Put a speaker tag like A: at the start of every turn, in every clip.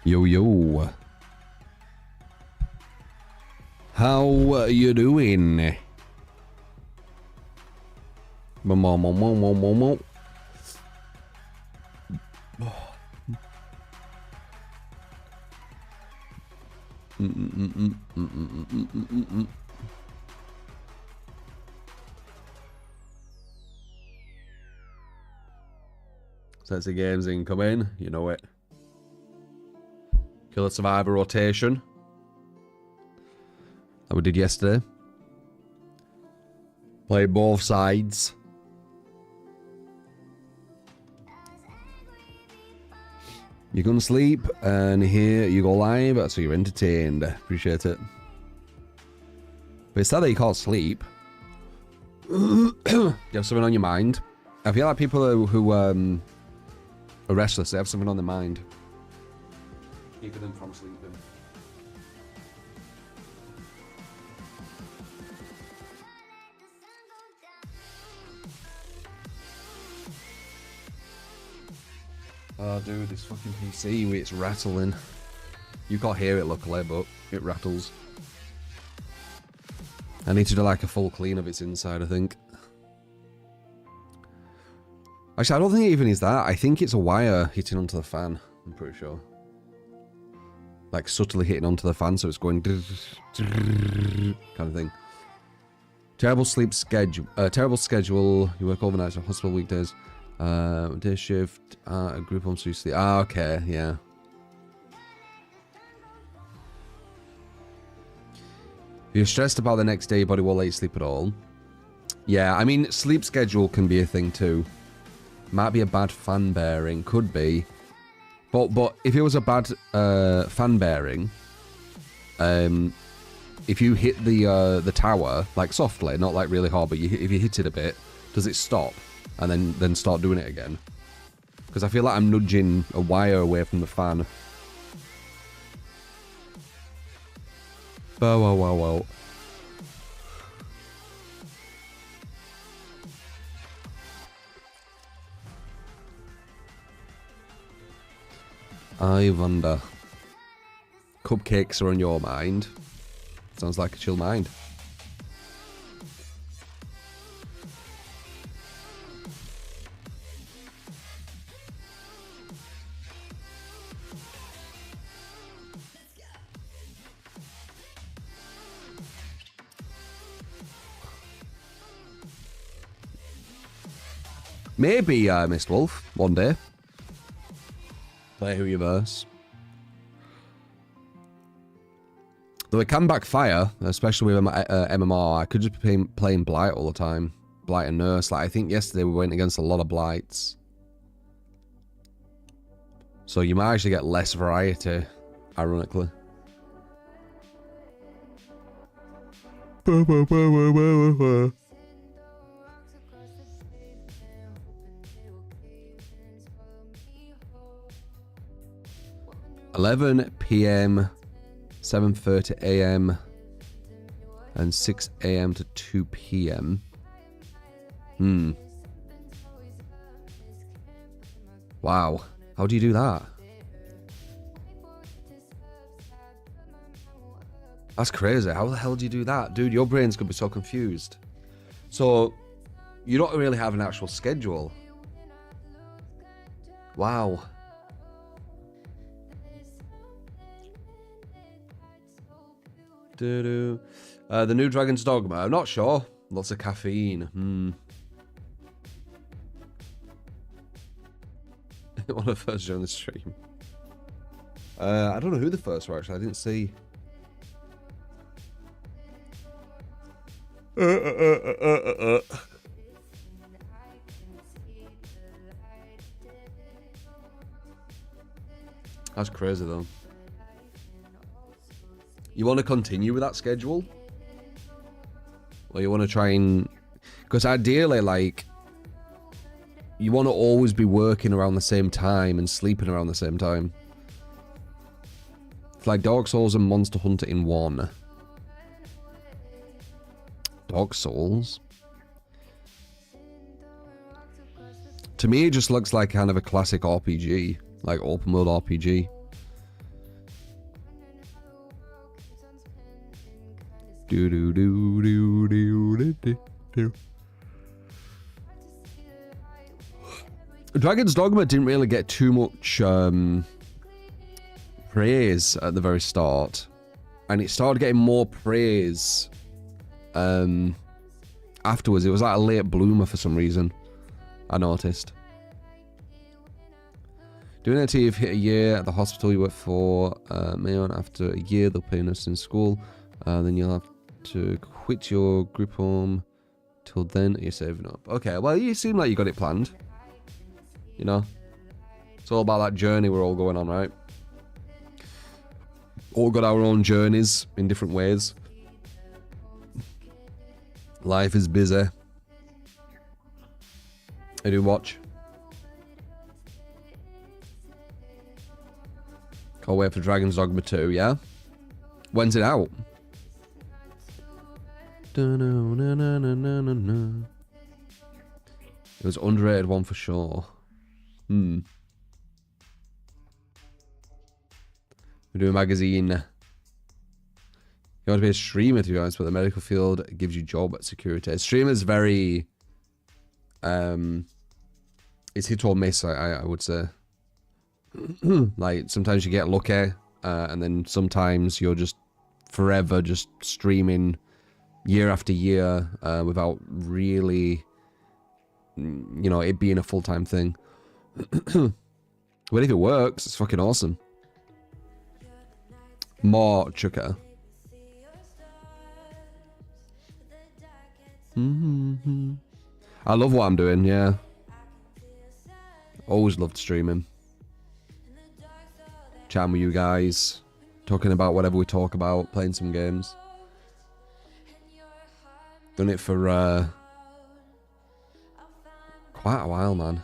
A: Yo, yo. How you doing? Sets of games incoming, you know it. Killer Survivor rotation. That we did yesterday. Play both sides. You're gonna sleep, and here you go live, so you're entertained. Appreciate it. But it's sad that you can't sleep. You have something on your mind. I feel like people who are restless, they have something on their mind. Keeping them from sleeping. Oh, dude, this fucking PC, it's rattling. You can't hear it, luckily, but it rattles. I need to do like a full clean of its inside, I think. Actually, I don't think it even is that. I think it's a wire hitting onto the fan, I'm pretty sure. Like subtly hitting onto the fan, so it's going kind of thing. Terrible sleep schedule. Terrible schedule. You work overnight, so hospital weekdays. Day shift. A group home, so you sleep. Ah, okay, yeah. If you're stressed about the next day, your body won't let you sleep at all. Yeah, I mean, sleep schedule can be a thing too. Might be a bad fan bearing, could be. But if it was a bad fan bearing, if you hit the tower like softly, not like really hard, but if you hit it a bit, does it stop and then start doing it again? Because I feel like I'm nudging a wire away from the fan. Bow wow wow wow. I wonder. Cupcakes are on your mind. Sounds like a chill mind. Maybe, Mist Wolf, one day. Play who you verse. Though it can backfire, especially with MMR. I could just be playing Blight all the time. Blight and Nurse. Like, I think yesterday we went against a lot of Blights. So you might actually get less variety, ironically. $11 PM, 7:30 AM, and 6 AM to 2 PM. Wow. How do you do that? That's crazy. How the hell do you do that? Dude, your brain's gonna be so confused. So, you don't really have an actual schedule. Wow. The new Dragon's Dogma. I'm not sure. Lots of caffeine. One of the first on the stream. I don't know who the first were, actually. I didn't see. That's crazy, though. You want to continue with that schedule? Or you want to try and... Because ideally, like... You want to always be working around the same time and sleeping around the same time. It's like Dark Souls and Monster Hunter in one. Dark Souls? To me, it just looks like kind of a classic RPG. Like open world RPG. Do do do do do do do. Dragon's Dogma didn't really get too much praise at the very start, and it started getting more praise afterwards. It was like a late bloomer for some reason, I noticed. Doing it till you've hit a year at the hospital you work for, Mayon, after a year they'll pay us in school, then you'll have to quit your group home. Till then you're saving up. Okay, well you seem like you got it planned. You know? It's all about that journey we're all going on, right? All got our own journeys in different ways. Life is busy. I do watch. Can't wait for Dragon's Dogma 2, yeah? When's it out? It was underrated one for sure. We're doing a magazine. You want to be a streamer, to be honest, but the medical field gives you job security. A streamer's very... it's hit or miss, I would say. Like, sometimes you get lucky, and then sometimes you're just forever just streaming year after year without really, you know, it being a full-time thing. But if it works, it's fucking awesome. More chuka. I love what I'm doing, yeah. Always loved streaming. Chatting with you guys. Talking about whatever we talk about. Playing some games. Done it for quite a while, man.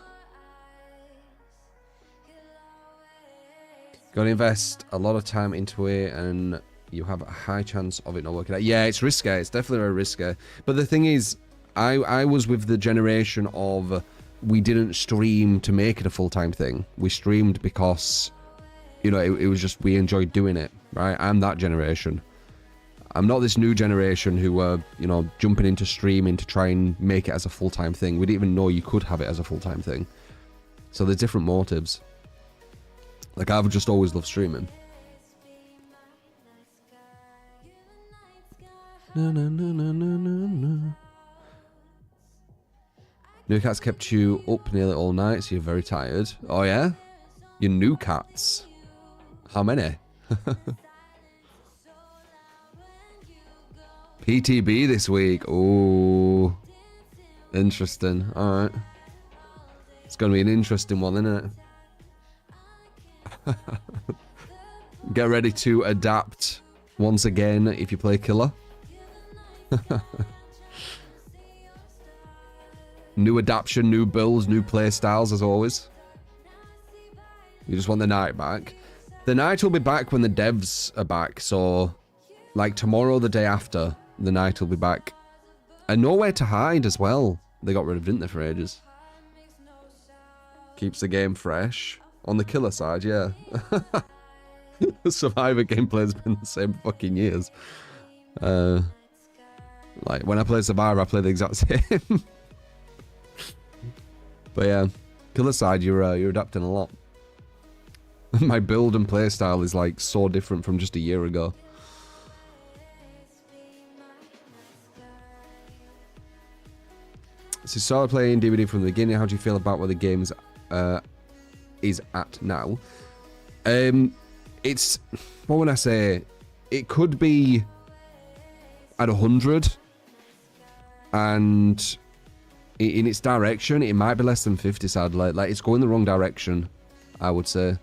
A: Gotta invest a lot of time into it and you have a high chance of it not working out. Yeah, it's risky. It's definitely very risky. But the thing is, I was with the generation of we didn't stream to make it a full-time thing. We streamed because, you know, it was just we enjoyed doing it, right? I'm that generation. I'm not this new generation who were, you know, jumping into streaming to try and make it as a full-time thing. We didn't even know you could have it as a full-time thing. So there's different motives. Like, I've just always loved streaming. No, no, no, no, no, no, no. New cats kept you up nearly all night, so you're very tired. Oh, yeah? Your new cats? How many? PTB this week. Ooh. Interesting. Alright. It's going to be an interesting one, isn't it? Get ready to adapt once again if you play killer. New adaptation, new builds, new play styles as always. You just want the night back. The night will be back when the devs are back, so like tomorrow, the day after, the night will be back. And nowhere to hide as well. They got rid of, didn't they, for ages? Keeps the game fresh. On the killer side, yeah. Survivor gameplay has been the same fucking years. Like, when I play Survivor, I play the exact same. But yeah, killer side, you're adapting a lot. My build and play style is like so different from just a year ago. So you started playing DVD from the beginning. How do you feel about where the game's is at now? It's, what would I say? It could be at 100, and in its direction, it might be less than 50. Sadly, like it's going the wrong direction, I would say,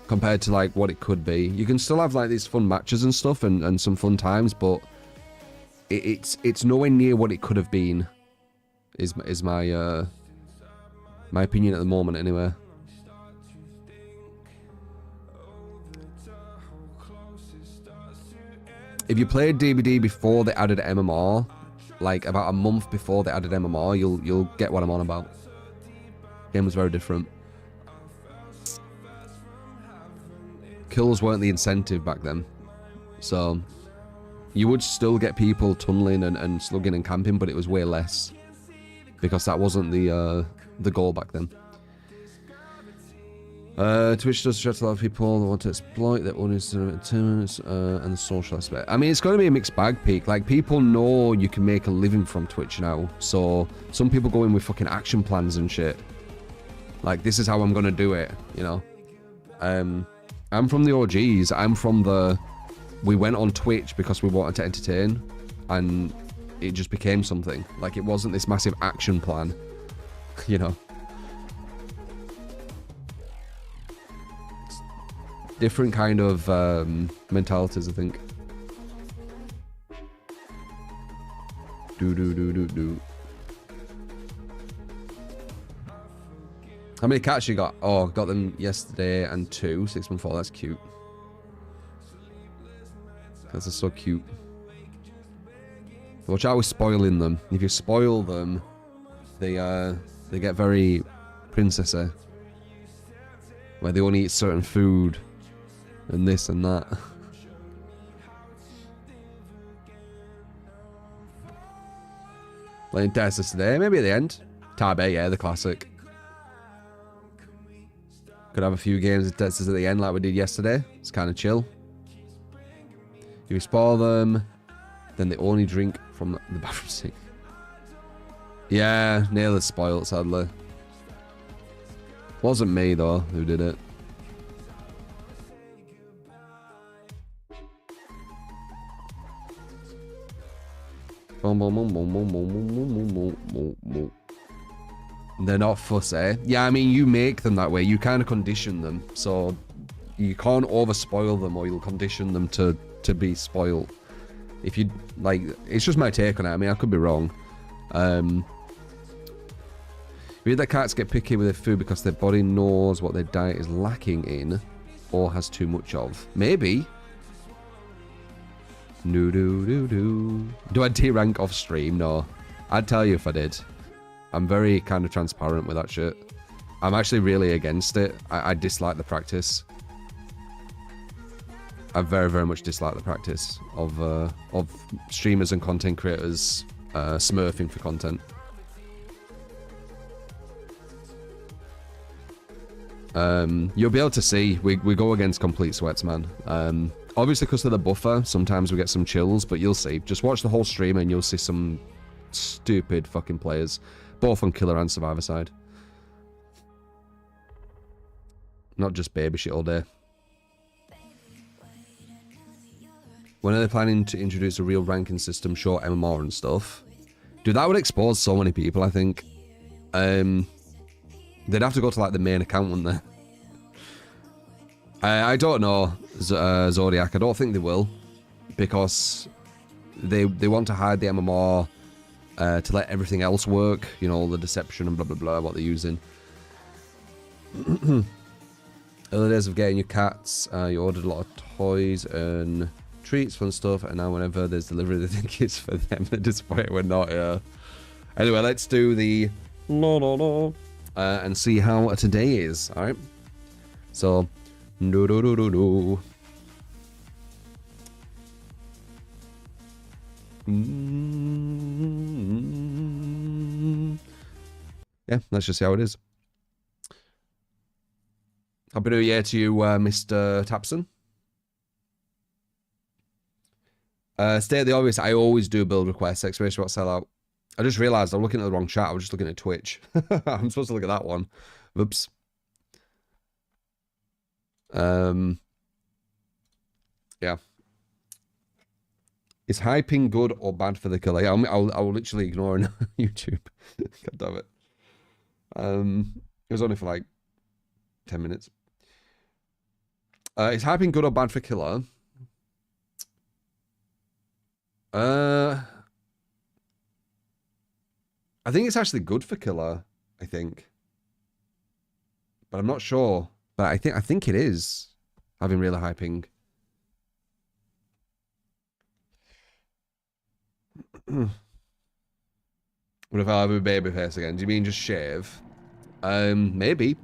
A: compared to like what it could be. You can still have like these fun matches and stuff, and some fun times, but it's nowhere near what it could have been. Is my my opinion at the moment, anyway. If you played DBD before they added MMR, like about a month before they added MMR, you'll get what I'm on about. Game was very different. Kills weren't the incentive back then, so You would still get people tunneling and slugging and camping, but it was way less. Because that wasn't the goal back then. Twitch does attract a lot of people that want to exploit their audience and the social aspect. I mean, it's going to be a mixed bag, Peak. Like, people know you can make a living from Twitch now. So, some people go in with fucking action plans and shit. Like, this is how I'm going to do it, you know? I'm from the OGs. I'm from the... We went on Twitch because we wanted to entertain. And it just became something. Like, it wasn't this massive action plan, you know? Different kind of mentalities, I think. Do. How many cats you got? Oh, got them yesterday and 2. 6 months old. That's cute. Cats are so cute. Watch out with spoiling them. If you spoil them, they get very princessy. Where they only eat certain food. And this and that. Playing Teslas today, maybe at the end. Tabe, yeah, the classic. Could have a few games of Teslas at the end like we did yesterday. It's kind of chill. If you spoil them, then they only drink from the bathroom sink. Yeah, nearly spoiled, sadly. Wasn't me, though, who did it. They're not fussy. Yeah, I mean, you make them that way. You kind of condition them. So you can't over spoil them or you'll condition them to be spoiled. If you, like, it's just my take on it. I mean, I could be wrong. Maybe the cats get picky with their food because their body knows what their diet is lacking in or has too much of. Maybe. Do I D-rank off stream? No. I'd tell you if I did. I'm very kind of transparent with that shit. I'm actually really against it. I dislike the practice. I very, very much dislike the practice of streamers and content creators smurfing for content. You'll be able to see we go against complete sweats, man. Obviously, because of the buffer, sometimes we get some chills, but you'll see. Just watch the whole stream and you'll see some stupid fucking players, both on killer and survivor side. Not just baby shit all day. When are they planning to introduce a real ranking system, short MMR and stuff? Dude, that would expose so many people, I think. They'd have to go to like the main account, wouldn't they? I don't know, Zodiac. I don't think they will, because they want to hide the MMR to let everything else work. You know, all the deception and blah blah blah what they're using. Early days of getting your cats, you ordered a lot of toys and treats and stuff, and now whenever there's delivery, they think it's for them. They're disappointed we're not. Yeah. Anyway, let's do the and see how today is. All right. So. No. Yeah, let's just see how it is. Happy New Year to you, Mr. Tapson. State the obvious, I always do build requests, exclamation about sellout. I just realised I'm looking at the wrong chat, I was just looking at Twitch. I'm supposed to look at that one. Oops. Yeah. Is hyping good or bad for the killer? Yeah, I'll literally ignore it on YouTube. God damn it. It was only for like 10 minutes. Is hyping good or bad for killer? I think it's actually good for killer, I think. But I'm not sure. But I think it is having really hyping. What if I have a baby face again? Do you mean just shave? Maybe.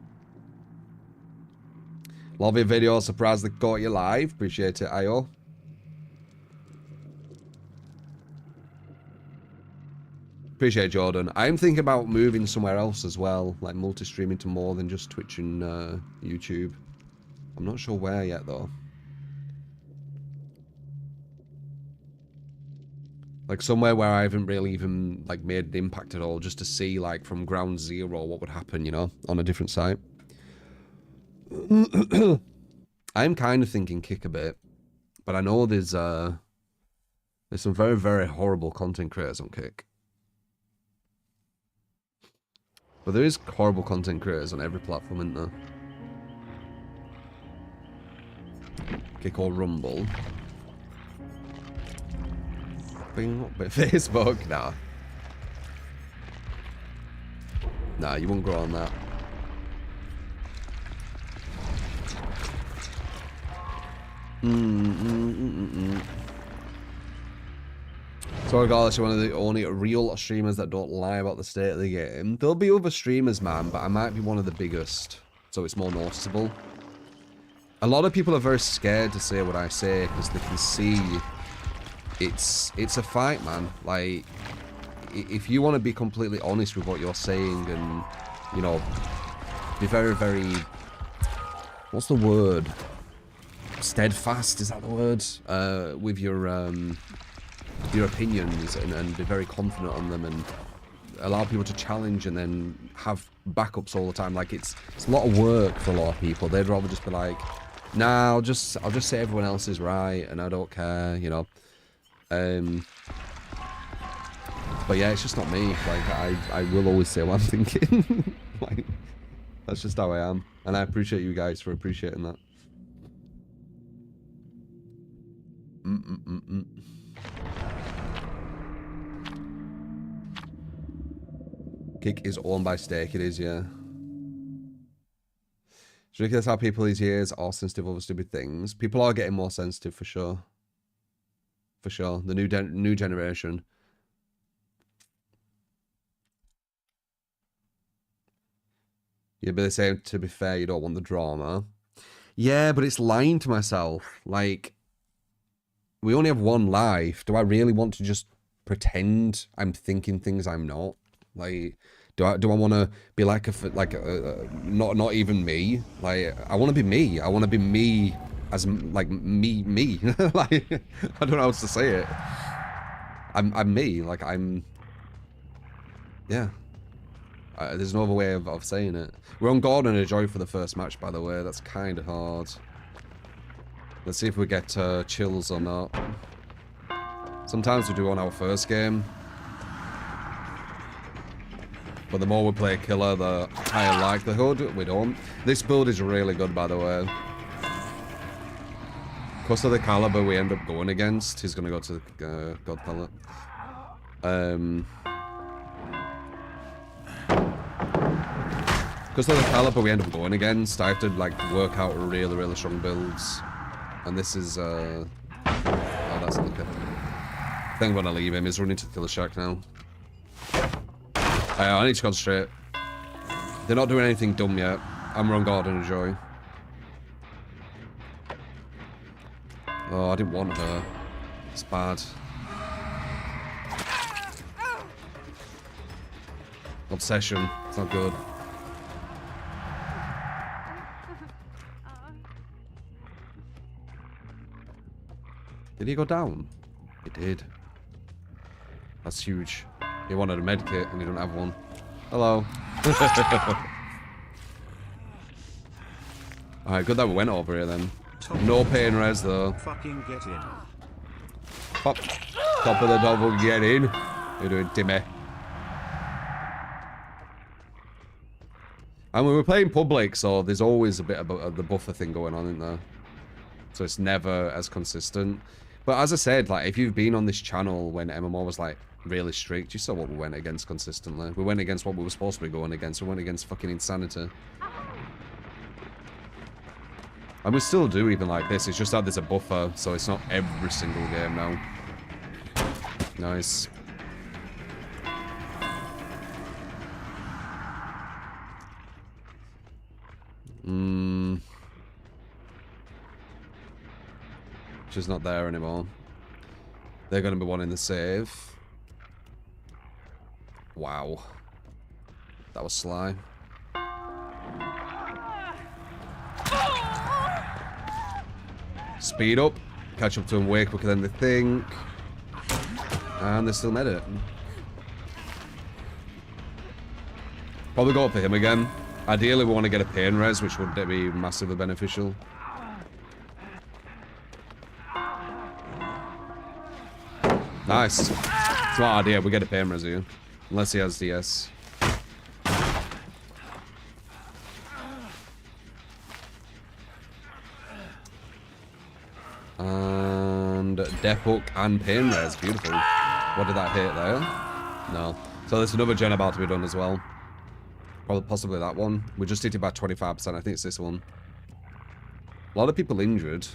A: Love your video. Surprised they caught you live. Appreciate it, Ayo. appreciate it, Jordan. I'm thinking about moving somewhere else as well, like multi-streaming to more than just Twitch and YouTube. I'm not sure where yet, though. Like somewhere where I haven't really even like made an impact at all, just to see like from ground zero what would happen, you know, on a different site. I'm kind of thinking Kick a bit, but I know there's some very, very horrible content creators on Kick. But there is horrible content creators on every platform, isn't there? Kick or Rumble. Bing, but Facebook? Nah. Nah, you won't grow on that. So regardless, you're one of the only real streamers that don't lie about the state of the game. There'll be other streamers, man, but I might be one of the biggest, so it's more noticeable. A lot of people are very scared to say what I say because they can see it's a fight, man. Like, if you want to be completely honest with what you're saying and, you know, be very, very, what's the word? Steadfast, is that the word? With your opinions and be very confident on them and allow people to challenge and then have backups all the time. Like it's a lot of work for a lot of people. They'd rather just be like, nah, I'll just say everyone else is right and I don't care, you know. But yeah, it's just not me. Like I will always say what I'm thinking. Like that's just how I am, and I appreciate you guys for appreciating that. Kick is owned by Stake. It is, yeah. It's ridiculous how people these years are sensitive over stupid things. People are getting more sensitive for sure. For sure, the new generation. Yeah, but they say, to be fair, you don't want the drama. Yeah, but it's lying to myself. Like, we only have one life. Do I really want to just pretend I'm thinking things I'm not? Like, do I want to be like not even me? Like, I want to be me. I want to be me as like me. Like, I don't know how else to say it. I'm me. Like yeah. There's no other way of saying it. We're on Gordon and Joy for the first match, by the way. That's kind of hard. Let's see if we get chills or not. Sometimes we do on our first game. But the more we play killer, the higher likelihood we don't. This build is really good, by the way. Because of the caliber we end up going against, he's going to go to the God Pellet. Because of the caliber we end up going against, I have to like work out really, really strong builds. And this is, oh, that's okay. I think I'm going to leave him. He's running to the killer shack now. I need to concentrate. They're not doing anything dumb yet. I'm on guard and enjoy. Oh, I didn't want her. It's bad. Obsession. It's not good. Did he go down? He did. That's huge. He wanted a med kit and he don't have one. Hello. Alright, good that we went over here then. No pain res though.
B: Fucking get in.
A: Pop. Top of the double, get in. You're doing Timmy. And we were playing public, so there's always a bit about the buffer thing going on in there. So it's never as consistent. But as I said, like, if you've been on this channel when MMO was like really strict, you saw what we went against consistently. We went against what we were supposed to be going against. We went against fucking insanity. And we still do even like this. It's just that there's a buffer, so it's not every single game now. Nice. She's not there anymore. They're going to be wanting the save. Wow. That was sly. Speed up. Catch up to them way quicker than they think. And they still made it. Probably go up for him again. Ideally, we want to get a pain res, which would be massively beneficial. Nice. Smart idea. We get a pain res here. Unless he has DS. And Death Hook and pain res. Beautiful. What did that hit there? No. So there's another gen about to be done as well. Probably, possibly that one. We just hit it by 25%. I think it's this one. A lot of people injured.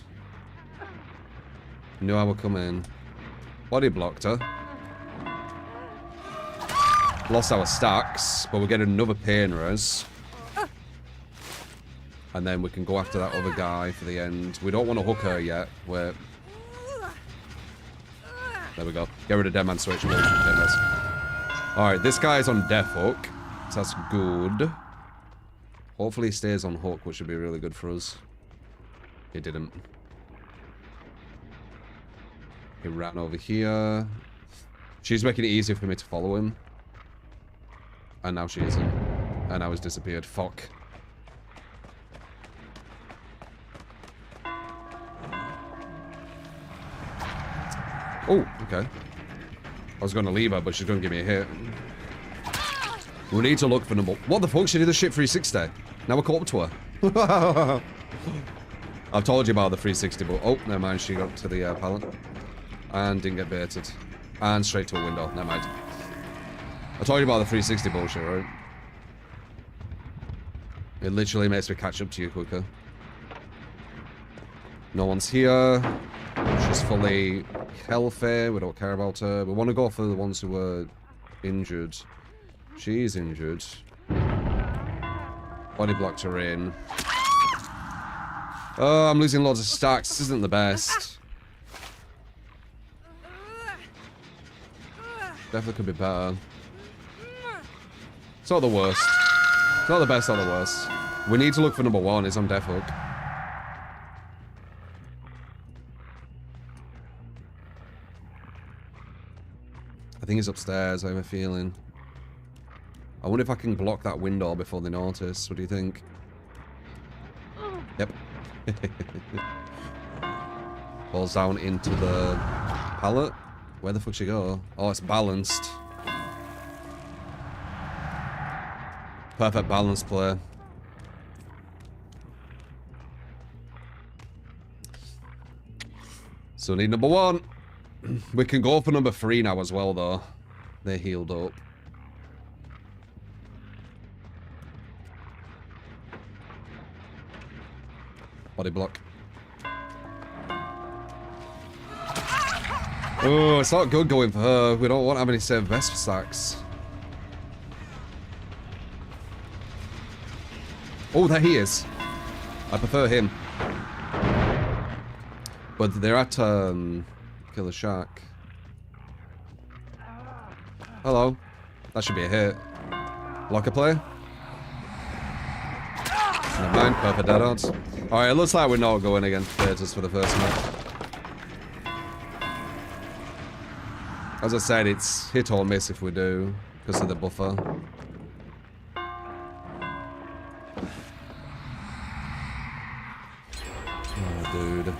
A: Knew I would come in. Body blocked her. Lost our stacks, but we're getting another pain res. And then we can go after that other guy for the end. We don't want to hook her yet. Wait. There we go. Get rid of Dead Man Switch. Alright, this guy's on Death Hook. So that's good. Hopefully he stays on hook, which would be really good for us. He didn't. He ran over here. She's making it easier for me to follow him. And now she isn't. And now he's disappeared. Fuck. Oh, okay. I was going to leave her, but she's going to give me a hit. We need to look for number... What the fuck? She did the shit 360. Now we're caught up to her. I've told you about the 360, but... Oh, never mind. She got to the pallet. And didn't get baited. And straight to a window. Never mind. I told you about the 360 bullshit, right? It literally makes me catch up to you quicker. No one's here. She's fully healthy. We don't care about her. We want to go for the ones who were injured. She's injured. Body blocked her in. Oh, I'm losing loads of stacks. This isn't the best. Definitely could be better. It's not the worst. It's not the best, not the worst. We need to look for number one. It's on Death Hook. I think he's upstairs. I have a feeling. I wonder if I can block that window before they notice. What do you think? Yep. Falls down into the pallet. Where the fuck she go? Oh, it's balanced. Perfect balance play. So need number one. We can go for number 3 now as well, though. They're healed up. Body block. Oh, it's not good going for her. We don't want to have any save vest stacks. Oh, there he is. I prefer him. But they're at, Killer Shack. Hello. That should be a hit. Locker play? Never mind, perfect dead odds. Alright, it looks like we're not going against Theaters for the first match. As I said, it's hit or miss if we do, because of the buffer. Oh, dude.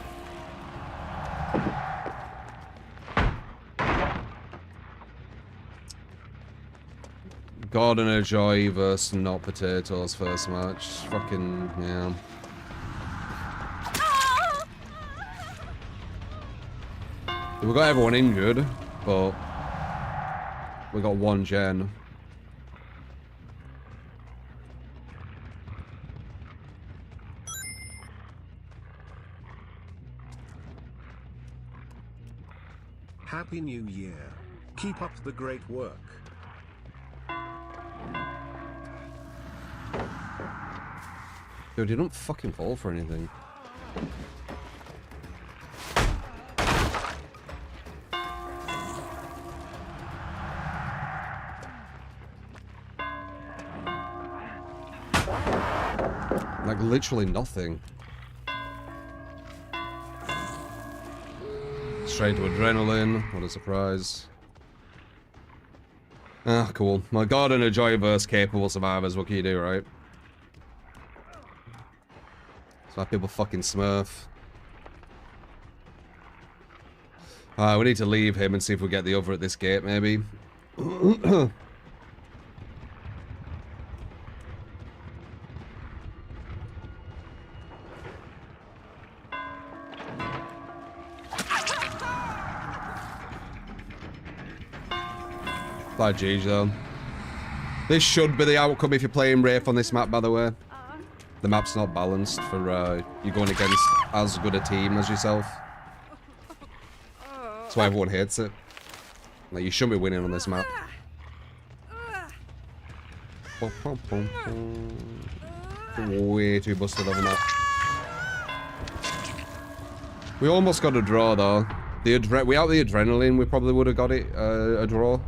A: Gordon and Joy versus Not Potatoes first match. Fucking, yeah. We got everyone injured, but we got one gen.
B: Happy New Year. Keep up the great work.
A: Dude, you don't fucking fall for anything. literally nothing. Straight to adrenaline. What a surprise. Ah, cool. My god, and a joy-verse capable survivors. What can you do, right? That's why people fucking smurf. We need to leave him and see if we get the other at this gate, maybe. By GG though. This should be the outcome if you're playing Wraith on this map, by the way. The map's not balanced for you going against as good a team as yourself. That's why everyone hates it. Like, you shouldn't be winning on this map. Way too busted over that. We almost got a draw though. Without the adrenaline, we probably would have got it a draw.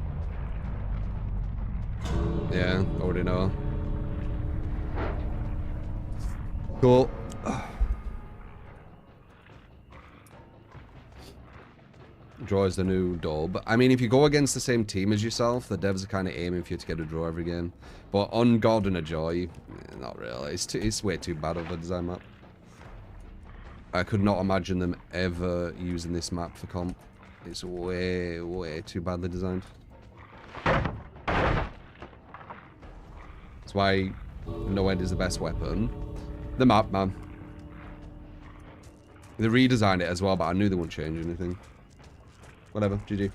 A: Yeah, already know. Cool. Draw is the new dub. I mean, if you go against the same team as yourself, the devs are kind of aiming for you to get a draw every game. But on God and a Joy, not really. It's way too bad of a design map. I could not imagine them ever using this map for comp. It's way, way too badly designed. That's why no end is the best weapon. The map, man. They redesigned it as well, but I knew they wouldn't change anything. Whatever, GG.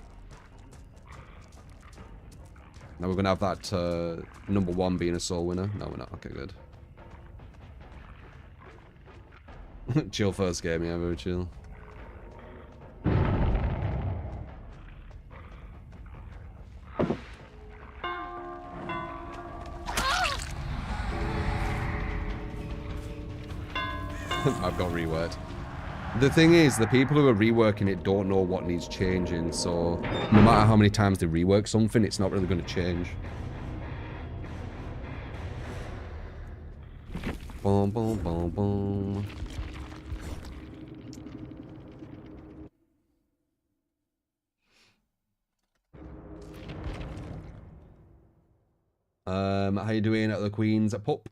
A: Now we're gonna have that #1 being a soul winner. No, we're not. Okay, good. Chill first game, yeah, very chill. I've got reworked. The thing is, the people who are reworking it don't know what needs changing, so no matter how many times they rework something, it's not really going to change. Boom, boom, boom, boom. How you doing at the Queen's Pup?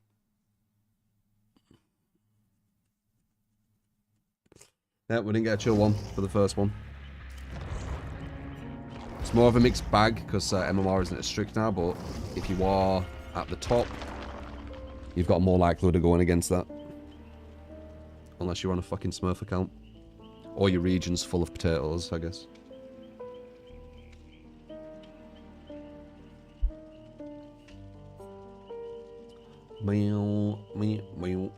A: Yeah, we didn't get a chill one for the first one. It's more of a mixed bag because MMR isn't as strict now, but if you are at the top, you've got more likelihood of going against that. Unless you're on a fucking Smurf account. Or your region's full of potatoes, I guess. Meow, meow, meow.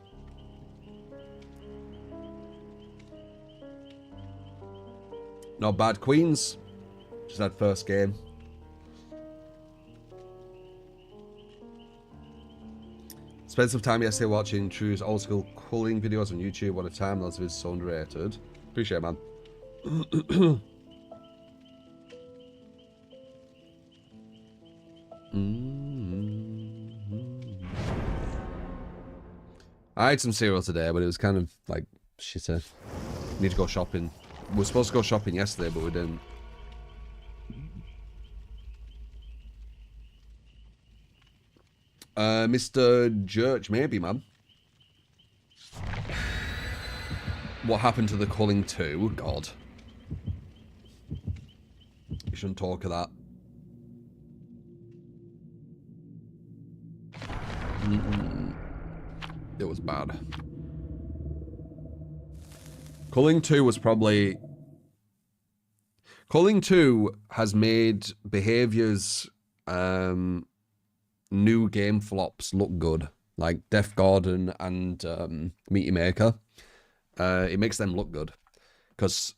A: Not bad, Queens. Just had first game. Spent some time yesterday watching True's old school cooling videos on YouTube. What a time, those videos so underrated. Appreciate it, man. I had some cereal today, but it was kind of like shitty. Need to go shopping. We were supposed to go shopping yesterday, but we didn't. Mr. Church, maybe, man. What happened to the Culling 2? God. You shouldn't talk of that. It was bad. Culling 2 was probably... Culling 2 has made behaviors, new game flops look good. Like Def Gordon and Meaty Maker. It makes them look good. Because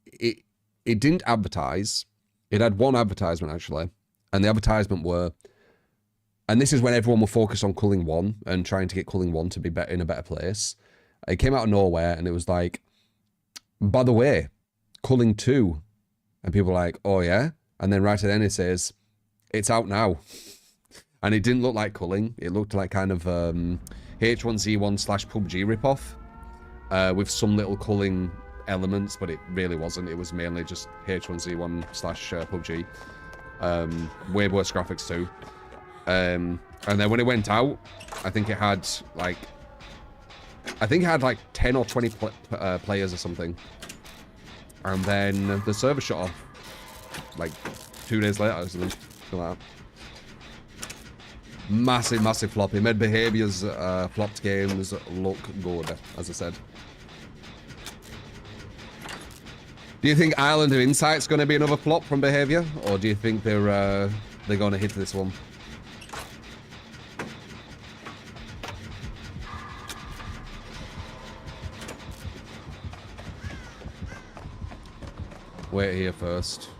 A: it didn't advertise. It had one advertisement, actually. And the advertisement were... And this is when everyone will focus on Culling 1 and trying to get Culling 1 to be better in a better place. It came out of nowhere and it was like, by the way, Culling 2. And people were like, oh yeah? And then right at the end it says, it's out now. And it didn't look like culling. It looked like kind of H1Z1/PUBG ripoff with some little culling elements, but it really wasn't. It was mainly just H1Z1/PUBG. Way worse graphics too. And then when it went out, I think it had like 10 or 20 players or something. And then the server shut off like 2 days later or something like that. Massive, massive flop. It made Behavior's flopped games look good, as I said. Do you think Island of Insight's going to be another flop from Behavior, or do you think they're going to hit this one? Wait here first.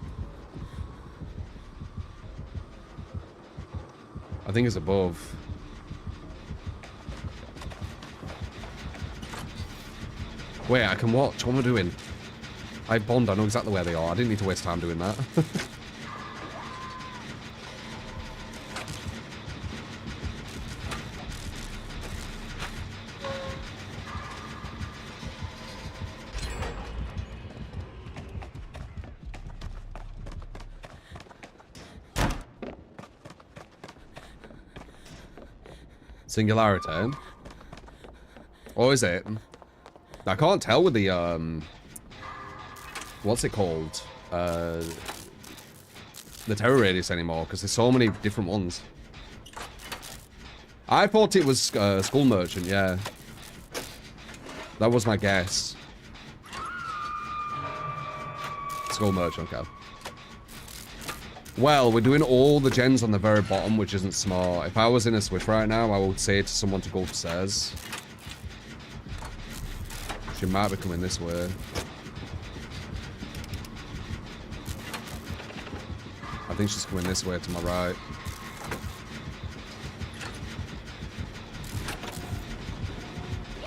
A: I think it's above. Wait, I can watch. What am I doing? I have Bond. I know exactly where they are. I didn't need to waste time doing that. Singularity. Or is it? I can't tell with the what's it called? The terror radius anymore, because there's so many different ones. I thought it was Skull Merchant, yeah. That was my guess. Skull Merchant, okay. Well, we're doing all the gens on the very bottom, which isn't smart. If I was in a Swift right now, I would say to someone to go upstairs. She might be coming this way. I think she's coming this way to my right.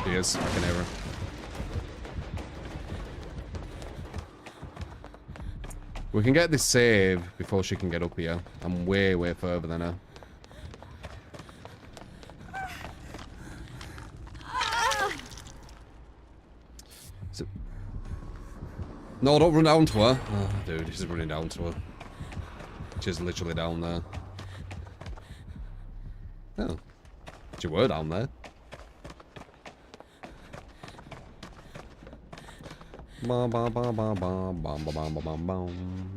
A: She is. I can hear her. We can get this save before she can get up here. I'm way, way further than her. No, don't run down to her. Oh, dude, she's running down to her. She's literally down there. Oh. She were down there. Bum, bum, bum, bum, bum, bum, bum, bum, bum.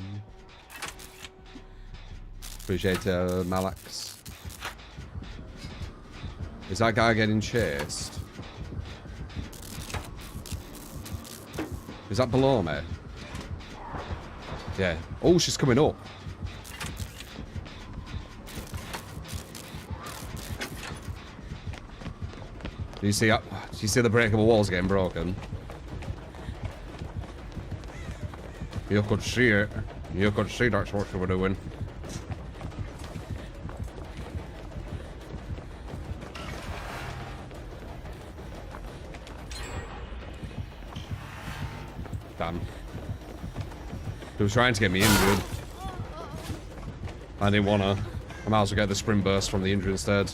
A: Appreciate Malax. Is that guy getting chased? Is that below me? Yeah. Oh, she's coming up. Do you see? Do you see the breakable walls getting broken? You could see it. You could see that's what you were doing. Damn. He was trying to get me injured. I didn't wanna. I might as well get the sprint burst from the injury instead.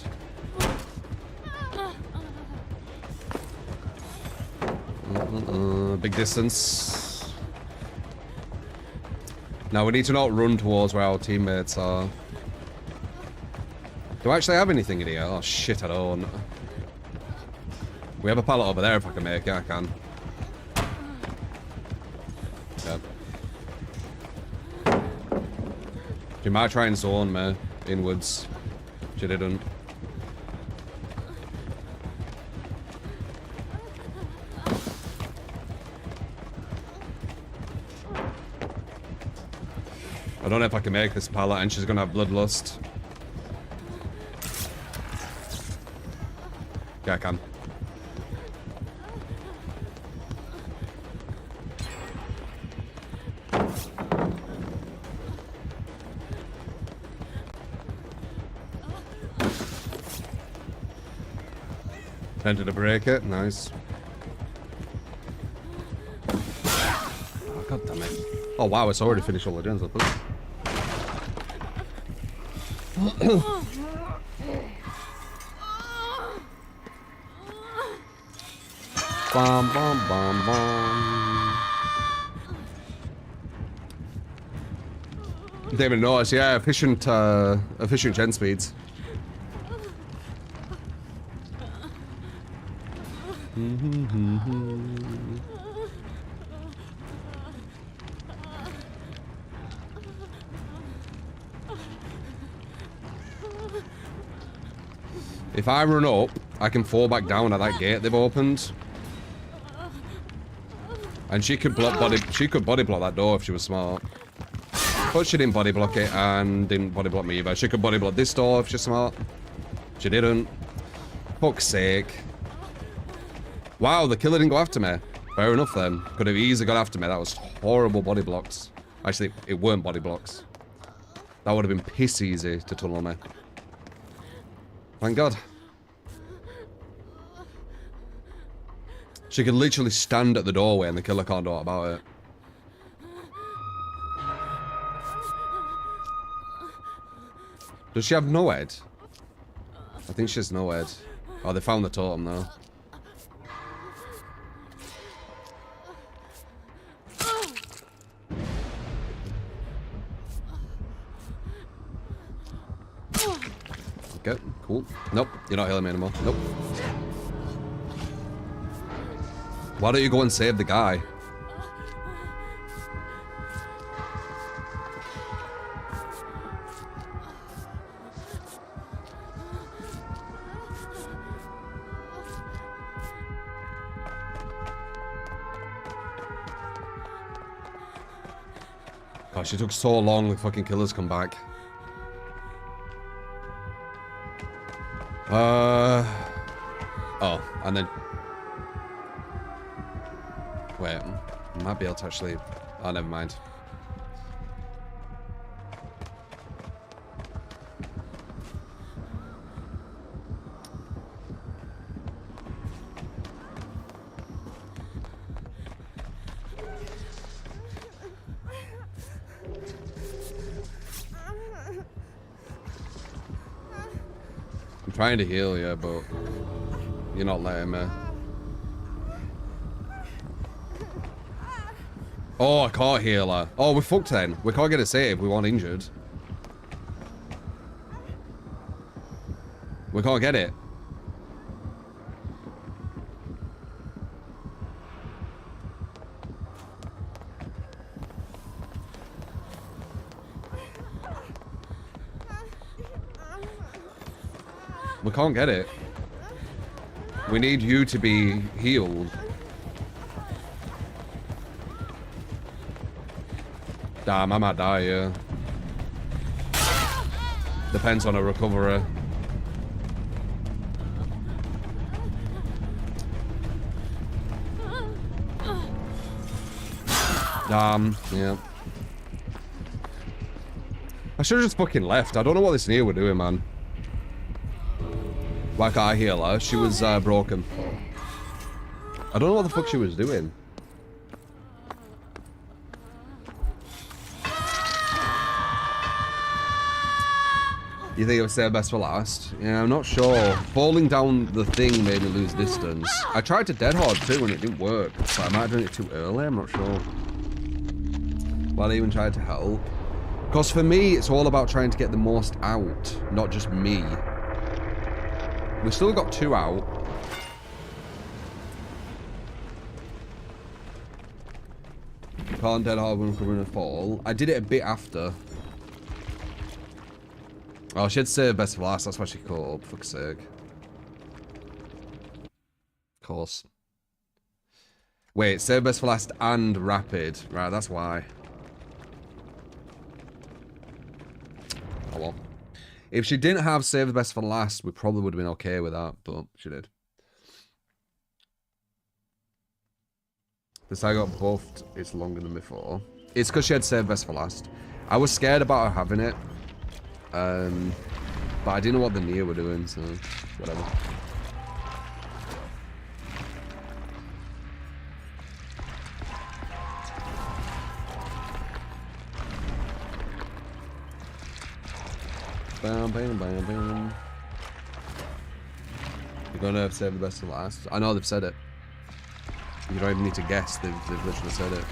A: Big distance. Now we need to not run towards where our teammates are. Do I actually have anything in here? Oh shit, I don't. We have a pallet over there if I can make it, I can. Yep. She might try and zone me inwards. She didn't. I don't know if I can make this pallet, and she's gonna have bloodlust. Yeah, I can. Tempted to break it, nice. Oh, god damn it. Oh wow, it's already finished all the gens, I think. Bum, bum, bum, bum. Didn't even notice, yeah, efficient gen speeds. If I run up, I can fall back down at that gate they've opened. And she could body block that door if she was smart. But she didn't body block it and didn't body block me either. She could body block this door if she's smart. She didn't. Fuck's sake. Wow, the killer didn't go after me. Fair enough then. Could have easily got after me. That was horrible body blocks. Actually, it weren't body blocks. That would have been piss easy to tunnel me. Thank God. She could literally stand at the doorway and the killer can't do it about it. Does she have no head? I think she has no head. Oh, they found the totem though. Okay, cool. Nope, you're not healing me anymore. Nope. Why don't you go and save the guy? God, she took so long the fucking killers come back. Oh, and then... Wait, I might be able to actually... Oh, never mind. I'm trying to heal you, but you're not letting me. Oh, I can't heal her. Oh, we're fucked then. We can't get a save. We weren't injured. We can't get it. We can't get it. We need you to be healed. Damn, I might die, yeah. Depends on a recovery. Damn, yeah. I should have just fucking left. I don't know what this Nia were doing, man. Why can't I heal her? She was broken. I don't know what the fuck she was doing. You think it was saved best for last? Yeah, I'm not sure. Falling down the thing made me lose distance. I tried to dead hard too and it didn't work. So I might have done it too early, I'm not sure. Well, I even tried to help. Because for me, it's all about trying to get the most out, not just me. We still got 2 out. Can't dead hard when covering a fall. I did it a bit after. Oh, she had saved best for last. That's why she caught up. Fuck's sake. Of course. Wait, save best for last and rapid. Right, that's why. Oh well. If she didn't have save the best for last, we probably would have been okay with that, but she did. This I got buffed. It's longer than before. It's because she had save best for last. I was scared about her having it. But I didn't know what the Nia were doing, so whatever. Bam, bam, bam, bam. You're gonna have saved the best for last. I know they've said it. You don't even need to guess. They've literally said it.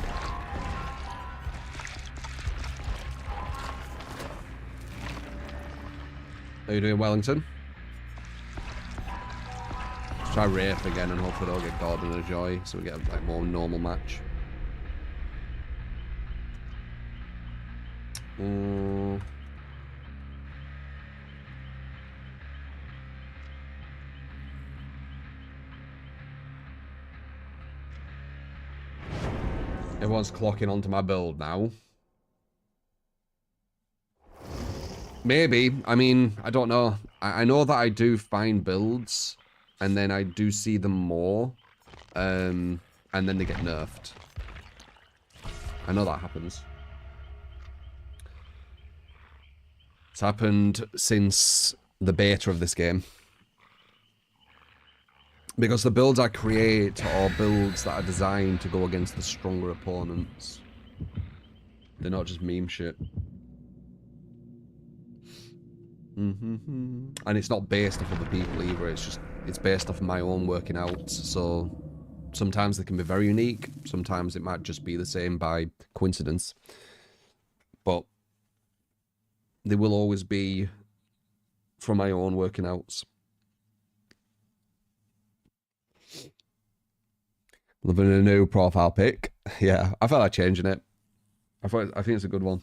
A: How you doing, Wellington? Let's try Wraith again and hopefully they'll get Gordon and Joy so we get a like, more normal match. Everyone's clocking onto my build now. Maybe. I mean, I don't know. I know that I do find builds, and then I do see them more, and then they get nerfed. I know that happens. It's happened since the beta of this game. Because the builds I create are builds that are designed to go against the stronger opponents. They're not just meme shit. And it's not based off other people either, it's based off my own working out. So sometimes they can be very unique, sometimes it might just be the same by coincidence. But they will always be from my own working outs. Loving a new profile pic. Yeah, I felt like changing it. I think it's a good one.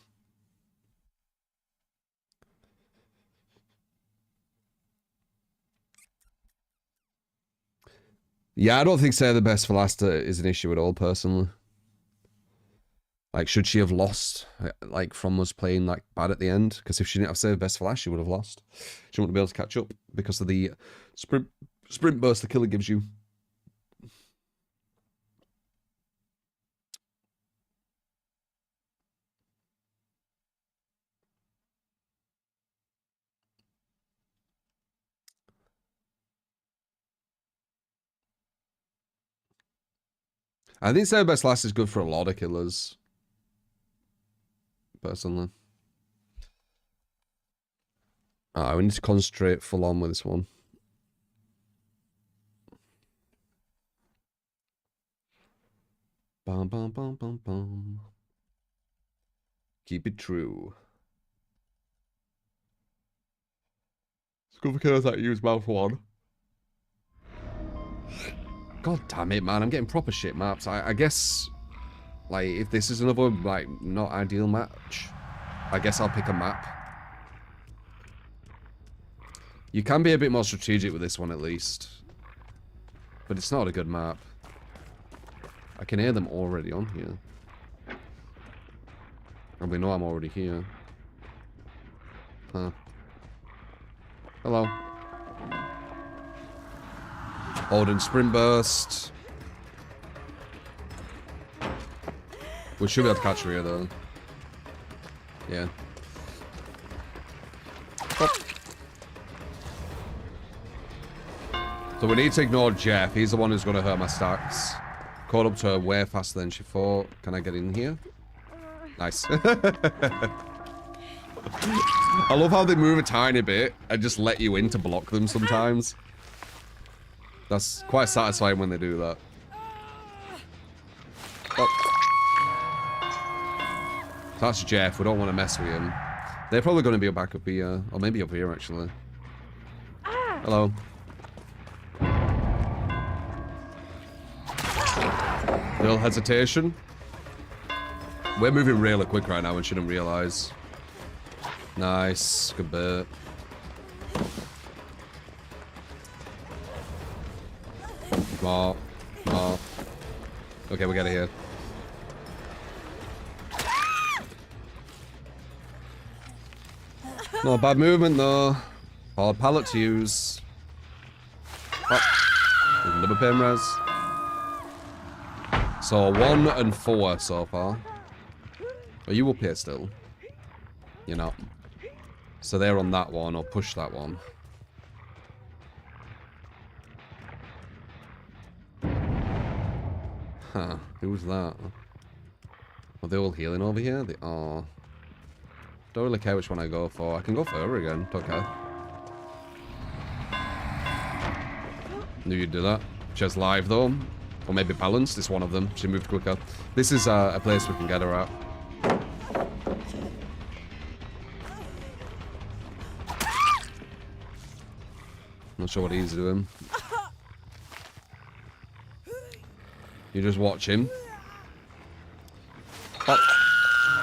A: Yeah, I don't think say the best for last is an issue at all, personally. Like, should she have lost, like, from us playing, like, bad at the end? Because if she didn't have saved best for last, she would have lost. She wouldn't be able to catch up because of the sprint burst the killer gives you. I think save best last is good for a lot of killers. Personally. We need to concentrate full on with this one. Bum, bum, bum, bum, bum. Keep it true. It's good for killers that use mouth one. God damn it, man. I'm getting proper shit maps. I guess, like, if this is another, like, not ideal match, I guess I'll pick a map. You can be a bit more strategic with this one, at least. But it's not a good map. I can hear them already on here. And we know I'm already here. Huh. Hello. Odin sprint burst. We should be able to catch her here, though. Yeah. Oh. So we need to ignore Jeff. He's the one who's going to hurt my stacks. Caught up to her way faster than she thought. Can I get in here? Nice. I love how they move a tiny bit and just let you in to block them sometimes. That's quite satisfying when they do that. Oh. That's Jeff. We don't want to mess with him. They're probably going to be back up here. Or maybe up here, actually. Hello. Little hesitation. We're moving really quick right now and shouldn't realize. Nice. Good bit. Come on. Come on. Okay, we got it here. Not a bad movement, though. Hard pallet to use. Oh. Another pin res. So 1 and 4 so far. Are you up here still? You're not. So they're on that one, or push that one. Huh. Who's that? Are they all healing over here? They are. Don't really care which one I go for. I can go for her again. Don't care. Knew you'd do that. She has live though. Or maybe balanced. It's one of them. She moved quicker. This is a place we can get her at. Not sure what he's doing. You just watch him. Oh.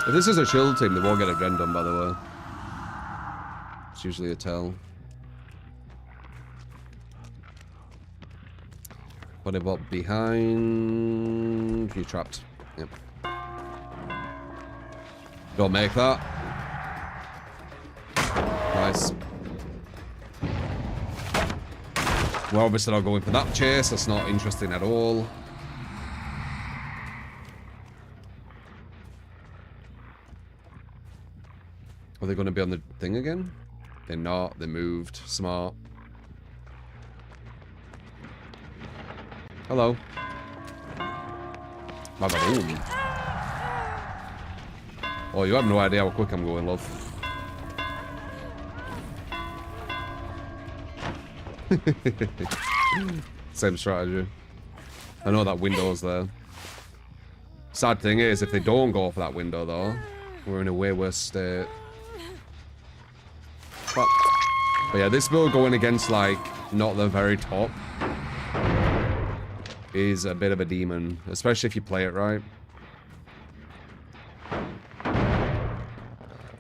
A: If this is a chill team, they won't get a gen done, by the way. It's usually a tell. What about behind? You trapped. Yep. Don't make that. Nice. We're obviously not going for that chase. That's not interesting at all. Are they going to be on the thing again? They're not. They moved. Smart. Hello. Boom. Oh, you have no idea how quick I'm going, love. Same strategy. I know that window's there. Sad thing is, if they don't go for that window, though, we're in a way worse state. But yeah, this build going against, like, not the very top is a bit of a demon, especially if you play it right.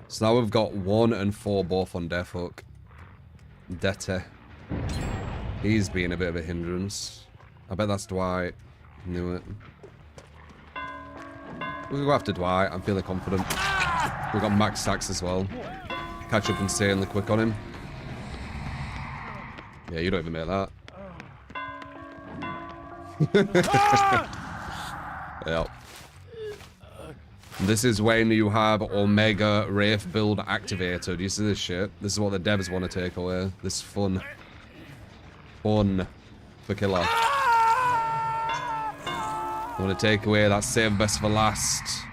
A: So now we've got 1 and 4 both on Death Hook. Dete. He's being a bit of a hindrance. I bet that's Dwight. Knew it. We'll go after Dwight. I'm feeling confident. We've got max stacks as well. Catch up insanely quick on him. Yeah, you don't even make that. Yep. This is when you have Omega Wraith build activated. You see this shit? This is what the devs want to take away. This fun. Fun for killer. I want to take away that save best for last.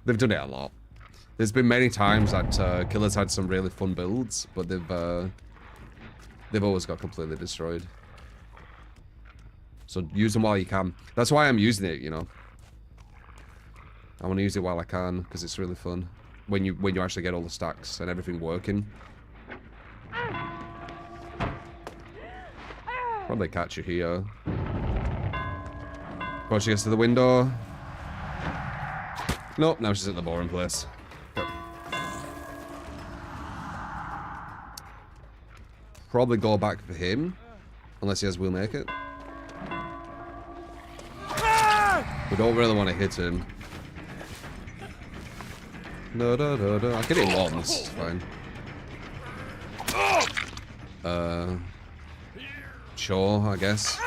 A: They've done it a lot. There's been many times that Killer's had some really fun builds, but they've always got completely destroyed. So use them while you can. That's why I'm using it, you know. I want to use it while I can because it's really fun when you actually get all the stacks and everything working. Probably catch you here. Before she gets to the window. Nope, now she's at the boring place. Probably go back for him. Unless he has will make it. We don't really want to hit him. No, no, no, no. I can hit once. It's fine. Sure, I guess.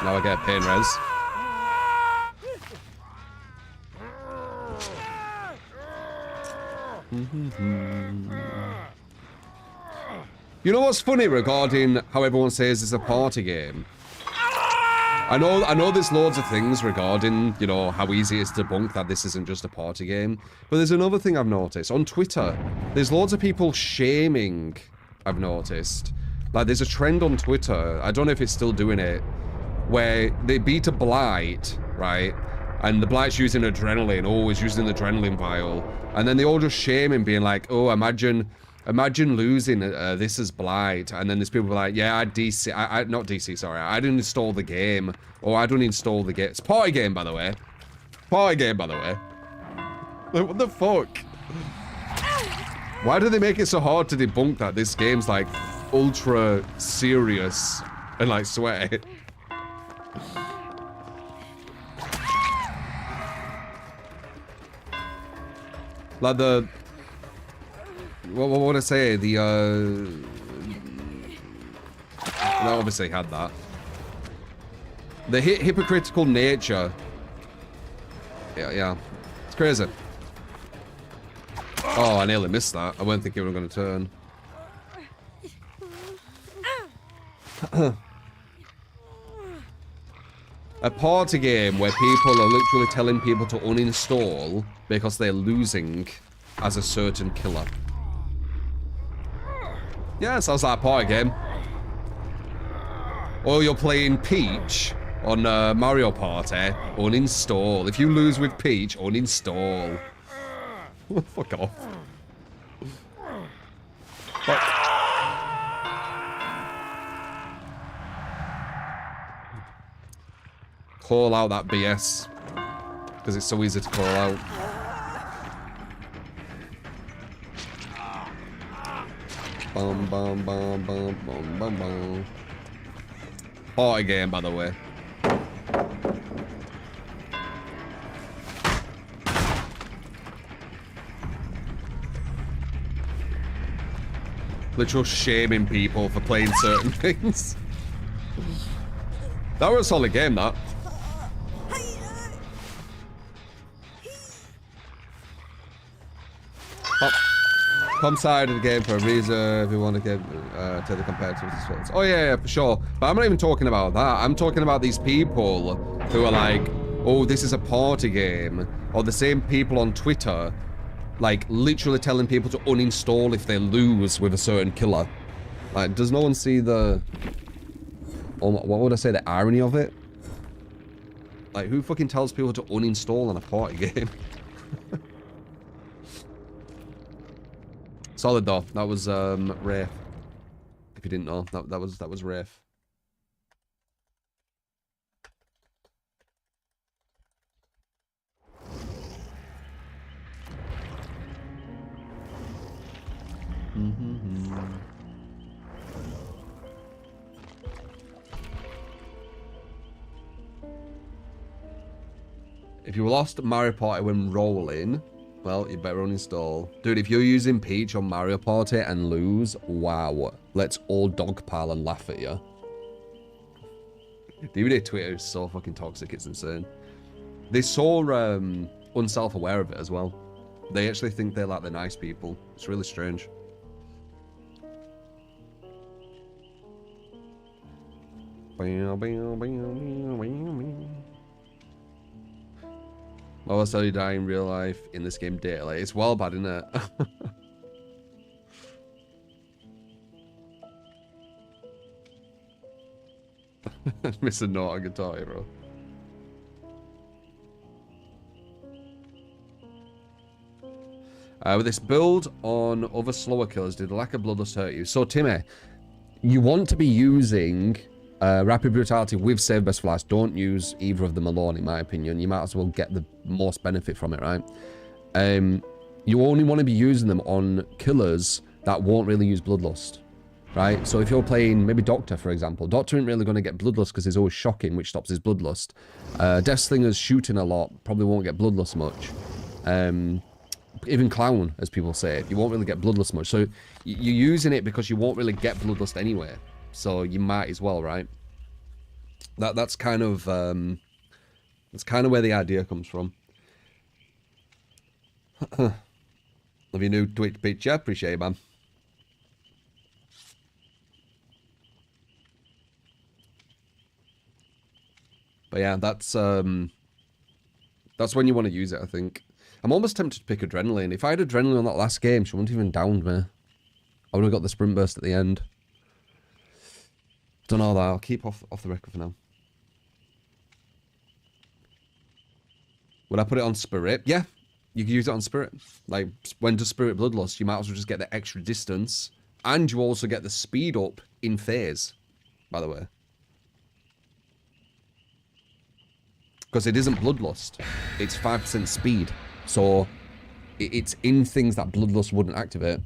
A: Now I get pain res. You know what's funny regarding how everyone says it's a party game? I know there's loads of things regarding, you know, how easy it is to debunk that this isn't just a party game. But there's another thing I've noticed. On Twitter, there's loads of people shaming, I've noticed. Like, there's a trend on Twitter, I don't know if it's still doing it, where they beat a Blight, right? And the Blight's using adrenaline, always using the adrenaline vial. And then they all just shame him, being like, oh, imagine losing this is Blight. And then there's people like, yeah, not DC, sorry. I didn't install the game. Or I don't install the game. It's a party game, by the way. Party game, by the way. Like, what the fuck? Why do they make it so hard to debunk that this game's like ultra serious and like sweaty? Like the... What would I say? The, they obviously had that. The hypocritical nature. Yeah. It's crazy. Oh, I nearly missed that. I wasn't thinking we were going to turn. A party game where people are literally telling people to uninstall because they're losing as a certain killer. Yeah, sounds like a party game. Or you're playing Peach on Mario Party, uninstall. If you lose with Peach, uninstall. Fuck off. Call out that BS. Because it's so easy to call out. Bum bum bum bum bum bum bum. Party game, by the way. Literal shaming people for playing certain things. That was a solid game, that. Come side of the game for a reason if you want to get to the competitive results. Oh yeah, for sure. But I'm not even talking about that. I'm talking about these people who are like, oh, this is a party game. Or the same people on Twitter, like literally telling people to uninstall if they lose with a certain killer. Like, does no one see the, what would I say, the irony of it? Like, who fucking tells people to uninstall on a party game? Solid though. That was Wraith. If you didn't know, that was Wraith. If you lost Mario Party when rolling, well, you better uninstall. Dude, if you're using Peach on Mario Party and lose, wow. Let's all dogpile and laugh at you. DVD Twitter is so fucking toxic, it's insane. They're so unself-aware of it as well. They actually think they're like the nice people. It's really strange. Oh, that's how you die in real life in this game daily. It's well bad, isn't it? Mr. Note, I can tell you, bro. With this build on other slower killers, did the lack of bloodlust hurt you? So, Timmy, you want to be using Rapid Brutality with Save Best for Last. Don't use either of them alone, in my opinion. You might as well get the most benefit from it, right? You only want to be using them on killers that won't really use Bloodlust, right? So if you're playing maybe Doctor, for example, Doctor isn't really going to get Bloodlust because he's always shocking, which stops his Bloodlust. Deathslinger's shooting a lot, probably won't get Bloodlust much. Even Clown, as people say, you won't really get Bloodlust much. So you're using it because you won't really get Bloodlust anyway. So you might as well, right? That's kind of where the idea comes from. Love your new Twitch picture, appreciate it, man. But yeah, that's when you want to use it, I think. I'm almost tempted to pick Adrenaline. If I had Adrenaline on that last game, she wouldn't even downed me. I would have got the sprint burst at the end. Don't know that. I'll keep off the record for now. Would I put it on Spirit? Yeah, you can use it on Spirit. Like, when does Spirit Bloodlust, you might as well just get the extra distance. And you also get the speed up in phase, by the way. Because it isn't Bloodlust. It's 5% speed. So, it's in things that Bloodlust wouldn't activate.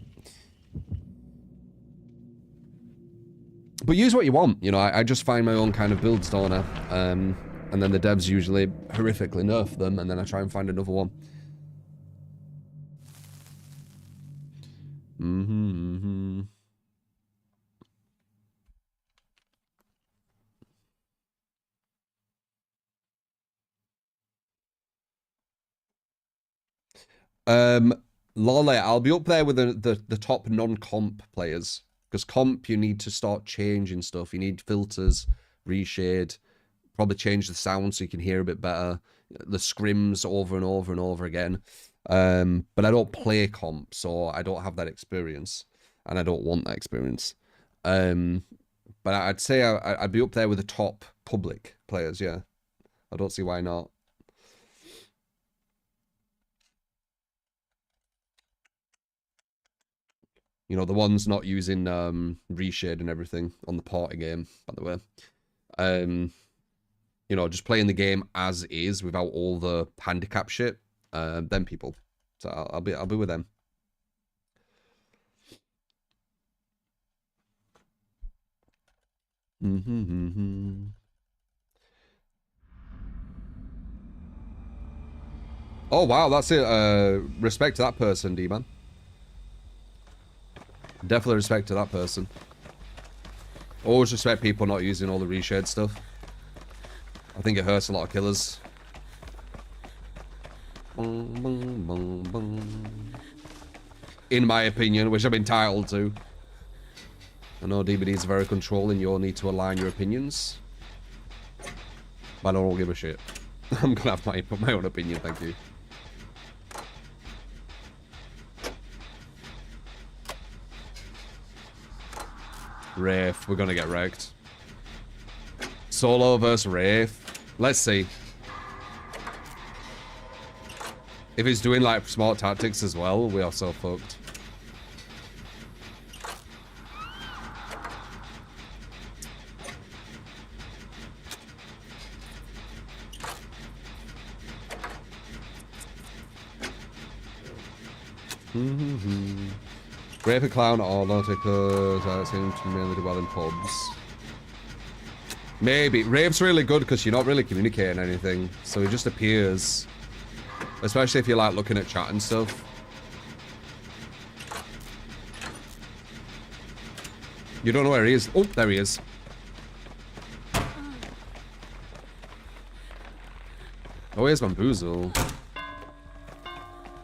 A: But use what you want, you know, I just find my own kind of builds, don't I? And then the devs usually horrifically nerf them, and then I try and find another one. Lolly, I'll be up there with the top non-comp players. Because comp, you need to start changing stuff. You need filters, reshade, probably change the sound so you can hear a bit better. The scrims over and over and over again. But I don't play comp, so I don't have that experience. And I don't want that experience. But But I'd say I'd be up there with the top public players, yeah. I don't see why not. You know, the ones not using reshade and everything on the party game, by the way. You know, just playing the game as is without all the handicap shit. Them people. So I'll be with them. Oh wow, that's it. Respect to that person, D-man. Definitely respect to that person. Always respect people not using all the reshade stuff. I think it hurts a lot of killers. In my opinion, which I'm entitled to. I know DBDs are very controlling. You all need to align your opinions. But I don't give a shit. I'm gonna have my own opinion, thank you. Wraith, we're gonna get wrecked. Solo versus Wraith. Let's see. If he's doing like smart tactics as well, we are so fucked. Wraith a clown or not because I seem to mainly do well in pubs. Maybe. Wraith's really good because you're not really communicating anything. So he just appears. Especially if you're like looking at chat and stuff. You don't know where he is. Oh, there he is. Oh, here's Bamboozle.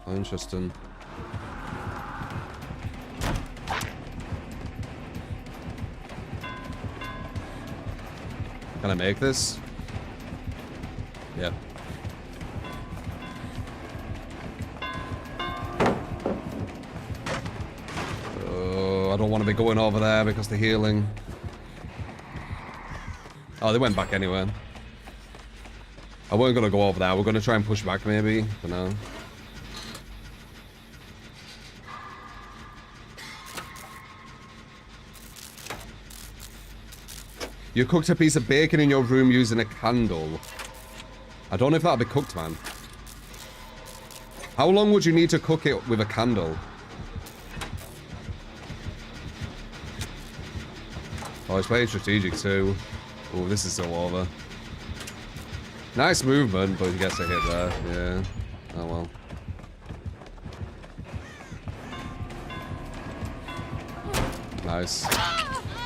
A: Oh, interesting. Can I make this? Yeah. I don't want to be going over there because they're healing. Oh, they went back anyway. I weren't going to go over there. We're going to try and push back maybe, but no. You cooked a piece of bacon in your room using a candle. I don't know if that'll be cooked, man. How long would you need to cook it with a candle? Oh, it's playing strategic too. Oh, this is so over. Nice movement, but he gets a hit there. Yeah. Oh well. Nice.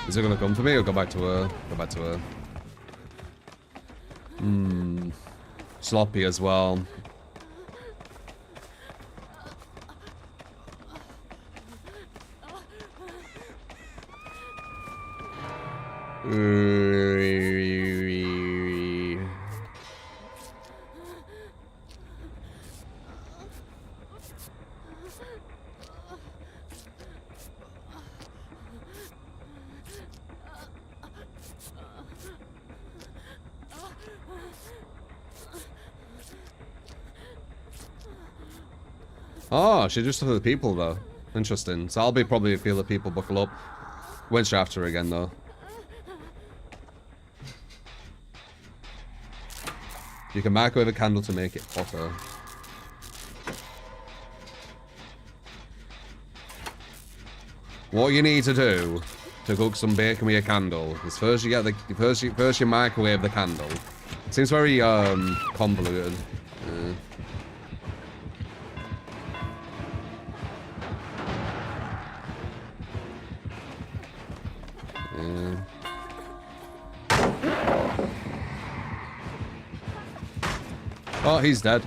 A: Is it gonna come for me or go back to her? Go back to her. Sloppy as well. Oh, she just took the people though. Interesting. So I'll be probably feel the people buckle up. Went after her again though. You can microwave a candle to make it hotter. What you need to do to cook some bacon with a candle is first you get the first you microwave the candle. Seems very convoluted. Oh, he's dead.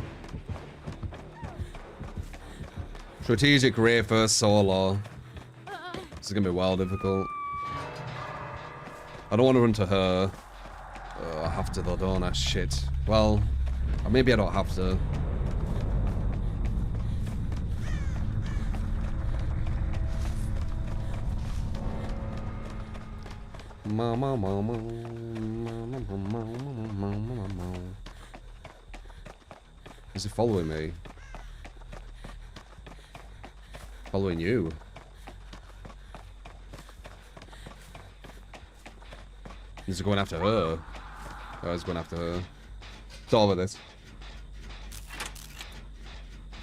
A: Strategic Ray first solo. This is gonna be well difficult. I don't want to run to her. I have to though, don't I? Shit. Well, maybe I don't have to. Is he following me? Following you? Is he going after her? Oh, he's going after her. It's all of this.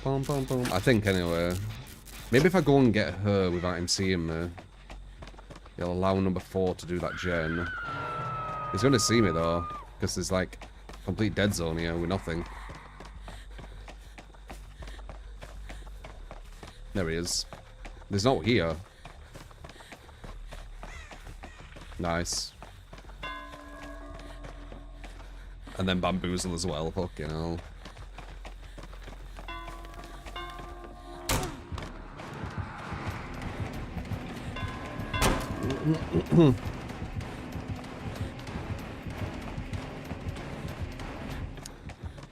A: Boom, boom, boom. I think, anyway. Maybe if I go and get her without him seeing me, he'll allow number 4 to do that gen. He's going to see me, though, because there's, like, complete dead zone here with nothing. There he is. There's no here. Nice. And then bamboozle as well, fucking hell.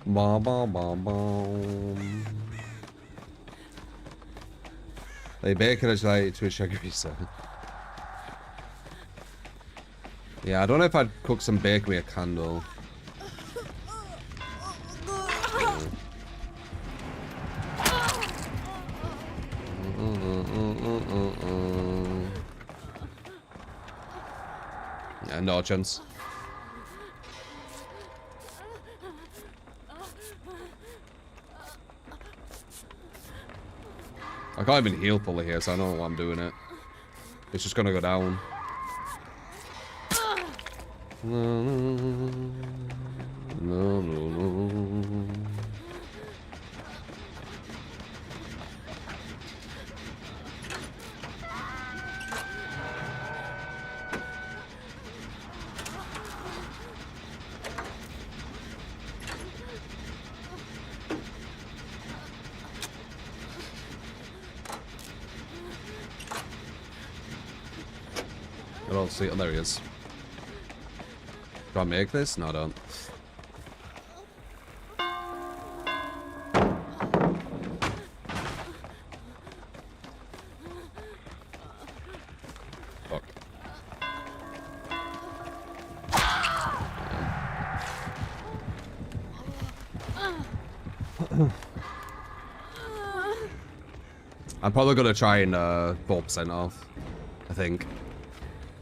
A: Ba ba ba ba. They bake it to a sugar greaser. Yeah, I don't know if I'd cook some bake me a candle. Yeah, no chance. I can't even heal fully here, so I don't know why I'm doing it. It's just gonna go down. No, no, no. I don't see it. Oh, there he is. Do I make this? No, I don't. Fuck. I'm probably gonna try and 4% off. I think.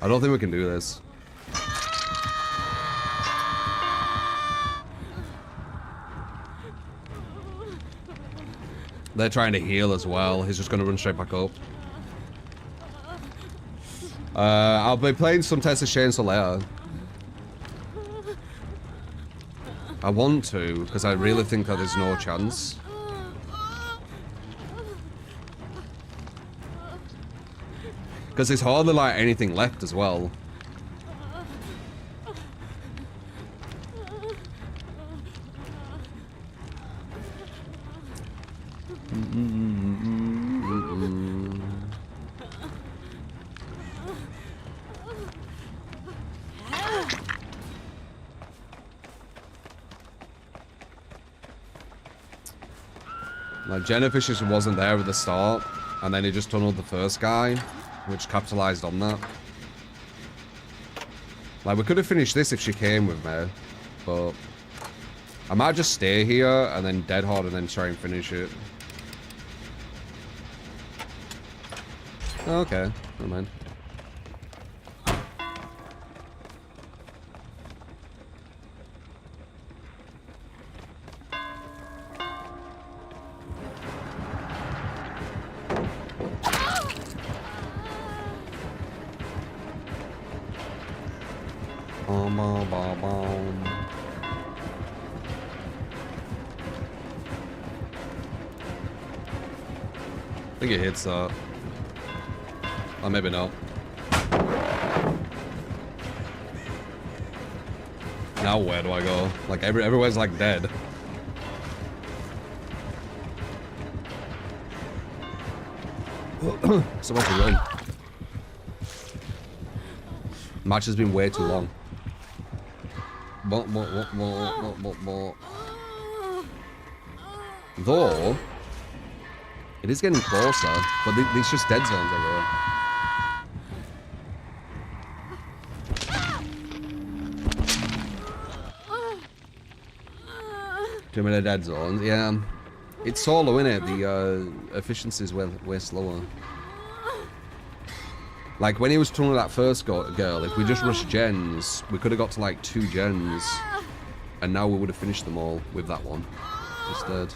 A: I don't think we can do this. They're trying to heal as well. He's just going to run straight back up. I'll be playing some Test of Chainsaw later. I want to, because I really think that there's no chance. Because there's hardly like anything left as well. Like Jennifer just wasn't there at the start, and then he just tunneled the first guy, which capitalized on that. Like we could have finished this if she came with me, but I might just stay here and then dead hard and then try and finish it. Okay, never mind. I think it hits that. Or maybe not. Now where do I go? Like everywhere's like dead. So much to run. Match has been way too long. Though it is getting closer, but these just dead zones everywhere. Too many dead zones. Yeah. It's solo, innit? The efficiency's way slower. Like, when he was tunneling that first girl, if we just rushed gens, we could have got to, like, 2 gens. And now we would have finished them all with that one instead.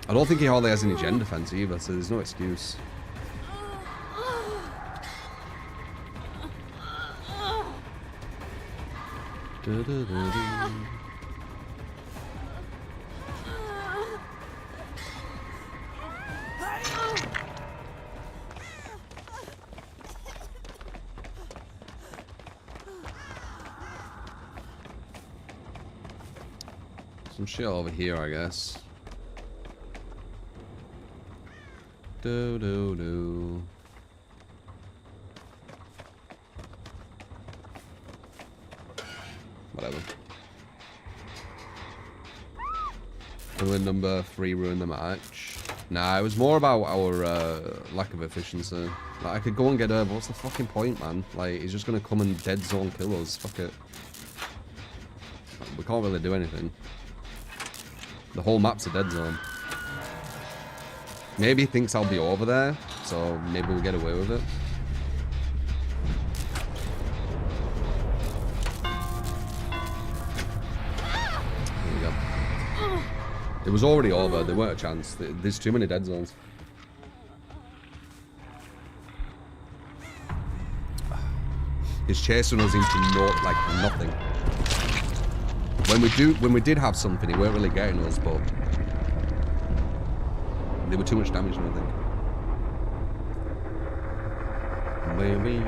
A: I don't think he hardly has any gen defense either, so there's no excuse. Some shit over here, I guess. Do. Whatever. Villain number 3 ruined the match. Nah, it was more about our lack of efficiency. Like, I could go and get her, but what's the fucking point, man? Like, he's just gonna come and dead zone kill us. Fuck it. We can't really do anything. The whole map's a dead zone. Maybe he thinks I'll be over there, so maybe we'll get away with it. There we go. It was already over. There weren't a chance. There's too many dead zones. His chasing us into nothing. When we did have something, he weren't really getting us, but they were too much damage, I think. Maybe.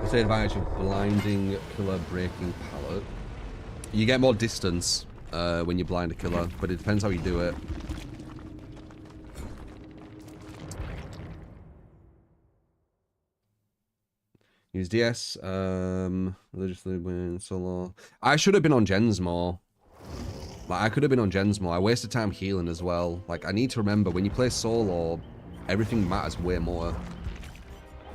A: What's the advantage of blinding killer breaking pallet? You get more distance when you blind a killer, but it depends how you do it. Use DS, religiously win solo. I should have been on gens more. Like, I could have been on gens more. I wasted time healing as well. Like, I need to remember, when you play solo, everything matters way more.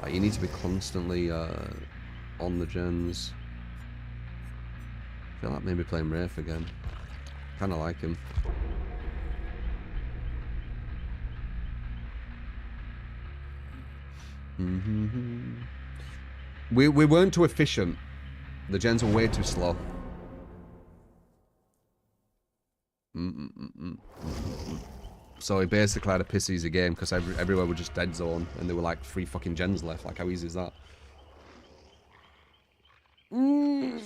A: Like, you need to be constantly on the gens. I feel like maybe playing Wraith again. Kind of like him. We weren't too efficient. The gens were way too slow. So he basically had a piss easy game because everywhere was just dead zone and there were like 3 fucking gens left. Like, how easy is that? You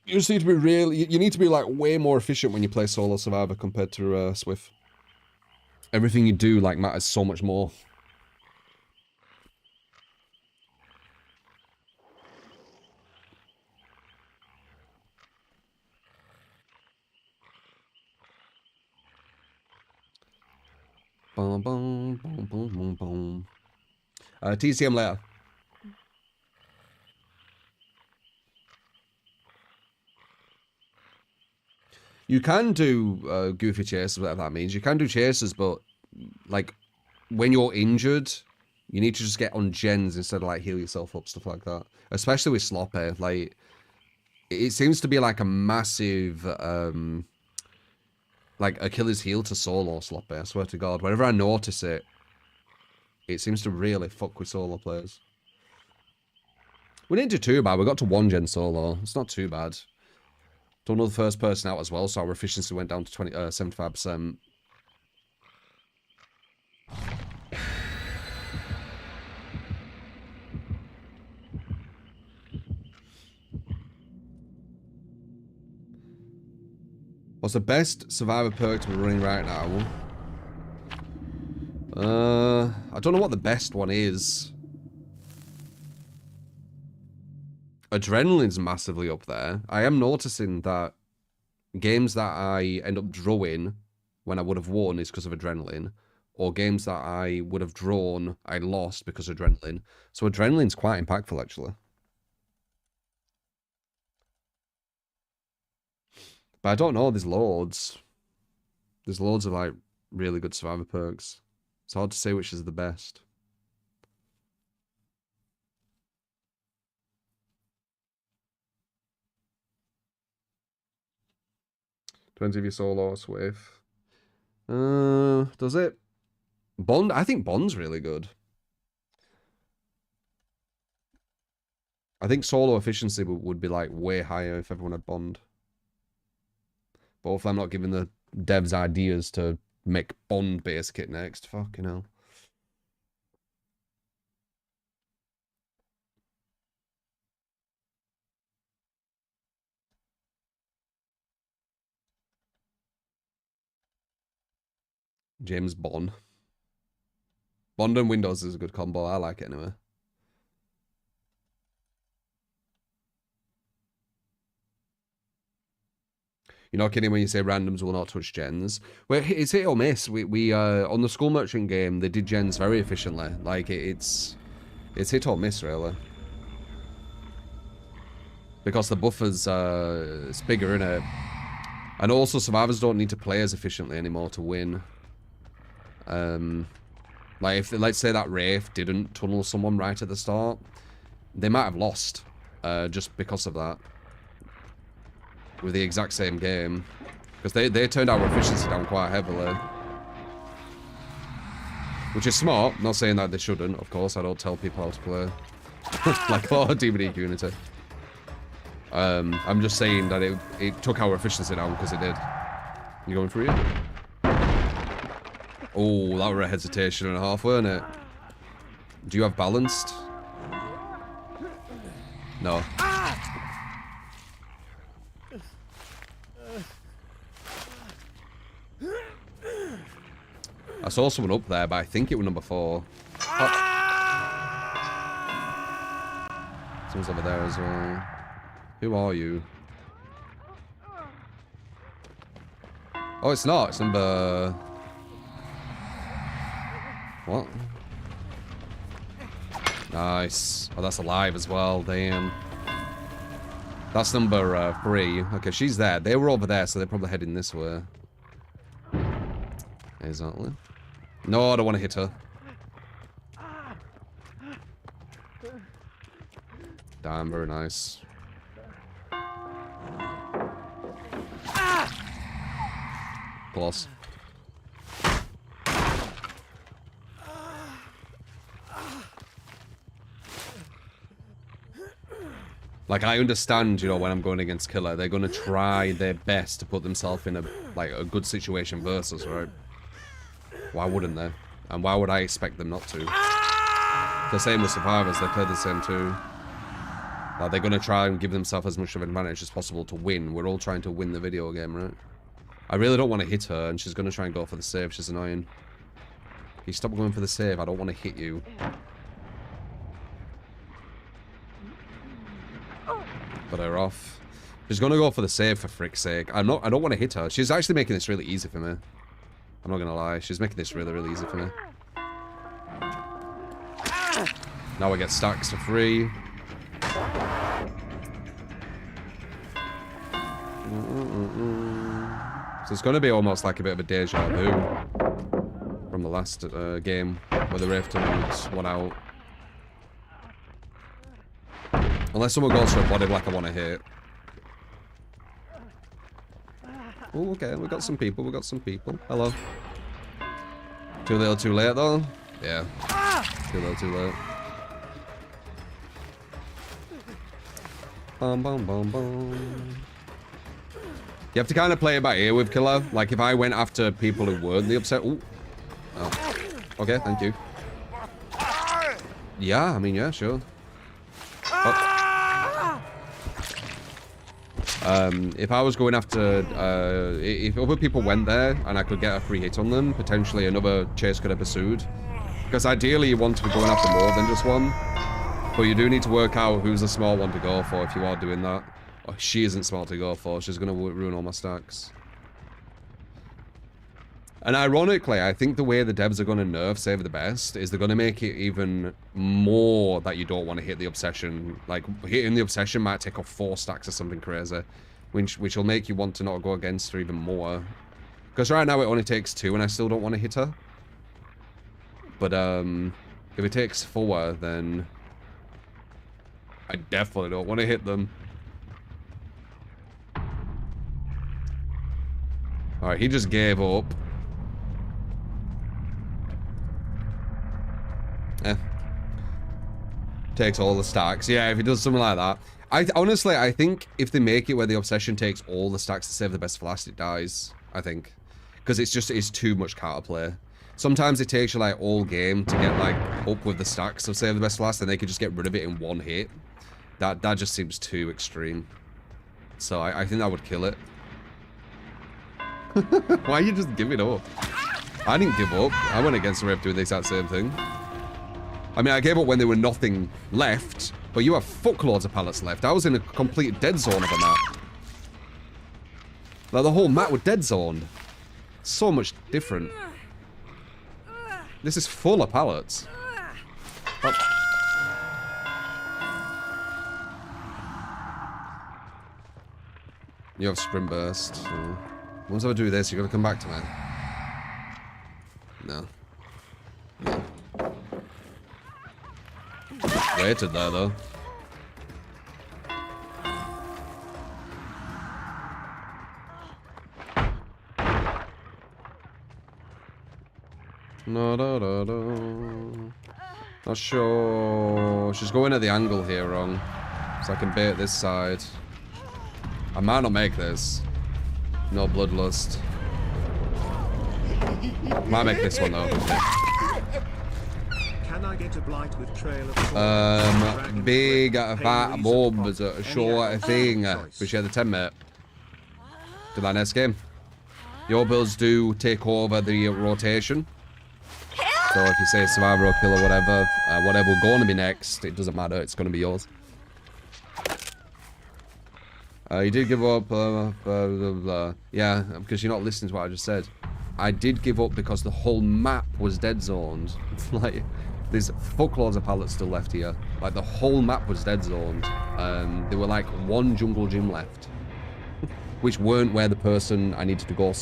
A: just need to be you need to be like way more efficient when you play solo survivor compared to Swift. Everything you do like matters so much more. Boom, boom, boom, boom, boom, boom. TCM later. You can do goofy chases, whatever that means. You can do chases, but like when you're injured, you need to just get on gens instead of like heal yourself up, stuff like that. Especially with Sloppy. Like, it seems to be like a massive like Achilles heel to solo Sloppy, I swear to God. Whenever I notice it, it seems to really fuck with solo players. We didn't do too bad. We got to 1 gen solo. It's not too bad. Don't know the first person out as well, so our efficiency went down to 75%. What's the best survivor perk we're running right now? I don't know what the best one is. Adrenaline's massively up there. I am noticing that games that I end up drawing when I would have won is because of adrenaline, or games that I would have drawn, I lost because of adrenaline. So adrenaline's quite impactful, actually. But I don't know, there's loads. There's loads of, like, really good survivor perks. It's hard to say which is the best. Depends if you solo or Swaith. Does it? Bond? I think Bond's really good. I think solo efficiency would be like way higher if everyone had Bond. But if I'm not giving the devs ideas to make Bond base kit next, fucking hell. James Bond. Bond and Windows is a good combo. I like it anyway. You're not kidding when you say randoms will not touch gens. Well, it's hit or miss. We on the School Merchant game, they did gens very efficiently. Like, it's hit or miss, really. Because the buffer's it's bigger, innit? And also, survivors don't need to play as efficiently anymore to win. Like, if, let's say that Wraith didn't tunnel someone right at the start, they might have lost just because of that. With the exact same game. Because they turned our efficiency down quite heavily. Which is smart. Not saying that they shouldn't, of course. I don't tell people how to play. Like, for DVD Unity. I'm just saying that it took our efficiency down because it did. You going through it? Oh, that were a hesitation and a half, weren't it? Do you have balanced? No. I saw someone up there, but I think it was number 4. Oh. Someone's over there as well. Who are you? Oh, it's not. It's number... What? Nice. Oh, that's alive as well. Damn. That's number 3. Okay, she's there. They were over there, so they're probably heading this way. Exactly. No, I don't want to hit her. Damn, very nice. Close. Like, I understand, you know, when I'm going against Killer, they're going to try their best to put themselves in a good situation versus, right? Why wouldn't they? And why would I expect them not to? The same with Survivors, they play the same too. Like, they're going to try and give themselves as much of an advantage as possible to win. We're all trying to win the video game, right? I really don't want to hit her, and she's going to try and go for the save. She's annoying. You stop going for the save, I don't want to hit you. Put her off. She's gonna go for the save for frick's sake. I don't want to hit her. She's actually making this really easy for me. I'm not gonna lie. She's making this really, really easy for me. Now I get stacks for free. So it's gonna be almost like a bit of a deja vu from the last game where the Wraith took one out. Unless someone goes for a body block I want to hit. Oh, okay, we got some people, Hello. Too little, too late, though? Yeah. Too little, too late. Bum, bum, bum, bum. You have to kind of play it by ear with Killer. Like, if I went after people who weren't the upset... Ooh. Oh. Okay, thank you. Yeah, I mean, yeah, sure. Oh. If I was going after, if other people went there and I could get a free hit on them, potentially another chase could have pursued. Because ideally you want to be going after more than just one. But you do need to work out who's the small one to go for if you are doing that. Oh, she isn't small to go for, she's going to ruin all my stacks. And ironically, I think the way the devs are going to nerf Save the Best is they're going to make it even more that you don't want to hit the Obsession. Like, hitting the Obsession might take off 4 stacks or something crazy, which will make you want to not go against her even more. Because right now it only takes 2 and I still don't want to hit her. But, if it takes 4, then I definitely don't want to hit them. Alright, he just gave up. Takes all the stacks. Yeah, if he does something like that. Honestly, I think if they make it where the obsession takes all the stacks to save the best for last, it dies. I think. Because it's too much counterplay. Sometimes it takes you like all game to get like up with the stacks of save the best for last, and they could just get rid of it in one hit. That just seems too extreme. So I think that would kill it. Why are you just giving up? I didn't give up. I went against the ref doing the exact same thing. I mean, I gave up when there were nothing left, but you have fuckloads of pallets left. I was in a complete dead zone of a map. Like, the whole map was dead zoned. So much different. This is full of pallets. Oh. You have sprint burst. So once I do this, you're gonna come back to me. No. No. Waited there though. No, no, no, no. Not sure. She's going at the angle here wrong. So I can bait this side. I might not make this. No bloodlust. Might make this one though.
B: Can I get a blight with trail of
A: big fat bobs, short thing. Appreciate the 10 mate. Do that next game. Your builds do take over the rotation. So if you say survivor or kill or whatever, whatever will going to be next, it doesn't matter, it's going to be yours. You did give up, yeah, because you're not listening to what I just said. I did give up because the whole map was dead zoned. Like, there's fuckloads of pallets still left here. Like, the whole map was dead zoned. There were like one jungle gym left. Which weren't where the person I needed to go,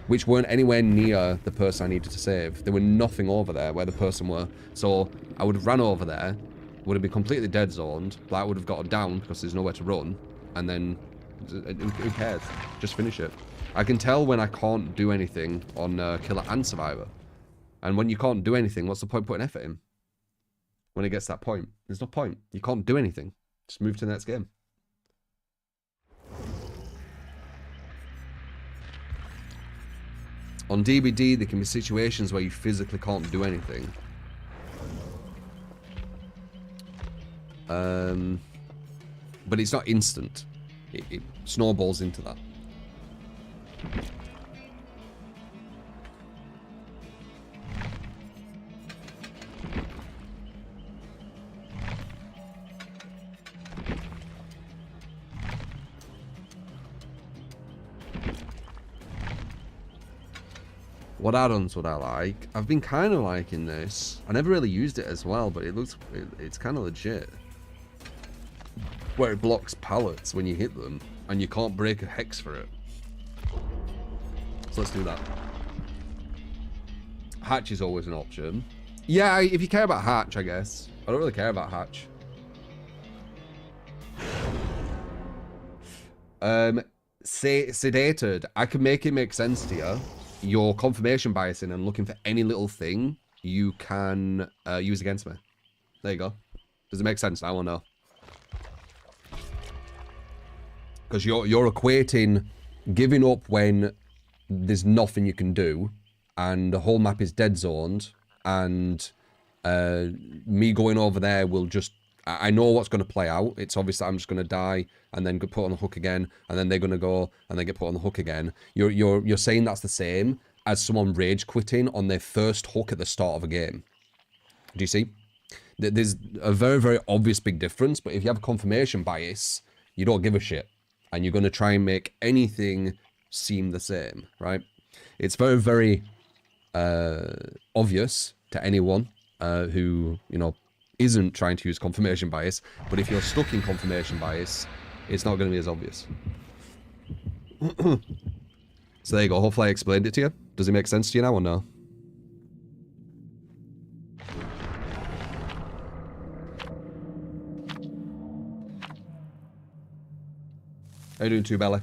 A: which weren't anywhere near the person I needed to save. There were nothing over there where the person were. So I would have ran over there, would have been completely dead zoned, but I would have got down because there's nowhere to run, and then who cares? Just finish it. I can tell when I can't do anything on Killer and Survivor. And when you can't do anything, what's the point putting effort in? When it gets to that point, there's no point. You can't do anything. Just move to the next game. On DBD, there can be situations where you physically can't do anything. But it's not instant. It snowballs into that. What add-ons would I like? I've been kind of liking this. I never really used it as well, but it's kind of legit. Where it blocks pallets when you hit them, and you can't break a hex for it. So let's do that. Hatch is always an option. Yeah, if you care about Hatch, I guess. I don't really care about Hatch. Sedated. I can make it make sense to you. Your confirmation biasing and looking for any little thing you can use against me. There you go. Does it make sense? I want to know. Because you're equating giving up when there's nothing you can do, and the whole map is dead zoned, and me going over there will just... I know what's going to play out. It's obvious that I'm just going to die and then get put on the hook again, and then they're going to go and they get put on the hook again. You're saying that's the same as someone rage quitting on their first hook at the start of a game. Do you see? There's a very, very obvious big difference, but if you have a confirmation bias, you don't give a shit, and you're going to try and make anything seem the same, right? It's very, very obvious to anyone who, you know, isn't trying to use confirmation bias, but if you're stuck in confirmation bias, it's not going to be as obvious. So there you go. Hopefully I explained it to you. Does it make sense to you now or no? How you doing, Two Belly?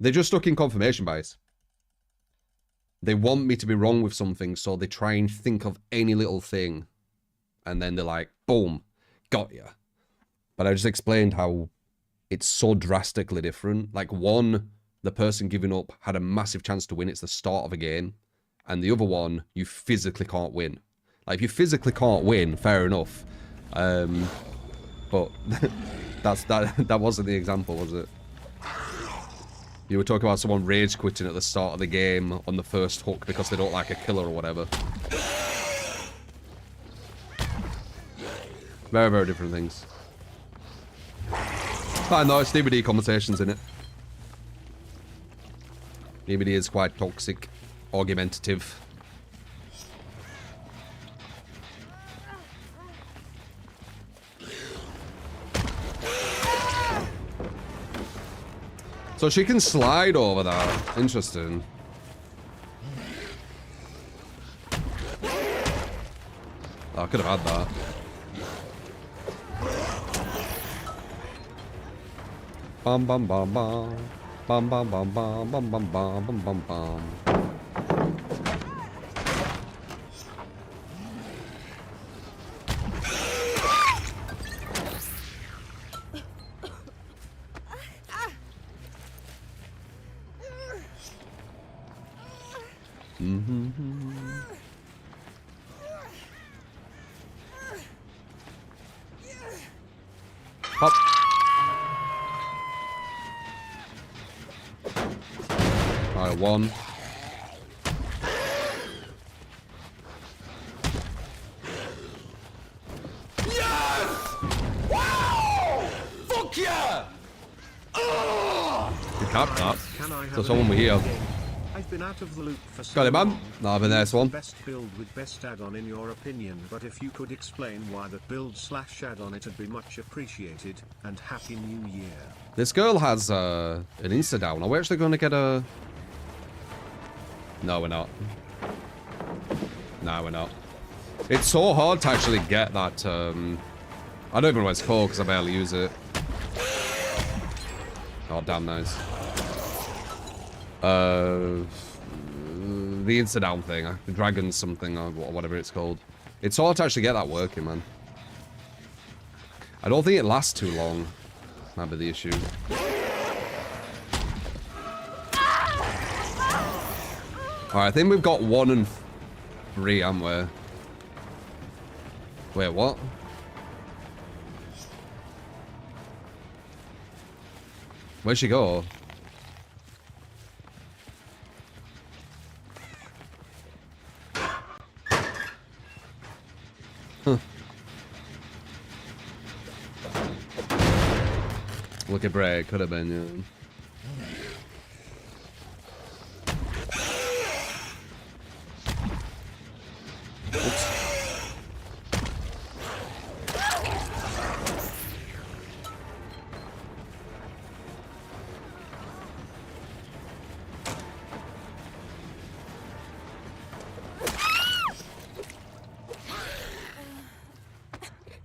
A: They're just stuck in confirmation bias. They want me to be wrong with something, so they try and think of any little thing. And then they're like, boom, got ya. But I just explained how it's so drastically different. Like, one, the person giving up had a massive chance to win. It's the start of a game. And the other one, you physically can't win. Like, if you physically can't win, fair enough. But that wasn't the example, was it? You were talking about someone rage quitting at the start of the game on the first hook because they don't like a killer or whatever. Very, very different things. I know, it's DBD conversations in it. DBD is quite toxic, argumentative. So she can slide over that. Interesting. Oh, I could have had that. Bum bum bum bum. Bum bum bum bum bum bum bum bum bum bum. Pop. Alright, one. Yes! Wow! Fuck yeah! You capped that. So someone were here.
B: I've been out of the loop for so
A: Got it, man.
B: long.
A: No, I've been there, one.
B: Best build with best add-on in your opinion, but if you could explain why that build / add-on, it'd be much appreciated. And Happy New Year.
A: This girl has an Insta down. Are we actually going to get a... No, we're not. No, we're not. It's so hard to actually get that... I don't even know what it's called because I barely use it. Oh, damn nice. The Insta down thing. The dragon something or whatever it's called. It's hard to actually get that working, man. I don't think it lasts too long. Might be the issue. Alright, I think we've got 1 and 3, haven't we? Wait, what? Where'd she go? Huh. Look at Bray, could have been, yeah.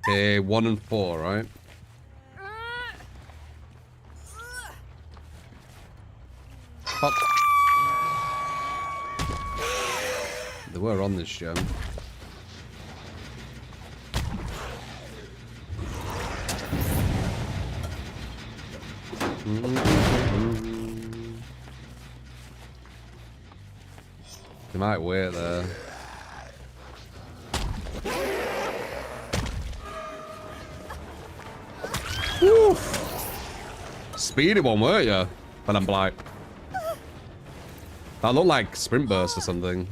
A: Okay, 1 and 4, right? Pop. They were on this gem. They might wait there. Woo. Speedy one, weren't you? But I'm black. That looked like sprint burst or something.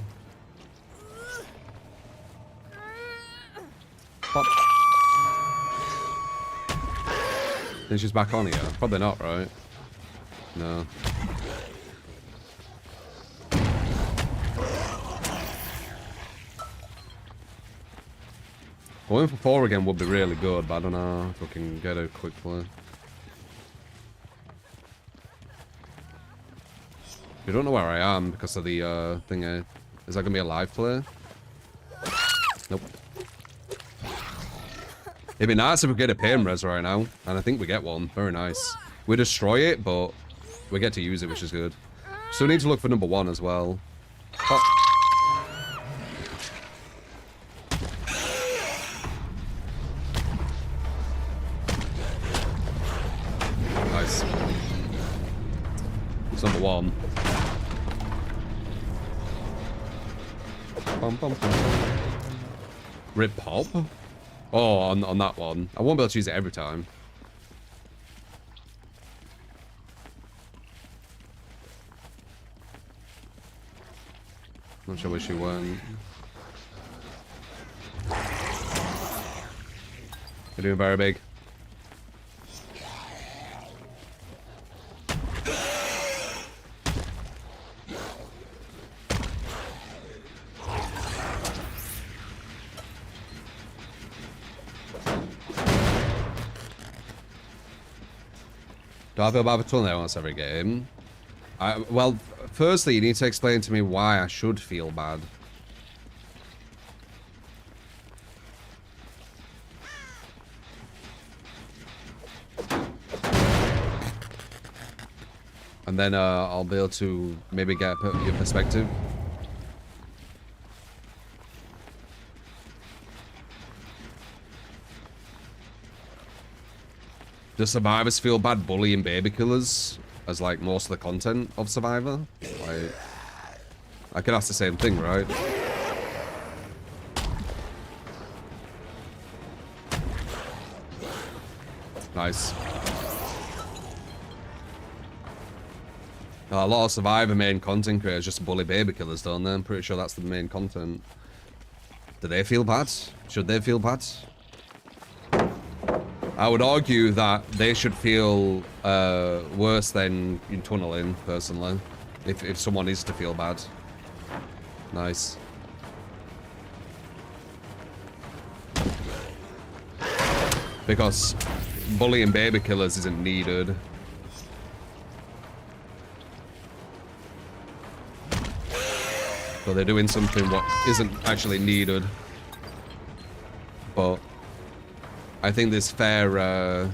A: Pop. Think she's back on here? Probably not, right? No. Going for 4 again would be really good, but I don't know if we can get a quick play. You don't know where I am because of the thing. Is that gonna be a live play? Nope. It'd be nice if we get a pain res right now, and I think we get one. Very nice. We destroy it, but we get to use it, which is good. So we need to look for number 1 as well. Oh. Nice. It's number 1. Bum, bum, bum. Rip pop? Oh, on that one. I won't be able to use it every time. Not sure where she went. They're doing very big. Do I feel bad for tunnel almost every game? Well, firstly, you need to explain to me why I should feel bad. And then I'll be able to maybe get your perspective. Do survivors feel bad bullying baby killers as like most of the content of Survivor? Like, I could ask the same thing, right? Nice. A lot of Survivor main content creators just bully baby killers, don't they? I'm pretty sure that's the main content. Do they feel bad? Should they feel bad? I would argue that they should feel worse than tunneling, personally, if someone is to feel bad. Nice. Because bullying baby killers isn't needed. So they're doing something what isn't actually needed. But I think there's fair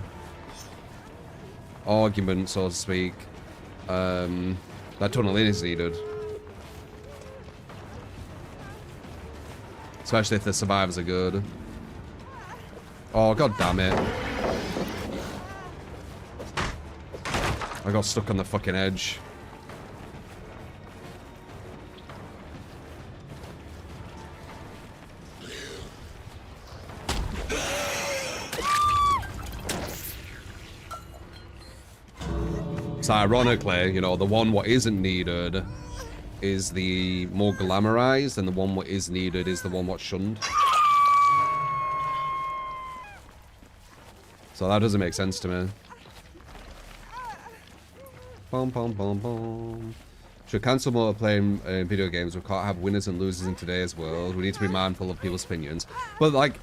A: argument, so to speak, that tunneling is needed. Especially if the survivors are good. Oh, god damn it. I got stuck on the fucking edge. So ironically, you know, the one what isn't needed is the more glamorized, and the one what is needed is the one what's shunned. So that doesn't make sense to me. Bum, bum, bum, bum. Should cancel multiplayer in video games. We can't have winners and losers in today's world. We need to be mindful of people's opinions. But like,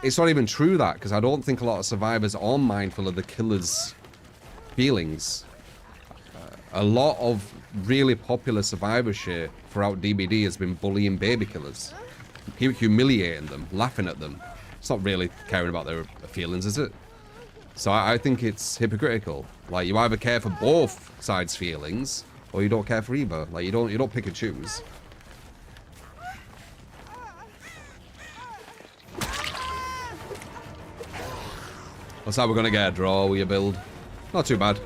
A: it's not even true that, because I don't think a lot of survivors are mindful of the killer's feelings. A lot of really popular survivor shit throughout DBD has been bullying baby killers. Humiliating them, laughing at them. It's not really caring about their feelings, is it? So I think it's hypocritical. Like, you either care for both sides' feelings, or you don't care for either. Like, you don't pick and choose. Looks like we're gonna get a draw with your build. Not too bad.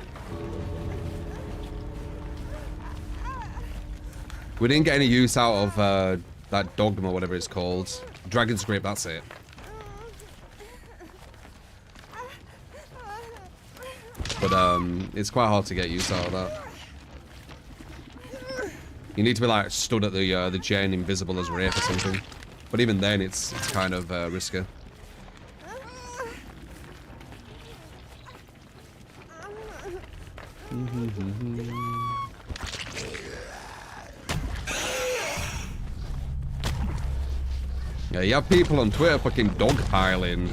A: We didn't get any use out of that dogma, whatever it's called. Dragon's Grip, that's it. But it's quite hard to get use out of that. You need to be like stood at the gen invisible as Wraith or something. But even then, it's kind of risky. Yeah, you have people on Twitter fucking dogpiling,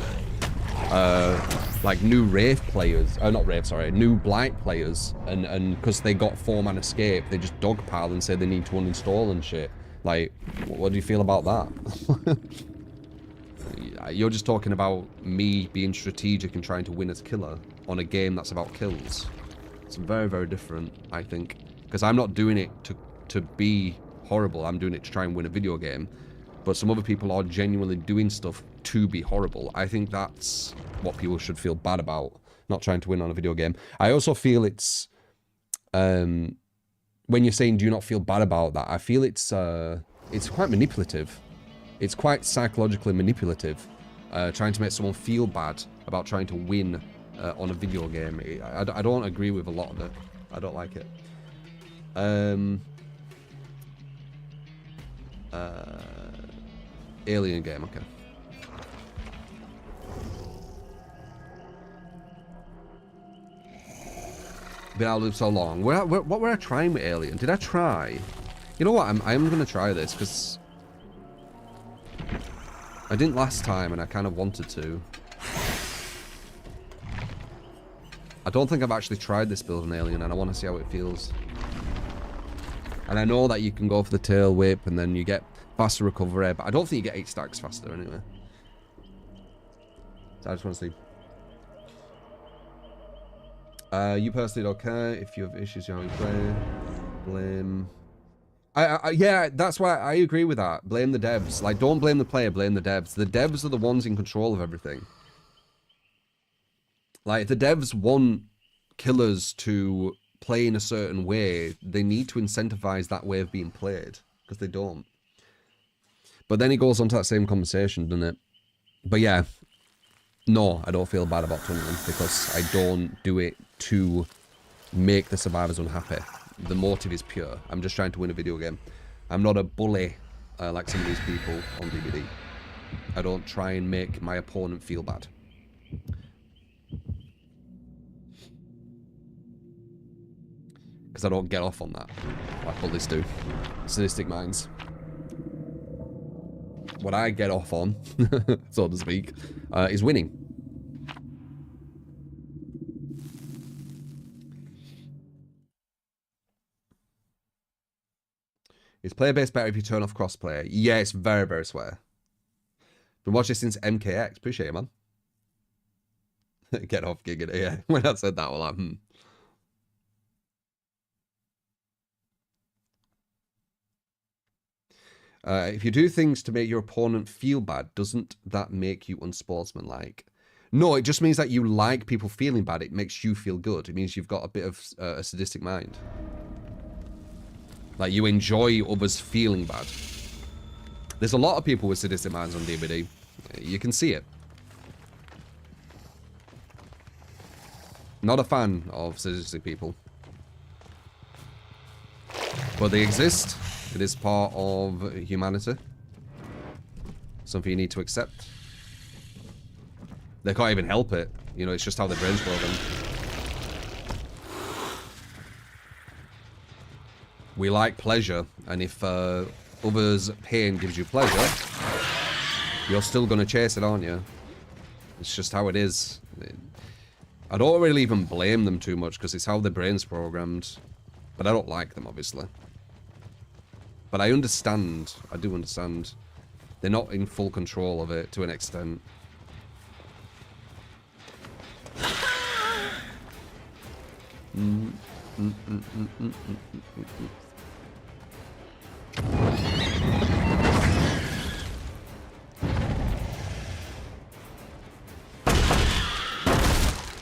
A: like new Wraith players. Not Wraith, sorry, new Blight players. And because they got 4-man escape, they just dogpile and say they need to uninstall and shit. Like, what do you feel about that? You're just talking about me being strategic and trying to win as killer on a game that's about kills. It's very, very different, I think. Because I'm not doing it to be horrible. I'm doing it to try and win a video game. But some other people are genuinely doing stuff to be horrible. I think that's what people should feel bad about, not trying to win on a video game. I also feel it's... when you're saying do you not feel bad about that, I feel it's quite manipulative. It's quite psychologically manipulative. Trying to make someone feel bad about trying to win on a video game. I don't agree with a lot of it. I don't like it. Alien game, okay. Been out of so long. What were I trying with Alien? Did I try? You know what? I am going to try this because I didn't last time and I kind of wanted to. I don't think I've actually tried this build on Alien and I want to see how it feels. And I know that you can go for the tail whip and then you get faster recovery, but I don't think you get 8 stacks faster anyway. So I just want to see. You personally don't care if you have issues you how you play. Blame. Yeah, that's why I agree with that. Blame the devs. Like, don't blame the player, blame the devs. The devs are the ones in control of everything. Like, if the devs want killers to play in a certain way, they need to incentivize that way of being played, because they don't. But then it goes on to that same conversation, doesn't it? But yeah, no, I don't feel bad about tunneling because I don't do it to make the survivors unhappy. The motive is pure. I'm just trying to win a video game. I'm not a bully like some of these people on DVD. I don't try and make my opponent feel bad. Because I don't get off on that like bullies do. Sadistic minds. What I get off on, so to speak, is winning. Is player-based better if you turn off crossplay? Yeah, it's very, very swear. Been watching since MKX. Appreciate it, man. Get off gigging. Yeah, when I said that, I was like, if you do things to make your opponent feel bad, doesn't that make you unsportsmanlike? No, it just means that you like people feeling bad. It makes you feel good. It means you've got a bit of a sadistic mind. Like, you enjoy others feeling bad. There's a lot of people with sadistic minds on DVD. You can see it. Not a fan of sadistic people. But they exist. It is part of humanity. Something you need to accept. They can't even help it. You know, it's just how their brains program. We like pleasure, and if others' pain gives you pleasure, you're still going to chase it, aren't you? It's just how it is. I don't really even blame them too much, because it's how their brain's programmed. But I don't like them, obviously. But I understand. I do understand. They're not in full control of it, to an extent.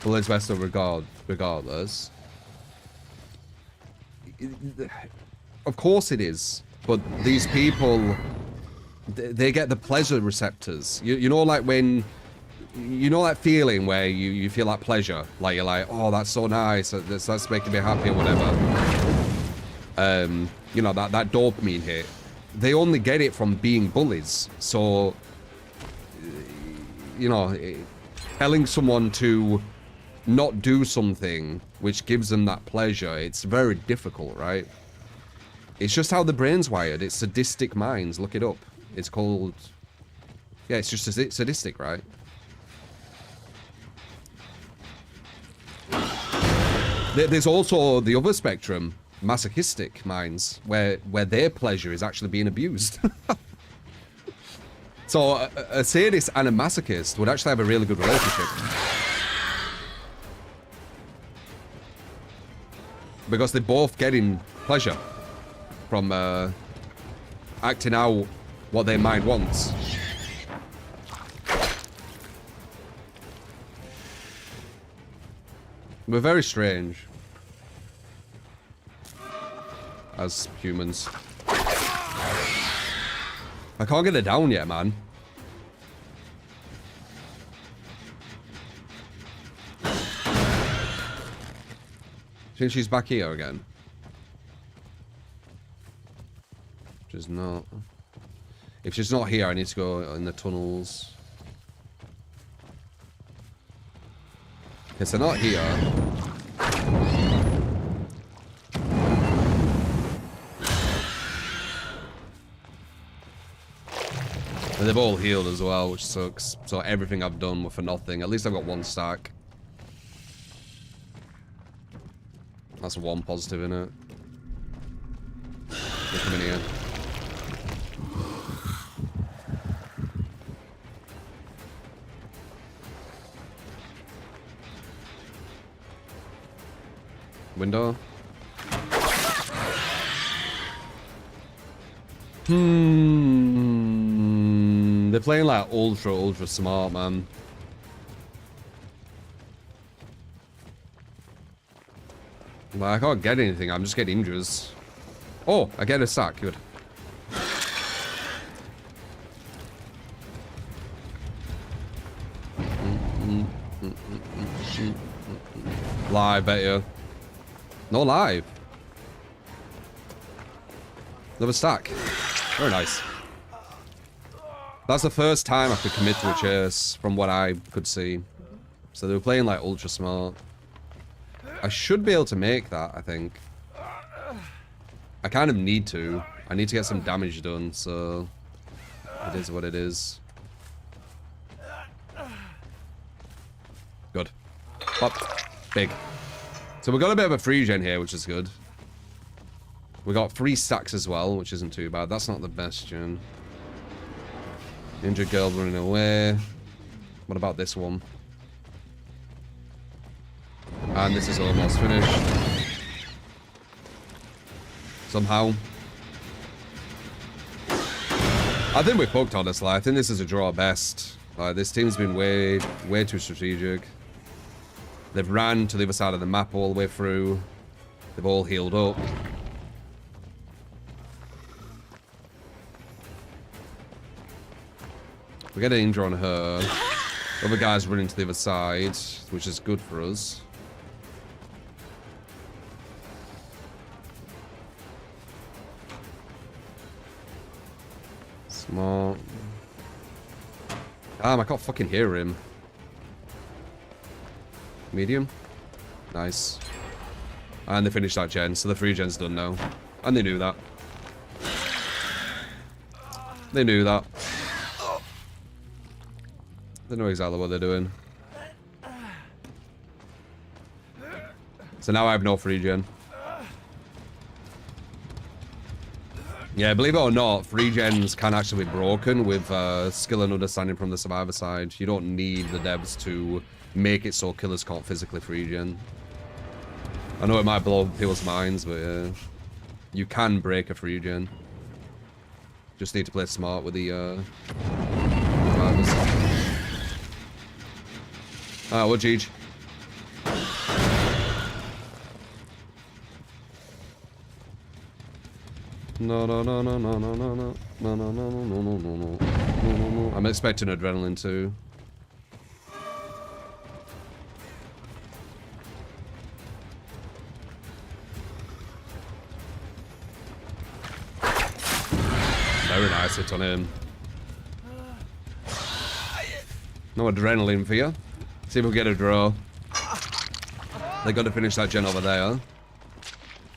A: Well, it's best of regardless. Of course it is, but these people, they get the pleasure receptors. You know, like when, you know that feeling where you feel that pleasure, like you're like, oh, that's so nice, that's making me happy or whatever. You know, that dopamine hit. They only get it from being bullies. So, you know, telling someone to not do something which gives them that pleasure, it's very difficult, right? It's just how the brain's wired. It's sadistic minds. Look it up. It's called... Yeah, it's just sadistic, right? There's also the other spectrum, masochistic minds, where their pleasure is actually being abused. So a sadist and a masochist would actually have a really good relationship. Because they're both getting pleasure from acting out what their mind wants. We're very strange as humans. I can't get it down yet, man. Think she's back here again? She's not. If she's not here, I need to go in the tunnels. If they're not here. And they've all healed as well, which sucks. So everything I've done was for nothing. At least I've got one stack. That's one positive in it. Just come in here. Window. They're playing like ultra smart, man. Well, I can't get anything. I'm just getting injuries. Oh, I get a sack. Good. Live, bet you. No live. Another stack. Very nice. That's the first time I could commit to a chase from what I could see. So they were playing like ultra smart. I should be able to make that, I think. I kind of need to. I need to get some damage done, so it is what it is. Good. Pop. Big. So we got a bit of a free gen here, which is good. We got 3 stacks as well, which isn't too bad. That's not the best gen. Injured girl running away. What about this one? And this is almost finished. Somehow. I think we're fucked, honestly. I think this is a draw at best. This team's been way too strategic. They've ran to the other side of the map all the way through. They've all healed up. We get an injury on her. The other guy's running to the other side, which is good for us. Smart. Damn, I can't fucking hear him. Medium. Nice. And they finished that gen, so the 3 gen's done now. And they knew that. They knew that. They know exactly what they're doing. So now I have no 3 gen. Yeah, believe it or not, 3 gens can actually be broken with skill and understanding from the survivor side. You don't need the devs to make it so killers can't physically 3 gen. I know it might blow people's minds, but yeah. You can break a 3 gen. Just need to play smart with the survivors. Ah, what Jeej? No. I'm expecting adrenaline too. Very nice hit on him. No adrenaline for you. See if we'll get a draw. They got to finish that gen over there.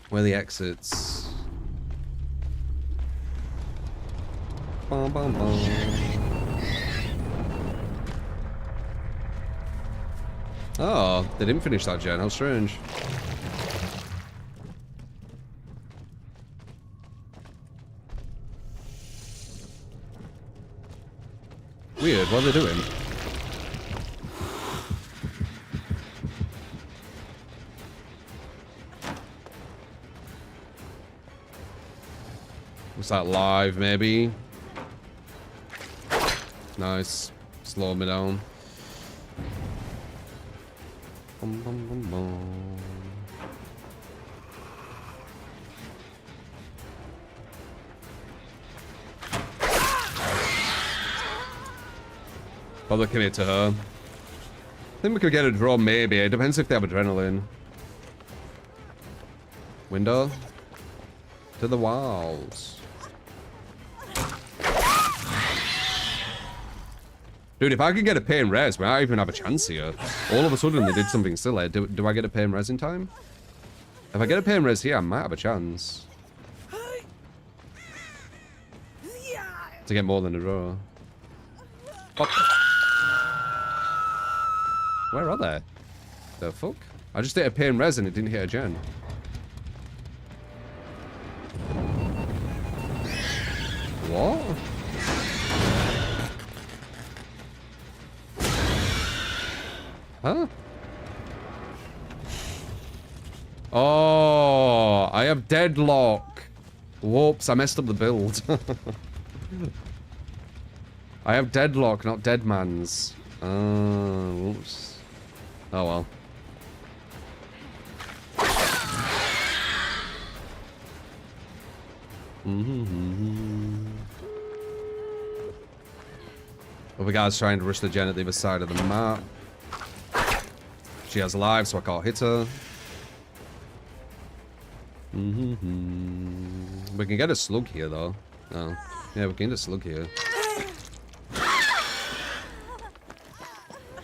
A: Where are the exits? Bum, bum, bum. Oh, they didn't finish that gen. How strange. Weird. What are they doing? like live, maybe. Nice. Slow me down. Bum, bum, bum, bum. Probably commit to her. I think we could get a draw, maybe. It depends if they have adrenaline. Window. To the walls. Dude, if I could get a pay and res, we might even have a chance here. All of a sudden, they did something silly. Do I get a pay and res in time? If I get a pay and res here, I might have a chance. To get more than a draw. What? Where are they? The fuck? I just hit a pay and res and it didn't hit a gen. What? Huh? Oh, I have deadlock. Whoops, I messed up the build. I have deadlock, not deadman's. Whoops. Oh well. Other guy's trying to rush the gen at the other side of the map. She has live, so I can't hit her. We can get a slug here, though. Oh. Yeah, we can get a slug here.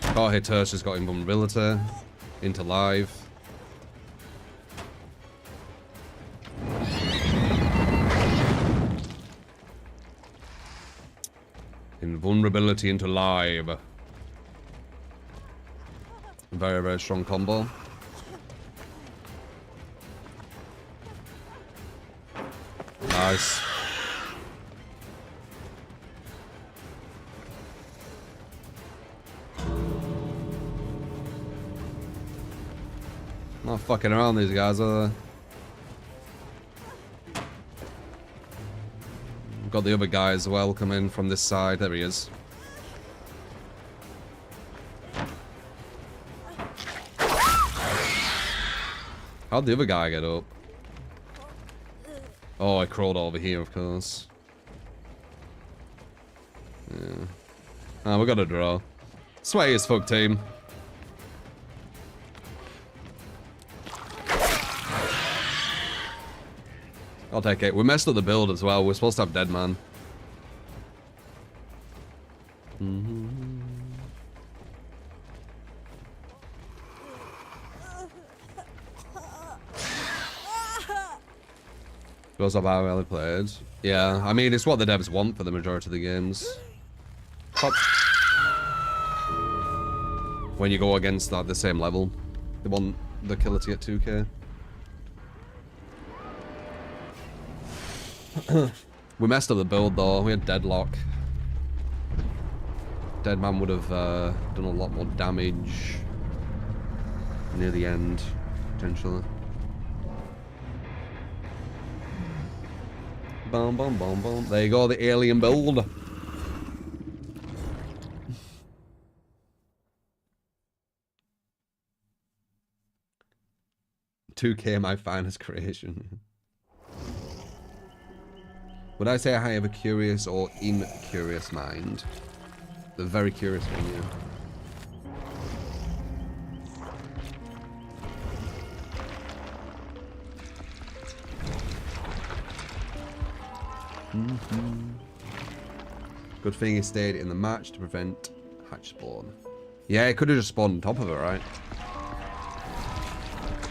A: Can't hit her, she's got invulnerability. Into live. Invulnerability into live. Very, very strong combo. Nice. Not fucking around, these guys, are they? We've got the other guy as well coming from this side. There he is. How'd the other guy get up? Oh, I crawled over here, of course. Yeah. Ah, we got a draw. Sweaty as fuck, team. I'll take it. We messed up the build as well. We're supposed to have dead man. Goes up how well he played. Yeah, I mean, it's what the devs want for the majority of the games. But when you go against the same level, they want the killer to get 2k. We messed up the build though. We had deadlock. Deadman would have done a lot more damage near the end, potentially. Boom, boom, boom, boom. There you go, the alien build. $2k my finest creation. Would I say I have a curious or incurious mind? The very curious one, yeah. Good thing he stayed in the match to prevent hatch spawn. Yeah, it could have just spawned on top of it, right?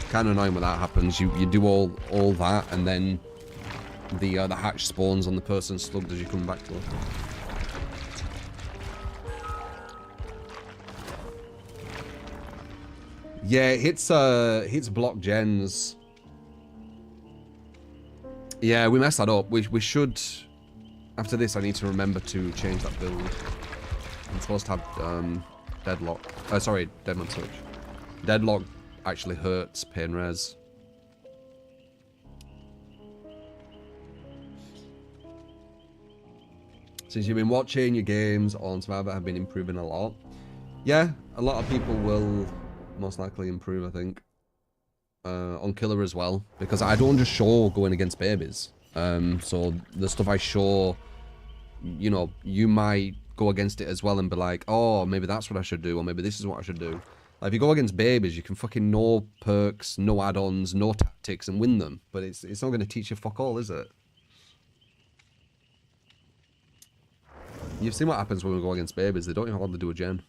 A: Kind of annoying when that happens. You do all that and then the hatch spawns on the person slugged as you come back to it. Yeah, it hits block gens. Yeah, we messed that up. We should. After this, I need to remember to change that build. I'm supposed to have deadlock. Sorry, deadman switch. Deadlock actually hurts pain res. Since you've been watching, your games on Survivor have been improving a lot. Yeah, a lot of people will most likely improve, I think. On Killer as well, because I don't just show going against babies. So the stuff I show, you know, you might go against it as well and be like, oh, maybe that's what I should do, or maybe this is what I should do. Like, if you go against babies, you can fucking no perks, no add-ons, no tactics, and win them. But it's not going to teach you fuck all, is it? You've seen what happens when we go against babies. They don't even hardly do a gen.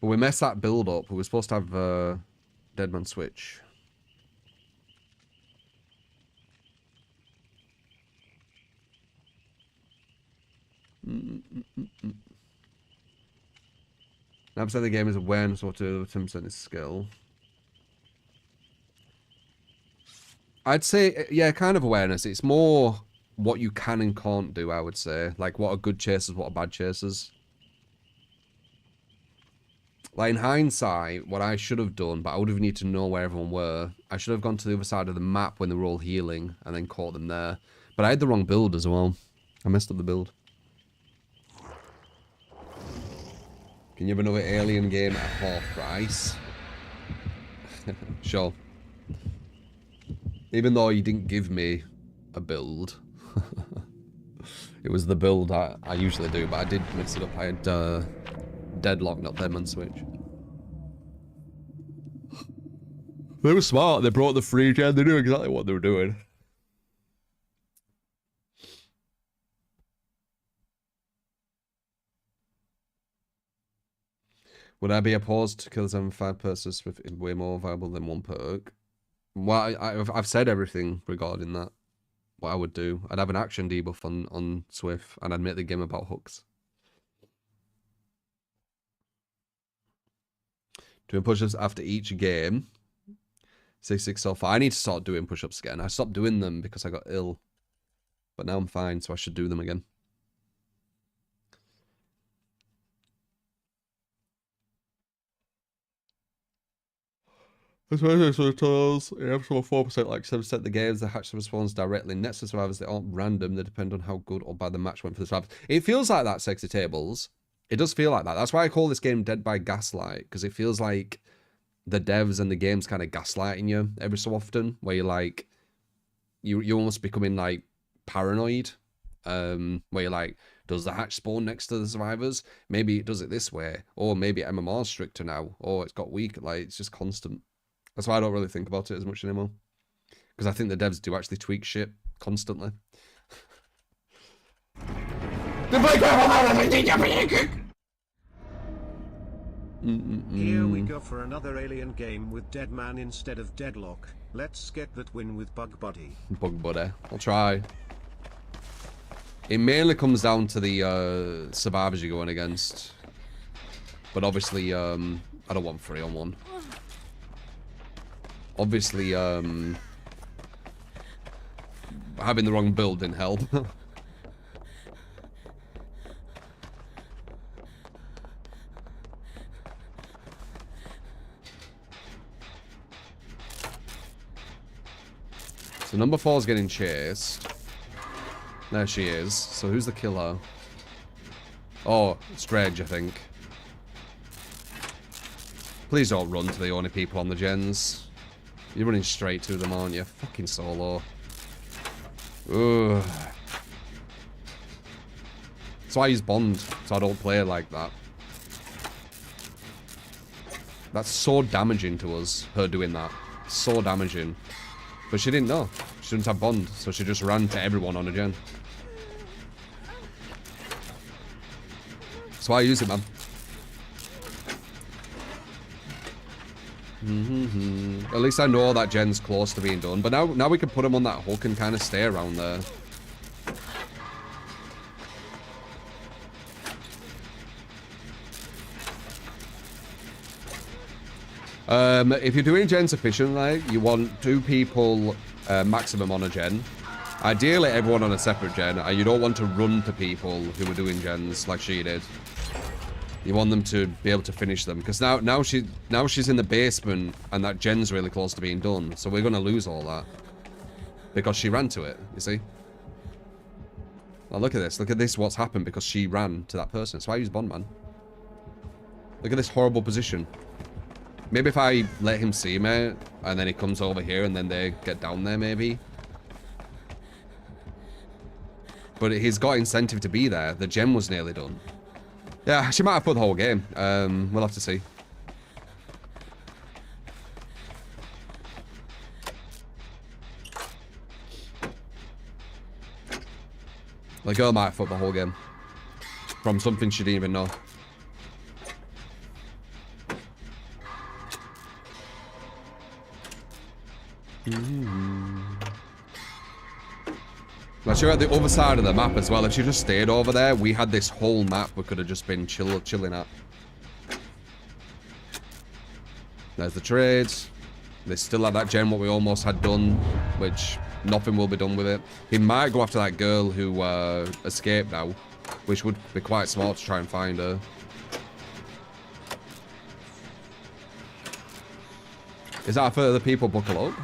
A: But we messed that build up. We were supposed to have Deadman switch. Now, percent of the game is awareness, or to 10% is skill. I'd say, yeah, kind of awareness. It's more what you can and can't do, I would say. Like, what are good chasers, what are bad chasers. Like, in hindsight, what I should have done, but I would have needed to know where everyone were. I should have gone to the other side of the map when they were all healing, and then caught them there. But I had the wrong build as well. I messed up the build. Can you have another alien game at half price? Sure. Even though you didn't give me a build. It was the build I usually do, but I did mess it up. I had Deadlock, not Deadman switch. They were smart. They brought the free gen. They knew exactly what they were doing. Would I be opposed to kill 7-5 persons with way more viable than one perk? Well, I've said everything regarding that. What I would do. I'd have an action debuff on Swift, and I'd make the game about hooks. Doing push-ups after each game. 6 so far. I need to start doing push-ups again. I stopped doing them because I got ill. But now I'm fine, so I should do them again. As well as the tools, you have some 4% like 7% of the games, the hatch responds directly. Next to survivors, they aren't random, they depend on how good or bad the match went for the survivors. It feels like that, Sexy Tables. It does feel like that. That's why I call this game Dead by Gaslight, because it feels like the devs and the game's kind of gaslighting you every so often, where you're like, you're almost becoming like paranoid, where you're like, does the hatch spawn next to the survivors? Maybe it does it this way, or maybe MMR's stricter now, or it's got weaker. Like, it's just constant. That's why I don't really think about it as much anymore. Because I think the devs do actually tweak shit constantly.
B: Here we go for another alien game with Deadman instead of Deadlock. Let's get that win with Bug Buddy.
A: Bug Buddy. I'll try. It mainly comes down to the survivors you're going against. But obviously, I don't want 3-on-1. Obviously, having the wrong build didn't help. So number 4 is getting chased. There she is. So who's the killer? Oh, it's Dredge, I think. Please don't run to the only people on the gens. You're running straight to them, aren't you? Fucking solo. Ugh. So I use Bond, so I don't play like that. That's so damaging to us, her doing that. So damaging. But she didn't know. She didn't have Bond, so she just ran to everyone on a gen. That's why I use it, man. At least I know that gen's close to being done. But now we can put him on that hook and kind of stay around there. If you're doing gens efficiently, you want 2 people maximum on a gen. Ideally, everyone on a separate gen. You don't want to run to people who are doing gens like she did. You want them to be able to finish them. Because now she's in the basement and that gen's really close to being done. So we're going to lose all that. Because she ran to it, you see? Now look at this. Look at this, what's happened because she ran to that person. That's why I use Bond, man. Look at this horrible position. Maybe if I let him see me, and then he comes over here, and then they get down there, maybe. But he's got incentive to be there. The gem was nearly done. Yeah, she might have put the whole game. We'll have to see. The girl might have put the whole game. From something she didn't even know. Like, she were at the other side of the map as well. If she just stayed over there, we had this whole map we could have just been chilling at. There's the trades. They still have that gem what we almost had done, which nothing will be done with it. He might go after that girl who escaped now, which would be quite smart to try and find her. Is that for the people buckle up?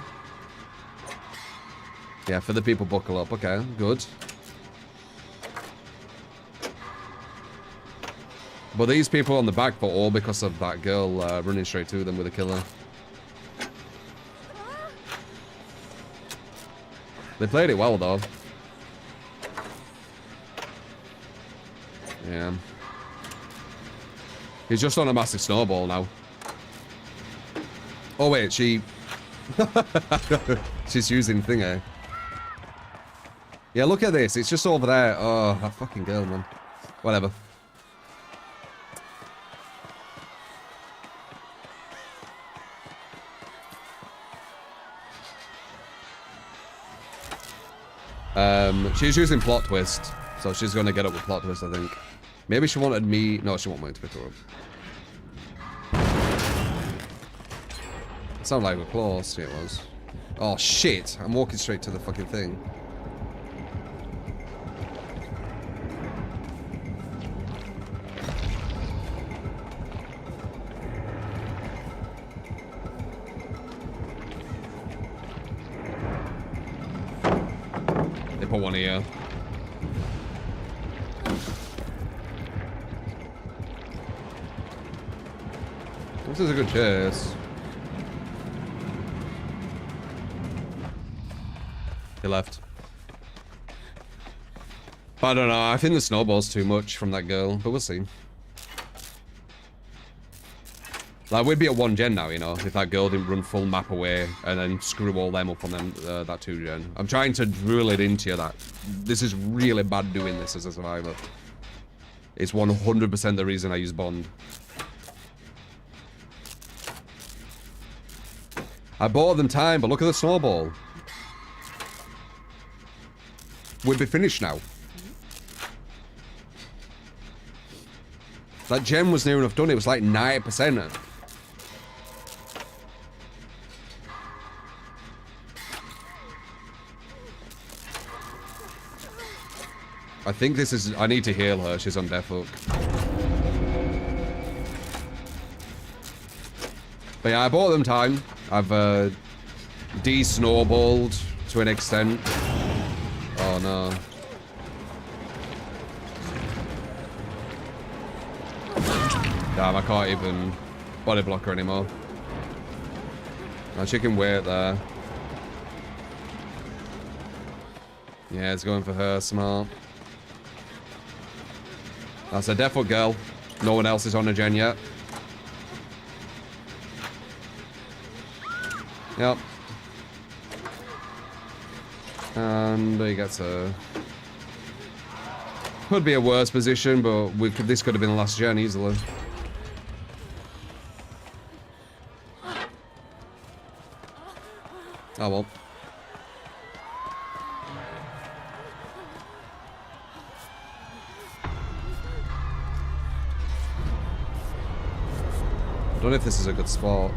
A: Yeah, for the people buckle up. Okay, good. But these people on the back foot all because of that girl running straight to them with a killer. They played it well, though. Yeah. He's just on a massive snowball now. Oh, wait, she... She's using thingy. Yeah, look at this. It's just over there. Oh, that fucking girl, man. Whatever. She's using plot twist, so she's gonna get up with plot twist, I think. Maybe she wanted me. No, she won't want me to pick her up. It sounded like we're close. Yeah, it was. Oh shit! I'm walking straight to the fucking thing. Put one here. This is a good chase. He left. I don't know. I think the snowball's too much from that girl, but we'll see. Like, we'd be at 1 gen now, you know, if that girl didn't run full map away and then screw all them up on them, that 2 gen. I'm trying to drill it into you that this is really bad doing this as a survivor. It's 100% the reason I use Bond. I bought them time, but look at the snowball. We'd be finished now. That gem was near enough done. It was like 90%. I think this is... I need to heal her. She's on death hook. But yeah, I bought them time. I've de-snowballed to an extent. Oh no. Damn, I can't even body block her anymore. No, she can wait there. Yeah, it's going for her. Smart. That's a death hook girl. No one else is on a gen yet. Yep. And he gets a... Could be a worse position, but this could have been the last gen easily. Oh well. I don't know if this is a good spot.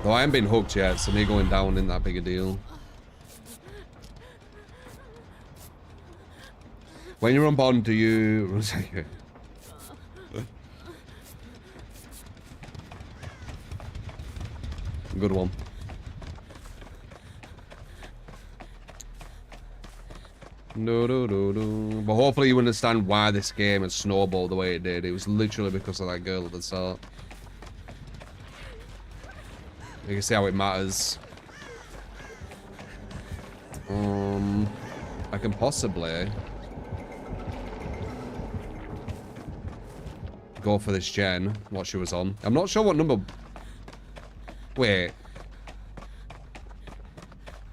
A: Though I haven't been hooked yet, so me going down isn't that big a deal. When you're on Bond, do you... Good one. No. But hopefully you understand why this game has snowballed the way it did. It was literally because of that girl at the start. You can see how it matters. I can possibly go for this gen, what she was on. I'm not sure what number... Wait.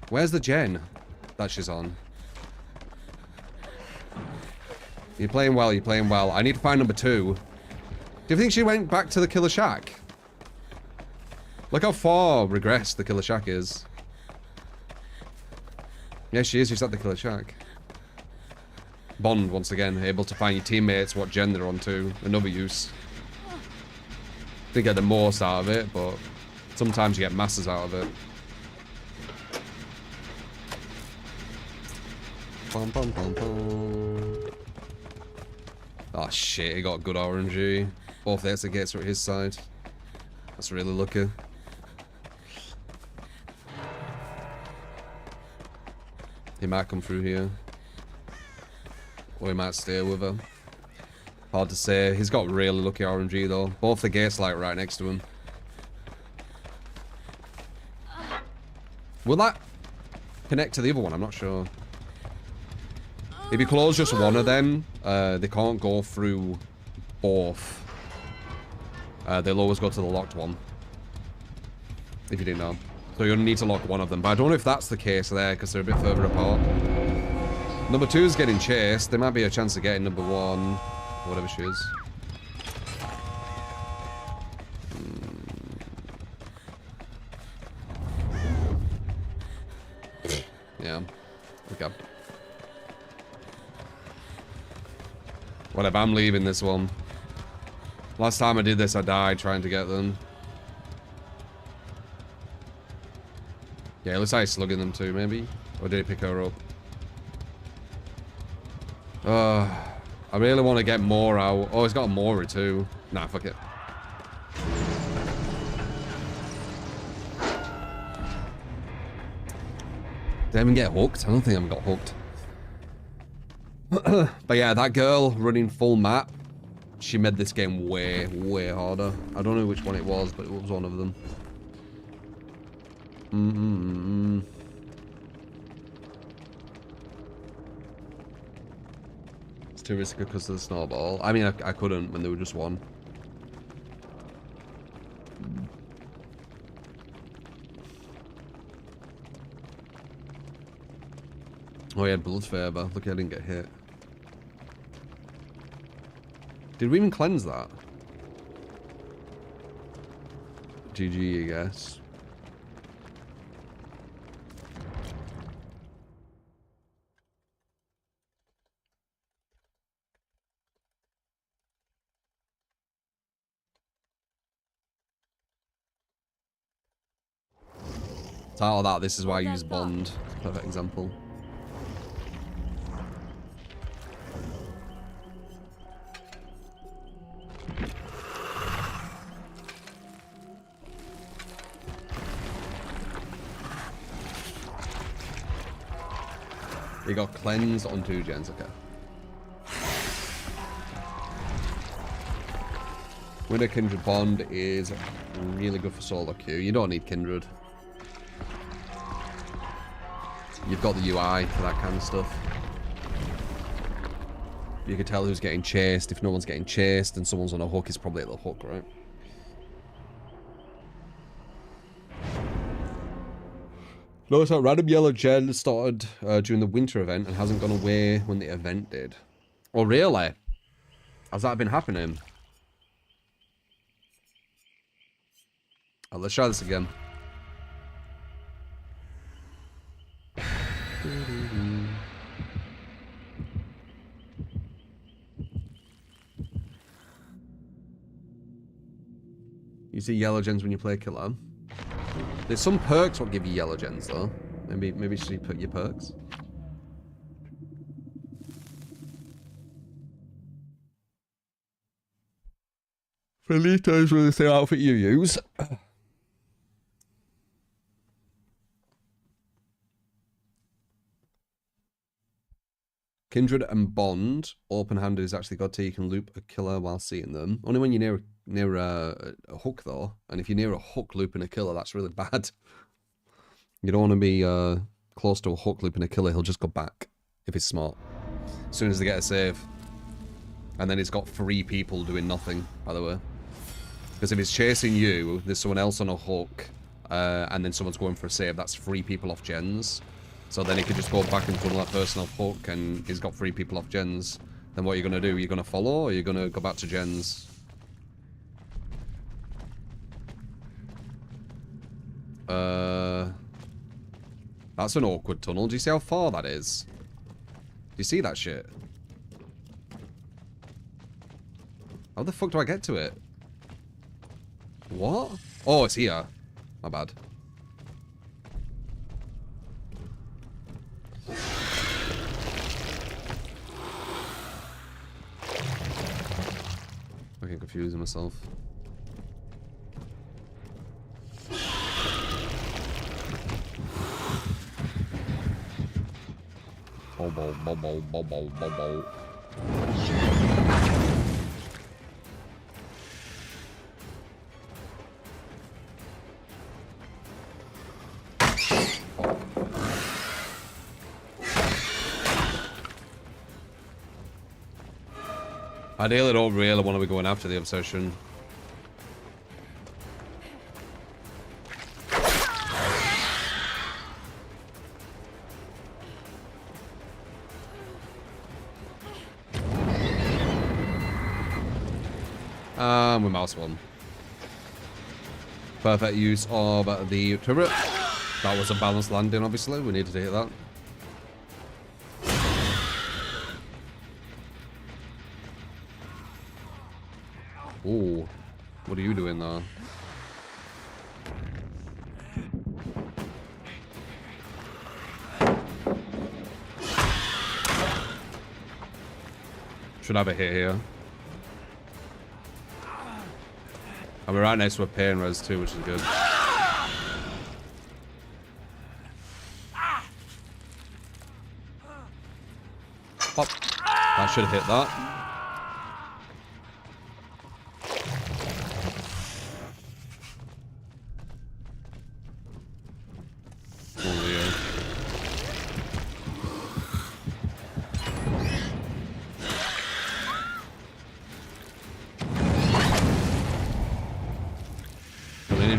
A: Where's the gen that she's on? You're playing well, you're playing well. I need to find number 2. Do you think she went back to the Killer Shack? Look how far regressed the Killer Shack is. Yeah, she is. She's at the Killer Shack. Bond, once again, able to find your teammates what gen they're on to. Another use. Didn't get the most out of it, but sometimes you get masses out of it. Pum, pum, pum, pum. Oh shit, he got good RNG. Both the exit gates are at his side. That's really lucky. He might come through here. Or he might stay with her. Hard to say. He's got really lucky RNG though. Both the gates like right next to him. Will that connect to the other one? I'm not sure. If you close just one of them, they can't go through both. They'll always go to the locked one. If you didn't know. So you'll need to lock one of them. But I don't know if that's the case there, because they're a bit further apart. Number 2 is getting chased. There might be a chance of getting number 1. Whatever she is. Yeah. Okay. Whatever, I'm leaving this one. Last time I did this, I died trying to get them. Yeah, it looks like he's slugging them too, maybe. Or did he pick her up? I really want to get more out. Oh, he's got a Mori too. Nah, fuck it. Did I even get hooked? I don't think I got hooked. But yeah, that girl running full map, she made this game way, way harder. I don't know which one it was, but it was one of them. It's too risky because of the snowball. I mean, I couldn't when they were just one. Oh, he had blood fever. Look, I didn't get hit. Did we even cleanse that? GG, I guess. Title that, this is why I use Bond. Perfect example. You got cleansed on 2 gens, okay. Winner Kindred Bond is really good for solo queue. You don't need Kindred. You've got the UI for that kind of stuff. You can tell who's getting chased. If no one's getting chased and someone's on a hook, it's probably at the hook, right? Notice that random yellow gen started during the winter event and hasn't gone away when the event did. Oh, really? Has that been happening? Oh, let's try this again. You see yellow gens when you play killer. There's some perks what give you yellow gens though. Maybe you should put your perks. Felito's really the same outfit you use. Kindred and Bond, open-handed is actually good too. You can loop a killer while seeing them. Only when you're near a hook though. And if you're near a hook looping a killer, that's really bad. You don't want to be close to a hook looping a killer. He'll just go back if he's smart. As soon as they get a save. And then he's got 3 people doing nothing, by the way. Because if he's chasing you, there's someone else on a hook, and then someone's going for a save, that's 3 people off gens. So then he could just go back and funnel that person off hook, and he's got 3 people off gens. Then what are you going to do? Are you going to follow, or are you going to go back to gens? That's an awkward tunnel. Do you see how far that is? Do you see that shit? How the fuck do I get to it? What? Oh, it's here. My bad. Fucking confusing myself. Bobo, bobo, bobo, bobo. Ideally, don't really want to be going after the obsession. We mouse one. Perfect use of the turret. That was a balanced landing, obviously. We needed to hit that. Ooh, what are you doing there? Should have a hit here. And we're right next to a pain res too, which is good. Pop. That should hit that.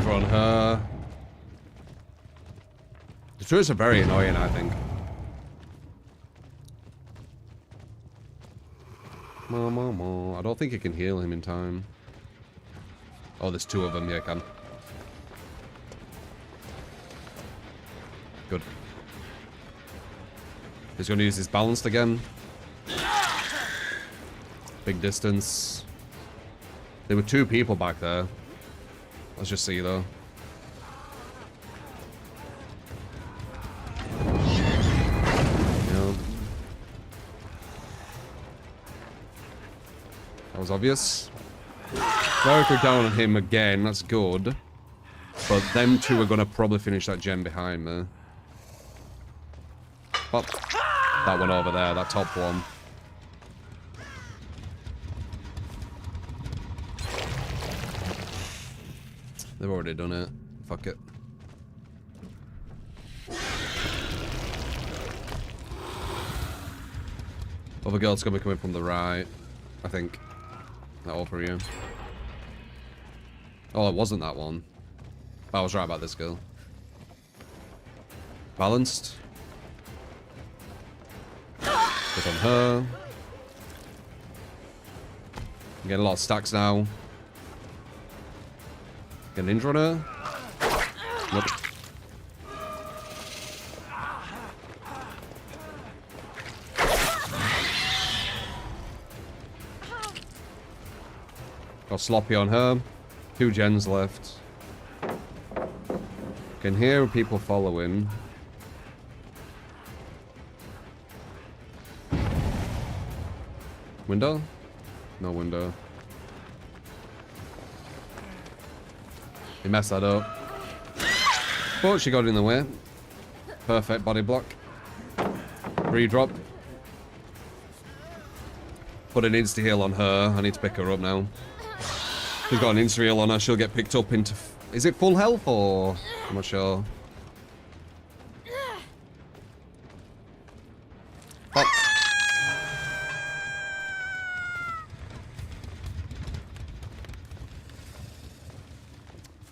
A: On her. The turrets are very annoying, I think. I don't think you can heal him in time. Oh, there's 2 of them. Yeah, I can. Good. He's going to use his balanced again. Big distance. There were 2 people back there. Let's just see, though. Yeah. That was obvious. Very quick down on him again. That's good. But them 2 are going to probably finish that gem behind me. Pop. That one over there. That top one. They've already done it. Fuck it. Other girl's gonna be coming from the right, I think. That over here. Oh, it wasn't that one. But I was right about this girl. Balanced. Good on her. I'm getting a lot of stacks now. Get an ninja on her. Nope. Got sloppy on her. 2 gens left. Can hear people following. Window? No window. He messed that up. But she got in the way. Perfect body block. Re-drop. Put an insta-heal on her. I need to pick her up now. She's got an insta-heal on her. She'll get picked up into... Is it full health or... I'm not sure. Oh.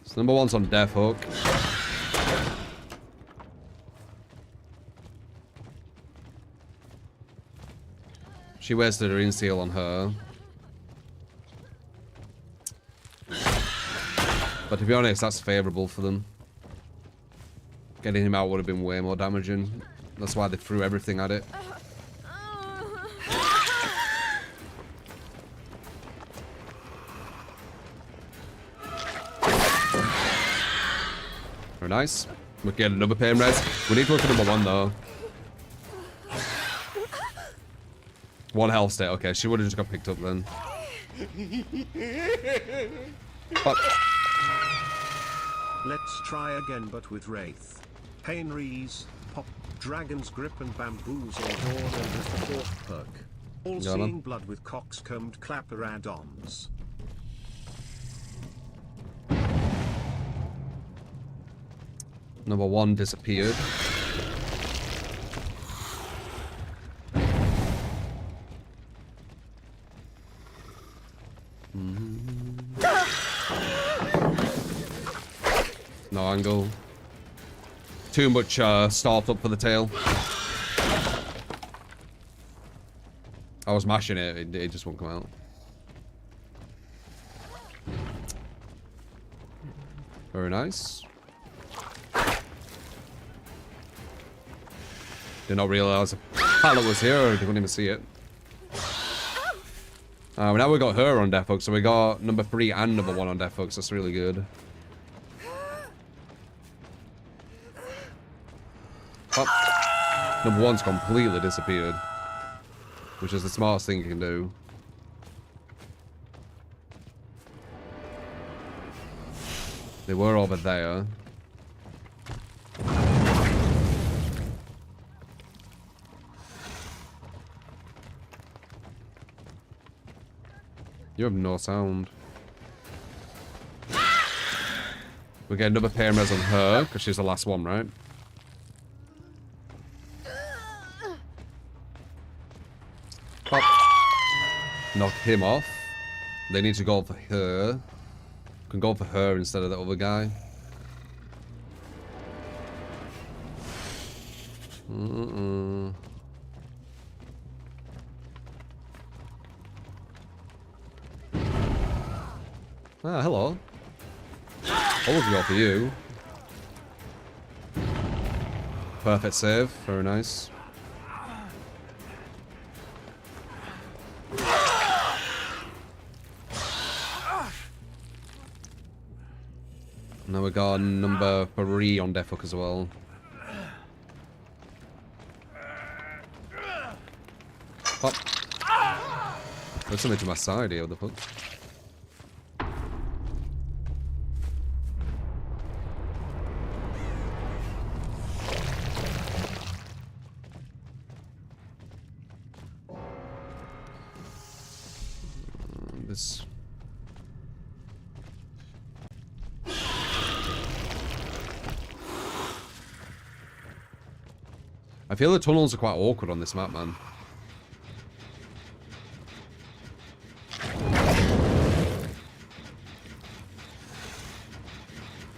A: So number one's on Death Hook. She wasted her insta-heal on her. But to be honest, that's favourable for them. Getting him out would have been way more damaging. That's why they threw everything at it. Very nice. We're getting another pain res. We need to look at number one though. One health state. Okay, she would have just got picked up then. But
B: Let's try again, but with Wraith. Pain Rees, Pop, Dragon's Grip and Bamboozle Dawn and the fourth perk. All seeing blood with coxcombed clapper add-ons.
A: number one disappeared. No angle. Too much start up for the tail. I was mashing it, it just won't come out. Very nice. Did not realize a pilot was here, or didn't even see it. Now we got her on Death Hook, so we got number 3 and number 1 on Death Hooks. That's really good. Oh. Number 1's completely disappeared, which is the smartest thing you can do. They were over there. You have no sound. We get another pain res on her, because she's the last one, right? Pop. Knock him off. They need to go for her. Can go for her instead of the other guy. Ah, hello. Always go for you. Perfect save. Very nice. Now we got number 3 on Death Hook as well. Pop. There's something to my side here, what the fuck? This... I feel the tunnels are quite awkward on this map, man.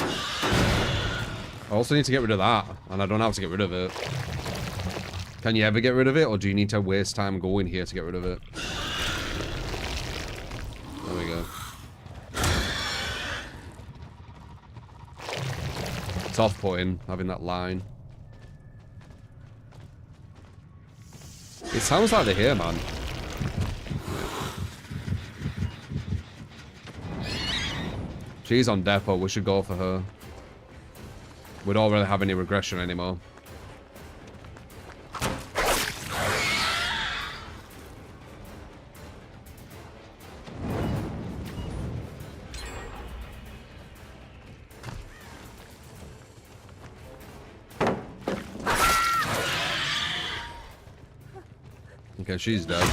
A: I also need to get rid of that, and I don't know how to get rid of it. Can you ever get rid of it, or do you need to waste time going here to get rid of it? There we go. It's off-putting, having that line. It sounds like they're here, man. She's on depot. We should go for her. We don't really have any regression anymore. Okay, she's dead.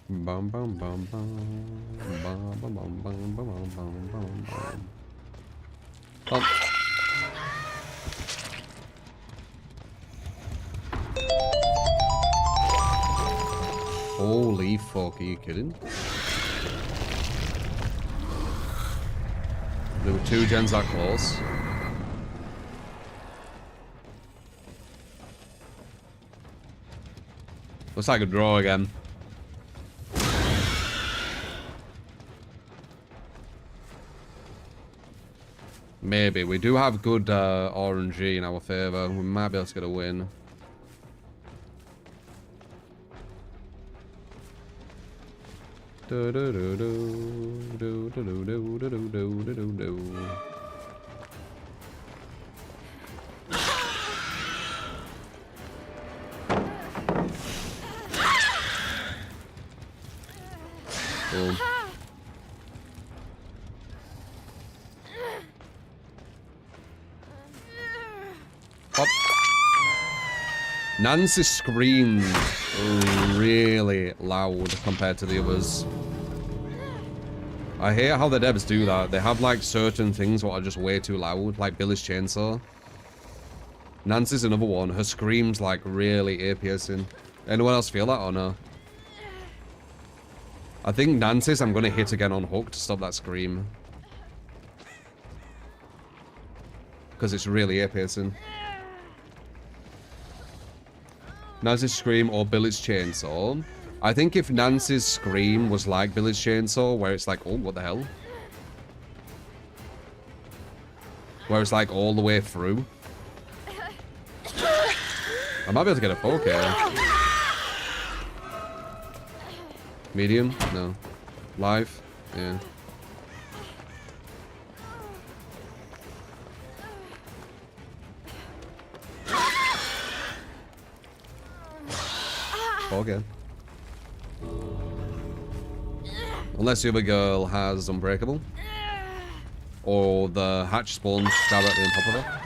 A: Bum bum bum bum bum bum bum bum bum bum bum bum. Oh. Holy fuck, are you kidding? There were 2 gens that close. Looks like a draw again. Maybe. We do have good RNG in our favour. We might be able to get a win. Do do do do do do do do do do do do do. Boom. Up. Nancy screams really loud compared to the others. I hate how the devs do that. They have like certain things that are just way too loud, like Billy's chainsaw. Nancy's another one. Her screams like really ear-piercing. Anyone else feel that or no? I think Nancy's I'm gonna hit again on hook to stop that scream. Because it's really ear-piercing. Nancy's scream or Billy's chainsaw. I think if Nancy's scream was like Billy's chainsaw, where it's like, oh, what the hell? Where it's like all the way through. I might be able to get a poke here. Medium? No. Live? Yeah. Okay. Unless the other girl has Unbreakable. Or the hatch spawns directly on top of her.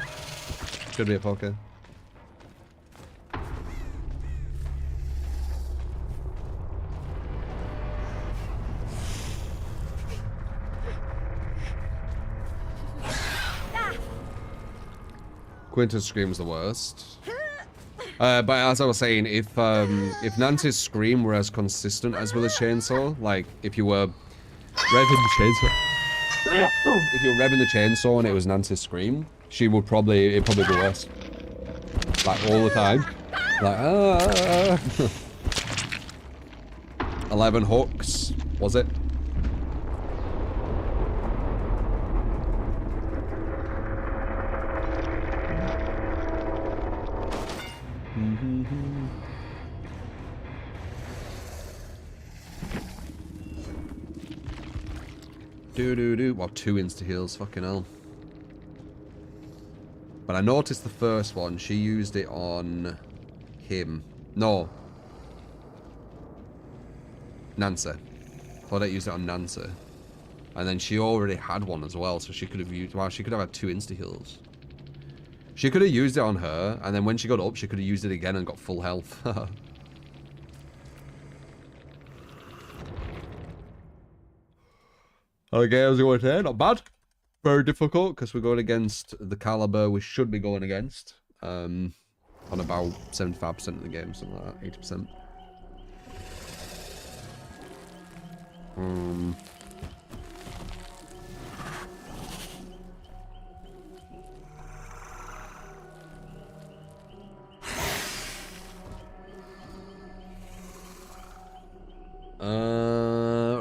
A: Could be a poker. Quintus screams the worst. But as I was saying, if Nancy's scream were as consistent as Billy's chainsaw, like if you were revving the chainsaw, if you were revving the chainsaw and it was Nancy's scream, it'd probably be worse. Like all the time, like 11 hooks, was it? Do. Well, 2 insta-heals, fucking hell. But I noticed the first one, she used it on him. No. Nancy. Thought I used it on Nancy. And then she already had one as well, so she could have used... Wow, she could have had 2 insta-heals. She could have used it on her, and then when she got up, she could have used it again and got full health. Okay, how's it going today? Not bad. Very difficult, because we're going against the caliber we should be going against. On about 75% of the game, something like that, 80%.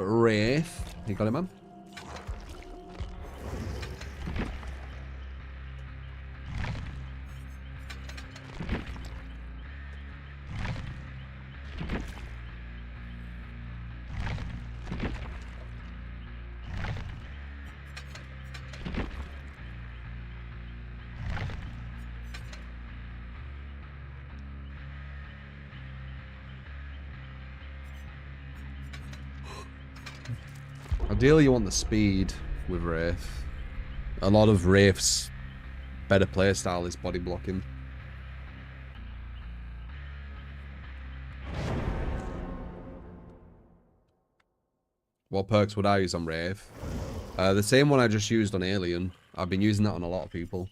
A: Wraith. You got it, man? Ideally, you want the speed with Wraith. A lot of Wraiths better playstyle is body blocking. What perks would I use on Wraith? The same one I just used on Alien. I've been using that on a lot of people.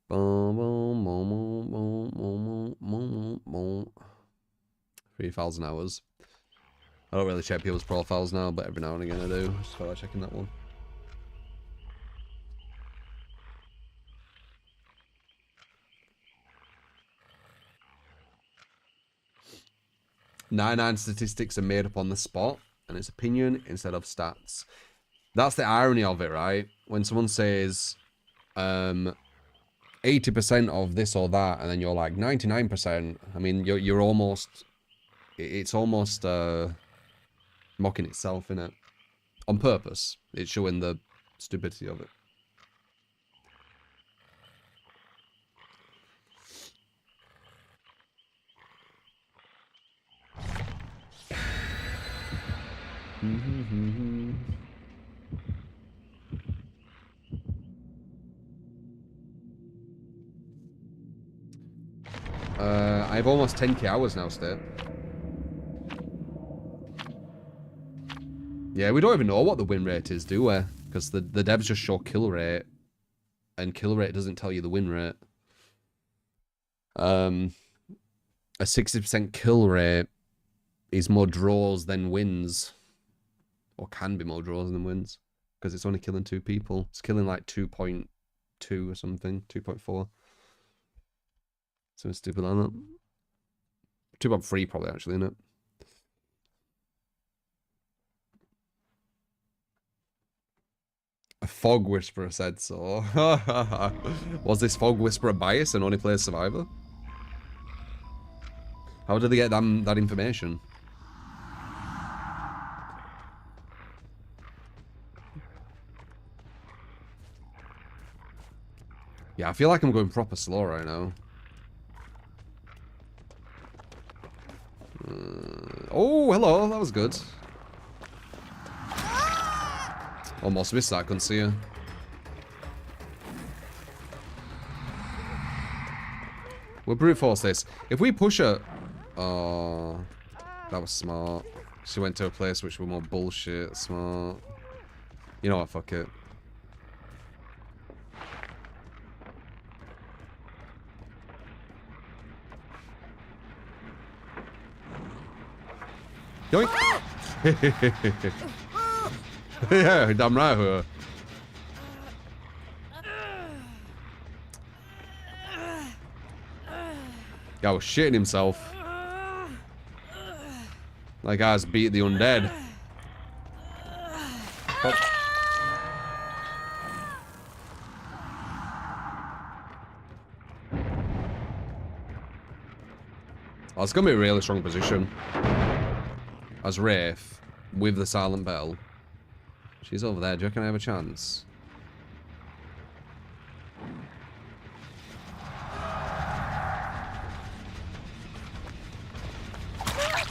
A: Boom, boom, boom, boom, boom, boom, boom. 3,000 hours. I don't really check people's profiles now, but every now and again I do. Just felt like checking that one. Nine statistics are made up on the spot, and it's opinion instead of stats. That's the irony of it, right? When someone says 80% of this or that, and then you're like 99%. I mean, you're almost, it's almost mocking itself, innit? On purpose. It's showing the stupidity of it. I have almost 10k hours now, Step. Yeah, we don't even know what the win rate is, do we? Because the devs just show kill rate, and kill rate doesn't tell you the win rate. A 60% kill rate is more draws than wins. Or can be more draws than wins. Because it's only killing 2 people. It's killing like 2.2 or something. 2.4. Something stupid like that. 2.3 probably actually, isn't it? A fog whisperer said so. Was this fog whisperer biased and only plays Survivor? How did they get that information? Yeah, I feel like I'm going proper slow right now. Oh, hello. That was good. Almost missed that. Couldn't see you. We'll brute force this. If we push her... Oh, that was smart. She went to a place which was more bullshit. Smart. You know what? Fuck it. Yoink! Yeah, damn right. Guy was shitting himself. That guy's beat the undead. Oh. Oh, it's gonna be a really strong position. As Wraith, with the Silent Bell. She's over there. Do you reckon I have a chance?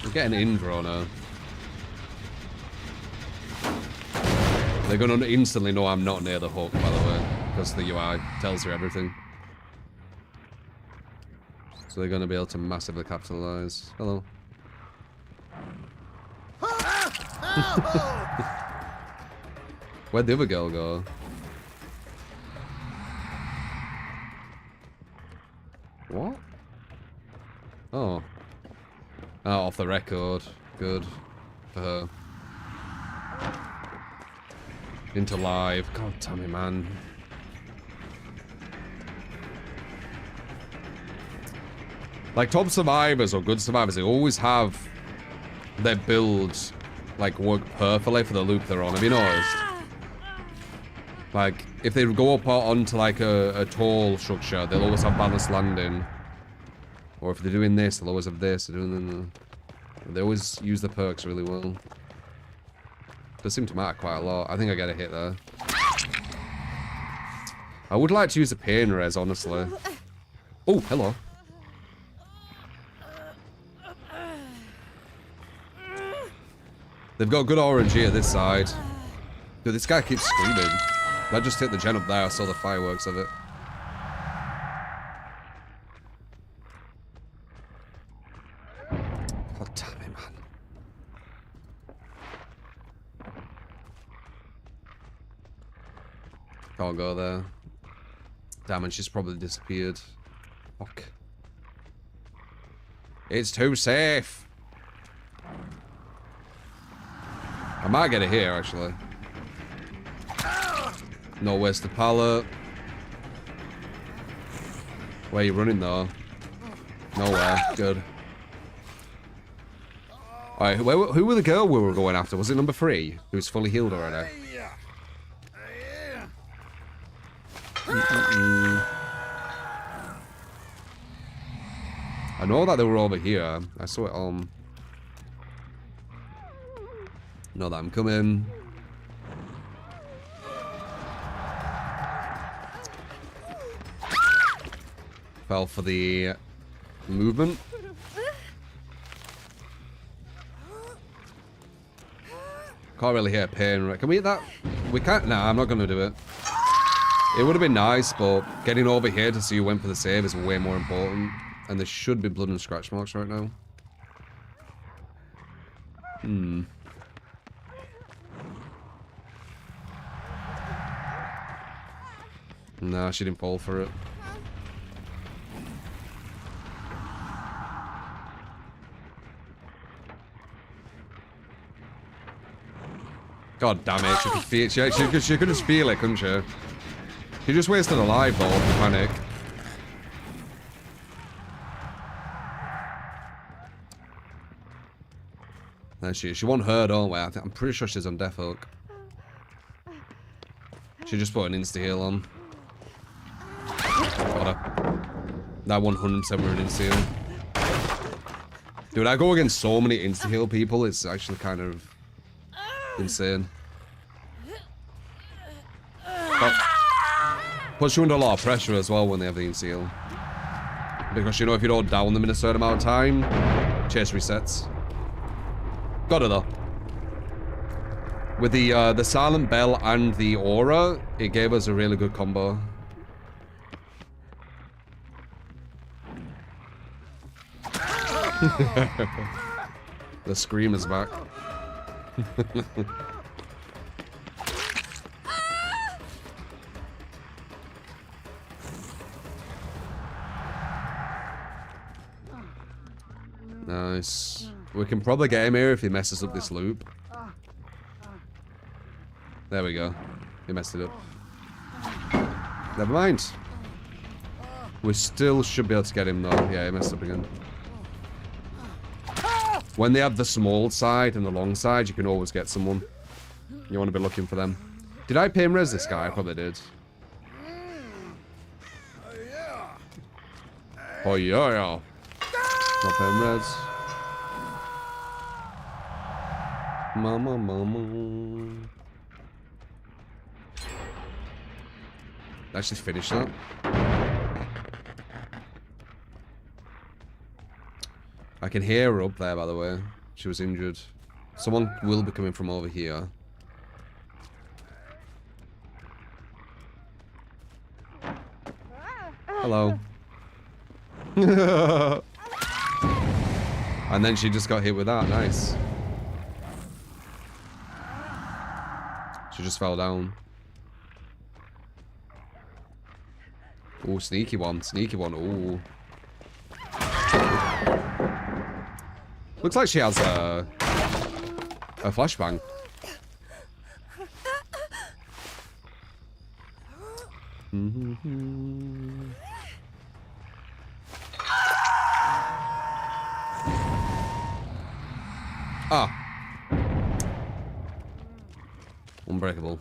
A: I'm getting in draw now. They're going to instantly know I'm not near the hook, by the way, because the UI tells you everything. So they're going to be able to massively capitalize. Hello. Where'd the other girl go? What? Oh. Oh, off the record. Good. For her. Into live. God damn it, man. Like, top survivors or good survivors, they always have their builds, like, work perfectly for the loop they're on. Have you noticed? Like, if they go up onto, like, a tall structure, they'll always have balanced landing. Or if they're doing this, they'll always have this. They always use the perks really well. Does seem to matter quite a lot. I think I get a hit there. I would like to use a pain res, honestly. Oh, hello. They've got good RNG at this side. Dude, this guy keeps screaming. I just hit the gen up there. I saw the fireworks of it. God damn it, man. Can't go there. Damn, and she's probably disappeared. Fuck. It's too safe. I might get it here, actually. No, where's the pallet? Where are you running, though? Nowhere. Good. Alright, who were the girl we were going after? Was it number 3? Who's fully healed already? I know that they were over here. I saw it on. Know that I'm coming. Fell for the movement. Can't really hear pain. Can we hit that? We can't. Nah, I'm not gonna do it. It would have been nice, but getting over here to see who went for the save is way more important. And there should be blood and scratch marks right now. Nah, she didn't fall for it. God damn it, she could feel it. She could just feel it, couldn't she? She just wasted a life though, the panic. There she won her, don't we? I'm pretty sure she's on death hook. She just put an insta-heal on. Got her. That 100% were an insta-heal. Dude, I go against so many insta-heal people, it's actually kind of insane. But puts you under a lot of pressure as well when they have the insta-heal. Because you know if you don't down them in a certain amount of time, chase resets. Got her though. With the silent bell and the aura, it gave us a really good combo. The scream is back. Nice. We can probably get him here if he messes up this loop. There we go. He messed it up. Never mind. We still should be able to get him though. Yeah, he messed up again. When they have the small side and the long side, you can always get someone. You want to be looking for them. Did I pain res this guy? I probably did. Oh yeah. Not pain res. Mama. Actually finish that. I can hear her up there, by the way. She was injured. Someone will be coming from over here. Hello. And then she just got hit with that. Nice. She just fell down. Ooh, sneaky one. Sneaky one. Ooh. Looks like she has a flashbang. Ah. Unbreakable.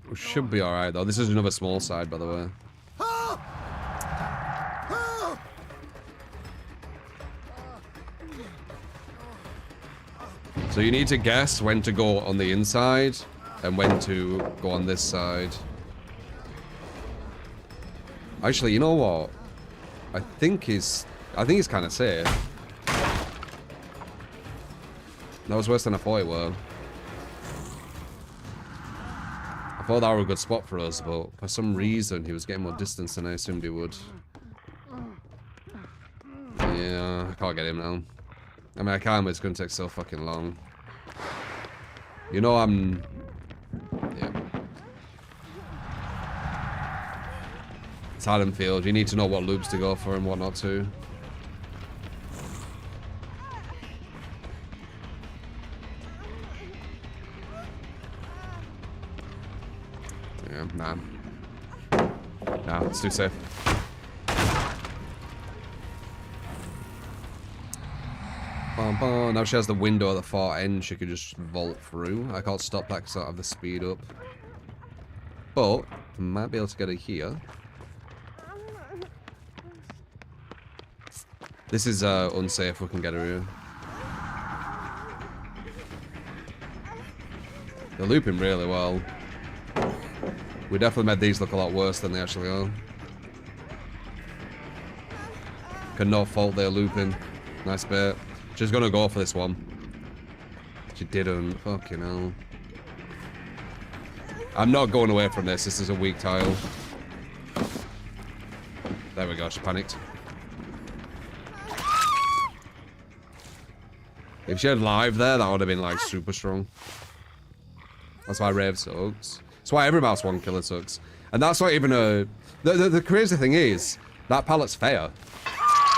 A: We should be alright though. This is another small side, by the way. So you need to guess when to go on the inside and when to go on this side. Actually, you know what? I think he's kind of safe. That was worse than I thought it were. thought that were a good spot for us, but for some reason he was getting more distance than I assumed he would. Yeah, I can't get him now. I mean, I can, but it's going to take so fucking long. You know I'm... Yeah. It's Haddonfield. You need to know what loops to go for and what not to. Yeah, nah. Nah, it's too safe. Now she has the window at the far end, she could just vault through. I can't stop that because I don't have the speed up. But, I might be able to get her here. This is unsafe, we can get her here. They're looping really well. We definitely made these look a lot worse than they actually are. Cannot fault their looping. Nice bit. She's gonna go for this one. She didn't. Fucking hell. I'm not going away from this. This is a weak tile. There we go. She panicked. If she had live there, that would have been like super strong. That's why Rave sucks. That's why every mouse one killer sucks. And that's not even a... The crazy thing is, that pallet's fair.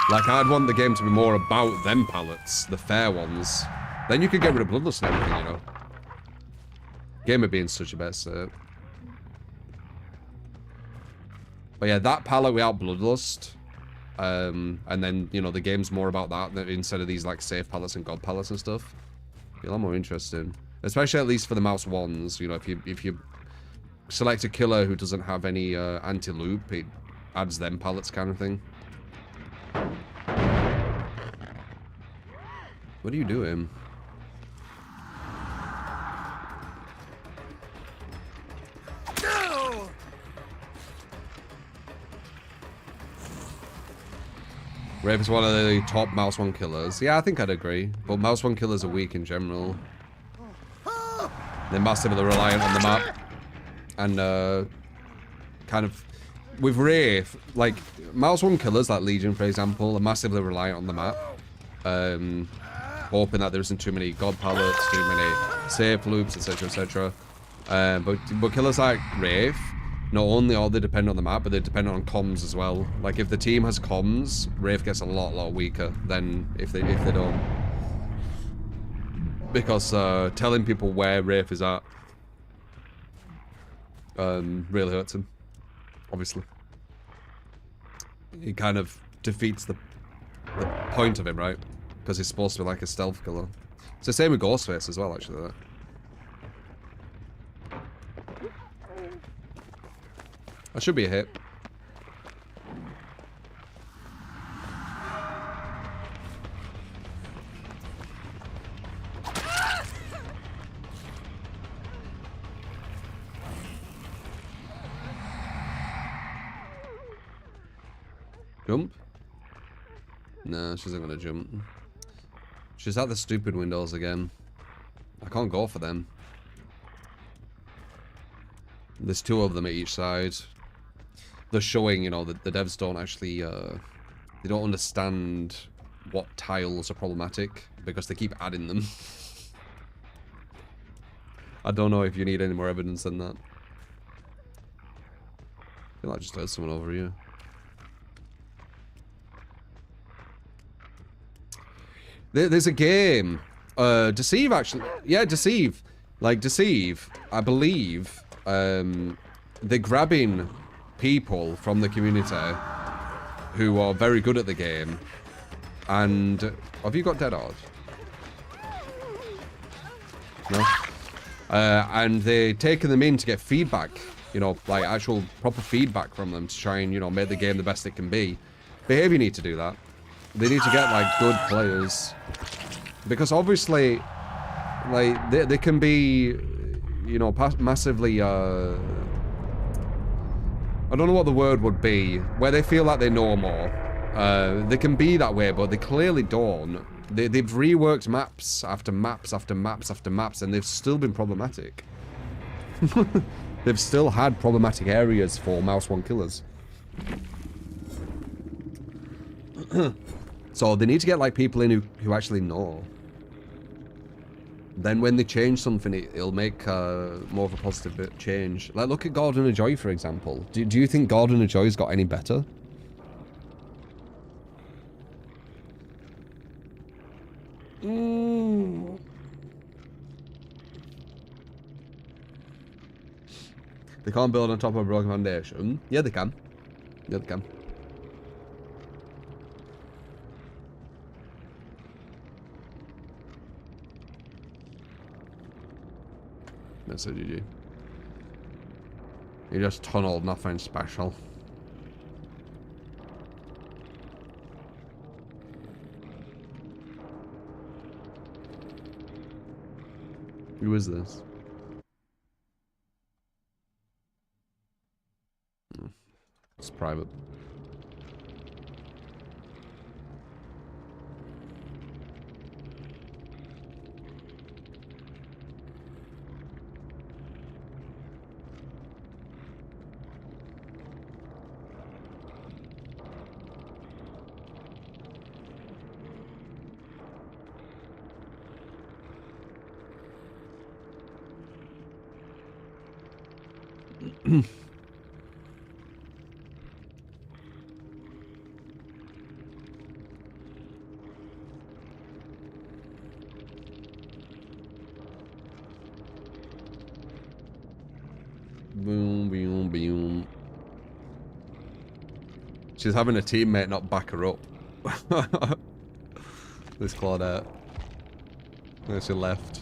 A: Like, I'd want the game to be more about them pallets, the fair ones. Then you could get rid of Bloodlust and everything, you know. Game would be in such a better state. But yeah, that pallet without Bloodlust. And then, you know, the game's more about that instead of these, like, safe pallets and god pallets and stuff. Be a lot more interesting. Especially at least for the mouse ones, you know, if you select a killer who doesn't have any anti-loop, it adds them pallets kind of thing. What are you doing? No! Rave is one of the top mouse one killers. Yeah, I think I'd agree. But mouse one killers are weak in general. They're massively reliant on the map. And kind of with Wraith, like mouse one killers like Legion for example, are massively reliant on the map. Hoping that there isn't too many god pallets, too many safe loops, etc, etc. But killers like Wraith, not only are they dependent on the map, but they depend on comms as well. Like if the team has comms, Wraith gets a lot weaker than if they don't. Because telling people where Wraith is at really hurts him, obviously. It kind of defeats the point of him, right? Because he's supposed to be like a stealth killer. It's the same with Ghostface as well, actually. That should be a hit. Jump? No, she isn't gonna jump. She's at the stupid windows again. I can't go for them. There's two of them at each side. They're showing, you know, that the devs don't actually, they don't understand what tiles are problematic because they keep adding them. I don't know if you need any more evidence than that. I feel like I just heard someone over here. There's a game. Deceive, actually. Yeah, Deceive. Like, Deceive, I believe, they're grabbing people from the community who are very good at the game. And... have you got Dead Hard? No? And they're taking them in to get feedback. You know, like, actual proper feedback from them to try and, you know, make the game the best it can be. Behavior need to do that. They need to get, like, good players. Because obviously, like, they can be, you know, massively, I don't know what the word would be, where they feel like they know more. They can be that way, but they clearly don't. They've reworked maps after maps after maps after maps, and they've still been problematic. They've still had problematic areas for Mouse 1 killers. So they need to get like people in who actually know. Then when they change something, it'll make more of a positive change. Like, look at Gordon and Joy, for example. Do you think Gordon and Joy's got any better? They can't build on top of a broken foundation. Yeah, they can. Yeah, they can. That's a GG. You just tunneled, nothing special. Who is this? It's private. Boom, boom, boom. She's having a teammate not back her up. This Claudette. There she left.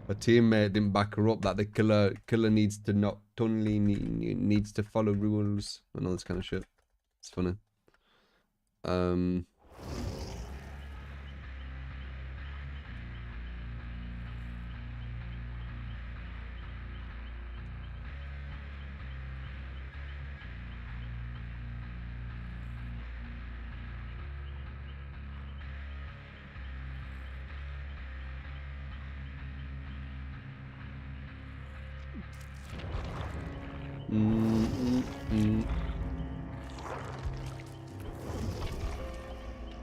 A: A teammate didn't back her up that the killer needs to not totally needs to follow rules and all this kind of shit. It's funny.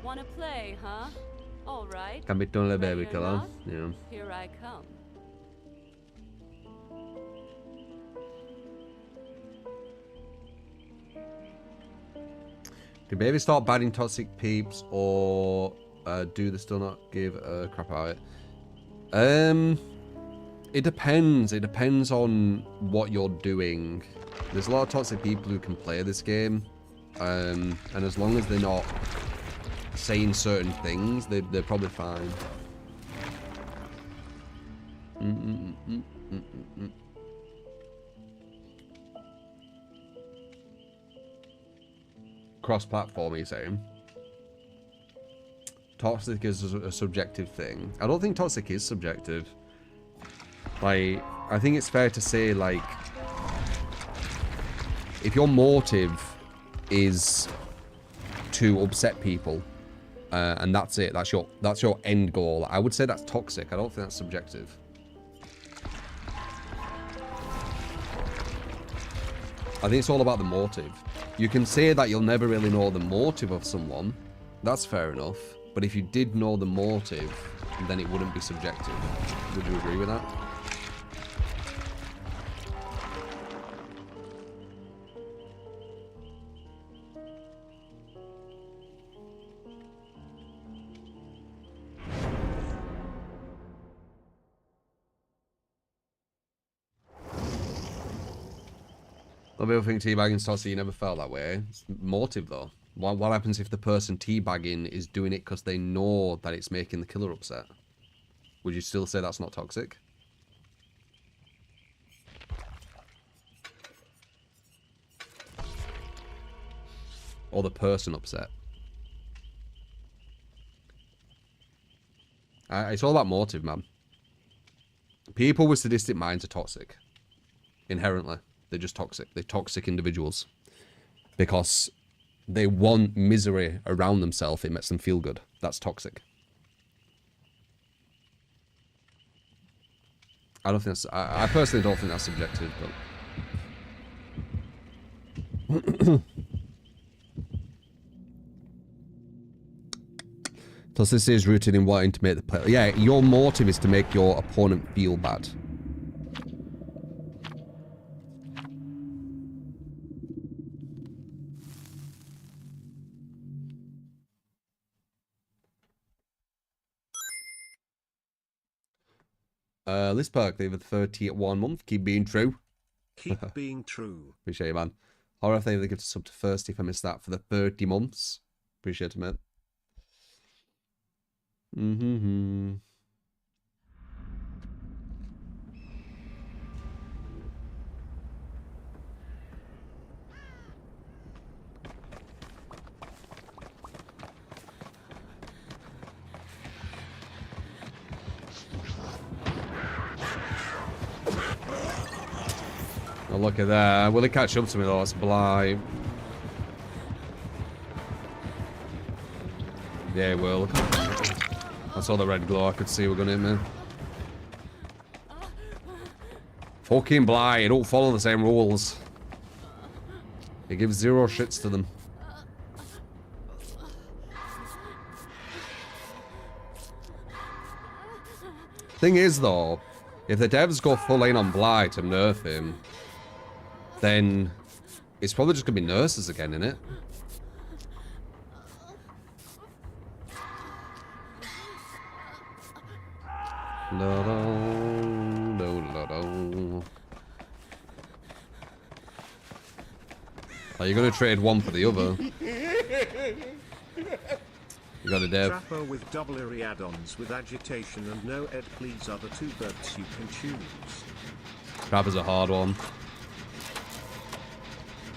C: Wanna play, huh? All right.
A: Can be done a baby
C: Ready or
A: killer.
C: not?
A: Yeah.
C: Here I come.
A: Do babies start banning toxic peeps or do they still not give a crap about it? It depends. It depends on what you're doing. There's a lot of toxic people who can play this game. And as long as they're not saying certain things, they're probably fine. Cross-platform, you're saying? Toxic is a subjective thing. I don't think toxic is subjective. Like, I think it's fair to say, like, if your motive is to upset people, and that's it, that's your end goal, I would say that's toxic. I don't think that's subjective. I think it's all about the motive. You can say that you'll never really know the motive of someone. That's fair enough. But if you did know the motive, then it wouldn't be subjective. Would you agree with that? A lot of people think teabagging's toxic, you never felt that way. It's motive though. What happens if the person teabagging is doing it because they know that it's making the killer upset? Would you still say that's not toxic? Or the person upset? It's all about motive, man. People with sadistic minds are toxic. Inherently. They're just toxic. They're toxic individuals. Because they want misery around themselves. It makes them feel good. That's toxic. I don't think that's... I personally don't think that's subjective, but... Toxicity is rooted in wanting to make the player... Yeah, your motive is to make your opponent feel bad. This perk, they have a 30 at 1 month. Keep being true.
B: Keep being true.
A: Appreciate it, man. Horror if they give us up to first if I missed that for the 30 months. Appreciate it, mate. Mm-hmm. Oh, look at that. Will it catch up to me though? It's blind. Yeah, it will. I saw the red glow. I could see we're gonna hit me. Fucking blind. It don't follow the same rules. It gives 0 shits to them. Thing is though, if the devs go full in on Bly to nerf him, then it's probably just gonna be nurses again, innit? Are you gonna trade one for the other? You got a dev.
B: Trapper with double eerie add-ons with agitation and no ed please are the 2 birds you can choose.
A: Trapper's a hard one.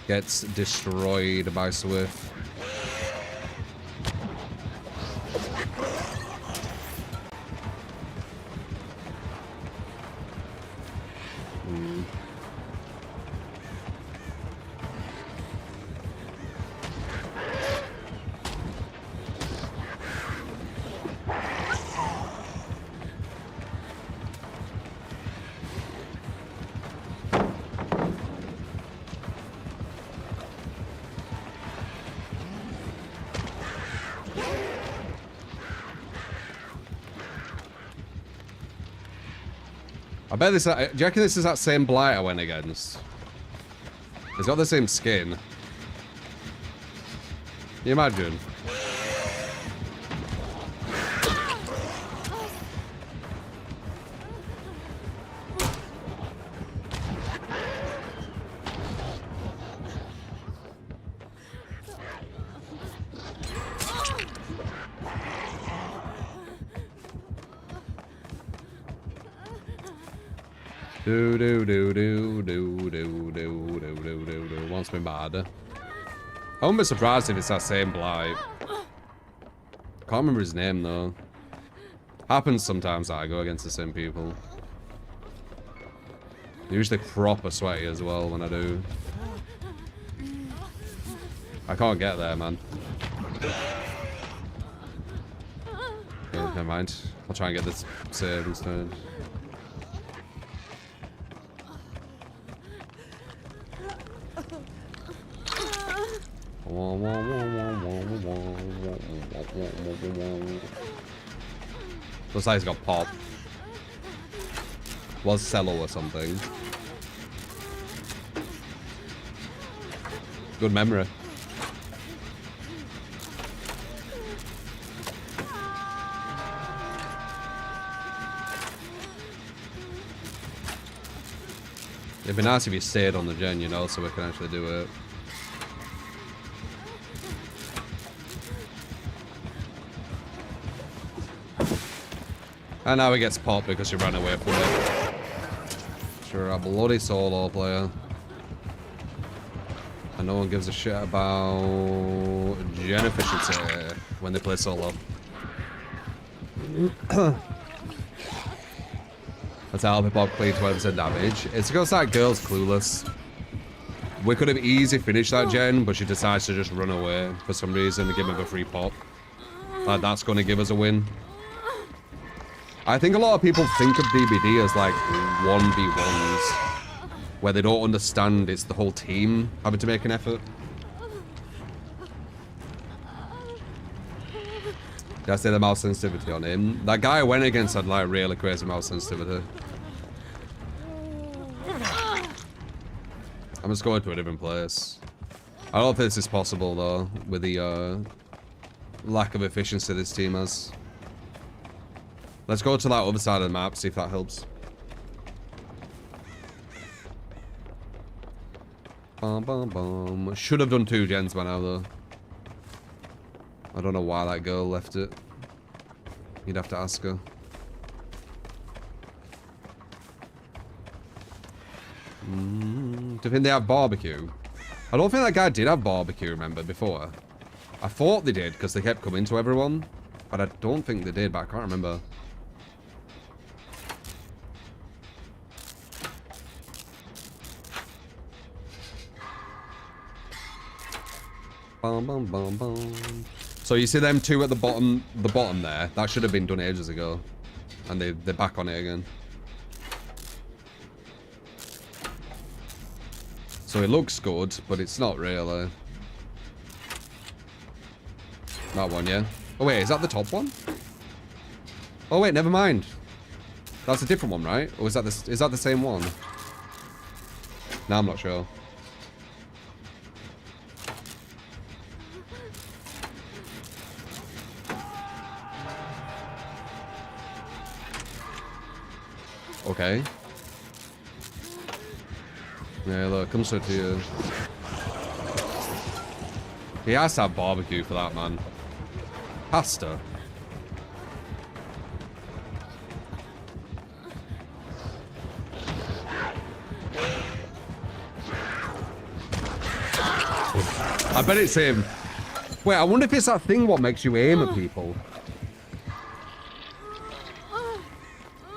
A: Gets destroyed by Swift. I bet this... Do you reckon this is that same blight I went against? He's got the same skin. Can you imagine? Wants me mad. I wouldn't be surprised if it's that same blight. Can't remember his name though. Happens sometimes that I go against the same people. Usually proper sweaty as well when I do. I can't get there, man. Oh, never mind. I'll try and get this save instead. Looks like he's got pop. Was sellout or something. Good memory. It'd be nice if you stayed on the gen, you know, so we can actually do it. And now he gets popped because you ran away from it. Sure, a bloody solo player. And no one gives a shit about gen efficiency when they play solo. That's how Bob clean 20% damage. It's because that girl's clueless. We could have easily finished that gen, but she decides to just run away for some reason to give him a free pop. Like, that's going to give us a win. I think a lot of people think of DBD as like 1v1s, where they don't understand it's the whole team having to make an effort. Did I say the mouse sensitivity on him? That guy I went against had like really crazy mouse sensitivity. I'm just going to a different place. I don't think this is possible though, with the lack of efficiency this team has. Let's go to that other side of the map, see if that helps. Bum, bum, bum. Should have done 2 gens by now though. I don't know why that girl left it. You'd have to ask her. Do you think they have barbecue? I don't think that guy did have barbecue, remember, before. I thought they did, because they kept coming to everyone. But I don't think they did, but I can't remember. Bum, bum, bum, bum. So you see them 2 at the bottom there? That should have been done ages ago. And they're back on it again. So it looks good, but it's not really. That one, yeah? Oh wait, is that the top one? Oh wait, never mind. That's a different one, right? Or is that the same one? No, I'm not sure. Okay. Yeah, look, come straight to you. He has to have barbecue for that, man. Pasta. I bet it's him. Wait, I wonder if it's that thing what makes you aim at people.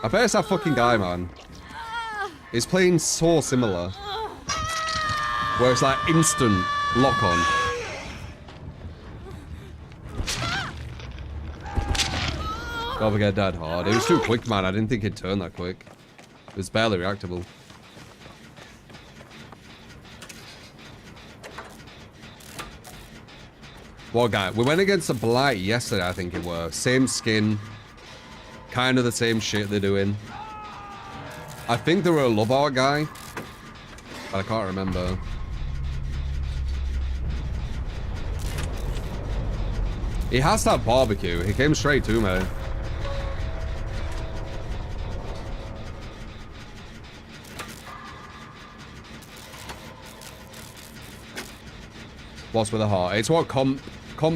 A: I bet it's that fucking guy, man. He's playing so similar. Where it's like instant lock on. Don't forget dead hard. It was too quick, man. I didn't think he'd turn that quick. It was barely reactable. What guy? We went against a Blight yesterday, I think it was. Same skin. Kind of the same shit they're doing. I think they were a Love Art guy. But I can't remember. He has that barbecue. He came straight to me. What's with the heart? It's what comp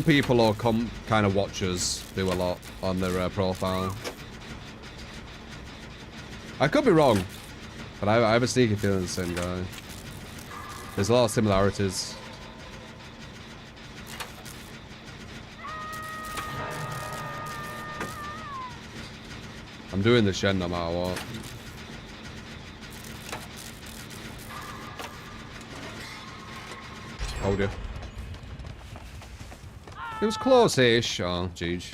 A: people or comp kind of watchers do a lot on their profile. I could be wrong, but I have a sneaky feeling the same guy. There's a lot of similarities. I'm doing the Shen no matter what. Oh dear. It was close-ish. Oh, jeez.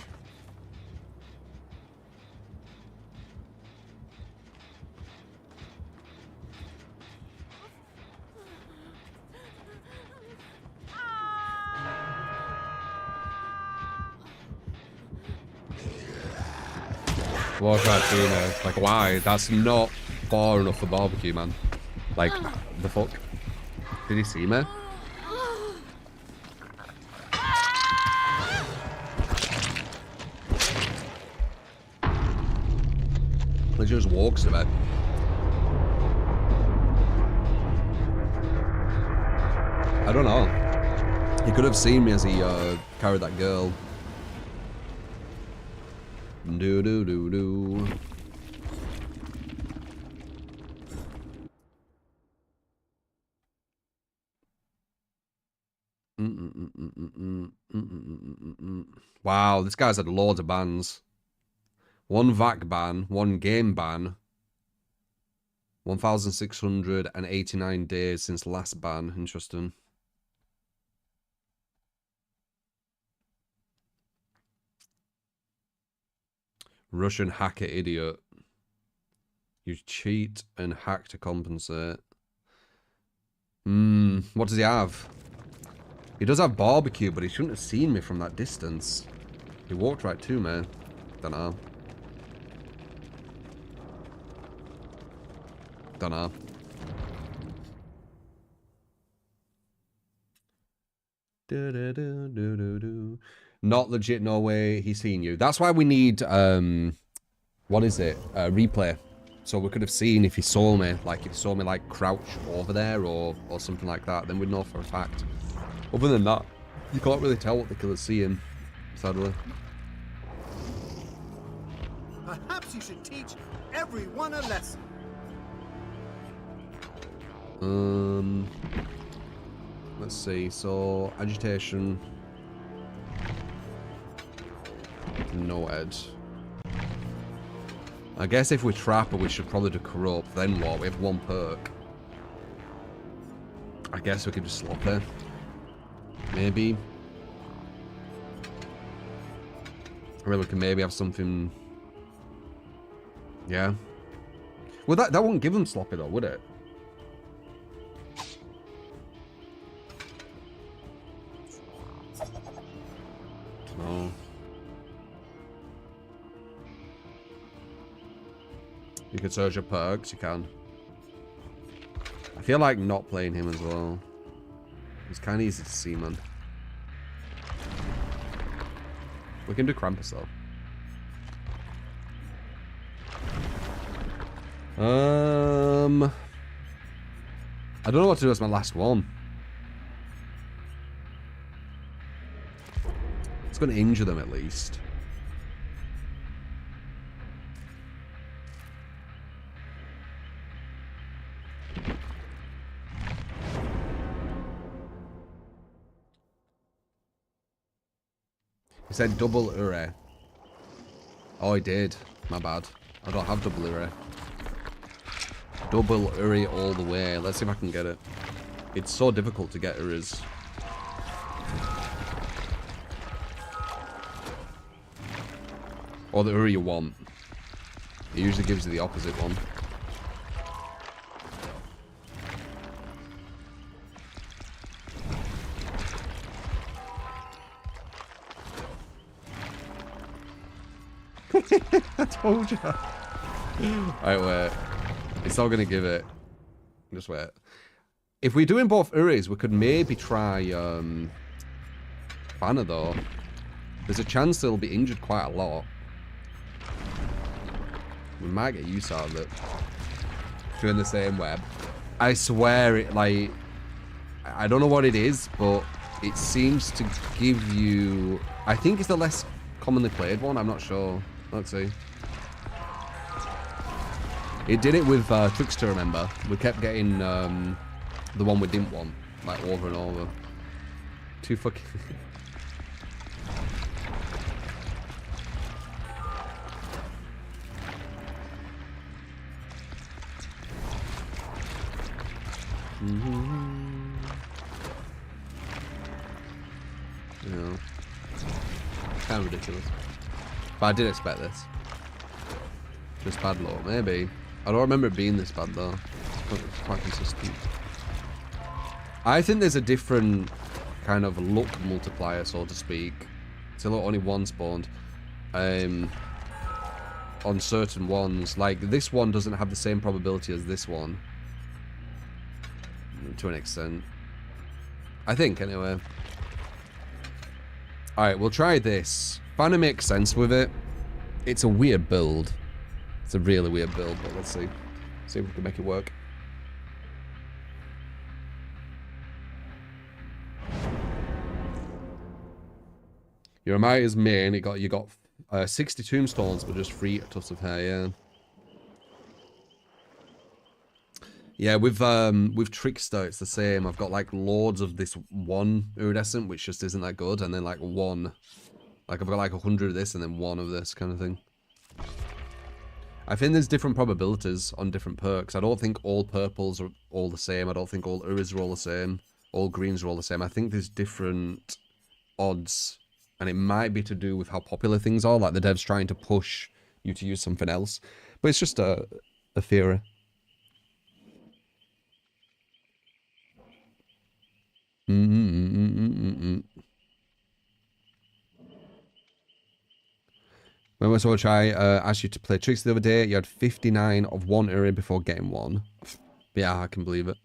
A: What should I do now? Like, why? That's not far enough for barbecue, man. Like, the fuck? Did he see me? He just walks a bit. I don't know. He could have seen me as he carried that girl. Do do do do. Wow, this guy's had loads of bans. 1 VAC ban, 1 game ban. 1,689 days since last ban. Interesting. Russian hacker idiot. You cheat and hack to compensate. What does he have? He does have barbecue, but he shouldn't have seen me from that distance. He walked right to me. Don't know. Don't know. Not legit, no way he's seen you. That's why we need, what is it? Replay. So we could have seen if he saw me, like if he saw me like crouch over there or something like that, then we'd know for a fact. Other than that, you can't really tell what the killer's seeing, sadly.
D: Perhaps you should teach everyone a lesson.
A: Let's see, so agitation. No edge. I guess if we trap her, we should probably do corrupt. Then what? We have one perk. I guess we could just slop her. Maybe. Or we can maybe have something. Yeah. Well, that wouldn't give them sloppy though, would it? No. You can search your perks, you can. I feel like not playing him as well. It's kind of easy to see, man. We can do Krampus though. I don't know what to do as my last one. It's going to injure them at least. He said double Ure. Oh, he did. My bad. I don't have double Ure. Double Uri all the way. Let's see if I can get it. It's so difficult to get Uris. Or the Uri you want. It usually gives you the opposite one. I told you. Alright, wait. It's not going to give it. Just wait. If we're doing both Uris, we could maybe try Banner, though. There's a chance they'll be injured quite a lot. We might get use out of it. Doing the same web. I swear it, like... I don't know what it is, but it seems to give you... I think it's the less commonly played one. I'm not sure. Let's see. It did it with Trickster, remember? We kept getting the one we didn't want, like over and over. Too fucking... You know, kind of ridiculous. But I did expect this. Just bad low, maybe. I don't remember it being this bad though. It's quite consistent. I think there's a different kind of luck multiplier, so to speak. It's only one spawned. On certain ones. Like, this one doesn't have the same probability as this one. To an extent. I think, anyway. Alright, we'll try this. Trying to make sense with it. It's a weird build. It's a really weird build, but let's see. See if we can make it work. Your Amita's main, you got 60 tombstones, but just 3 tufts of hair, yeah. Yeah, with Trickster, it's the same. I've got like loads of this one iridescent, which just isn't that good, and then like one. Like I've got like 100 of this and then 1 of this kind of thing. I think there's different probabilities on different perks. I don't think all purples are all the same. I don't think all Uris are all the same. All greens are all the same. I think there's different odds. And it might be to do with how popular things are. Like the devs trying to push you to use something else. But it's just a theory. When I saw try asked you to play tricks the other day, you had 59 of one area before getting one. Yeah, I can believe it.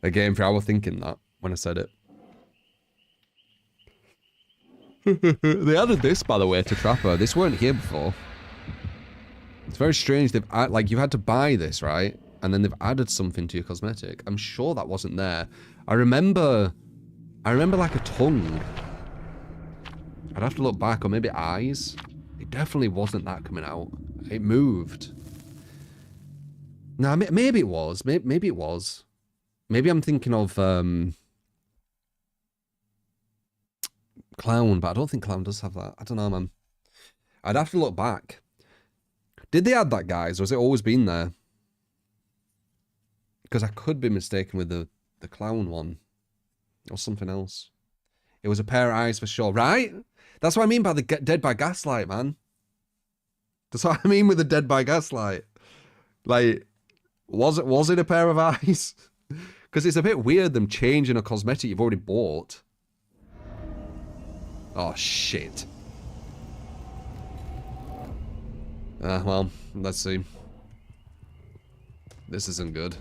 A: Again, for I was thinking that when I said it. They added this, by the way, to Trapper. This weren't here before. It's very strange. They've like you've had to buy this, right? And then they've added something to your cosmetic. I'm sure that wasn't there. I remember like a tongue. I'd have to look back, or maybe eyes. It definitely wasn't that coming out. It moved. Nah, maybe it was. Maybe it was. Maybe I'm thinking of Clown, but I don't think Clown does have that. I don't know, man. I'd have to look back. Did they add that, guys, or has it always been there? Because I could be mistaken with the Clown one. Or something else. It was a pair of eyes for sure, right? That's what I mean by the Dead by Gaslight, man. That's what I mean with the Dead by Gaslight. Like, was it a pair of eyes? Because it's a bit weird them changing a cosmetic you've already bought. Oh, shit. Well, let's see. This isn't good.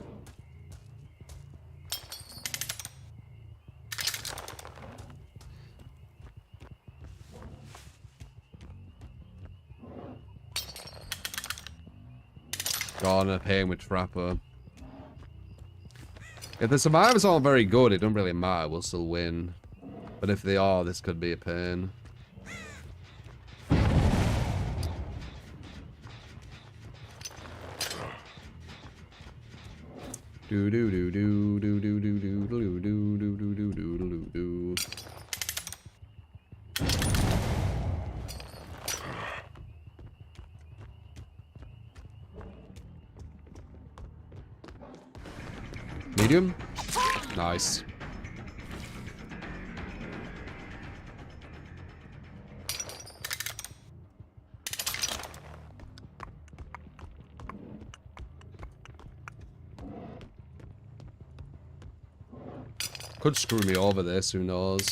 A: Gonna pay him with Trapper. If the survivors aren't very good, it don't really matter. We'll still win. But if they are, this could be a pain. Do do do do do do do do do do do do do do do do. Medium? Nice. Could screw me over this, who knows?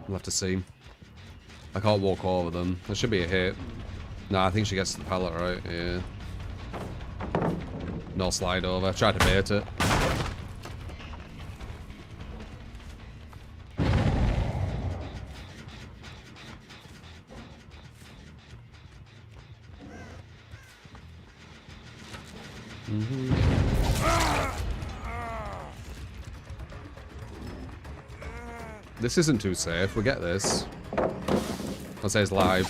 A: We'll have to see. I can't walk over them. There should be a hit. Nah, I think she gets to the pallet, right? Yeah. No slide over. Try to bait it. This isn't too safe. We'll get this. I'll say it's live.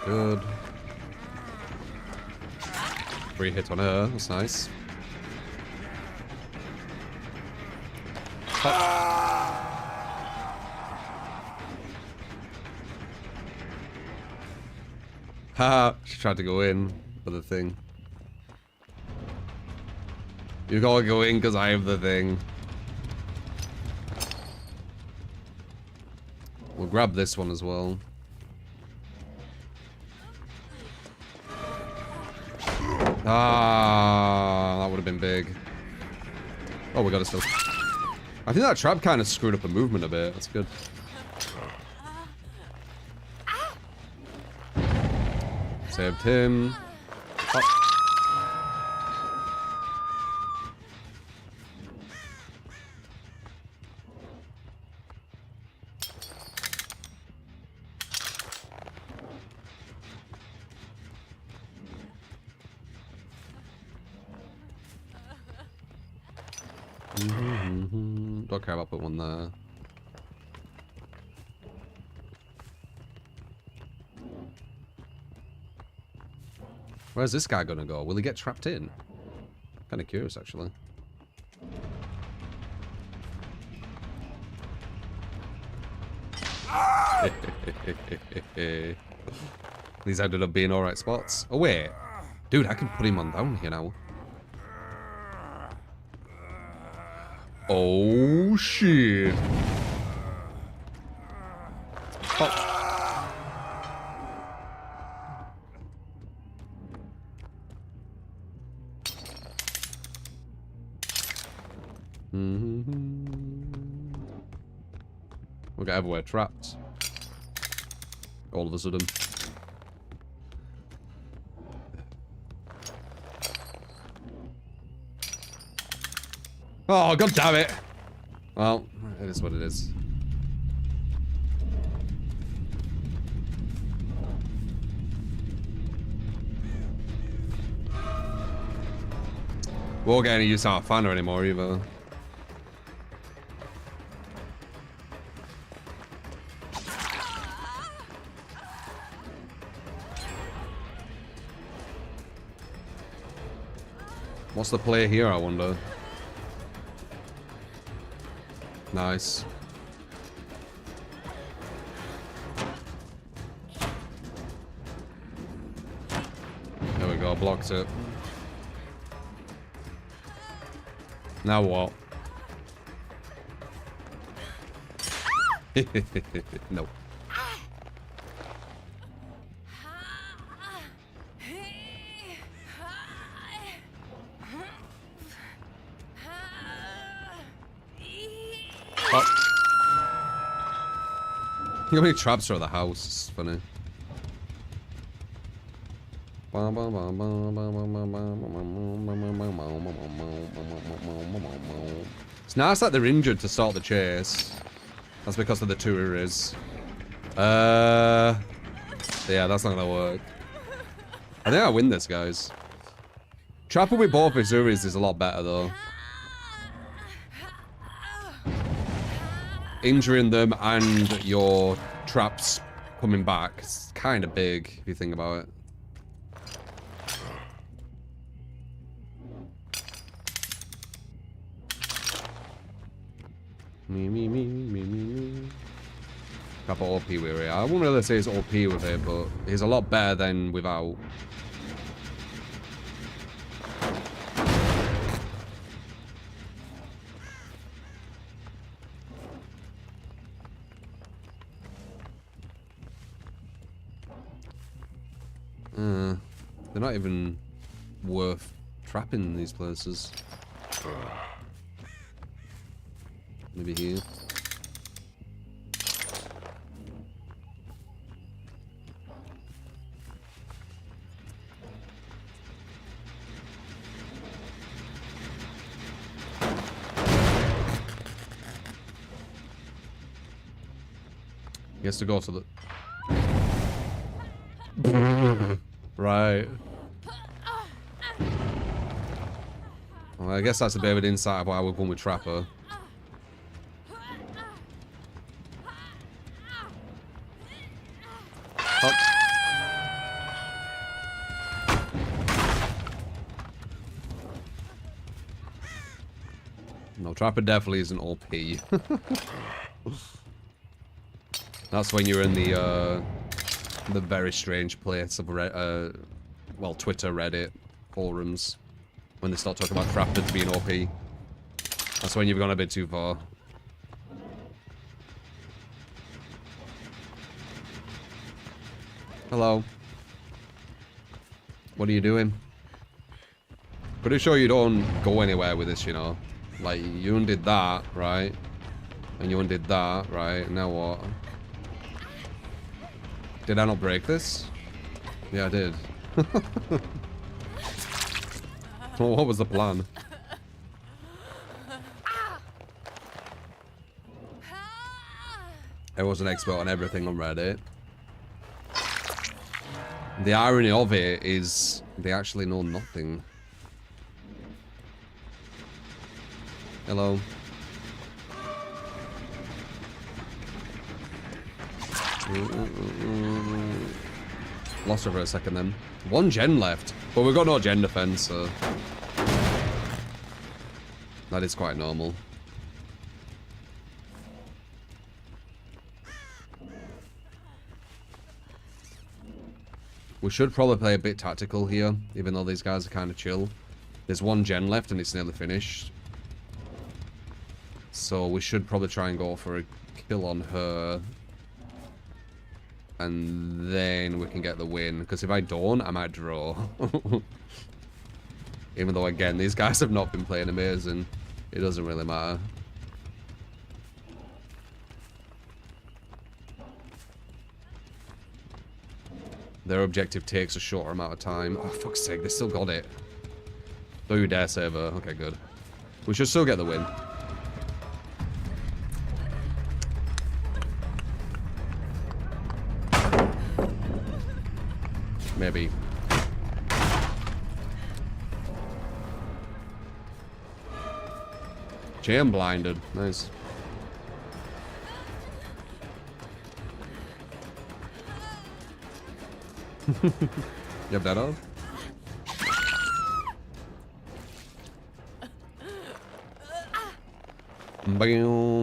A: Good. Free hit on her. That's nice. Haha, she tried to go in for the thing. You gotta go in because I have the thing. We'll grab this one as well. Ah, that would have been big. Oh, we got it still. I think that trap kind of screwed up the movement a bit. That's good. Saved him. Oh. Don't care about putting one there. Where's this guy gonna go? Will he get trapped in? Kind of curious, actually. These ended up being alright spots. Oh, wait. Dude, I can put him on down here now. Oh, shit. Oh. We'll get everywhere trapped. All of a sudden. Oh, god damn it! Well, it is what it is. We won't get any use out of Fanner anymore either. What's the play here, I wonder? Nice. There we go, blocked it. Now what? No. Oh. How many traps are at the house? It's funny. It's nice that they're injured to start the chase. That's because of the two Uris. Yeah, that's not gonna work. I think I win this, guys. Trapping with both Uris is a lot better, though. Injuring them and your traps coming back is kind of big, if you think about it. Me. Proper OP with it. I wouldn't really say it's OP with it, but it's a lot better than without. They're not even worth trapping these places. Maybe here. He has to go to the... Right. Well, I guess that's a bit of an insight of why we're going with Trapper. Oh. No, Trapper definitely isn't OP. That's when you're in the very strange place of well, Twitter, Reddit, forums, when they start talking about Trapper being OP. That's when you've gone a bit too far. Hello. What are you doing? Pretty sure you don't go anywhere with this, you know. Like, you undid that, right? And you undid that, right? Now what? Did I not break this? Yeah, I did. Well, what was the plan? I was an expert on everything on Reddit. The irony of it is they actually know nothing. Hello. Lost her for a second then. One gen left, but we've got no gen defense, so that is quite normal. We should probably play a bit tactical here, even though these guys are kind of chill. There's one gen left and it's nearly finished. So we should probably try and go for a kill on her. And then we can get the win. Because if I don't, I might draw. Even though, again, these guys have not been playing amazing. It doesn't really matter. Their objective takes a shorter amount of time. Oh, fuck's sake, they still got it. Don't you dare save her. Okay, good. We should still get the win. Maybe. Chain blinded. Nice. You have that on?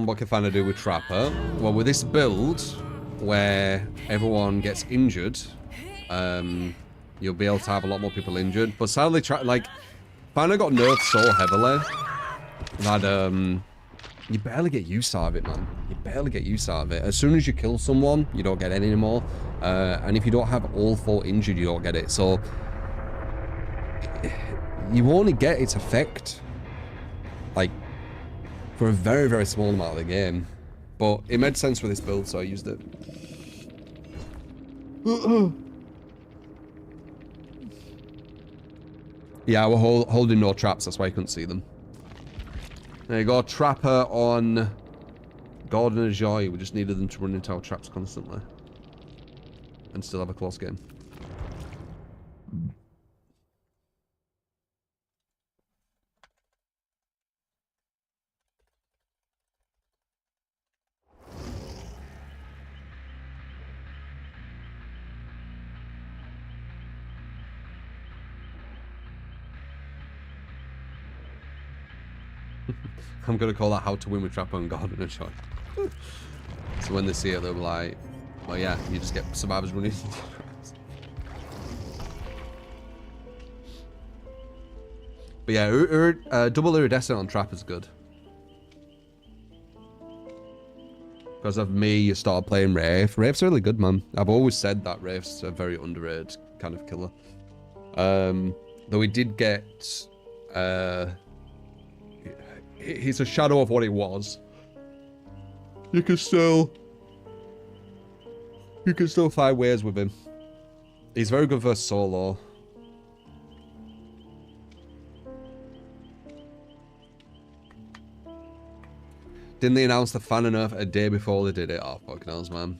A: What can I do with Trapper? Well, with this build, where everyone gets injured, you'll be able to have a lot more people injured. But sadly, Fana got nerfed so heavily that you barely get use out of it, man. You barely get use out of it. As soon as you kill someone, you don't get any anymore. And if you don't have all 4 injured, you don't get it. So you only get its effect, like, for a very, very small amount of the game. But it made sense for this build, so I used it. Yeah, we're holding no traps, that's why you couldn't see them. There you go, Trapper on Gordon and Joy. We just needed them to run into our traps constantly. And still have a close game. I'm gonna call that How to Win with Trapper and Gordon and Joy. So when they see it, they'll be like, well, yeah, you just get survivors running into traps. But yeah, double iridescent on Trap is good. Because of me, you start playing Wraith. Wraith's really good, man. I've always said that Wraith's a very underrated kind of killer. Though he did get... he's a shadow of what he was. You can still find ways with him. He's very good versus solo. Didn't they announce the fan nerf a day before they did it? Oh, fucking hells, man.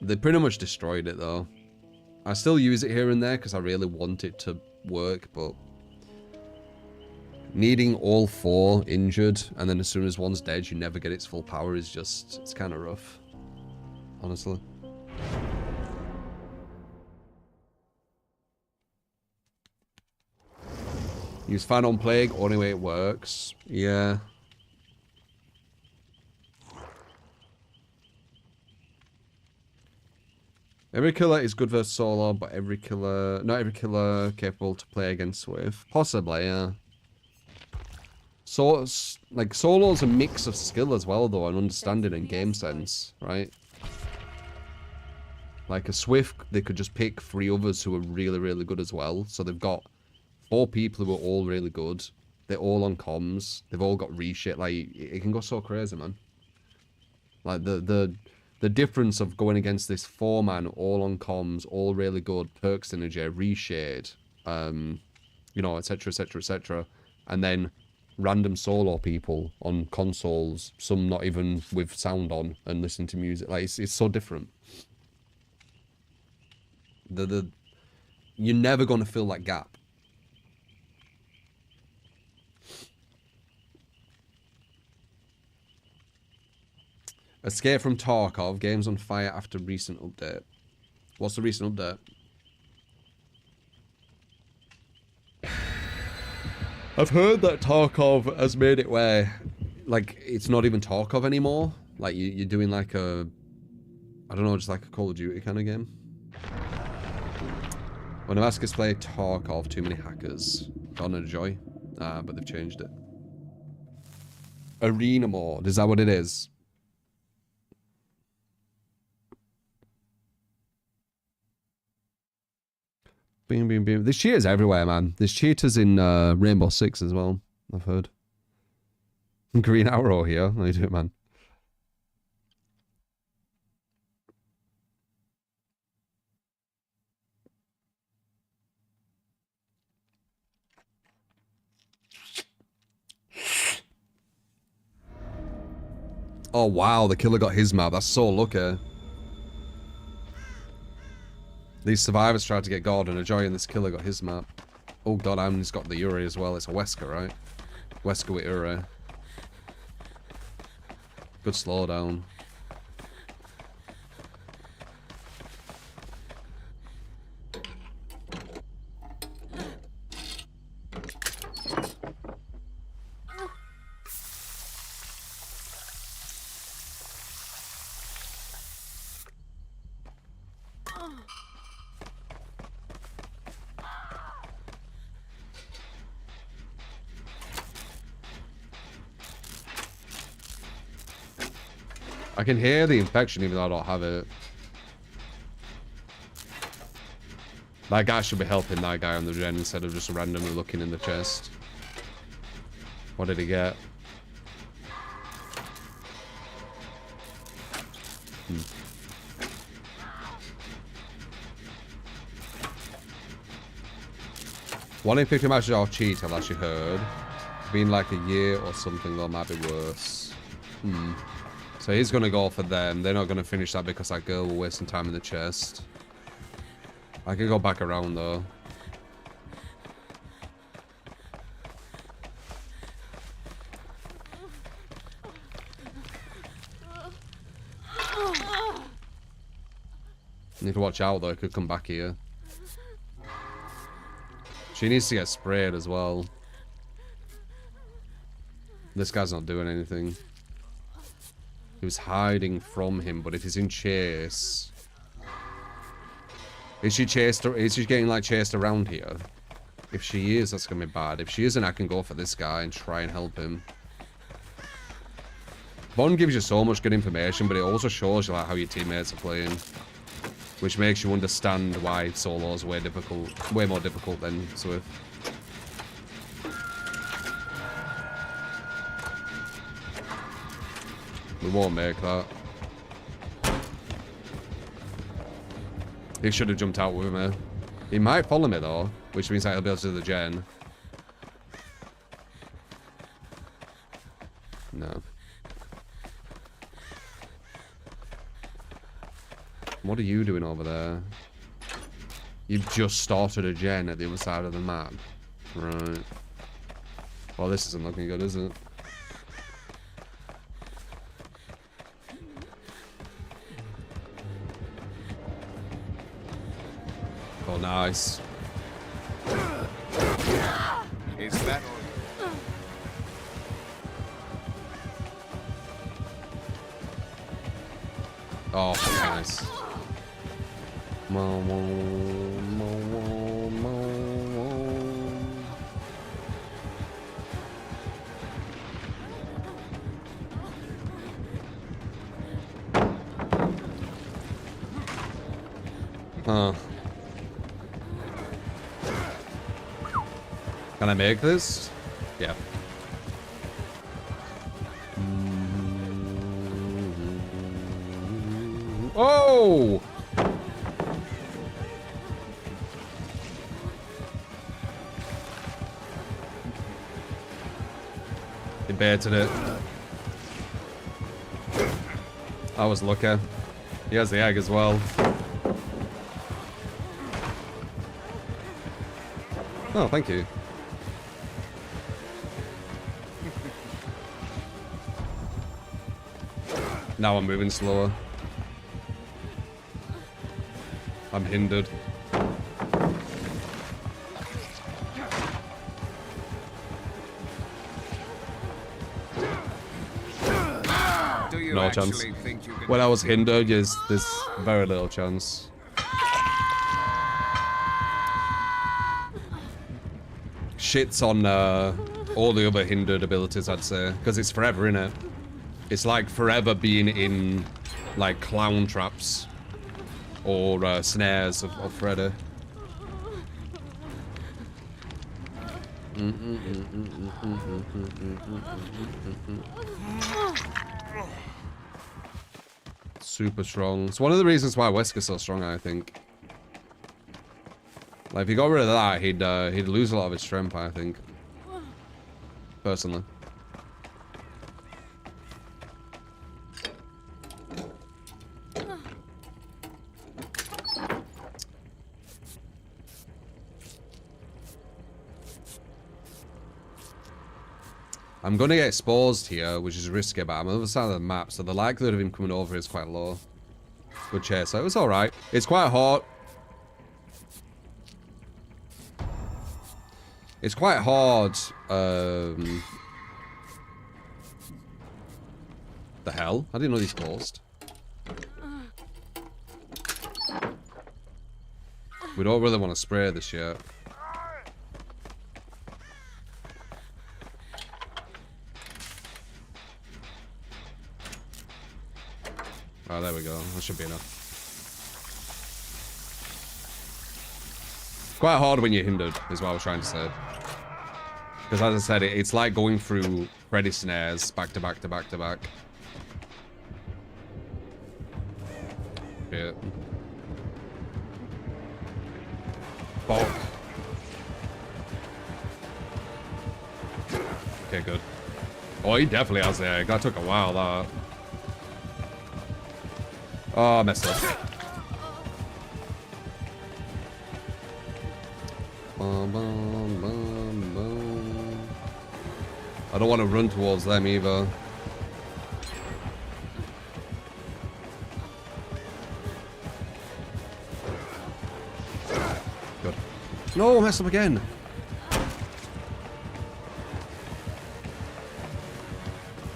A: They pretty much destroyed it, though. I still use it here and there because I really want it to work, but... needing all 4 injured, and then as soon as one's dead, you never get its full power is just... it's kind of rough. Honestly. Use fan on Plague, only way it works. Yeah. Every killer is good versus solo, but every killer... not every killer capable to play against with. Possibly, yeah. So, like, solo's a mix of skill as well, though, and understanding and game sense, right? Like, a Swift, they could just pick 3 others who are really, really good as well. So they've got 4 people who are all really good. They're all on comms. They've all got reshit. Like, it can go so crazy, man. Like, the difference of going against this 4-man, all on comms, all really good, perk synergy, reshade, you know, etc, etc, etc. And then... random solo people on consoles, some not even with sound on, and listen to music. Like, it's so different. You're never going to fill that gap. Escape from Tarkov. Game's on fire after recent update. What's the recent update? I've heard that Tarkov has made it where, like, it's not even Tarkov anymore. Like, you're doing like a, I don't know, just like a Call of Duty kind of game. When Damascus play Tarkov, too many hackers. Gone and Joy. But they've changed it. Arena mode. Is that what it is? Bing, bing, bing. There's cheaters everywhere, man. There's cheaters in Rainbow Six as well, I've heard. Green Arrow here. How you doing, man? Oh, wow. The killer got his map. That's so lucky. These survivors tried to get Gordon a joy and this killer got his map. Oh god, and he's got the Uri as well. It's a Wesker, right? Wesker with Uri. Good slowdown. I can hear the infection even though I don't have it. That guy should be helping that guy on the gen instead of just randomly looking in the chest. What did he get? One in 50 matches are cheat, I've actually heard. Been like a year or something, though, might be worse. So he's gonna go for them. They're not gonna finish that because that girl will waste some time in the chest. I can go back around though. Need to watch out though, it could come back here. She needs to get sprayed as well. This guy's not doing anything. He was hiding from him, but if he's in chase... Is she getting like chased around here? If she is, that's gonna be bad. If she isn't, I can go for this guy and try and help him. Bond gives you so much good information, but it also shows you like how your teammates are playing. Which makes you understand why solo's way more difficult than Swift. We won't make that. He should have jumped out with me. He might follow me though, which means I'll be able to do the gen. No. What are you doing over there? You've just started a gen at the other side of the map. Right. Well, this isn't looking good, is it? Oh, nice.
D: Is that
A: Oh, nice. Mo, mo, mo, mo, mo. Huh. Can I make this? Yeah. Oh! He baited it. I was lucky. He has the egg as well. Oh, thank you. Now I'm moving slower. I'm hindered. No chance. When I was hindered, yes, there's very little chance. Shit's on all the other hindered abilities, I'd say, because it's forever, innit? It's like forever being in, like, clown traps or snares of Freddy. Super strong. It's one of the reasons why Wesker's so strong, I think. Like, if he got rid of that, he'd lose a lot of his strength, I think. Personally. I'm gonna get exposed here, which is risky, but I'm on the other side of the map, so the likelihood of him coming over is quite low. Good chase, so it was alright. It's quite hard. It's quite hard. The hell? I didn't know these closed. We don't really want to spray this yet. Oh, there we go. That should be enough. Quite hard when you're hindered, is what I was trying to say. Because as I said, it's like going through Freddy snares back to back to back to back. Yeah. Bonk. Okay, good. Oh, he definitely has the egg. That took a while, that. Oh, I messed up. Bum, bum, bum, bum. I don't want to run towards them either. Good. No, I messed up again.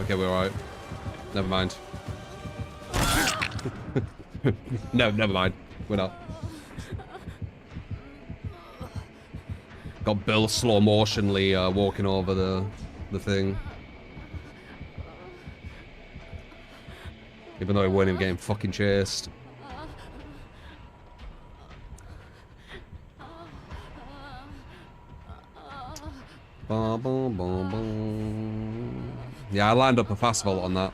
A: Okay, we're alright. Never mind. No, never mind. We're not. Got Bill slow motionly walking over the thing. Even though he weren't even getting fucking chased. Bum, bum, bum, bum. Yeah, I lined up a fast vault on that.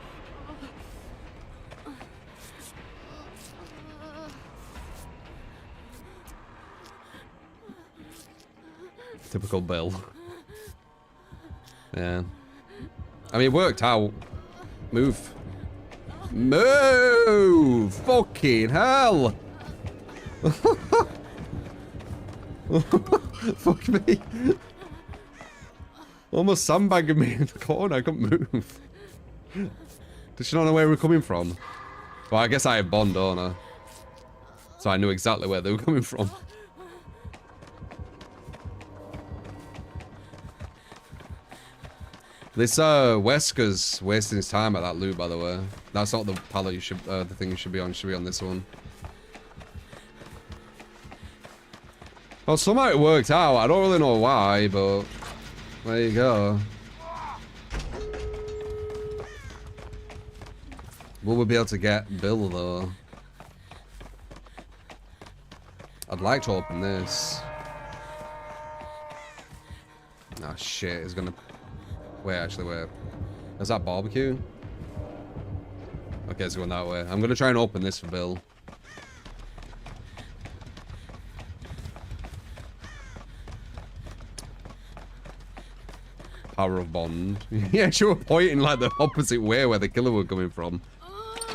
A: Typical Bill. Yeah. I mean, it worked out. Move. Move! Fucking hell! Fuck me. Almost sandbagging me in the corner. I couldn't move. Does she not know where we're coming from? Well, I guess I had Bond, don't I? So I knew exactly where they were coming from. This Wesker's wasting his time at that loot, by the way. That's not the pallet you should, the thing you should be on. You should be on this one. Well, somehow it worked out. I don't really know why, but there you go. Will we be able to get Bill though? I'd like to open this. Ah, shit! It's gonna. Wait, actually, wait. Is that barbecue? Okay, it's going that way. I'm gonna try and open this for Bill. Power of Bond. Yeah, she was pointing like the opposite way where the killer were coming from.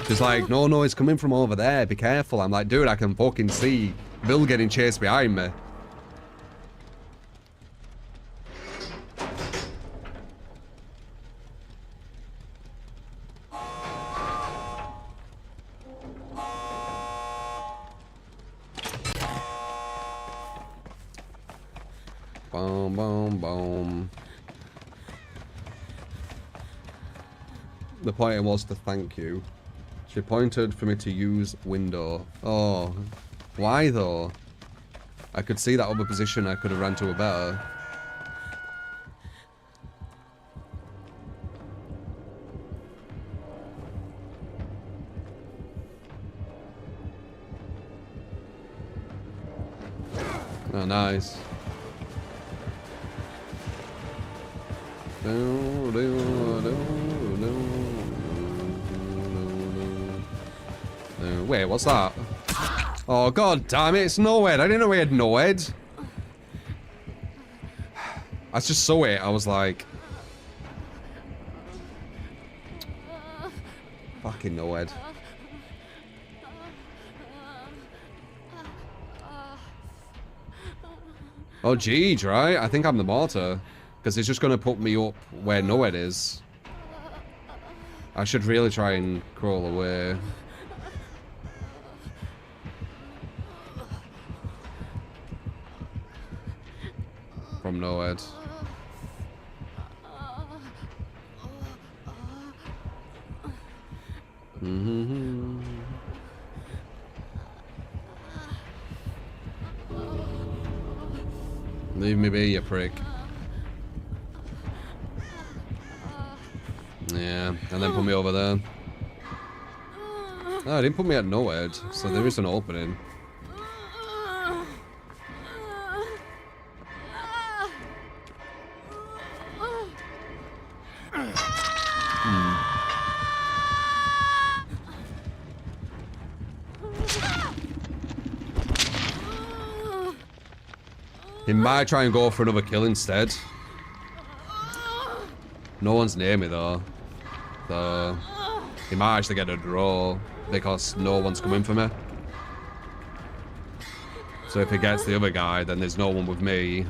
A: She's like, no, no, it's coming from over there. Be careful. I'm like, dude, I can fucking see Bill getting chased behind me. Boom, boom, boom. The point was to thank you. She pointed for me to use window. Oh, why though? I could see that other position. I could have ran to a better. Oh, nice. Wait, what's that? Oh, god damn it, it's Noed. I didn't know he had Noed. I just saw it, I was like... Fucking Noed. Oh, Jeej, right? I think I'm the mortar. Because it's just going to put me up where Noed is. I should really try and crawl away. From Noed. Leave me be, you prick. Yeah, and then put me over there. No, it didn't put me at Noed, so there is an opening. He might try and go for another kill instead. No one's near me though. So he might actually get a draw because no one's coming for me. So if he gets the other guy, then there's no one with me.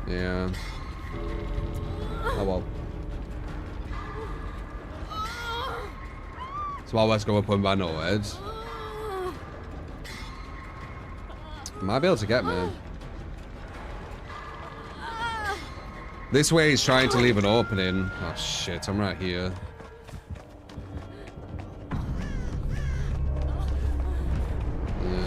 A: Yeah. Oh well. So while let's go up on my Noed. Might be able to get me. This way he's trying to leave an opening. Oh shit, I'm right here. Yeah.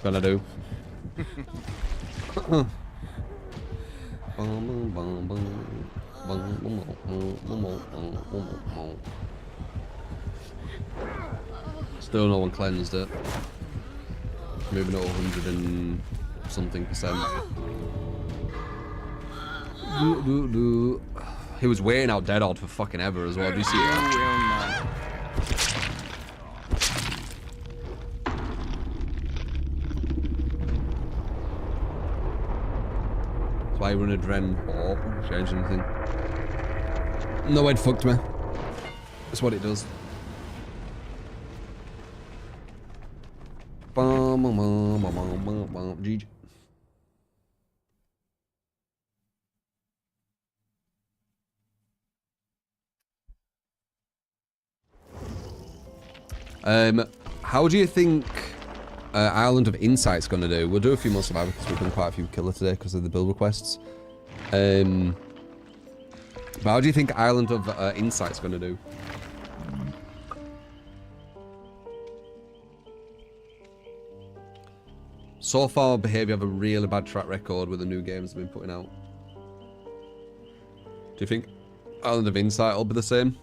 A: Gonna do. Still no one cleansed it. Moving at 100 and something percent. He was waiting out dead odd for fucking ever as well. Do you see that? That's why I run a Dren or change anything. No, Ed fucked me. That's what it does. GG. How do you think Island of Insight's gonna do? We'll do a few more survivors because we've done quite a few killer today because of the build requests. But how do you think Island of Insight's gonna do? So far, Behaviour have a really bad track record with the new games they've been putting out. Do you think Island of Insight will be the same?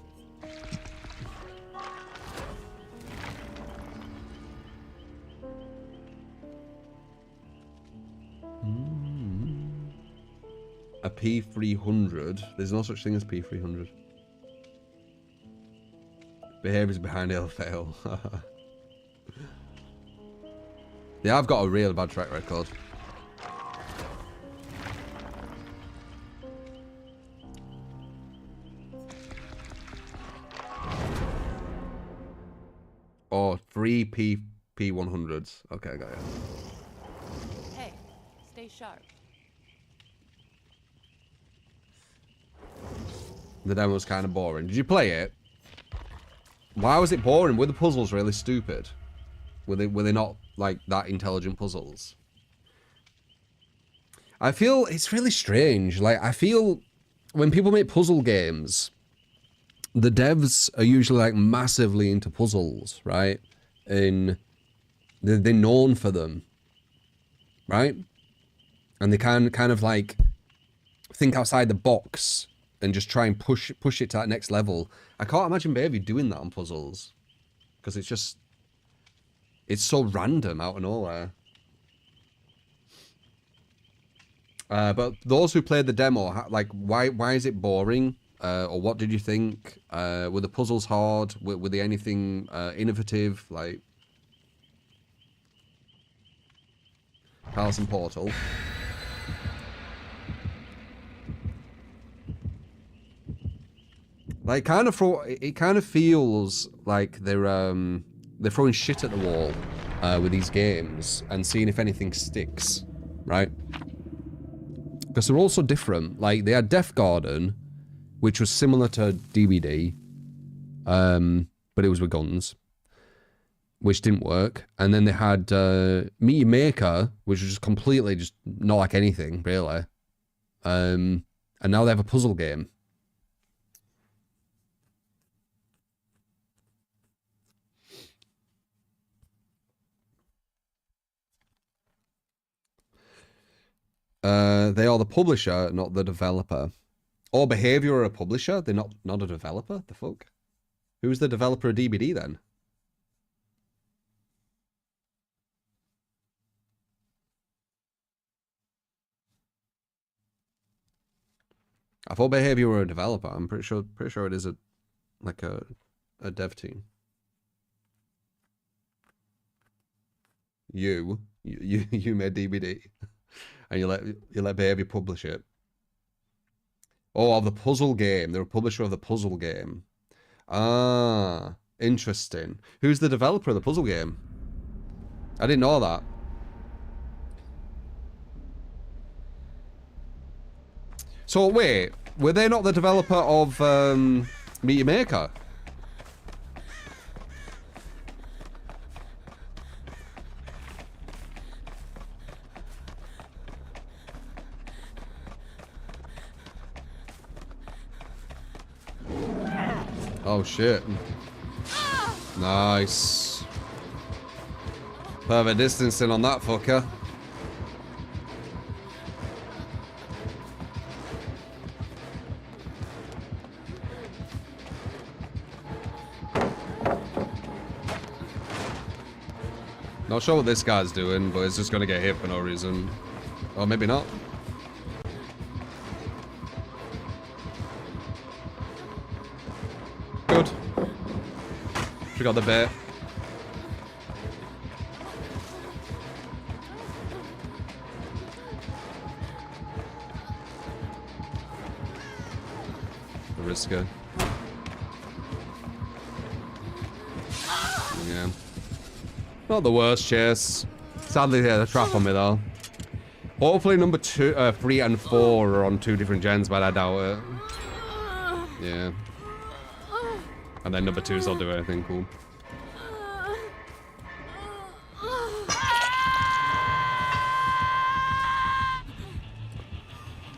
A: A P300? There's no such thing as P300. Behaviour's behind it'll fail. Yeah, I've got a real bad track record. Oh, 3 P100s. Okay, I got it.
C: Hey, stay sharp.
A: The demo was kind of boring. Did you play it? Why was it boring? Were the puzzles really stupid? Were they not like that intelligent puzzles? I feel it's really strange. Like I feel when people make puzzle games, the devs are usually like massively into puzzles, right? And they're known for them, right? And they can kind of like think outside the box and just try and push it to that next level. I can't imagine Baby doing that on puzzles because it's so random out of nowhere. But those who played the demo, like, why is it boring? Or what did you think? Were the puzzles hard? Were they anything innovative? Like, Palace and Portal. Like, it kind of feels like they're throwing shit at the wall with these games and seeing if anything sticks, right? Because they're also different. Like, they had Death Garden, which was similar to DBD, but it was with guns, which didn't work. And then they had Meteor Maker, which was just completely just not like anything, really. And now they have a puzzle game. They are the publisher, not the developer. Or Behavior are a publisher? They're not a developer? The fuck? Who's the developer of DBD then? I thought Behavior were a developer. I'm pretty sure it is a dev team. You made DBD. And you let Behavior publish it. Oh, the puzzle game. They're a publisher of the puzzle game. Ah, interesting. Who's the developer of the puzzle game? I didn't know that. So wait, were they not the developer of Meteor Maker? Oh shit. Nice. Perfect distancing on that fucker. Not sure what this guy's doing, but he's just gonna get hit for no reason. Or maybe not. Good. We got the bait. The Risker. Yeah. Not the worst chase. Sadly, they had a trap on me though. Hopefully number 3 and 4 are on 2 different gens, but I doubt it. Yeah. And then number 2's not do anything cool.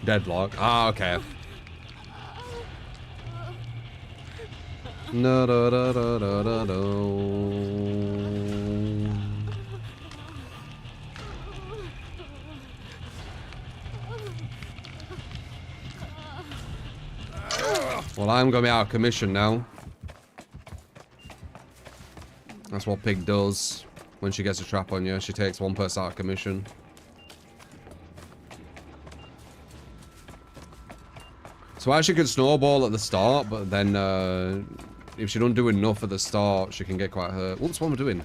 A: Deadlock. Ah, okay. No, da, da, da, da, da, da. Well, I'm gonna be out of commission now. That's what Pig does when she gets a trap on you. She takes one person out of commission. So she could snowball at the start, but then if she don't do enough at the start, she can get quite hurt. What's one we're doing?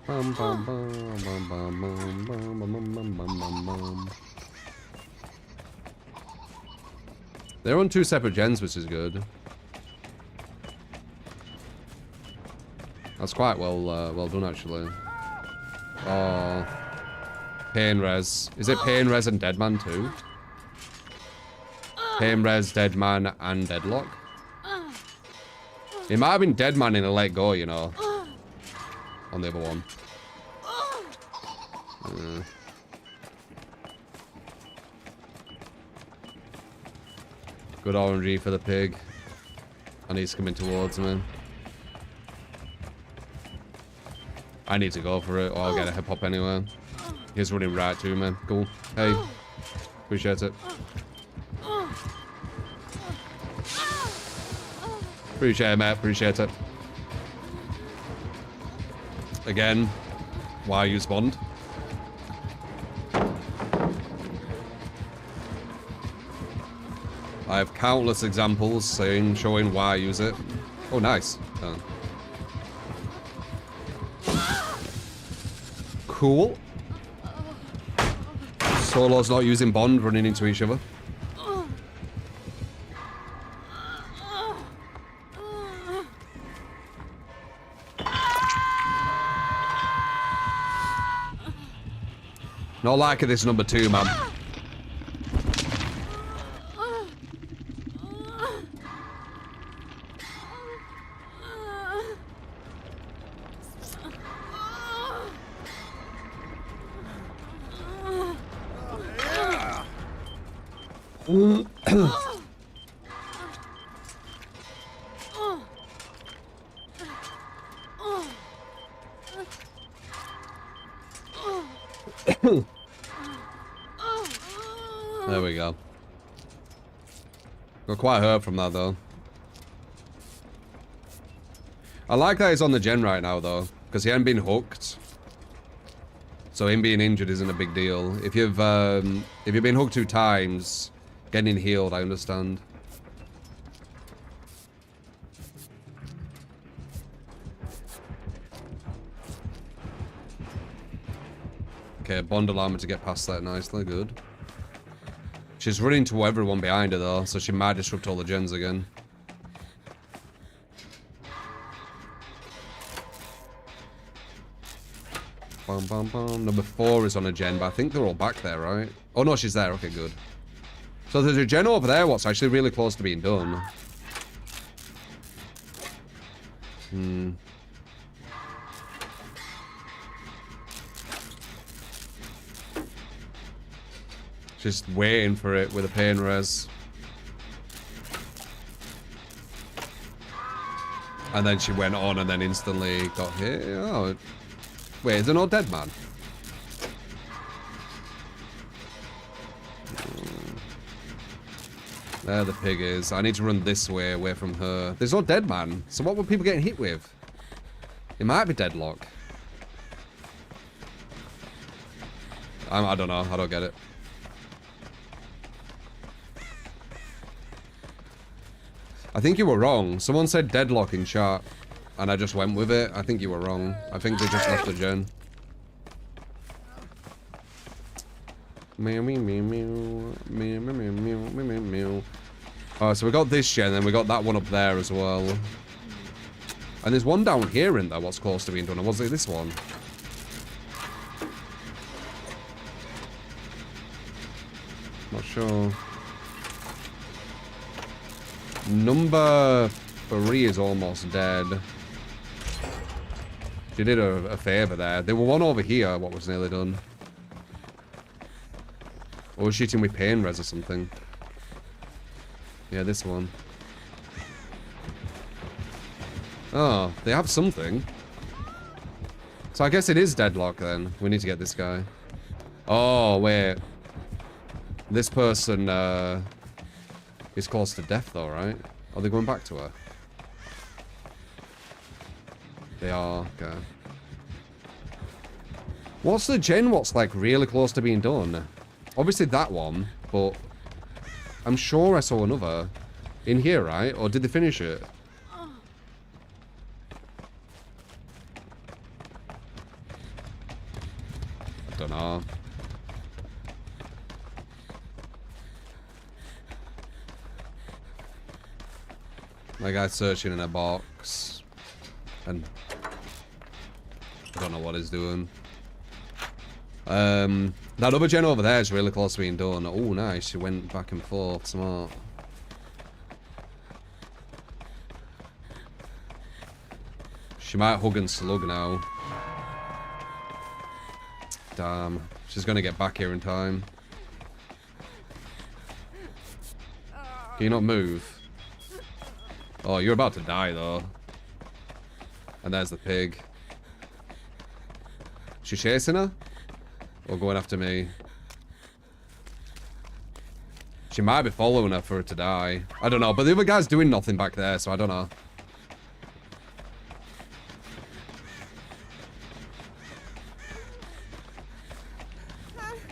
A: Bum, bum, bum, bum, bum, bum, bum, bum, bum, bum, bum. They're on 2 separate gens, which is good. That's quite well done, actually. Oh, Pain Res. Is it Pain Res and Deadman too? Pain Res, Deadman, and Deadlock. It might have been Deadman in a Let Go, you know. On the other one. Good RNG for the pig. And he's coming towards me. I need to go for it, or I'll get a hip hop anyway. He's running right to me. Cool. Hey. Appreciate it. Appreciate it, mate. Appreciate it. Again, why use Bond? I have countless examples showing why I use it. Oh, nice. Oh. Cool. Solo's not using Bond, running into each other. Not liking this number 2, man. There we go. Got quite hurt from that, though. I like that he's on the gen right now, though, because he hadn't been hooked. So him being injured isn't a big deal. If you've been hooked 2 times, getting healed, I understand. Okay, Bond allowed me to get past that nicely, good. She's running to everyone behind her, though, so she might disrupt all the gens again. Bum, bum, bum. Number 4 is on a gen, but I think they're all back there, right? Oh, no, she's there. Okay, good. So there's a gen over there, what's actually really close to being done. Just waiting for it with a pain res. And then she went on and then instantly got hit. Oh. Wait, is there no dead man? There the pig is. I need to run this way, away from her. There's no dead man. So what were people getting hit with? It might be deadlock. I don't know. I don't get it. I think you were wrong. Someone said deadlock in chat, and I just went with it. I think you were wrong. I think they just left the gen. Meow, meow, meow, meow, meow, meow, meow, meow, meow. Oh, so we got this gen, and we got that one up there as well. And there's one down here in there, what's close to being done. Or was it this one? Not sure. Number 3 is almost dead. She did a favor there. There were one over here, what was nearly done. Or was shooting with pain res or something. Yeah, this one. Oh, they have something. So I guess it is deadlock then. We need to get this guy. Oh, wait. This person, is close to death though, right? Are they going back to her? They are, okay. What's the gen what's like really close to being done? Obviously that one, but I'm sure I saw another in here, right? Or did they finish it? I don't know. My guy's searching in a box. And I don't know what he's doing. That other gen over there is really close to being done. Oh, nice. She went back and forth. Smart. She might hug and slug now. Damn. She's gonna get back here in time. Can you not move? Oh, you're about to die, though. And there's the pig. She chasing her? Or going after me? She might be following her for her to die. I don't know, but the other guy's doing nothing back there, so I don't know.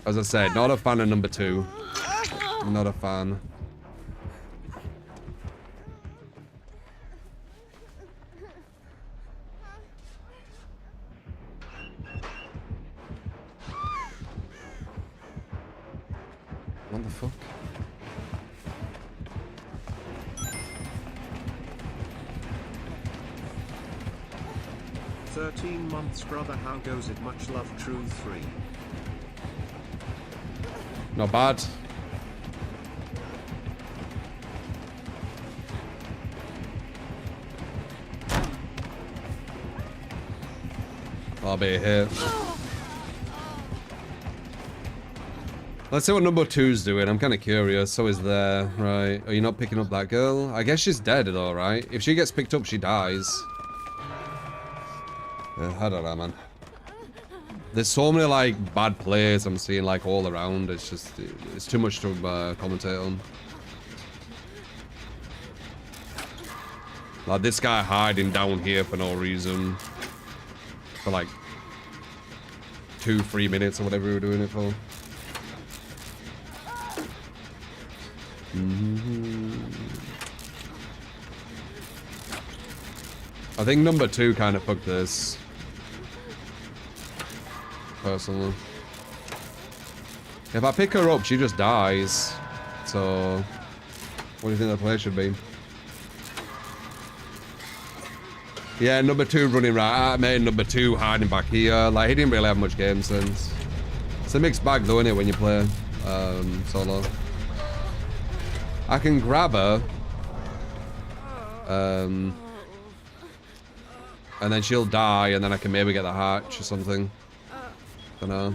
A: As I said, not a fan of number 2. Not a fan. What the fuck?
B: "13 months, brother. How goes it? Much love, True 3.
A: Not bad. I'll be here. Let's see what number 2's doing. I'm kind of curious. So is there. Right. Are you not picking up that girl? I guess she's dead though, right? If she gets picked up, she dies. I don't know, man. There's so many, like, bad players I'm seeing, like, all around. It's just, it's too much to commentate on. Like, this guy hiding down here for no reason. For, like, 2-3 minutes or whatever we were doing it for. I think number 2 kind of fucked this. Personally. If I pick her up, she just dies. So, what do you think the play should be? Yeah, number 2 running right at me, number 2 hiding back here. Like, he didn't really have much game sense. It's a mixed bag though, innit, when you play solo. I can grab her. And then she'll die, and then I can maybe get the hatch or something. Don't know.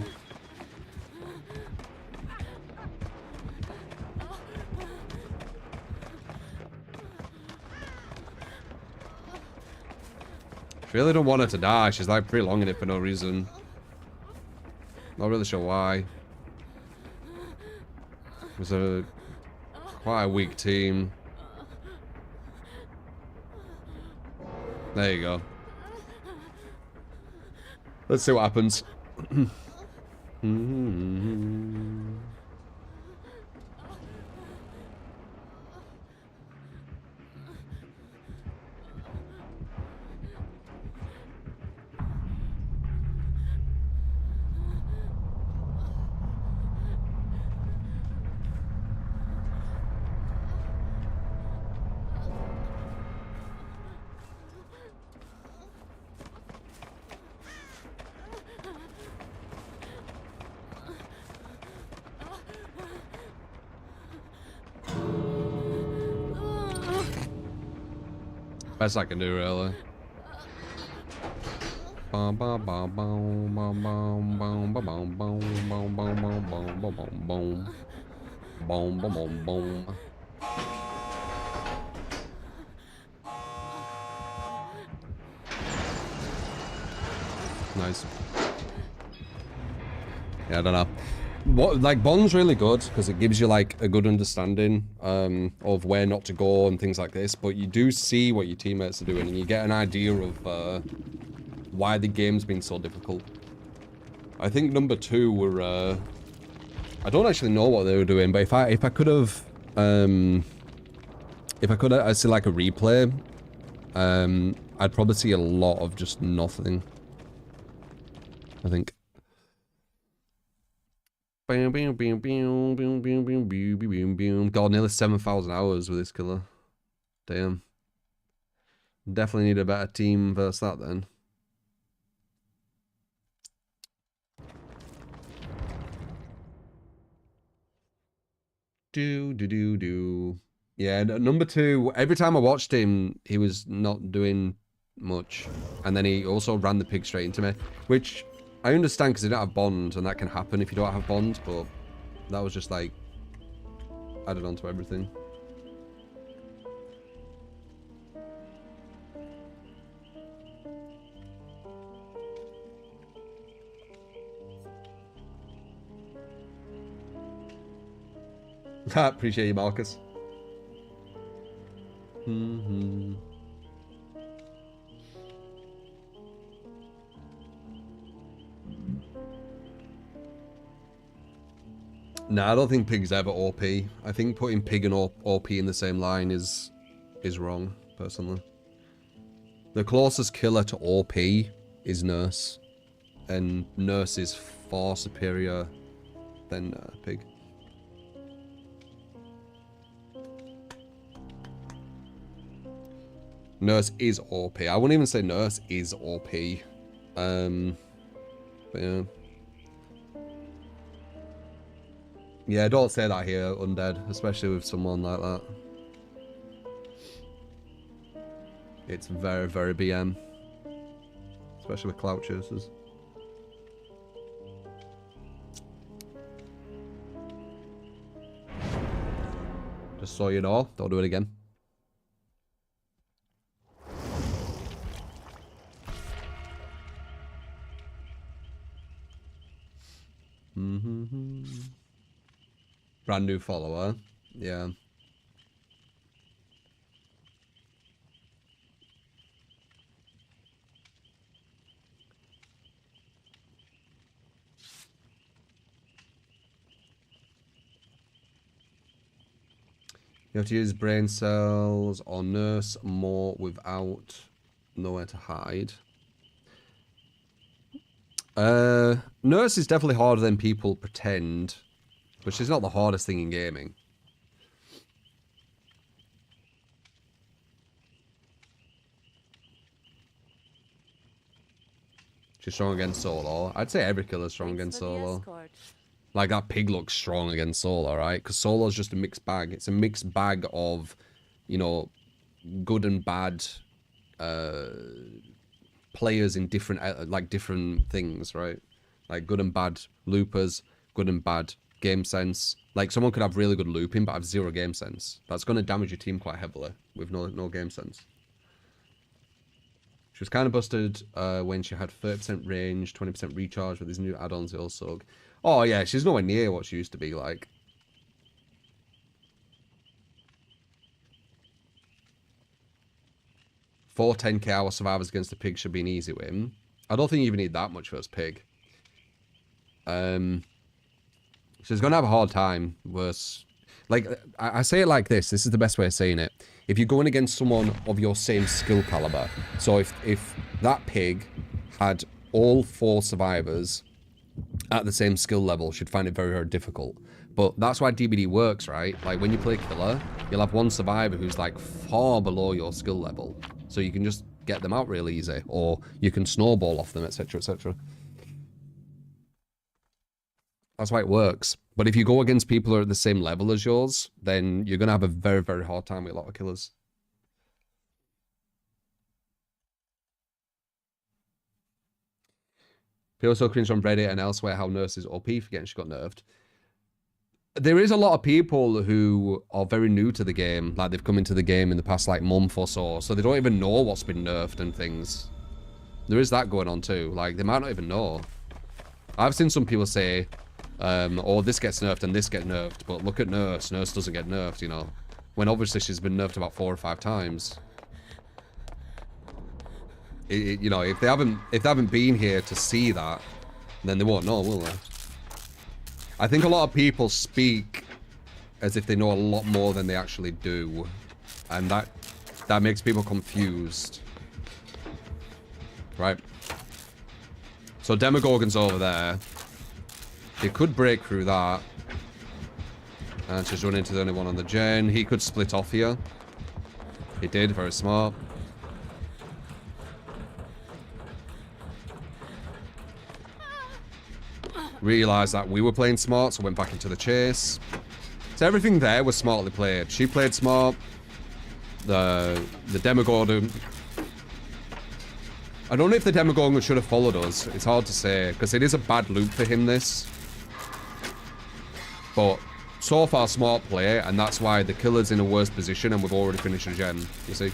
A: Really don't want her to die. She's like pretty long in it for no reason. Not really sure why. It was a quite a weak team. There you go. Let's see what happens. Best I can do, really. Bum bum bum bum bum bum bum bum bum bum bum bum bum bum bum bum bum bum bum. Nice. Yeah, I don't know. What, like, Bond's really good because it gives you like a good understanding of where not to go and things like this, but you do see what your teammates are doing and you get an idea of why the game's been so difficult. I think number 2 were I don't actually know what they were doing, but if I could have I see like a replay, I'd probably see a lot of just nothing, I think. God, nearly 7,000 hours with this killer. Damn. Definitely need a better team versus that then. Yeah, number 2, every time I watched him, he was not doing much. And then he also ran the pig straight into me, which I understand because they don't have bond, and that can happen if you don't have bond, but that was just like added on to everything. Appreciate you, Marcus. Nah, I don't think Pig's ever OP. I think putting Pig and OP in the same line is wrong, personally. The closest killer to OP is Nurse, and Nurse is far superior than Pig. Nurse is OP. I wouldn't even say Nurse is OP. But yeah. Yeah, don't say that here, Undead, especially with someone like that. It's very, very BM. Especially with clout chasers. Just so you know, don't do it again. Brand new follower, yeah. You have to use brain cells or nurse more without nowhere to hide. Nurse is definitely harder than people pretend, but she's not the hardest thing in gaming. She's strong against solo. I'd say every killer's strong against solo. Like, that Pig looks strong against solo, right? Because solo's just a mixed bag. It's a mixed bag of, you know, good and bad players in different, like, different things, right? Like, good and bad loopers, good and bad game sense. Like, someone could have really good looping, but have zero game sense. That's going to damage your team quite heavily with no game sense. She was kind of busted when she had 30% range, 20% recharge with these new add-ons also. Oh yeah, she's nowhere near what she used to be like. Four 10k hour survivors against the Pig should be an easy win. I don't think you even need that much versus Pig. She's going to have a hard time versus... Like, I say it like this. This is the best way of saying it. If you're going against someone of your same skill caliber, so if that Pig had all 4 survivors at the same skill level, she'd find it very, very difficult. But that's why DBD works, right? Like, when you play killer, you'll have one survivor who's, like, far below your skill level. So you can just get them out real easy. Or you can snowball off them, etc., etc. That's why it works. But if you go against people who are at the same level as yours, then you're going to have a very, very hard time with a lot of killers. People also cringe on Reddit and elsewhere how Nurse is OP for getting she got nerfed. There is a lot of people who are very new to the game. Like, they've come into the game in the past, like, month or so. So they don't even know what's been nerfed and things. There is that going on too. Like, they might not even know. I've seen some people say... oh, this gets nerfed and this gets nerfed, but look at Nurse. Nurse doesn't get nerfed, you know. When obviously she's been nerfed about 4 or 5 times. You know, if they haven't been here to see that, then they won't know, will they? I think a lot of people speak as if they know a lot more than they actually do, and that makes people confused, right? So Demogorgon's over there. He could break through that. And she's running into the only one on the gen. He could split off here. He did, very smart. Realised that we were playing smart, so went back into the chase. So everything there was smartly played. She played smart. The Demogorgon I don't know if the Demogorgon should have followed us. It's hard to say, because it is a bad loop for him, this. But so far, smart play, and that's why the killer's in a worse position, and we've already finished a gen, you see?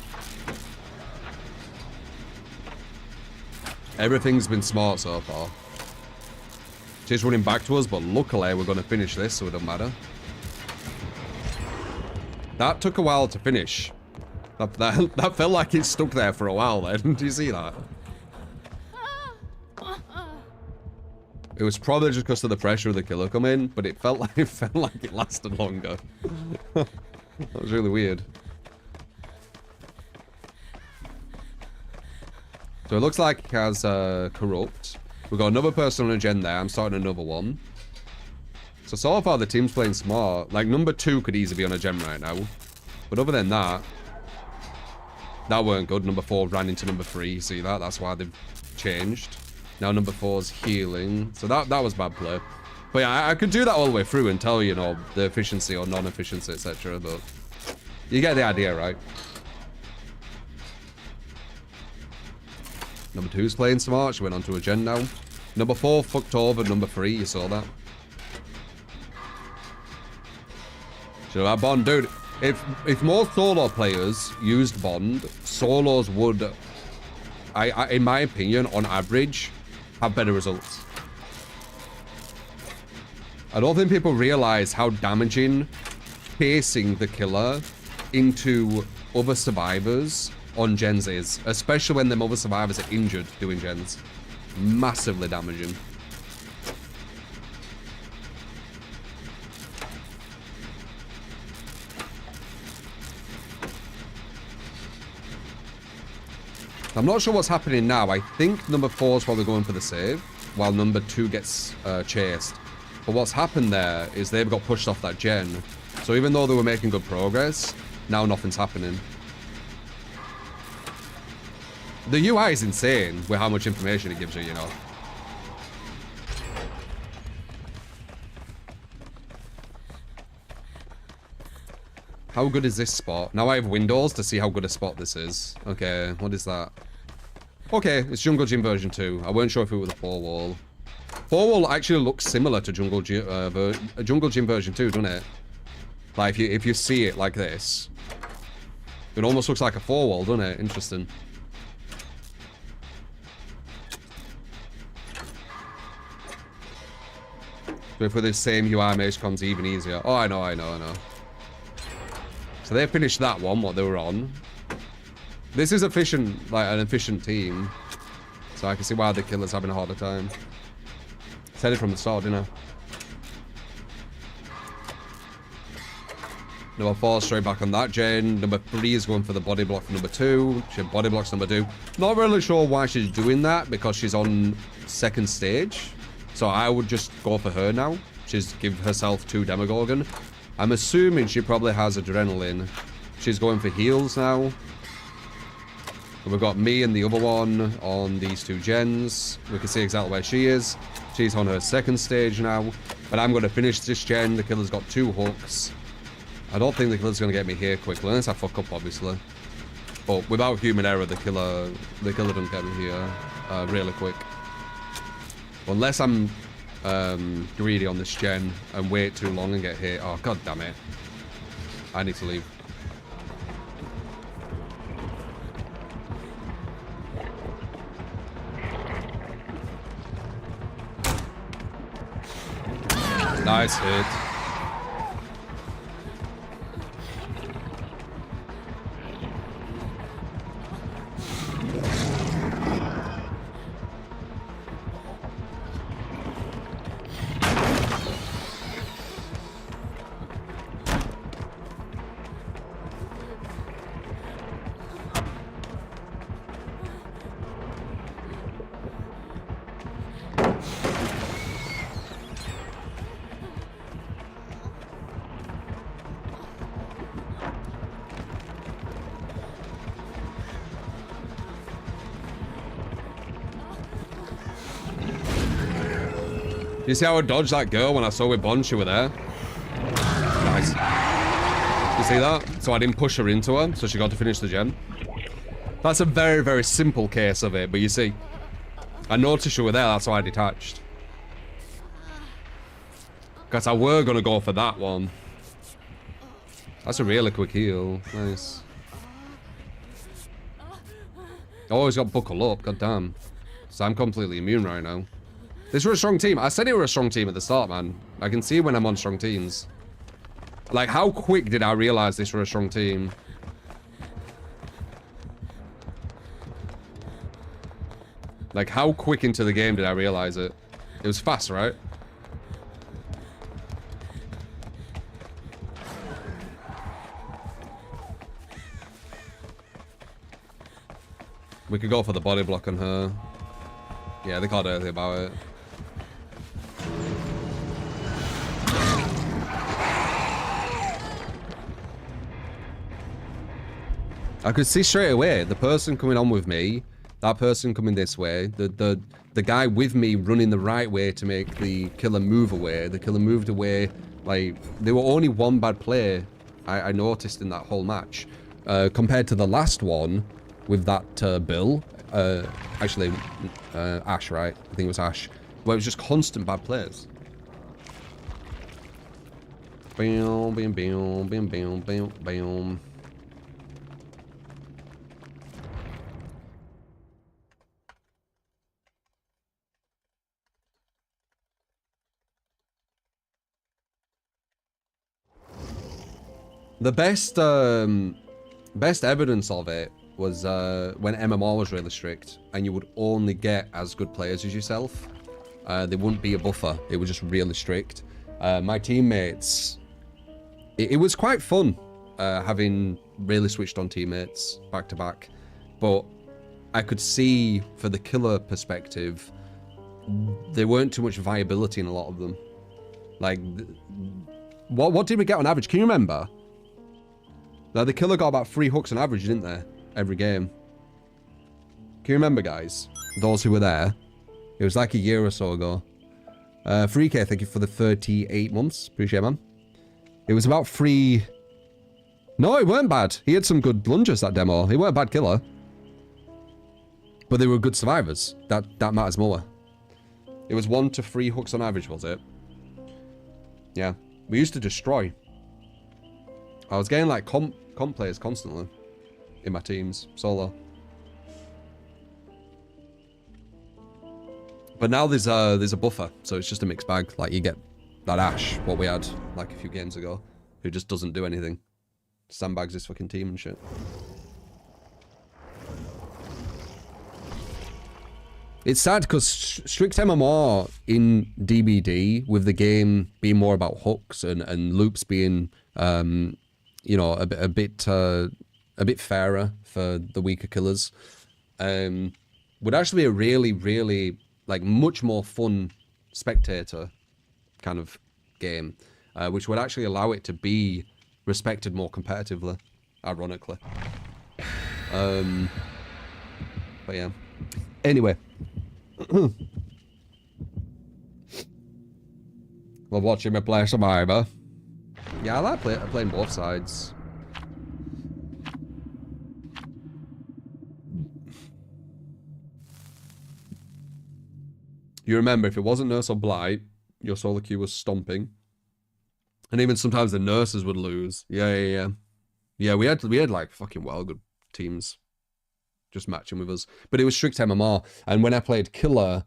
A: Everything's been smart so far. She's running back to us, but luckily we're going to finish this, so it don't matter. That took a while to finish. That felt like it stuck there for a while then. Do you see that? It was probably just because of the pressure of the killer coming, but it felt like it lasted longer. That was really weird. So it looks like it has corrupt. We've got another person on a gen there. I'm starting another one. So far the team's playing smart. Like number 2 could easily be on a gen right now. But other than that, that weren't good. Number 4 ran into number 3. See that? That's why they've changed. Now number 4's healing. So that was bad play. But yeah, I could do that all the way through and tell you know the efficiency or non-efficiency, etc. But you get the idea, right? Number 2's playing smart. She went onto a gen now. Number 4 fucked over number 3. You saw that. So that Bond, dude. If more solo players used Bond, solos would, in my opinion, on average, have better results. I don't think people realize how damaging pacing the killer into other survivors on gens is, especially when them other survivors are injured doing gens. Massively damaging. I'm not sure what's happening now. I think number 4 is probably going for the save, while number 2 gets chased. But what's happened there is they've got pushed off that gen. So even though they were making good progress, now nothing's happening. The UI is insane with how much information it gives you, you know. How good is this spot? Now I have windows to see how good a spot this is. Okay, what is that? Okay, it's Jungle Gym version 2. I weren't sure if it was a 4-wall. 4-wall actually looks similar to Jungle Gym version 2, doesn't it? Like if you see it like this, it almost looks like a 4-wall, doesn't it? Interesting. So if with the same UI, Mage comes even easier. Oh, I know. So they finished that one, what they were on. This is efficient, like an efficient team. So I can see why the killer's having a harder time. Said it from the start, didn't I? Number 4 straight back on that gen. Number 3 is going for the body block for number 2. She body blocks number 2. Not really sure why she's doing that, because she's on 2nd stage. So I would just go for her now. She's give herself 2 Demogorgon. I'm assuming she probably has adrenaline. She's going for heals now. And we've got me and the other one on these 2 gens. We can see exactly where she is. She's on her 2nd stage now. But I'm going to finish this gen. The killer's got 2 hooks. I don't think the killer's going to get me here quickly, unless I fuck up, obviously. But without human error, the killer doesn't get me here really quick. Unless I'm greedy on this gen and wait too long and get hit. Oh, god damn it. I need to leave. Nice hit. You see how I dodged that girl when I saw with Bond, she were there? Nice. You see that? So I didn't push her into her, so she got to finish the gen. That's a very, very simple case of it, but you see, I noticed you were there, that's why I detached. Because I were going to go for that one. That's a really quick heal. Nice. Oh, he's got buckle up, goddamn. So I'm completely immune right now. This was a strong team. I said they were a strong team at the start, man. I can see when I'm on strong teams. Like, how quick did I realize this were a strong team? Like, how quick into the game did I realize it? It was fast, right? We could go for the body block on her. Yeah, they can't do anything about it. I could see straight away the person coming on with me, that person coming this way, the guy with me running the right way to make the killer move away. The killer moved away. Like, there were only one bad play I noticed in that whole match. Compared to the last one with that Bill. Actually, Ash, right? I think it was Ash. Where it was just constant bad plays. Bam, bam, bam, bam, bam, bam, bam. The best evidence of it was when MMR was really strict, and you would only get as good players as yourself. There wouldn't be a buffer. It was just really strict. My teammates, it was quite fun having really switched on teammates back to back, but I could see for the killer perspective, there weren't too much viability in a lot of them. Like, what did we get on average? Can you remember? Now, the killer got about 3 hooks on average, didn't they? Every game. Can you remember, guys? Those who were there. It was like a year or so ago. 3K, thank you for the 38 months. Appreciate it, man. It was about 3... No, it weren't bad. He had some good lunges, that demo. He weren't a bad killer. But they were good survivors. That matters more. It was 1 to 3 hooks on average, was it? Yeah. We used to destroy. I was getting, like, comp players constantly in my teams, solo. But now there's a buffer, so it's just a mixed bag. Like, you get that Ash, what we had like a few games ago, who just doesn't do anything. Sandbags his fucking team and shit. It's sad because strict MMR in DBD, with the game being more about hooks and loops being, you know, a bit fairer for the weaker killers, would actually be a really, really, like, much more fun spectator kind of game, which would actually allow it to be respected more competitively, ironically. But yeah. Anyway. Love watching me play Survivor. Yeah, I like playing both sides. You remember, if it wasn't Nurse or Blight, your solo queue was stomping. And even sometimes the nurses would lose. Yeah. Yeah, we had like fucking well good teams just matching with us. But it was strict MMR. And when I played Killer,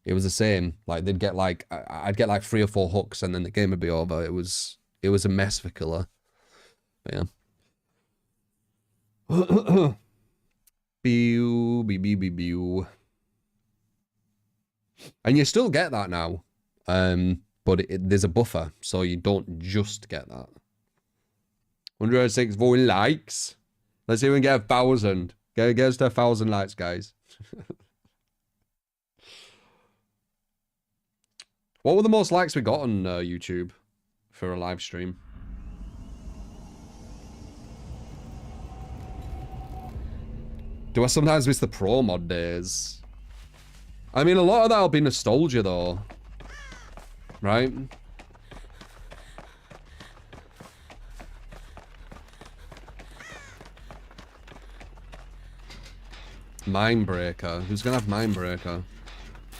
A: it was the same. Like, they'd get like, I'd get like 3 or 4 hooks and then the game would be over. It was a mess for Killer. But yeah. Bew. And you still get that now. But there's a buffer, so you don't just get that. 106 voting likes. Let's see if we can get 1,000. Get us to 1,000 likes, guys. What were the most likes we got on YouTube for a live stream? Do I sometimes miss the pro mod days? I mean, a lot of that'll be nostalgia, though. Right? Mindbreaker. Who's gonna have Mindbreaker?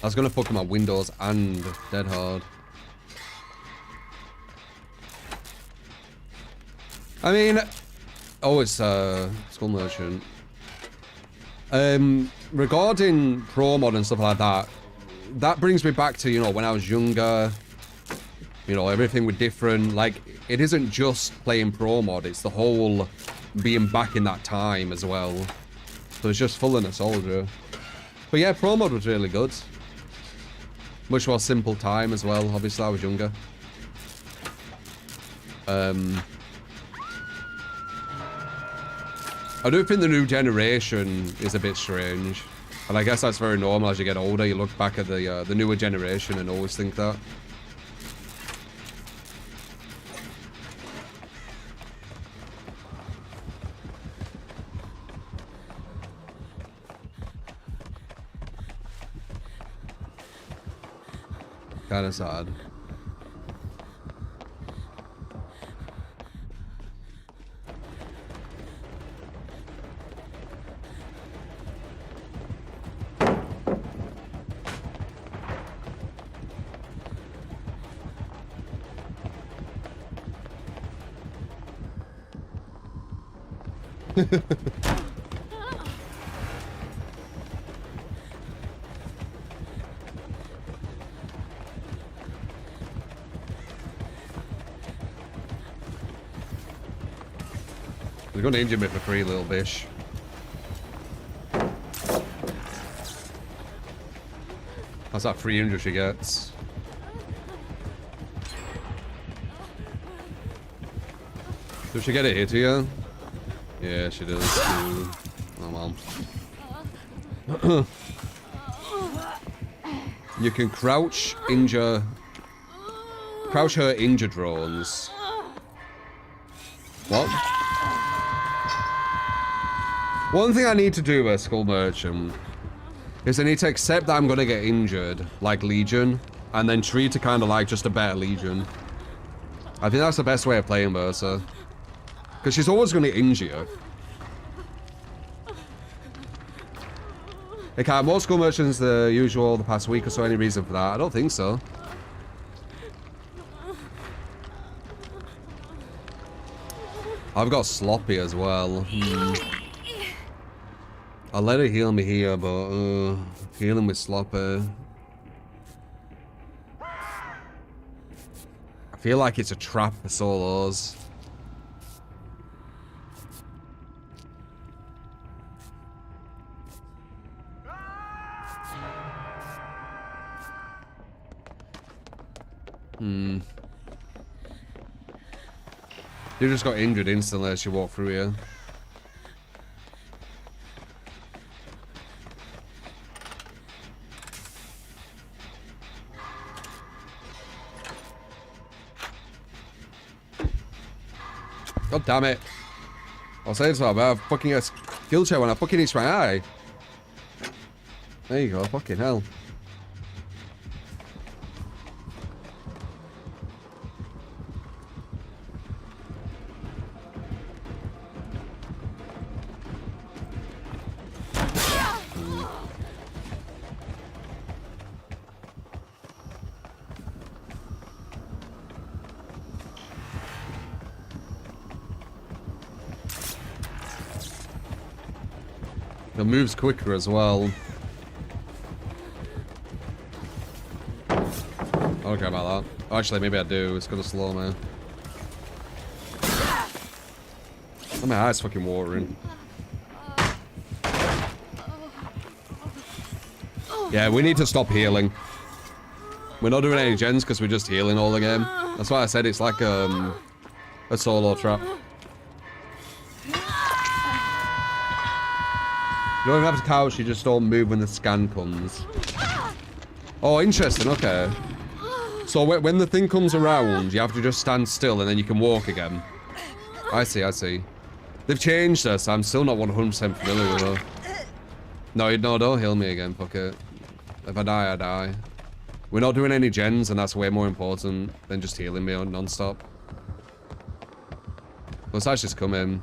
A: That's gonna fuck my Windows and Dead Hard. I mean, oh, it's Skull Merchant. Regarding Pro Mod and stuff like that, that brings me back to, you know, when I was younger. You know, everything was different. Like, it isn't just playing Pro Mod, it's the whole being back in that time as well. So it's just full of nostalgia. But yeah, Pro Mod was really good. Much more simple time as well. Obviously, I was younger. I do think the new generation is a bit strange. And I guess that's very normal as you get older. You look back at the newer generation and always think that. Kind of sad. You're gonna injure me for free, little bitch. That's that free injury she gets. Does she get it hit here? Yeah, she does. Oh, mom. You can crouch her injure drones. What? One thing I need to do with Skull Merchant is I need to accept that I'm gonna get injured, like Legion, and then treat it kind of like just a better Legion. I think that's the best way of playing Mercer. Because she's always gonna injure you. Okay, more Skull Merchants the usual the past week or so, any reason for that? I don't think so. I've got Sloppy as well. I'll let her heal me here, but healing with Sloppy. I feel like it's a trap for solos. You just got injured instantly as you walk through here. God damn it. I'll say this about fucking a skill check when I fucking itch my eye. There you go, fucking hell. It moves quicker as well. I don't care about that. Actually, maybe I do. It's gonna slow me. Oh, my eye's fucking watering. Yeah, we need to stop healing. We're not doing any gens because we're just healing all the game. That's why I said it's like a solo trap. You don't even have to couch, you just don't move when the scan comes. Oh, interesting, okay. So when the thing comes around, you have to just stand still and then you can walk again. I see, I see. They've changed this, I'm still not 100% familiar with her. No, don't heal me again, fuck it. If I die, I die. We're not doing any gens, and that's way more important than just healing me non-stop. Let's just come in.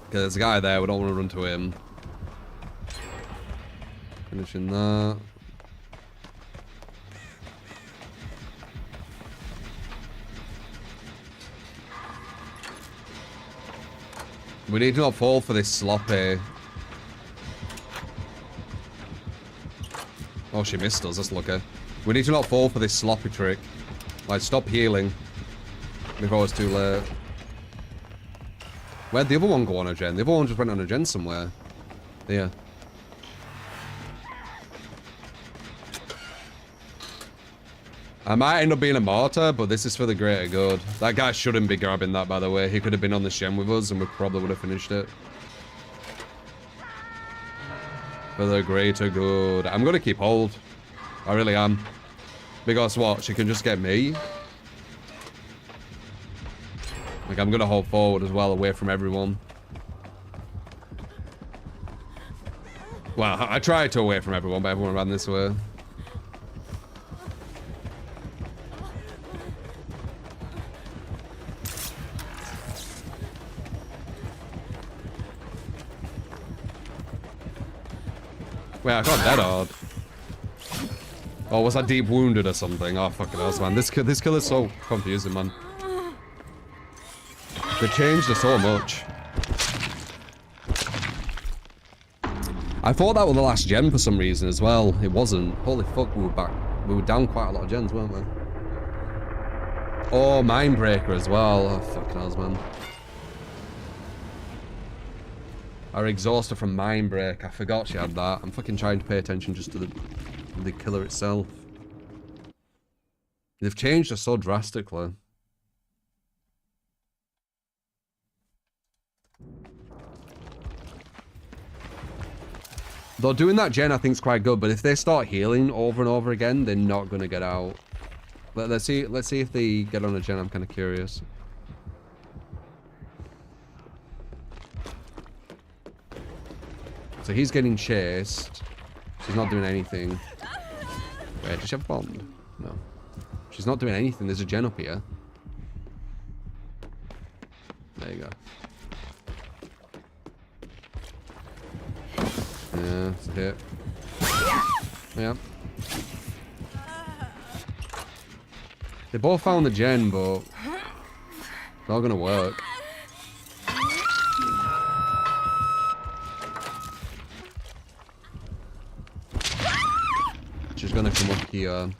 A: Okay, there's a guy there. We don't want to run to him. Finishing that. We need to not fall for this sloppy. Oh, she missed us. Let's look at. We need to not fall for this sloppy trick. Like, stop healing before it's too late. Where'd the other one go on a gen? The other one just went on a gen somewhere. Yeah. I might end up being a martyr, but this is for the greater good. That guy shouldn't be grabbing that, by the way. He could have been on the gem with us, and we probably would have finished it. For the greater good. I'm going to keep hold. I really am. Because what? She can just get me. Like, I'm going to hold forward as well, away from everyone. Well, I tried to away from everyone, but everyone ran this way. Wait, I got that hard. Oh, was I deep wounded or something? Oh, fucking hell, man. This kill is so confusing, man. They changed it so much. I thought that was the last gen for some reason as well. It wasn't. Holy fuck, we were back. We were down quite a lot of gens, weren't we? Oh, Mindbreaker as well. Oh, fucking hell, man. Our exhauster from Mindbreak. I forgot she had that. I'm fucking trying to pay attention just to the killer itself. They've changed her so drastically. Though doing that gen I think is quite good, but if they start healing over and over again, they're not going to get out. But let's see if they get on a gen. I'm kind of curious. So he's getting chased. She's not doing anything. Wait, does she have a bomb? No. She's not doing anything. There's a gen up here. There you go. Yeah, it's a hit. Yeah. They both found the gen, but it's not gonna work. She's gonna come up here.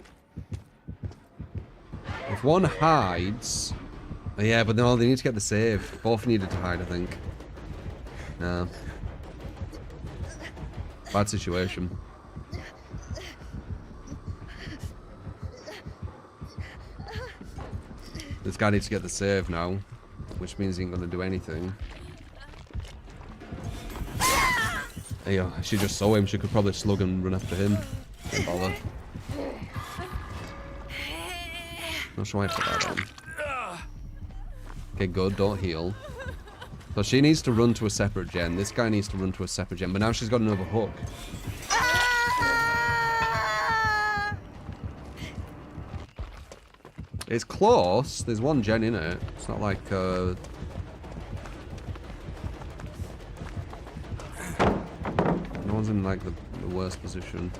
A: If one hides... Yeah, but no, they need to get the save. Both needed to hide, I think. No. Bad situation. This guy needs to get the save now, which means he ain't gonna do anything. There you go. She just saw him. She could probably slug and run after him. Don't bother. Not sure why I put that on. Okay, good. Don't heal. So she needs to run to a separate gen. This guy needs to run to a separate gen. But now she's got another hook. It's close. There's one gen in it. It's not like... No one's in like the worst position.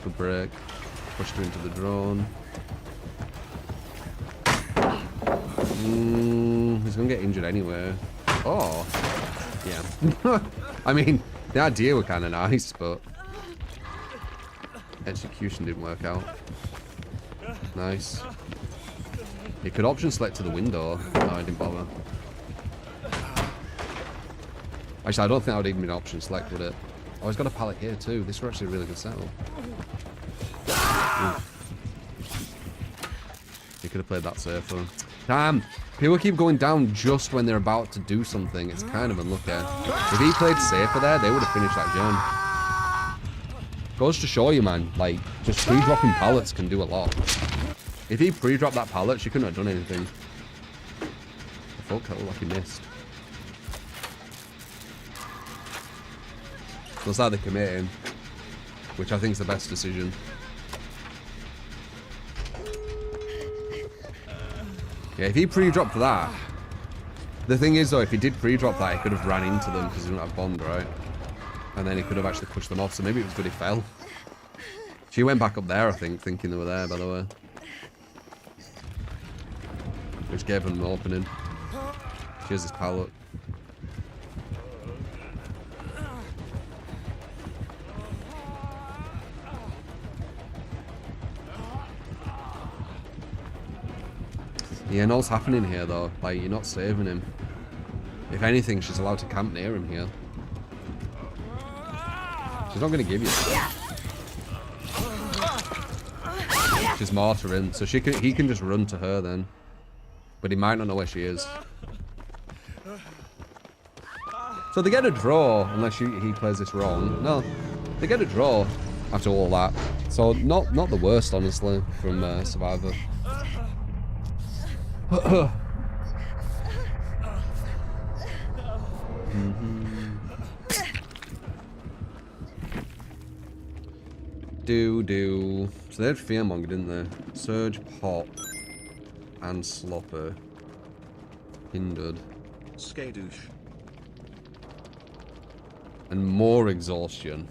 A: Good break. Pushed her into the drone. He's gonna get injured anyway. Oh. Yeah. I mean, the idea were kind of nice, but... execution didn't work out. Nice. You could option select to the window. No, I didn't bother. Actually, I don't think I would even be an option select, would it? Oh, he's got a pallet here too. This was actually a really good setup. He could have played that safer. Damn! People keep going down just when they're about to do something. It's kind of unlucky. If he played safer there, they would have finished that gen. Goes to show you, man. Like, just pre-dropping pallets can do a lot. If he pre-dropped that pallet, she couldn't have done anything. Fuck, that looked like he missed. Looks like they're committing, which I think is the best decision. Yeah, if he pre-dropped that, The thing is, though, if he did pre-drop that, he could have ran into them because he didn't have Bond, right? And then he could have actually pushed them off, so maybe it was good he fell. She went back up there, I think, thinking they were there, by the way. Which gave them an opening. Here's his pallet. Yeah, no what's happening here, though. Like, you're not saving him. If anything, she's allowed to camp near him here. She's not going to give you that. She's mortaring, so he can just run to her then. But he might not know where she is. So they get a draw, unless he plays this wrong. No, they get a draw after all that. So not the worst, honestly, from Survivor. Do. So they had Fearmonger, didn't they? Surge, Pop, and Slopper. Hindered.
B: Skadoosh.
A: And more exhaustion.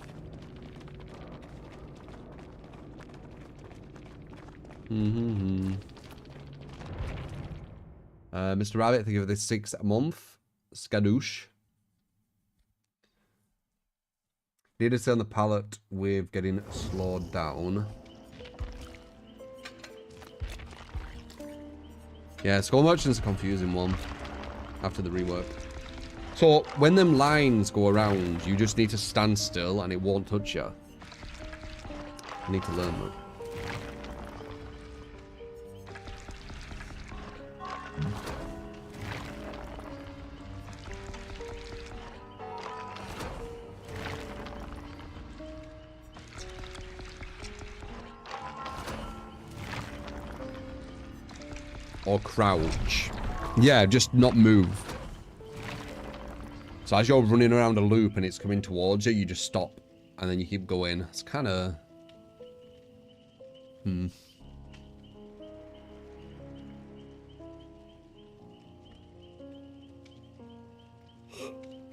A: Mr. Rabbit, thank you for the 6 month. Skadoosh. Need to stay on the pallet with getting slowed down. Yeah, Skull Merchant's a confusing one after the rework. So, when them lines go around, you just need to stand still and it won't touch you. I need to learn that. Or crouch. Yeah, just not move. So as you're running around a loop and it's coming towards you, you just stop. And then you keep going. It's kind of...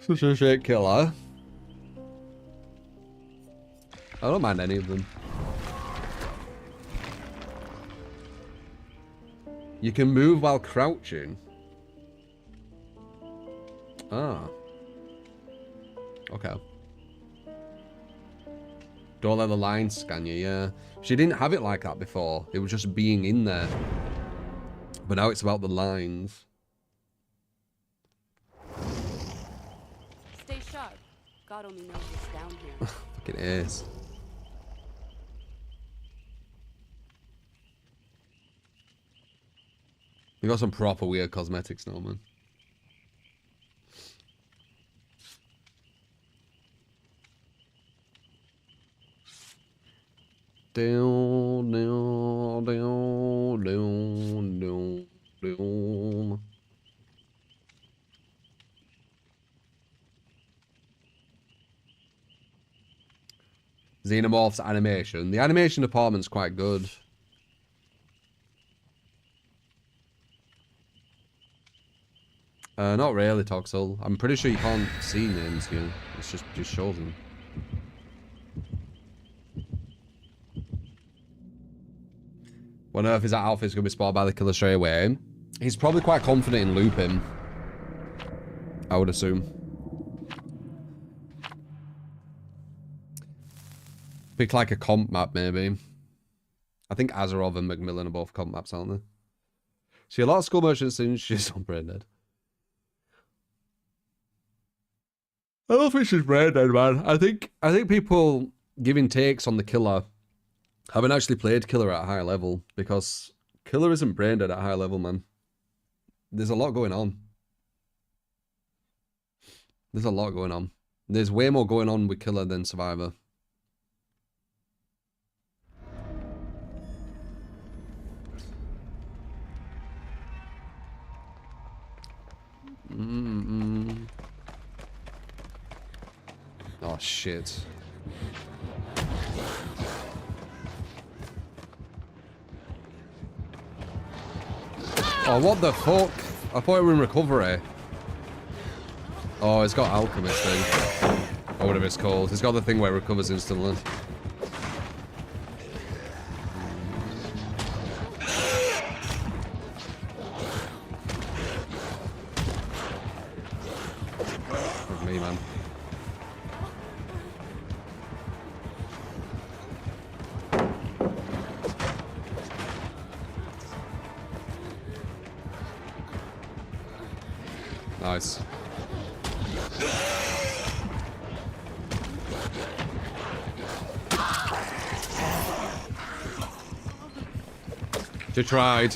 A: Such a shit killer. I don't mind any of them. You can move while crouching. Ah. Okay. Don't let the lines scan you, yeah. She didn't have it like that before. It was just being in there. But now it's about the lines.
C: Stay sharp. God only knows what's down here.
A: Fucking is. We got some proper weird cosmetics now, man. Down. Xenomorph's animation. The animation department's quite good. Not really, Toxel. I'm pretty sure you can't see names here. It's just shows them. What on earth is that outfit's gonna be spotted by the killer straight away? He's probably quite confident in looping. I would assume. Pick like a comp map, maybe. I think Azarov and Macmillan are both comp maps, aren't they? See a lot of Skull Merchants since she's on Brain Dead. I don't think she's Brain Dead, man. I think people giving takes on the killer haven't actually played killer at a high level, because killer isn't Brain Dead at a high level, man. There's a lot going on. There's a lot going on. There's way more going on with killer than Survivor. Oh, shit. Oh, what the fuck? I thought we were in recovery. Oh, it's got alchemist thing. Or whatever it's called. It's got the thing where it recovers instantly. Fuck me, man. Nice. She tried.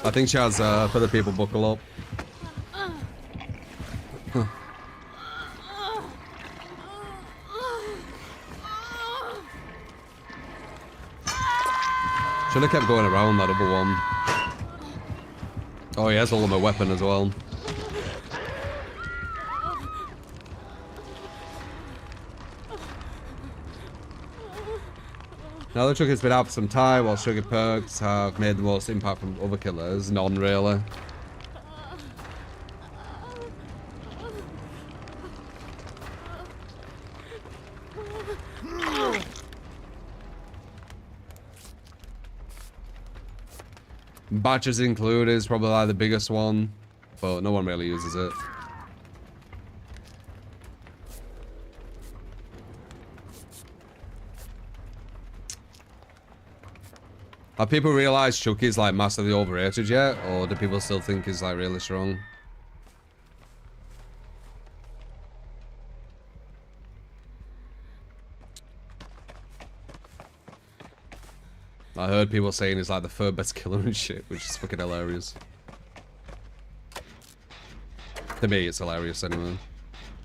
A: I think she has for the people buckle up. Huh. Should have kept going around that other one. Oh, he has ultimate weapon as well. Now that Chucky's been out for some time, while Sugar perks have made the most impact from other killers, none really. Batches included is probably like the biggest one, but no one really uses it. Have people realised Chucky's like massively overrated yet? Or do people still think he's like really strong? I heard people saying he's like the third best killer and shit, which is fucking hilarious. To me, it's hilarious anyway.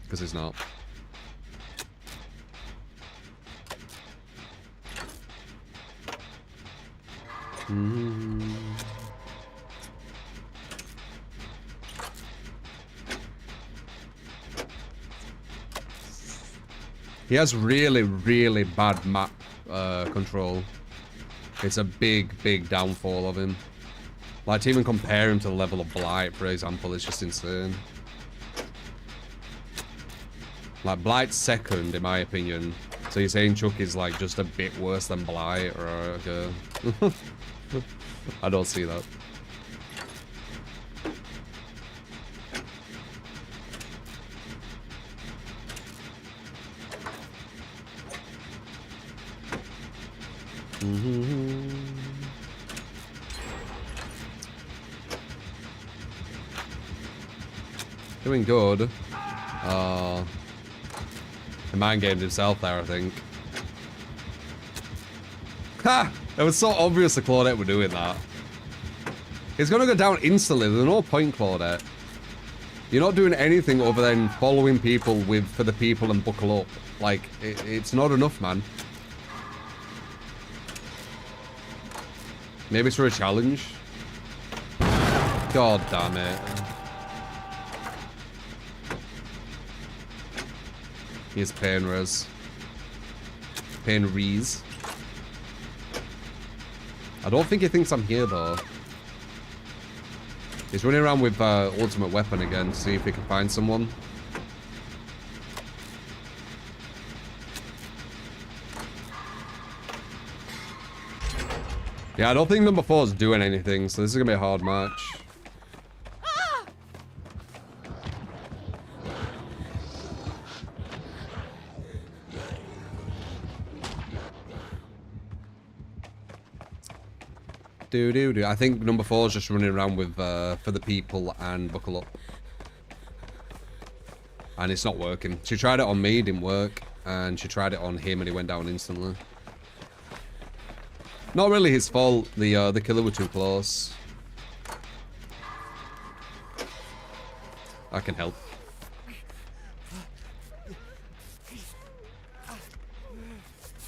A: Because he's not. He has really, really bad map control. It's a big, big downfall of him. Like, to even compare him to the level of Blight, for example, is just insane. Like, Blight's second, in my opinion. So you're saying Chuck is, like, just a bit worse than Blight? Or, okay. I don't see that. Doing good. He mind gamed himself there, I think. Ha! It was so obvious that Claudette were doing that. He's gonna go down instantly. There's no point, Claudette. You're not doing anything other than following people with for the people and buckle up. Like, it's not enough, man. Maybe it's for a challenge. God damn it. Here's Painrez. Painrez. I don't think he thinks I'm here, though. He's running around with ultimate weapon again to see if he can find someone. Yeah, I don't think number 4 is doing anything, so this is gonna be a hard match. Do. I think number 4 is just running around with for the people and buckle up. And it's not working. She tried it on me, didn't work. And she tried it on him and he went down instantly. Not really his fault. The killer were too close. I can help.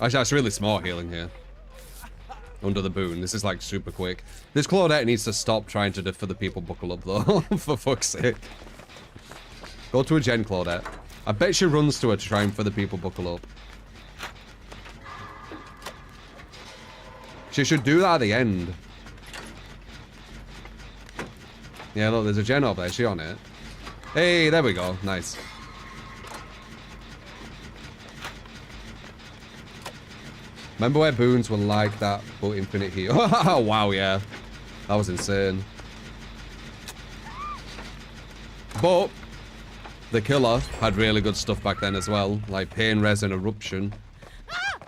A: Actually, that's really smart healing here. Under the boon. This is like super quick. This Claudette needs to stop trying to for the people buckle up though. For fuck's sake. Go to a gen, Claudette. I bet she runs to her to try and for the people buckle up. She should do that at the end. Yeah, look, there's a gen up there. Is she on it? Hey, there we go. Nice. Remember where boons were like that, but infinite heal? Oh, wow, yeah. That was insane. But the killer had really good stuff back then as well, like pain, res, and eruption.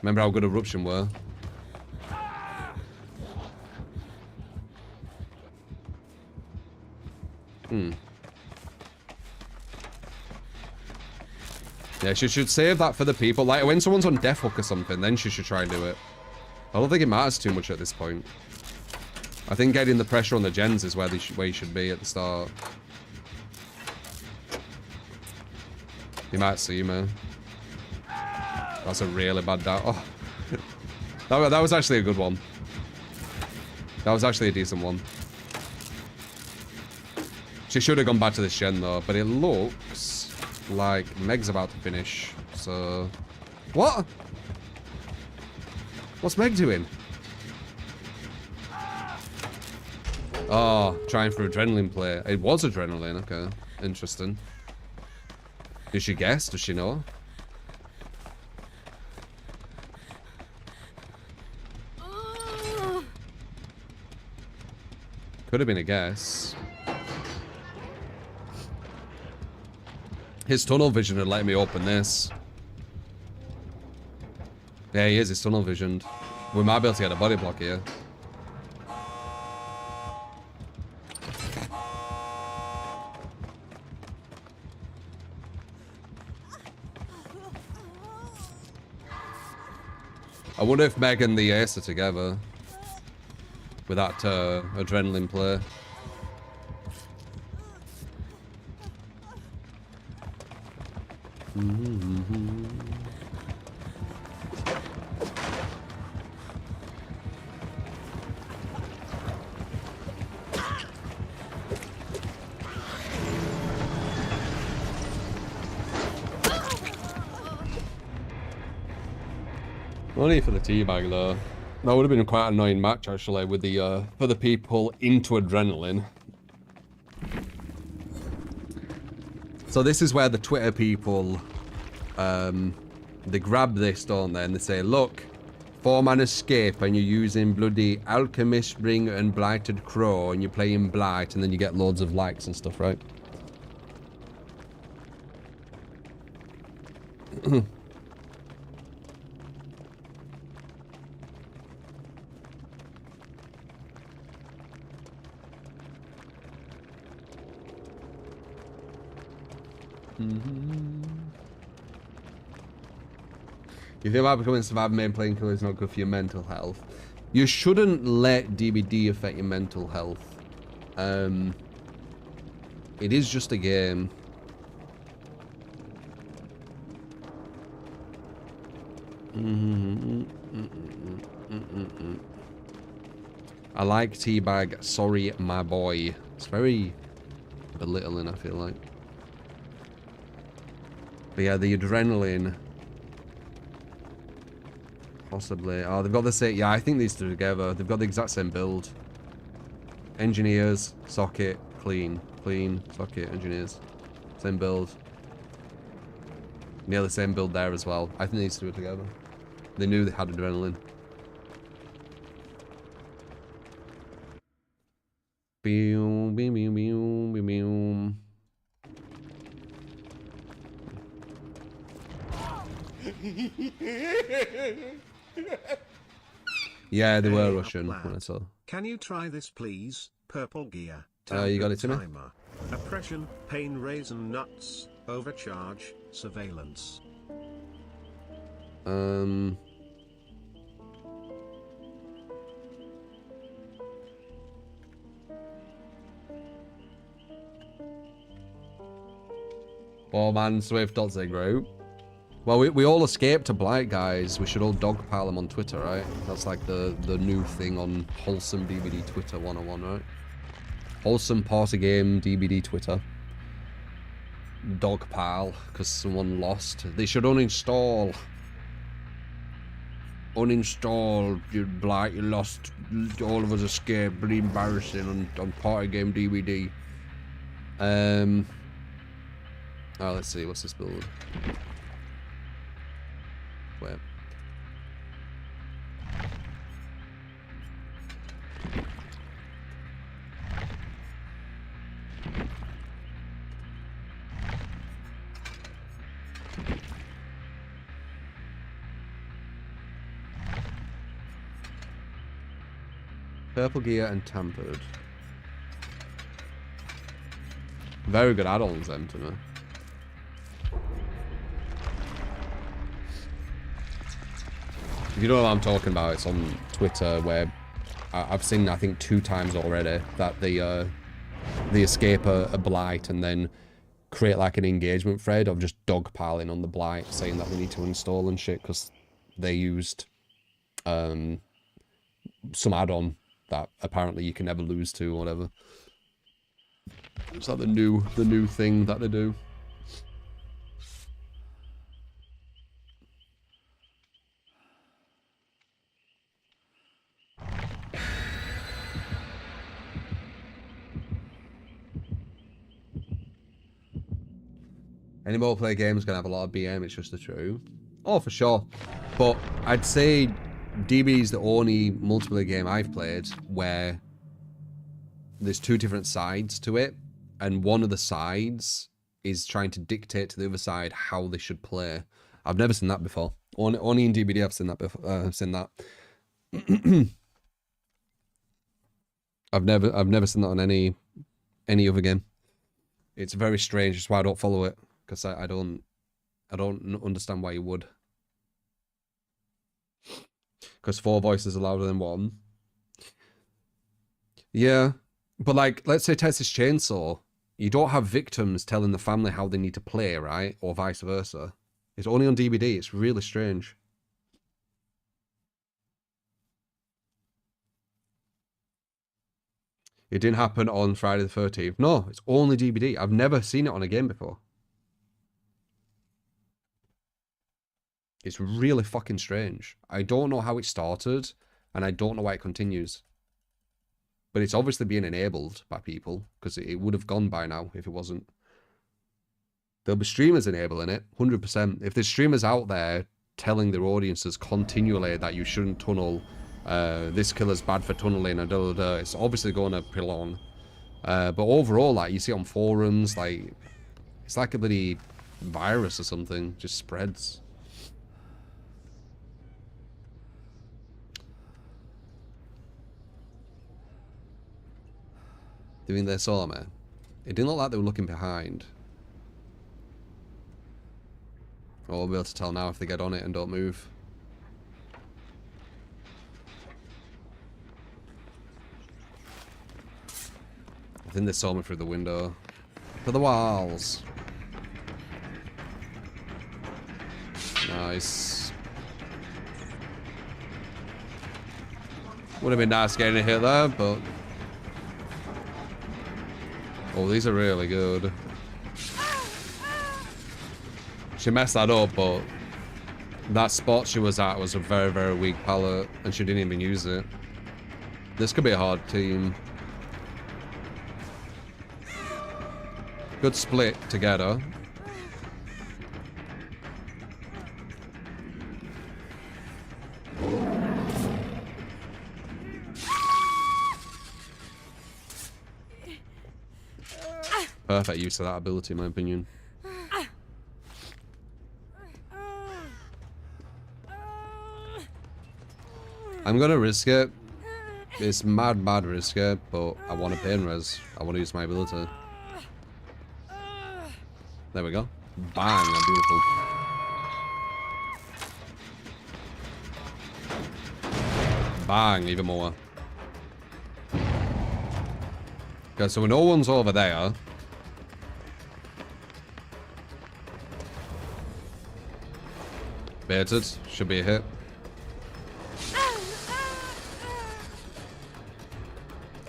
A: Remember how good eruption were? Yeah, she should save that for the people. Like, when someone's on death hook or something, then she should try and do it. I don't think it matters too much at this point. I think getting the pressure on the gens is where you should be at the start. You might see me. That's a really bad down. Oh. that was actually a good one. That was actually a decent one. She should have gone back to this gen though, but it looks like Meg's about to finish. So, what? What's Meg doing? Oh, trying for adrenaline play. It was adrenaline. Okay, interesting. Did she guess? Does she know? Could have been a guess. His tunnel vision had let me open this. Yeah, he is. His tunnel visioned. We might be able to get a body block here. I wonder if Meg and the Ace are together with that adrenaline play. Only for the teabag though. That would have been quite an annoying match actually with the for the people into adrenaline. So this is where the Twitter people they grab this, don't they, and they say, look, 4-man escape and you're using bloody Alchemist Ring and Blighted Crow and you're playing Blight and then you get loads of likes and stuff, right? You think about becoming survivor main playing killer is not good for your mental health. You shouldn't let DBD affect your mental health. It is just a game. I like teabag. Sorry, my boy. It's very belittling, I feel like. But yeah, the adrenaline. Possibly. Oh, they've got the same. Yeah, I think these two together. They've got the exact same build. Engineers, socket, clean. Clean, socket, engineers. Same build. Nearly same build there as well. I think these two are together. They knew they had adrenaline. Boom, boom, boom, boom, boom, boom. Yeah, they were Russian when I saw.
B: Can you try this, please? Purple gear.
A: You got it, Timmy?
B: Timer. Oppression, pain, raisin nuts, overcharge, surveillance.
A: Oh man, Swift.Z group. Well, we all escaped to Blight, guys. We should all dogpile them on Twitter, right? That's like the new thing on Wholesome DBD Twitter 101, right? Wholesome Party Game DBD Twitter. Dogpile, because someone lost. They should uninstall. Uninstall, you Blight, you lost. All of us escaped. Pretty embarrassing on Party Game DVD. Oh, let's see, what's this build? Where? Purple gear and tampered. Very good add-ons, them, to me. If you know what I'm talking about, it's on Twitter where I've seen, I think, 2 times already that they escape a blight and then create like an engagement thread of just dogpiling on the blight, saying that they need to install and shit because they used some add-on that apparently you can never lose to or whatever. It's like the new thing that they do. Any multiplayer games gonna have a lot of BM, it's just the truth. Oh, for sure. But I'd say DB is the only multiplayer game I've played where there's 2 different sides to it, and one of the sides is trying to dictate to the other side how they should play. I've never seen that before. Only in DBD I've seen that before. I've seen that. I've never seen that on any other game. It's very strange. That's why I don't follow it, because I don't understand why you would. Because 4 voices are louder than 1. Yeah, but like, let's say Texas Chainsaw, you don't have victims telling the family how they need to play, right? Or vice versa. It's only on DBD. It's really strange. It didn't happen on Friday the 13th. No, it's only DBD. I've never seen it on a game before. It's really fucking strange. I don't know how it started, and I don't know why it continues. But it's obviously being enabled by people, because it would have gone by now if it wasn't. There'll be streamers enabling it, 100%. If there's streamers out there telling their audiences continually that you shouldn't tunnel, this killer's bad for tunneling, and it's obviously going to prolong. But overall, like, you see on forums, like, it's like a bloody virus or something, just spreads. Do you think they saw me? It didn't look like they were looking behind. Well, we'll be able to tell now if they get on it and don't move. I think they saw me through the window. For the walls. Nice. Would have been nice getting a hit there, but... Oh, these are really good. She messed that up, but that spot she was at was a very, very weak pallet, and she didn't even use it. This could be a hard team. Good split together. Perfect use of that ability, in my opinion. I'm gonna risk it. It's mad risky, but I want to pain res. I want to use my ability. There we go. Bang, beautiful. Bang, even more. Okay, so no one's over there. Baited. Should be a hit.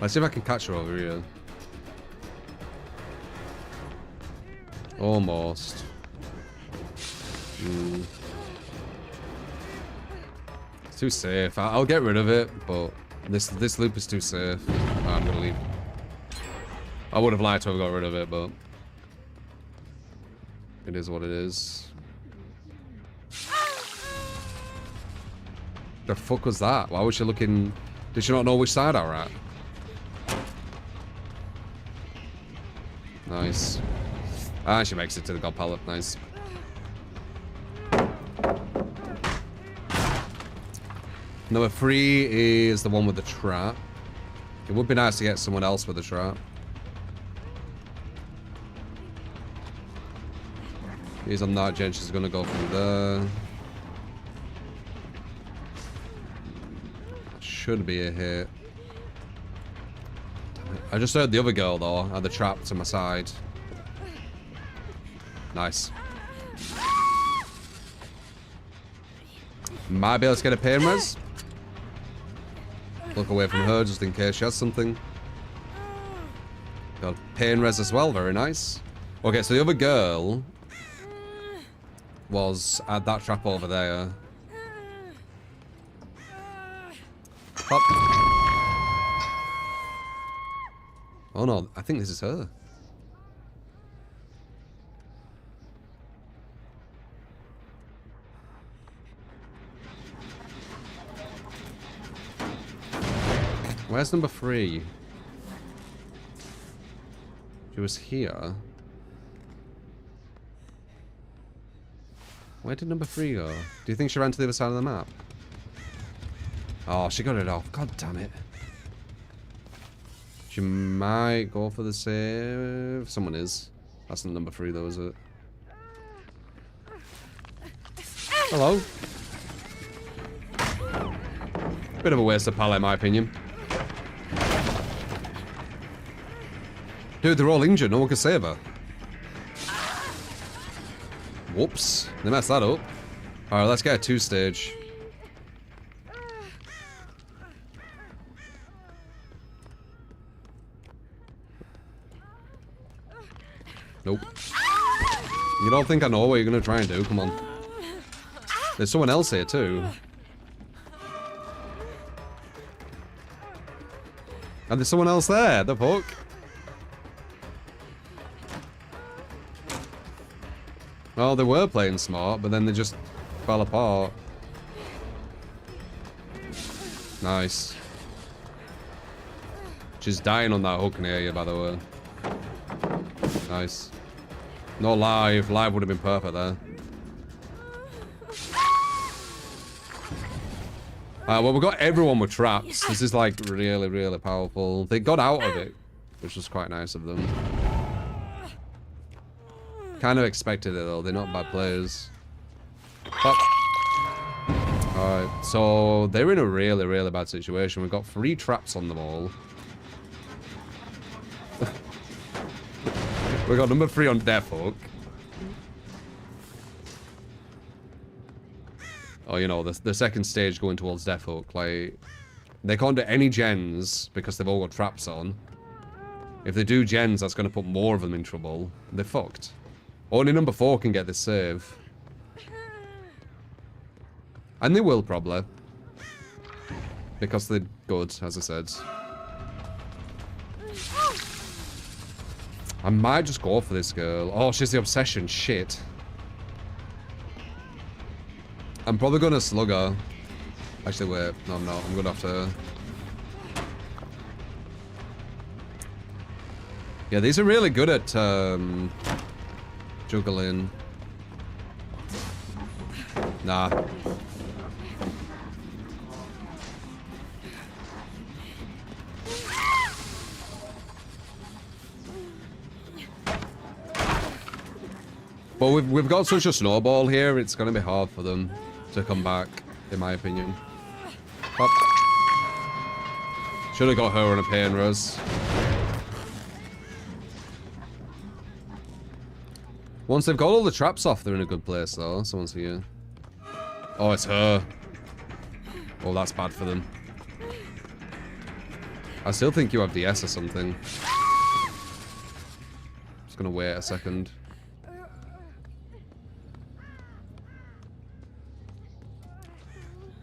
A: Let's see if I can catch her over here. Almost. It's too safe. I'll get rid of it, but this loop is too safe. I'm gonna leave. I would have liked to have got rid of it, but it is what it is. The fuck was that? Why was she looking? Did she not know which side I were at? Nice. Ah, she makes it to the god pallet. Nice. Number 3 is the one with the trap. It would be nice to get someone else with a trap. He's on that gen, she's gonna go through there. Should be a hit. I just heard the other girl though, had the trap to my side. Nice. Might be able to get a pain res. Look away from her just in case she has something. Got pain res as well, very nice. Okay, so the other girl was at that trap over there. Pop. Oh no, I think this is her. Where's number 3? She was here. Where did number 3 go? Do you think she ran to the other side of the map? Oh, she got it off. God damn it. She might go for the save. Someone is. That's not number 3 though, is it? Hello. Bit of a waste of pallet, in my opinion. Dude, they're all injured. No one can save her. Whoops. They messed that up. Alright, let's get a 2-stage. Nope. You don't think I know what you're going to try and do? Come on. There's someone else here, too. And there's someone else there. The fuck? Well, they were playing smart, but then they just fell apart. Nice. She's dying on that hook near you, by the way. Nice. No live. Live would have been perfect there. Well, we've got everyone with traps. This is like really, really powerful. They got out of it, which was quite nice of them. Kind of expected it though. They're not bad players. Alright, so they're in a really, really bad situation. We've got 3 traps on them all. We got number 3 on Death Hook. Oh, you know, the second stage going towards Death Hook. Like, they can't do any gens because they've all got traps on. If they do gens, that's going to put more of them in trouble. They're fucked. Only number 4 can get this save. And they will, probably. Because they're good, as I said. I might just go for this girl. Oh, she's the obsession. Shit. I'm probably going to slug her. Actually, wait. No, I'm not. I'm going after her. Yeah, these are really good at juggling. Nah. But we've got such a snowball here, it's going to be hard for them to come back, in my opinion. Pop. Should have got her on a pain res. Once they've got all the traps off, they're in a good place, though. Someone's here. Oh, it's her. Oh, that's bad for them. I still think you have DS or something. Just gonna wait a second.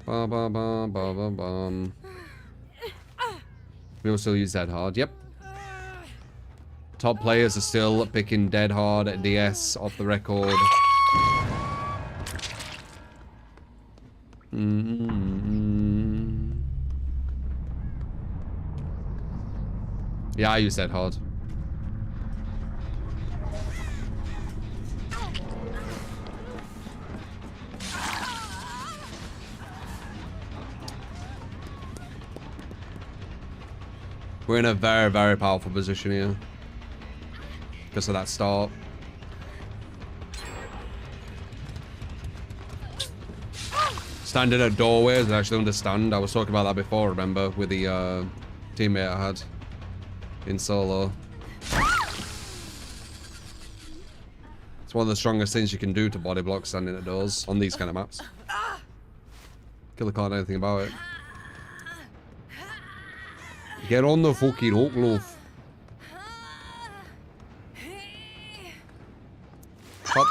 A: Ba ba ba ba ba bum. We will still use Dead Hard. Yep. Top players are still picking Dead Hard at DS off the record. Yeah, I use Dead Hard. We're in a very, very powerful position here. Because of that start. Standing at doorways, I actually understand. I was talking about that before, remember, with the teammate I had in solo. It's one of the strongest things you can do to body block standing at doors on these kind of maps. Killer can't do anything about it. Get on the fucking hook, love. Up.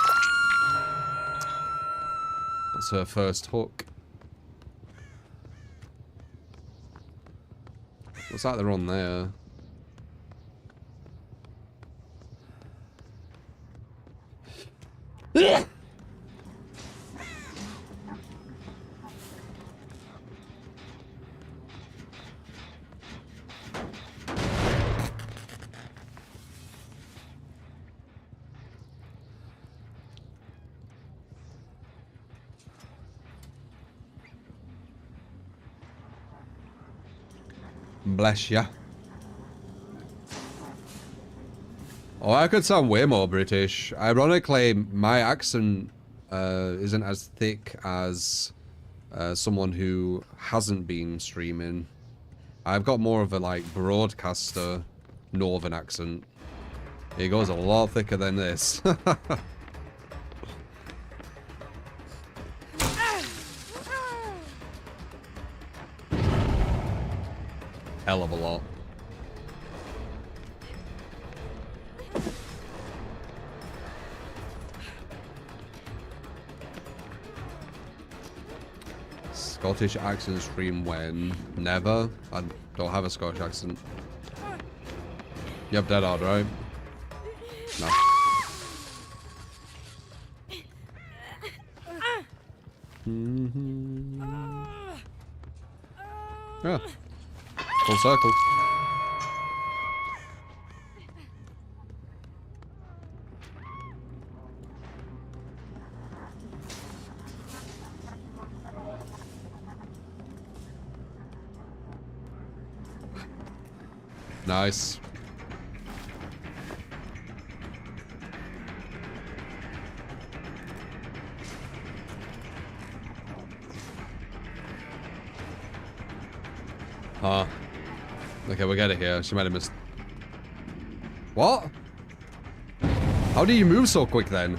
A: That's her first hook. Looks like they're on there. Bless ya. Oh, I could sound way more British. Ironically, my accent isn't as thick as someone who hasn't been streaming. I've got more of a, like, broadcaster northern accent. It goes a lot thicker than this. Hell of a lot. Scottish accent stream when? Never. I don't have a Scottish accent. You have Dead Hard, right? No. Yeah. Full circle. Nice. Huh. Okay, we'll get it here. She might have missed. What? How do you move so quick then?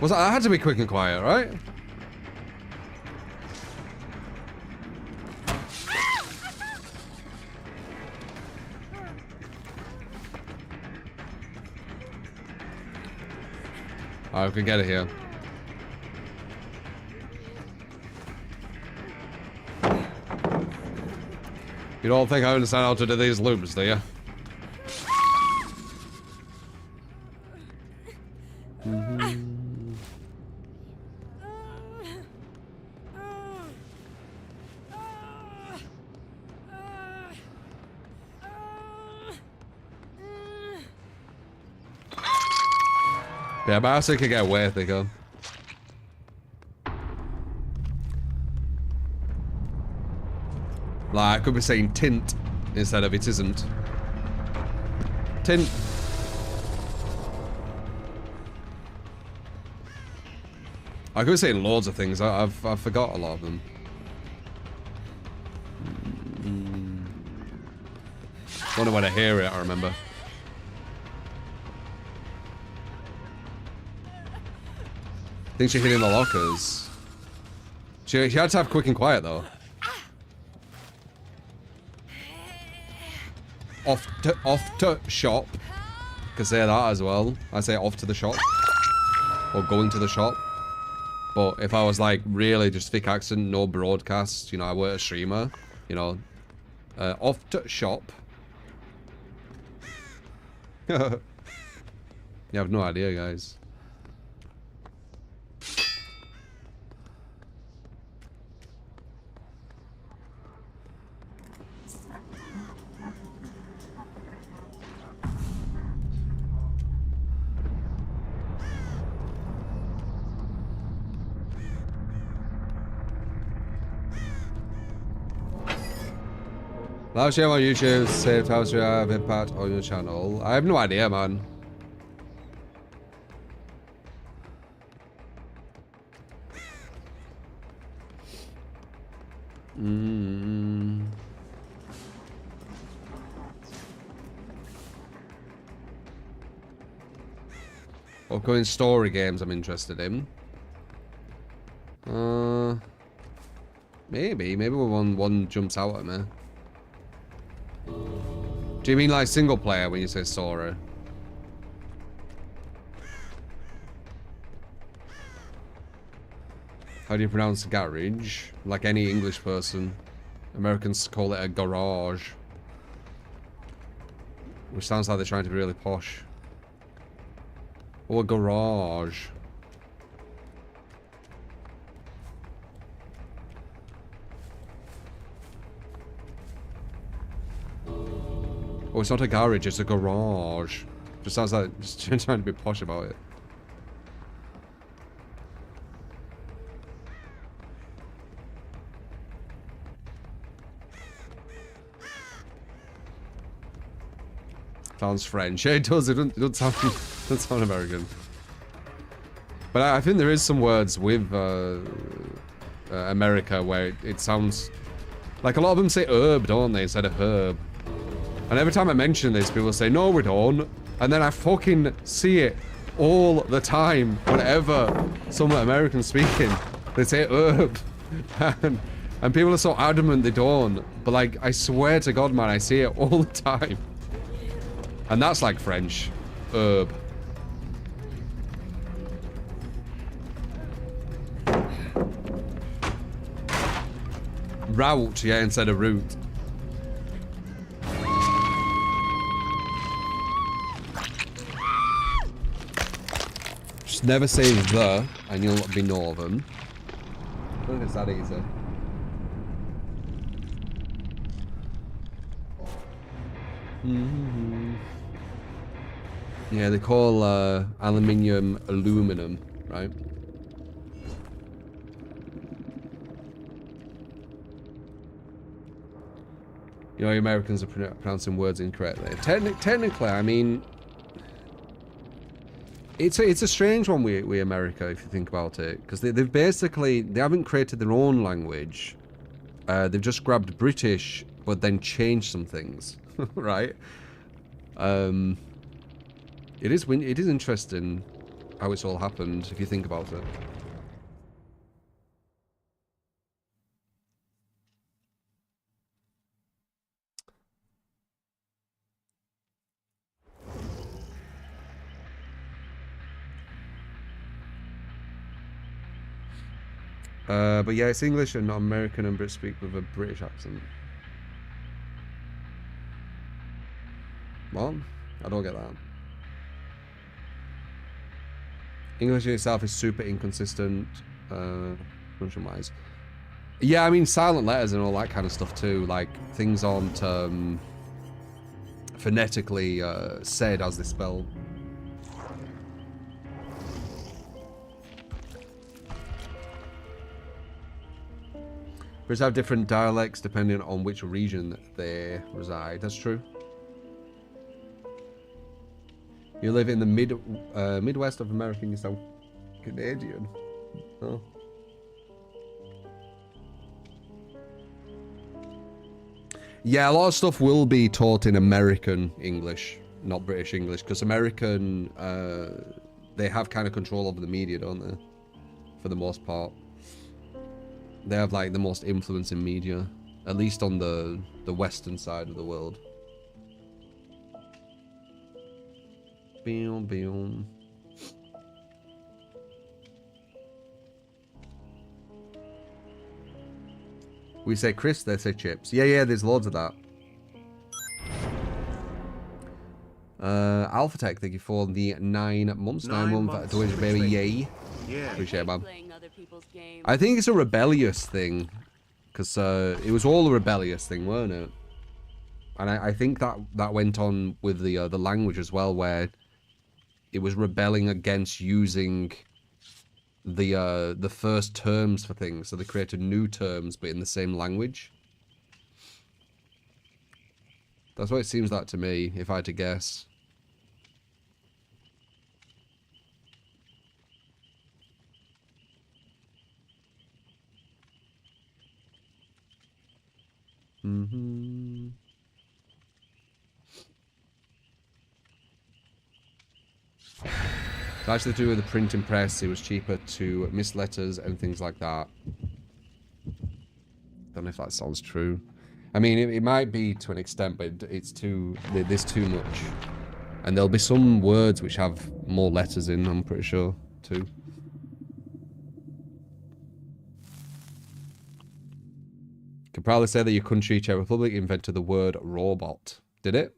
A: Was I had to be quick and quiet, right? Alright, we can get it here. You don't think I understand how to do these loops, do you? Yeah, but I also could get way thicker. Like, I could be saying tint instead of it isn't. Tint. I could be saying loads of things. I've forgot a lot of them. Only when I hear it, I remember. I think she's hitting the lockers. She had to have quick and quiet though. Off to shop. Could say that as well. I say off to the shop. Or going to the shop. But if I was like really just thick accent, no broadcast, you know, I were a streamer, you know, off to shop. You have no idea, guys. Live stream on YouTube, saved how to have impact on your channel. I have no idea, man. Upcoming story games I'm interested in. Maybe one jumps out at me. Do you mean like single player when you say story? How do you pronounce garage? Like any English person. Americans call it a garage. Which sounds like they're trying to be really posh. Or a garage. Oh, it's not a garage, it's a garage. Just sounds like just trying to be posh about it. Sounds French. Yeah, it does. It doesn't sound American. But I think there is some words with America where it sounds like a lot of them say herb, don't they, instead of herb. And every time I mention this, people say, no, we don't. And then I fucking see it all the time whenever some American's speaking. They say herb. And people are so adamant they don't. But like, I swear to God, man, I see it all the time. And that's like French. Herb. Route, yeah, instead of route. Just never say the, and you'll be northern. I don't think it's that easy. Yeah, they call aluminium aluminum, right? You know, Americans are pronouncing words incorrectly. Technically, I mean, it's a strange one we America, if you think about it, because they haven't created their own language. They've just grabbed British, but then changed some things, right? It is interesting how it's all happened, if you think about it. But yeah, it's English and not American, and Brits speak with a British accent. What? I don't get that. English in itself is super inconsistent, function-wise. Yeah, I mean, silent letters and all that kind of stuff too. Like, things aren't phonetically said as they spell. Brits have different dialects depending on which region they reside. That's true. You live in the Midwest of America and you sound Canadian. Oh. Yeah, a lot of stuff will be taught in American English, not British English, because American, they have kind of control over the media, don't they? For the most part. They have like the most influence in media, at least on the western side of the world. Boom, boom. We say crisps, they say chips. Yeah, there's loads of that. Alpha Tech, thank you for the 9 months. 9 months, baby, yay.
B: Yeah.
A: Appreciate it, man. I think it's a rebellious thing, because it was all a rebellious thing, weren't it? And I think that went on with the language as well, where it was rebelling against using the first terms for things, so they created new terms but in the same language. That's what it seems like to me, if I had to guess. Mm-hmm. It's actually to do with the printing press. It was cheaper to miss letters and things like that. Don't know if that sounds true. I mean, it might be to an extent, but it's too... There's too much. And there'll be some words which have more letters in, I'm pretty sure, too. Could probably say that your country, Czech Republic, invented the word robot. Did it?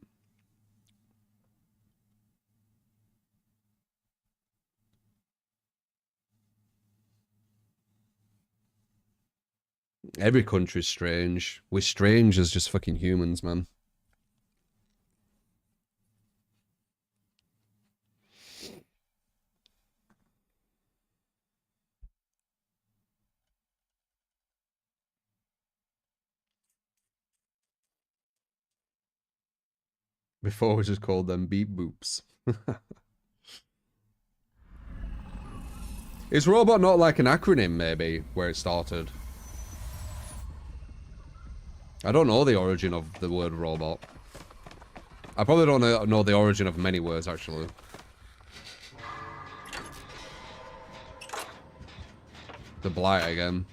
A: Every country's strange. We're strange as just fucking humans, man. Before we just called them beep boops. Is robot not like an acronym, maybe, where it started? I don't know the origin of the word robot. I probably don't know the origin of many words, actually. The blight again.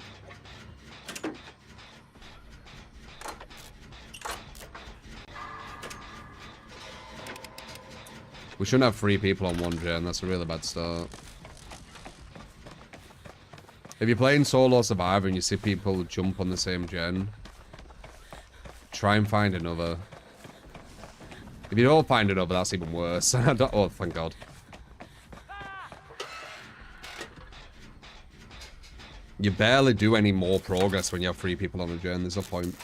A: We shouldn't have 3 people on one gen. That's a really bad start. If you're playing solo survivor and you see people jump on the same gen, try and find another. If you don't find another, that's even worse. Oh, thank God. You barely do any more progress when you have 3 people on a gen. There's no point.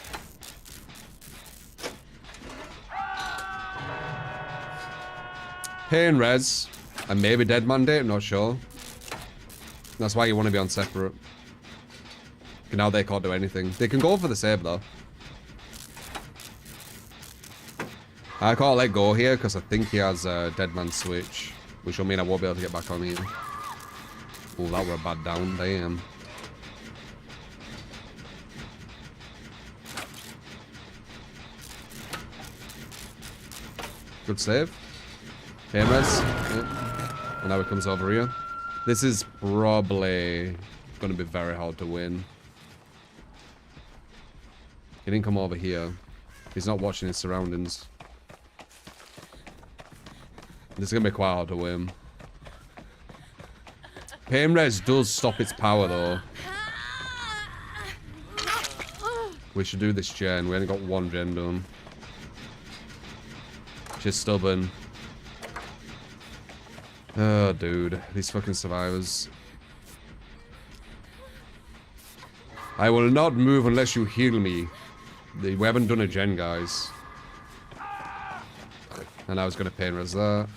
A: Pain res, and maybe dead mandate, I'm not sure. That's why you want to be on separate. Now they can't do anything. They can go for the save though. I can't let go here because I think he has a dead man switch, which will mean I won't be able to get back on him. Oh, that were a bad down, damn. Good save. Res. Yep. And now he comes over here. This is probably going to be very hard to win. He didn't come over here. He's not watching his surroundings. This is going to be quite hard to win. Pain res does stop its power though. We should do this gen. We only got 1 gen done. She's stubborn. Oh, dude. These fucking survivors. I will not move unless you heal me. We haven't done a gen, guys. And I was going to pain res that.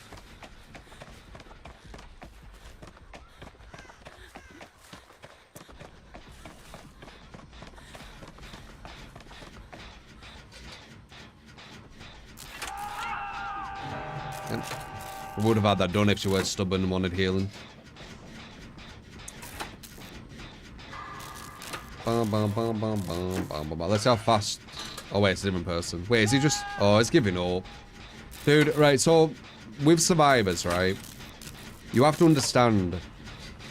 A: I would have had that done if she was stubborn and wanted healing. Let's see how fast... Oh wait, it's a different person. Wait, is he just... Oh, he's giving up. Dude, right, so... With survivors, right? You have to understand...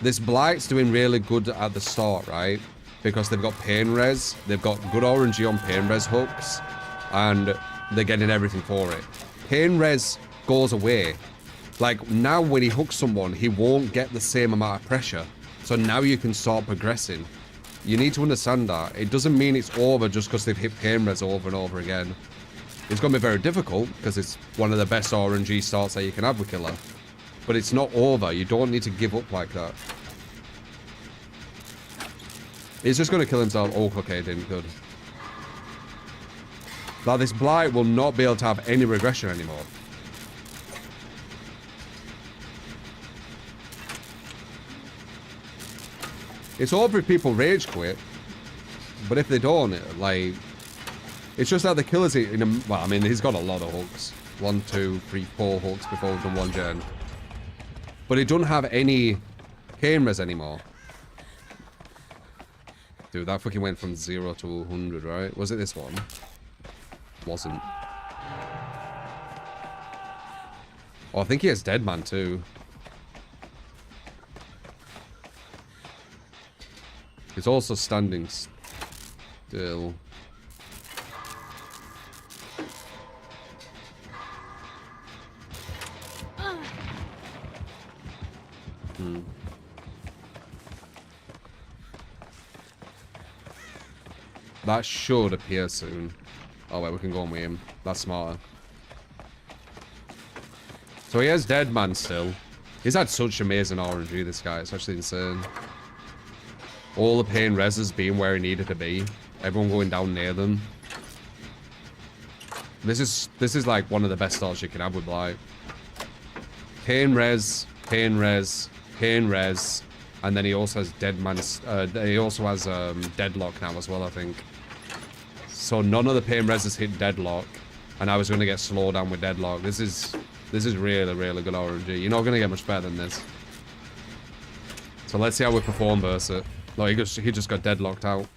A: This Blight's doing really good at the start, right? Because they've got pain res. They've got good RNG on pain res hooks. And they're getting everything for it. Pain res goes away. Like, now when he hooks someone, he won't get the same amount of pressure. So now you can start progressing. You need to understand that. It doesn't mean it's over just because they've hit pain res over and over again. It's going to be very difficult, because it's one of the best RNG starts that you can have with Killer. But it's not over. You don't need to give up like that. He's just going to kill himself. Oh, okay, didn't. Good. Now, this Blight will not be able to have any regression anymore. It's over if people rage quit, but if they don't, like, It's just that the killers in a, well, I mean, he's got a lot of hooks. 1, 2, 3, 4 hooks before we've done 1 gen. But it doesn't have any cameras anymore. Dude, that fucking went from 0 to 100, right? Was it this one? Wasn't. Oh, I think he has Dead Man too. He's also standing still. That should appear soon. Oh wait, we can go on with him. That's smarter. So he has Dead Man still. He's had such amazing RNG, this guy. It's actually insane. All the pain reses being where he needed to be. Everyone going down near them. This is like one of the best starts you can have with Blight. Pain res, pain res, pain res, and then he also has Dead Man. He also has Deadlock now as well, I think. So none of the pain reses hit Deadlock, and I was going to get slowed down with Deadlock. This is really, really good RNG. You're not going to get much better than this. So let's see how we perform versus it. No, he just got deadlocked out.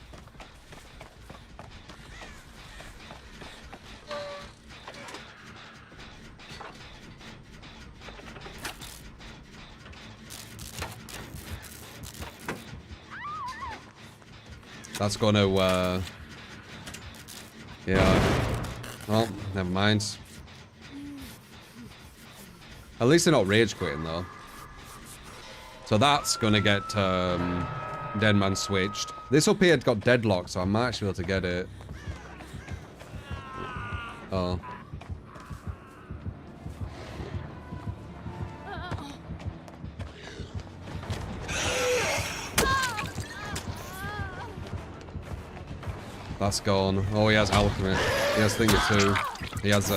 A: That's gonna, yeah. Well, never mind. At least they're not rage quitting though. So that's gonna get Dead Man switched. This up here got deadlocked, so I might actually be able to get it. Oh. That's gone. Oh, he has Alchemist. He has Thinger too. He has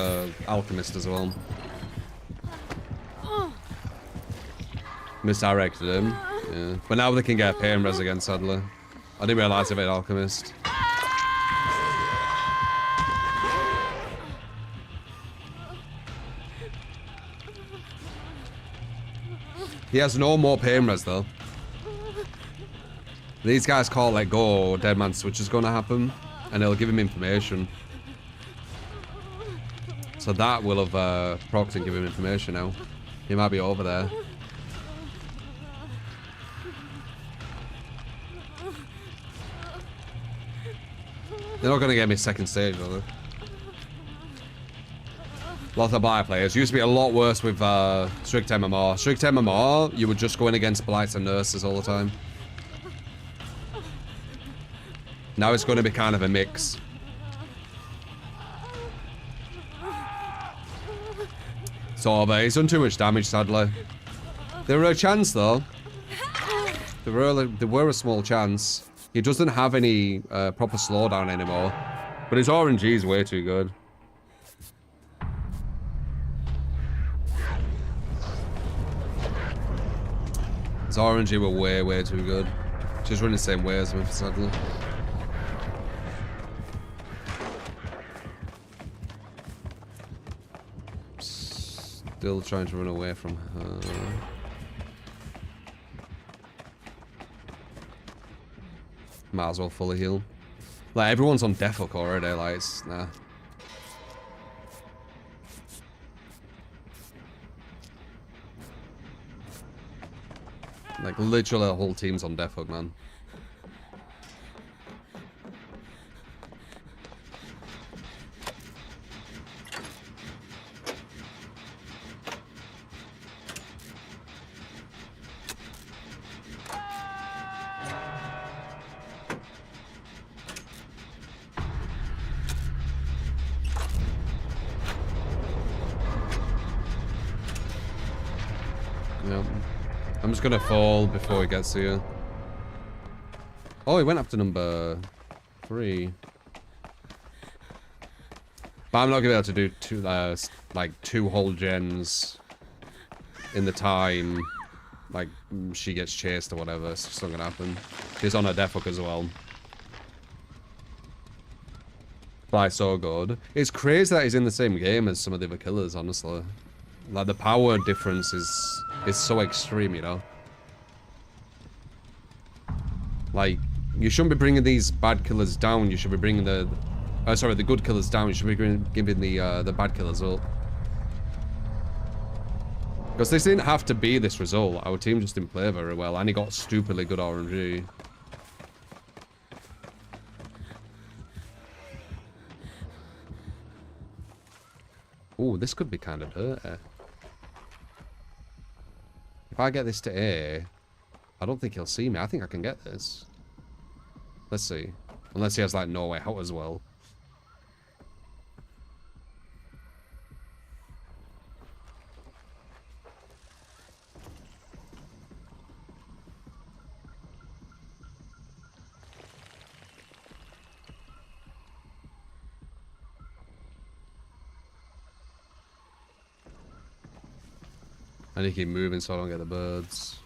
A: Alchemist as well. Misdirected him. Yeah. But now they can get a pain res again, sadly. I didn't realise if it had Alchemist. He has no more pain res though. These guys can't let go or Dead Man switch is going to happen. And it'll give him information. So that will have procced and give him information now. He might be over there. They're not going to get me second stage, are they? Lots of Blight players. Used to be a lot worse with Strict MMR. Strict MMR, you were just going against Blights and Nurses all the time. Now it's going to be kind of a mix. So he's done too much damage, sadly. There were a chance, though. There were a small chance. He doesn't have any proper slowdown anymore. But his RNG is way too good. His RNG were way too good. Just running the same way as him, sadly. Still trying to run away from her. Might as well fully heal. Like, everyone's on death hook already, like, it's, nah. Like, literally the whole team's on death hook, man. Yep. I'm just gonna fall before he gets here. Oh, he went up to number 3. But I'm not gonna be able to do two whole gens in the time like she gets chased or whatever. It's just not gonna happen. She's on her death hook as well. Like, so good. It's crazy that he's in the same game as some of the other killers, honestly. Like, the power difference is so extreme, you know? Like, you shouldn't be bringing these bad killers down, you should be bringing the good killers down, you should be giving the bad killers up. Because this didn't have to be this result, our team just didn't play very well, and he got stupidly good RNG. Ooh, this could be kind of dirty. If I get this to A, I don't think he'll see me. I think I can get this. Let's see. Unless he has, like, no way out as well. I need to keep moving so I don't get the birds.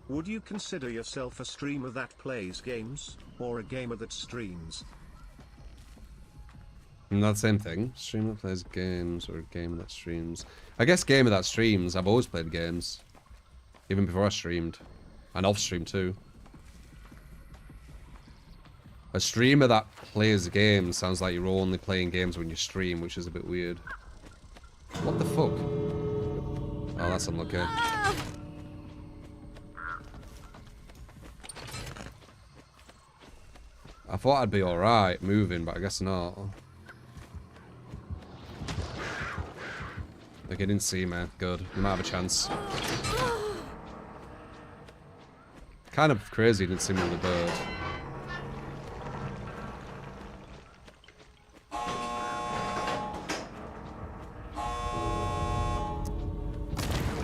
B: Would you consider yourself a streamer that plays games, or a gamer that streams?
A: Not the same thing. Streamer that plays games, or a gamer that streams. I guess gamer that streams. I've always played games. Even before I streamed. And off stream too. A streamer that plays games sounds like you're only playing games when you stream, which is a bit weird. What the fuck? Oh, that's unlucky. I thought I'd be alright moving, but I guess not. Like, he didn't see me. Good. We might have a chance. Kind of crazy he didn't see me with the bird.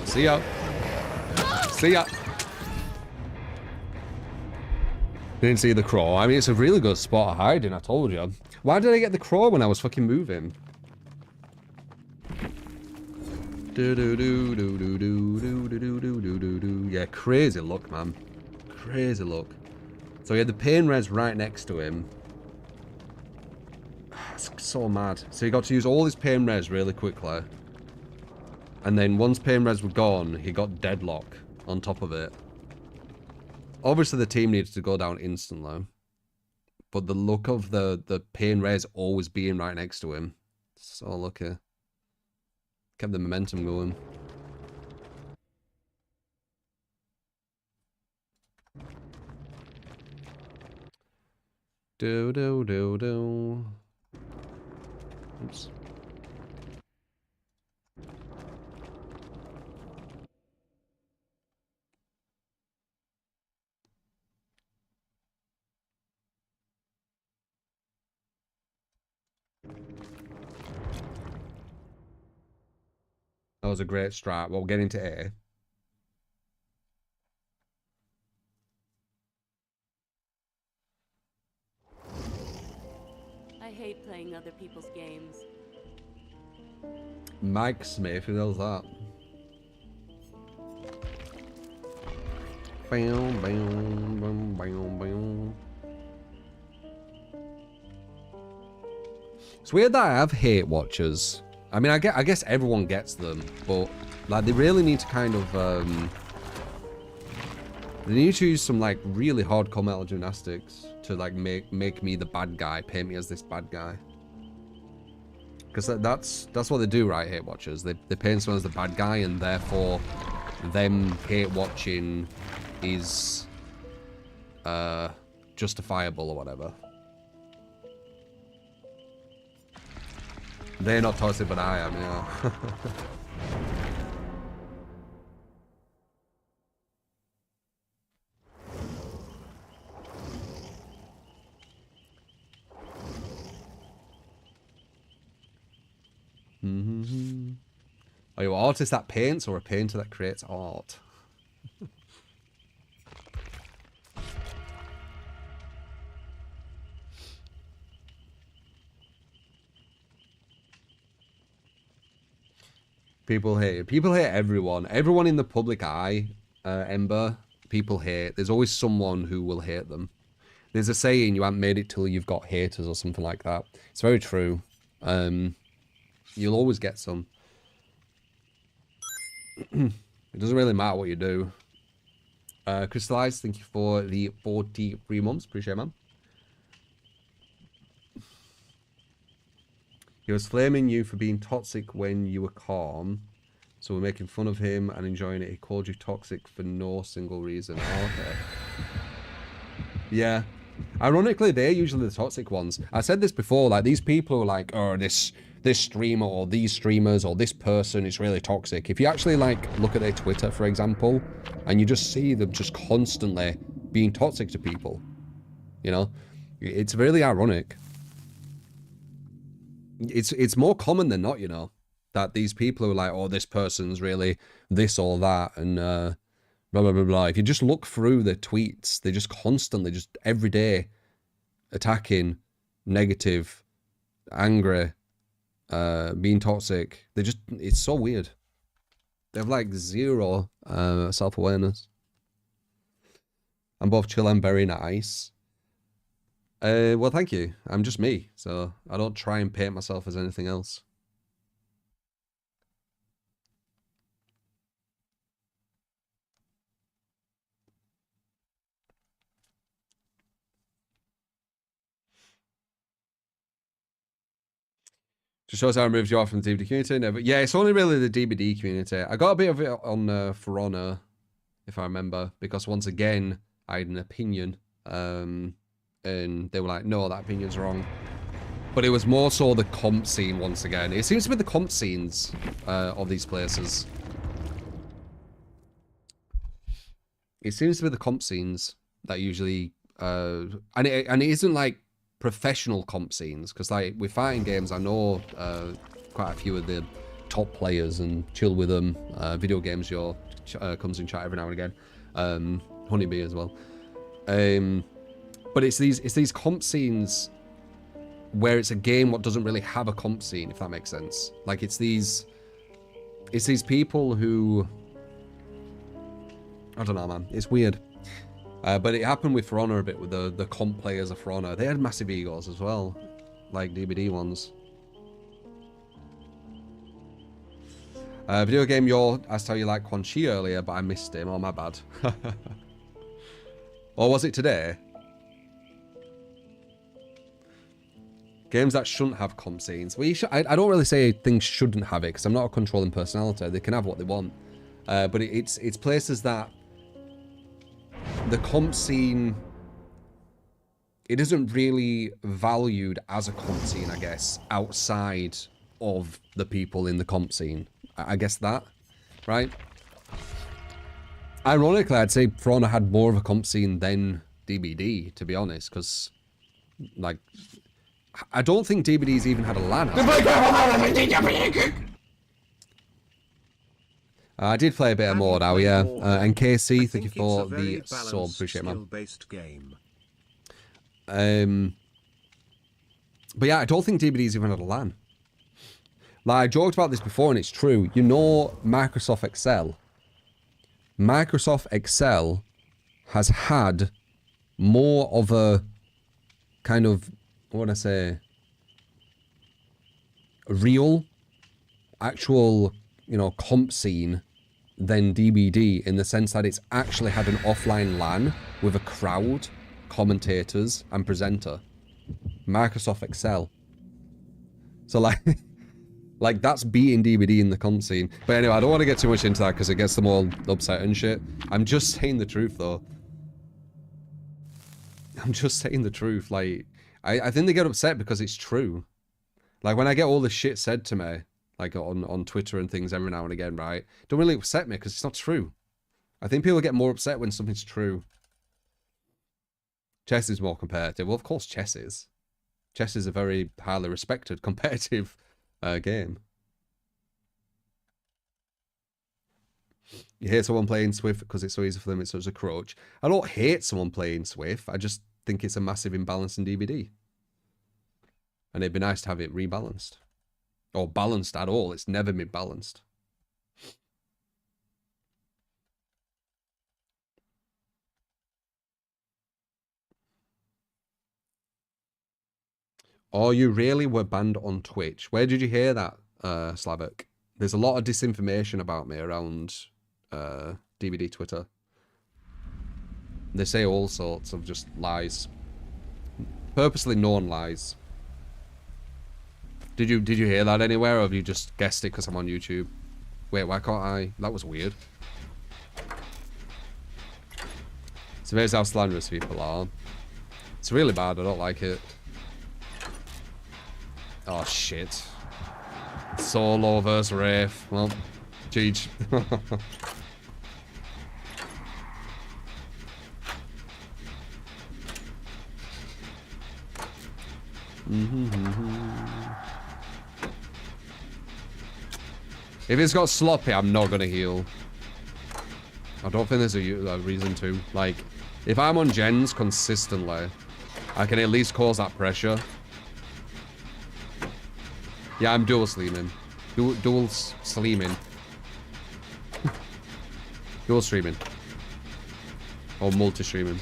A: See ya. See ya. Didn't see the crow. I mean, it's a really good spot of hiding, I told you. Why did I get the crow when I was fucking moving? Yeah, crazy luck, man. Crazy luck. So he had the pain res right next to him. It's so mad. So he got to use all his pain res really quickly. And then once pain res were gone, he got deadlock on top of it. Obviously the team needed to go down instantly. But the luck of the pain res always being right next to him. So lucky. Kept the momentum going. Do. Oops. That was a great strat. Well, we'll get into A.
C: I hate playing other people's games.
A: Mike Smith, who the hell's that? Bam, bam, bam, bam, bam. It's weird that I have hate watchers. I mean, I guess everyone gets them, but like they really need to kind of they need to use some like really hardcore mental gymnastics to like make me the bad guy, paint me as this bad guy. Because that's what they do, right? Hate watchers. They paint someone as the bad guy, and therefore them hate watching is justifiable or whatever. They're not toxic, but I am, yeah. Are you an artist that paints or a painter that creates art? People hate everyone. Everyone in the public eye, Ember, people hate, there's always someone who will hate them. There's a saying, you haven't made it till you've got haters or something like that. It's very true. You'll always get some. It doesn't really matter what you do. Crystallize, thank you for the 43 months. Appreciate it, man. He was flaming you for being toxic when you were calm. So we're making fun of him and enjoying it. He called you toxic for no single reason. Oh, okay. Yeah. Ironically, they're usually the toxic ones. I said this before, like, these people are like, oh, this streamer or these streamers or this person is really toxic. If you actually, like, look at their Twitter, for example, and you just see them just constantly being toxic to people, you know, it's really ironic. It's more common than not, you know, that these people are like, oh, this person's really this or that, and blah, blah, blah, blah. If you just look through the tweets, they're just constantly, just every day, attacking, negative, angry, being toxic. They just, it's so weird. They have like zero self-awareness. I'm both chill and very nice. Well, thank you. I'm just me, so I don't try and paint myself as anything else. Just shows how it removes you off from the DVD community. No, but yeah, it's only really the DVD community. I got a bit of it on For Honor, if I remember, because once again, I had an opinion. And they were like, no, that opinion's wrong. But it was more so the comp scene once again. It seems to be the comp scenes of these places. It seems to be the comp scenes that usually... and it isn't like professional comp scenes, because like with fighting games, I know quite a few of the top players and chill with them. Video games, your comes in chat every now and again. Honeybee as well. But it's these comp scenes where it's a game what doesn't really have a comp scene, if that makes sense. Like it's these people who, I don't know, man. It's weird. But it happened with For Honor a bit with the comp players of For Honor. They had massive egos as well, like DBD ones. Video game, asked how you like Quan Chi earlier, but I missed him. Oh, my bad. Or was it today? Games that shouldn't have comp scenes. Well, I don't really say things shouldn't have it, because I'm not a controlling personality. They can have what they want. But it's places that the comp scene, it isn't really valued as a comp scene, I guess, outside of the people in the comp scene. I guess that, right? Ironically, I'd say For Honor had more of a comp scene than DBD, to be honest, because, like, I don't think DBD's even had a LAN. I did play a bit of more now, yeah. And KC, thank you for the sub. Appreciate it, man. But yeah, I don't think DBD's even had a LAN. Like, I joked about this before, and it's true. You know Microsoft Excel? Microsoft Excel has had more of a kind of, what would I say, real, actual, you know, comp scene than DBD, in the sense that it's actually had an offline LAN with a crowd, commentators, and presenter. Microsoft Excel. So, like, that's beating DBD in the comp scene. But anyway, I don't want to get too much into that because it gets them all upset and shit. I'm just saying the truth, though. I'm just saying the truth. Like, I think they get upset because it's true. Like, when I get all this shit said to me, like, on Twitter and things every now and again, right? Don't really upset me because it's not true. I think people get more upset when something's true. Chess is more competitive. Well, of course chess is. Chess is a very highly respected, competitive game. You hate someone playing Swift because it's so easy for them, it's such a crutch. I don't hate someone playing Swift. I just think it's a massive imbalance in DBD. And it'd be nice to have it rebalanced. Or balanced at all. It's never been balanced. Oh, you really were banned on Twitch. Where did you hear that, Slavik? There's a lot of disinformation about me around DVD Twitter. They say all sorts of just lies. Purposely known lies. Did you hear that anywhere, or have you just guessed it because I'm on YouTube? Wait, why can't I? That was weird. It's amazing how slanderous people are. It's really bad, I don't like it. Oh shit. Solo versus Wraith. Well, GG. If it's got sloppy, I'm not gonna heal. I don't think there's a reason to. Like, if I'm on gens consistently, I can at least cause that pressure. Yeah, I'm dual streaming. Dual streaming. Dual streaming. Or multi-streaming.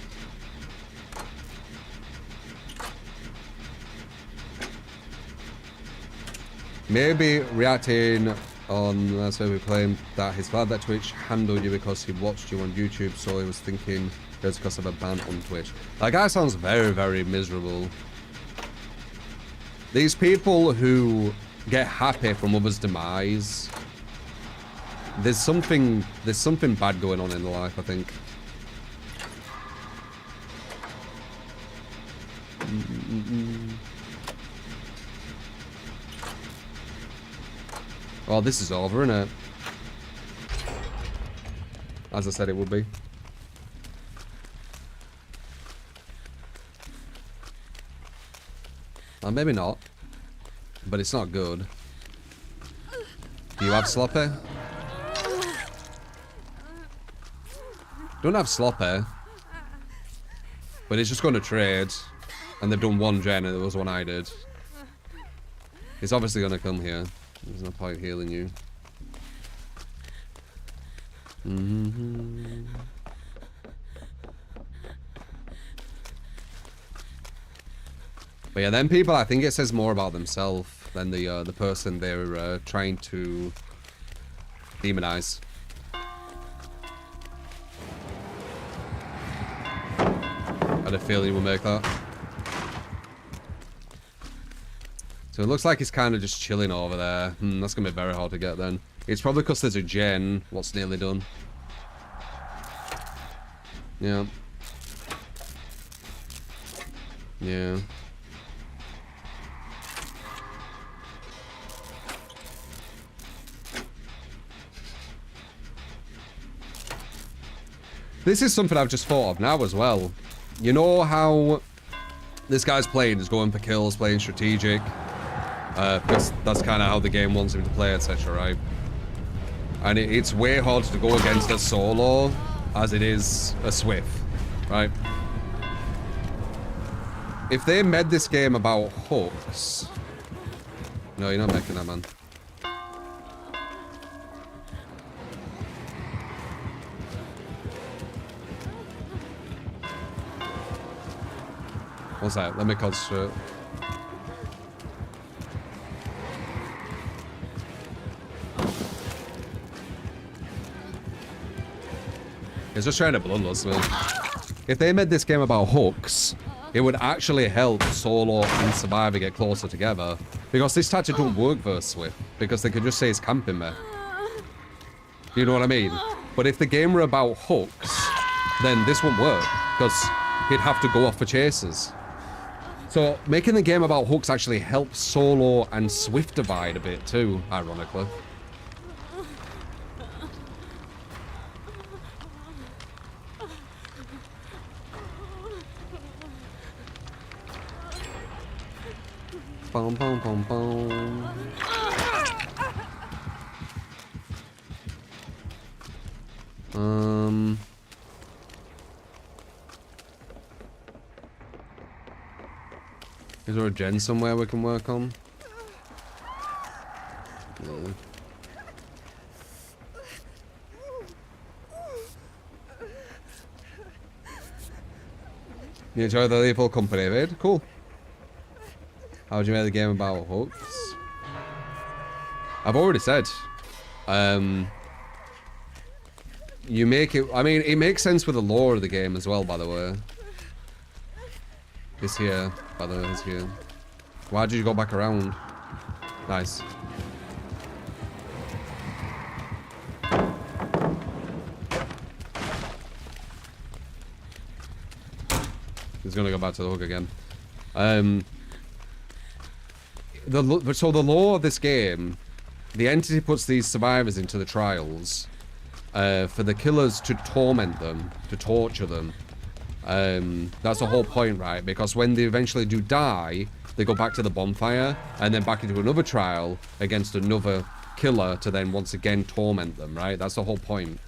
A: Maybe reacting on, that's where we claim that his glad that Twitch handled you because he watched you on YouTube, so he was thinking it was because of a ban on Twitch. That guy sounds very, very miserable. These people who get happy from others' demise, there's something bad going on in their life, I think. Oh, this is over, isn't it? As I said it would be. Well, maybe not. But it's not good. Do you have sloppy? Don't have sloppy. But it's just going to trade. And they've done one gen and there was one I did. It's obviously going to come here. There's no point healing you. But yeah, them people, I think it says more about themselves than the person they're trying to demonize. I had a feeling we'll make that. So it looks like he's kind of just chilling over there. That's going to be very hard to get then. It's probably because there's a gen. What's nearly done. Yeah. Yeah. This is something I've just thought of now as well. You know how this guy's playing, is going for kills, playing strategic. Because that's kind of how the game wants him to play, etc., right? And it's way harder to go against a solo as it is a Swift, right? If they made this game about hooks... No, you're not making that, man. What's that? Let me concentrate. He's just trying to bloodlust me. If they made this game about hooks, it would actually help Solo and Survivor get closer together. Because this tactic don't work versus Swift. Because they could just say he's camping me. You know what I mean? But if the game were about hooks, then this wouldn't work. Because he'd have to go off for chases. So making the game about hooks actually helps Solo and Swift divide a bit too, ironically. Boom, boom, boom, boom. Is there a gen somewhere we can work on? No. You enjoy the lethal company, Vid? Cool. How would you make the game about hooks? I've already said. You make it... I mean, it makes sense with the lore of the game as well, by the way. It's here. By the way, it's here. Why did you go back around? Nice. He's gonna go back to the hook again. So the lore of this game, the entity puts these survivors into the trials for the killers to torment them, to torture them. That's the whole point, right? Because when they eventually do die, they go back to the bonfire and then back into another trial against another killer to then once again torment them, right? That's the whole point.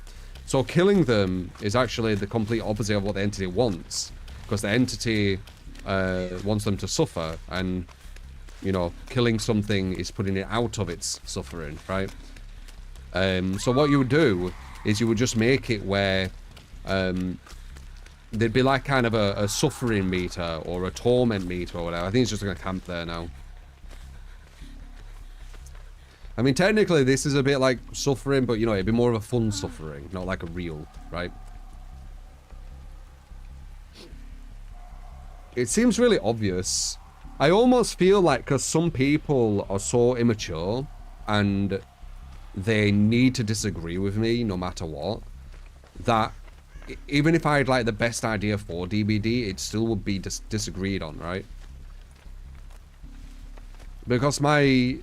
A: So killing them is actually the complete opposite of what the entity wants, because the entity wants them to suffer, and you know, killing something is putting it out of its suffering, right? So what you would do is you would just make it where there'd be like kind of a suffering meter or a torment meter or whatever. I think it's just going to camp there now. I mean, technically this is a bit like suffering, but you know, it'd be more of a fun suffering, not like a real, right? It seems really obvious. I almost feel like, because some people are so immature and they need to disagree with me no matter what, that even if I had like the best idea for DBD, it still would be disagreed on, right? Because my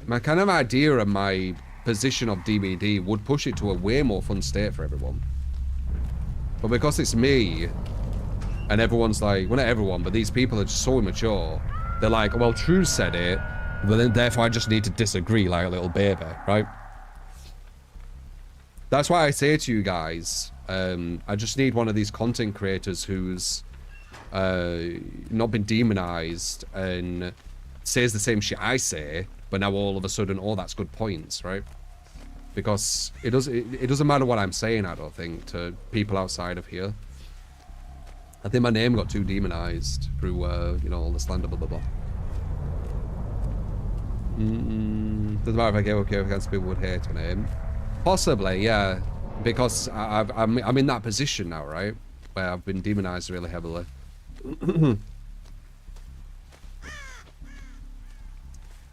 A: kind of idea and my position of DBD would push it to a way more fun state for everyone. But because it's me, and everyone's like, well, not everyone, but these people are just so immature. They're like, well, True said it, but then therefore I just need to disagree like a little baby, right? That's why I say to you guys, I just need one of these content creators who's not been demonized and says the same shit I say, but now all of a sudden, oh, that's good points, right? Because it doesn't matter what I'm saying, I don't think, to people outside of here. I think my name got too demonized through, you know, all the slander, blah, blah, blah. Doesn't matter if I go okay against people would hate my name. Possibly, yeah. Because I'm in that position now, right? Where I've been demonized really heavily. The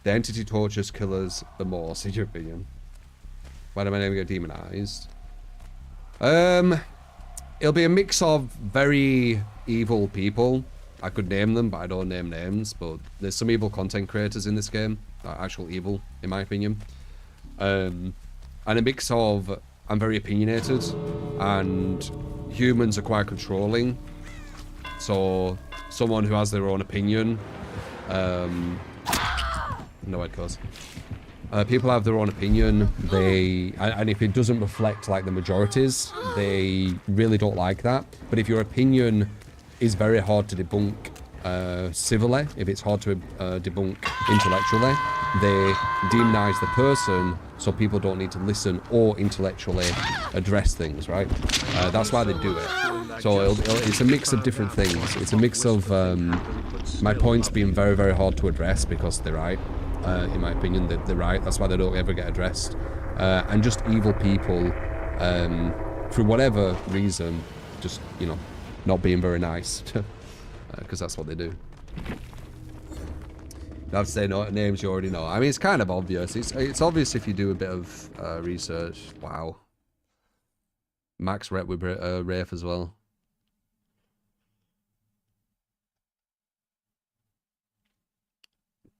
A: entity tortures killers the most, in your opinion. Why did my name get demonized? It'll be a mix of very evil people. I could name them, but I don't name names. But there's some evil content creators in this game. Actual evil, in my opinion. And a mix of, I'm very opinionated, and humans are quite controlling. So, someone who has their own opinion. No, I'd cause. People have their own opinion, and if it doesn't reflect like the majorities, they really don't like that. But if your opinion is very hard to debunk civilly, if it's hard to debunk intellectually, they demonize the person so people don't need to listen or intellectually address things, right? That's why they do it. So it's a mix of different things. It's a mix of my points being very, very hard to address because they're right. In my opinion, they're right. That's why they don't ever get addressed. And just evil people, for whatever reason, just, you know, not being very nice. Because that's what they do. I have to say no names you already know. I mean, it's kind of obvious. It's obvious if you do a bit of research. Wow. Max rep with Rafe as well.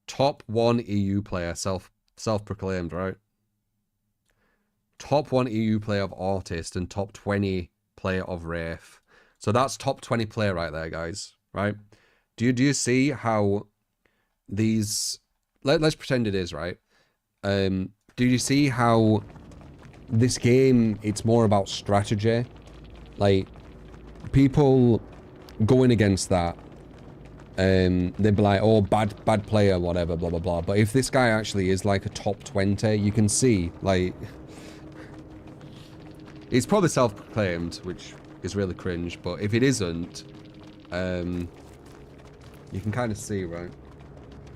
A: Top 1 EU player, self-proclaimed, right? Top 1 EU player of Artist and top 20 player of Wraith. So that's top 20 player right there, guys, right? Do you see how these... Let's pretend it is, right? Do you see how this game, it's more about strategy? Like, people going against that, they'd be like, oh, bad player, whatever, blah, blah, blah. But if this guy actually is like a top 20, you can see, like... It's probably self-proclaimed, which is really cringe, but if it isn't, you can kind of see, right?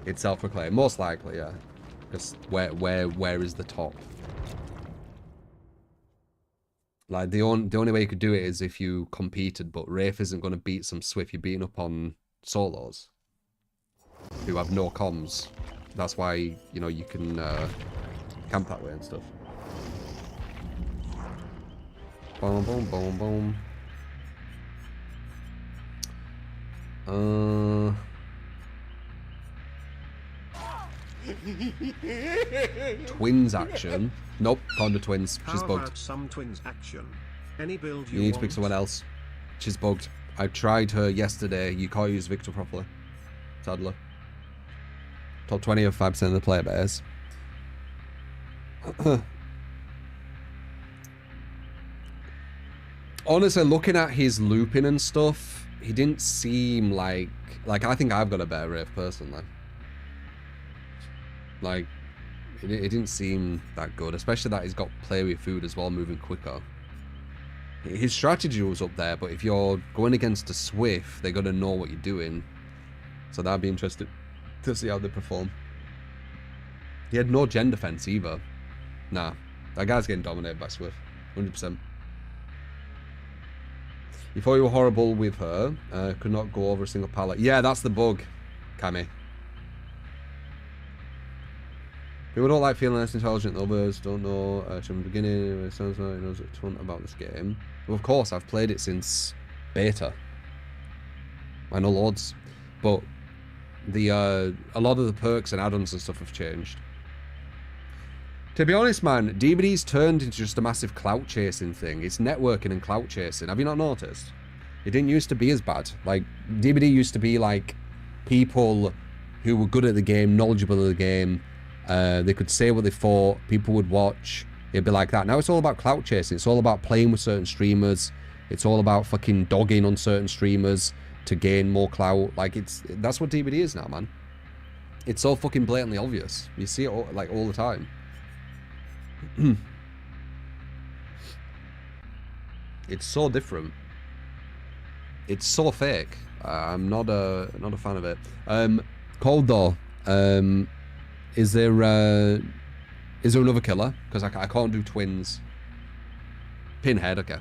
A: It's self-proclaimed. Most likely, yeah. Because where is the top? Like, the only way you could do it is if you competed, but Wraith isn't going to beat some Swift. You're beating up on solos who have no comms. That's why, you know, you can camp that way and stuff. Boom, boom, boom, boom. Twins action. Nope, can't do twins. She's
B: How
A: bugged.
B: about some twins action? Any build
A: You need to pick
B: want?
A: someone else. She's bugged. I tried her yesterday. You can't use Victor properly. Sadly. Top 20 of 5% of the player base. Honestly, looking at his looping and stuff, he didn't seem like I think I've got a better Wraith personally. Like, it didn't seem that good, especially that he's got play with food as well, moving quicker. His strategy was up there, but if you're going against a Swift, they're going to know what you're doing. So that'd be interesting to see how they perform. He had no gen defense either. Nah, that guy's getting dominated by Swift, 100%. You thought you were horrible with her, could not go over a single pallet. Yeah, that's the bug, Cammy. People don't like feeling less intelligent than others, don't know from the beginning, it sounds like he knows a ton about this game. Well, of course, I've played it since beta. I know loads. But the a lot of the perks and add-ons and stuff have changed. To be honest, man, DBD's turned into just a massive clout chasing thing. It's networking and clout chasing. Have you not noticed? It didn't used to be as bad. Like, DBD used to be like people who were good at the game, knowledgeable of the game. They could say what they thought, people would watch, it'd be like that. Now it's all about clout chasing, it's all about playing with certain streamers, it's all about fucking dogging on certain streamers to gain more clout. Like, that's what DBD is now, man. It's so fucking blatantly obvious. You see it all, like, all the time. It's so different. It's so fake. I'm not a fan of it. Cold though. Is there another killer? Because I can't do twins. Pinhead, okay.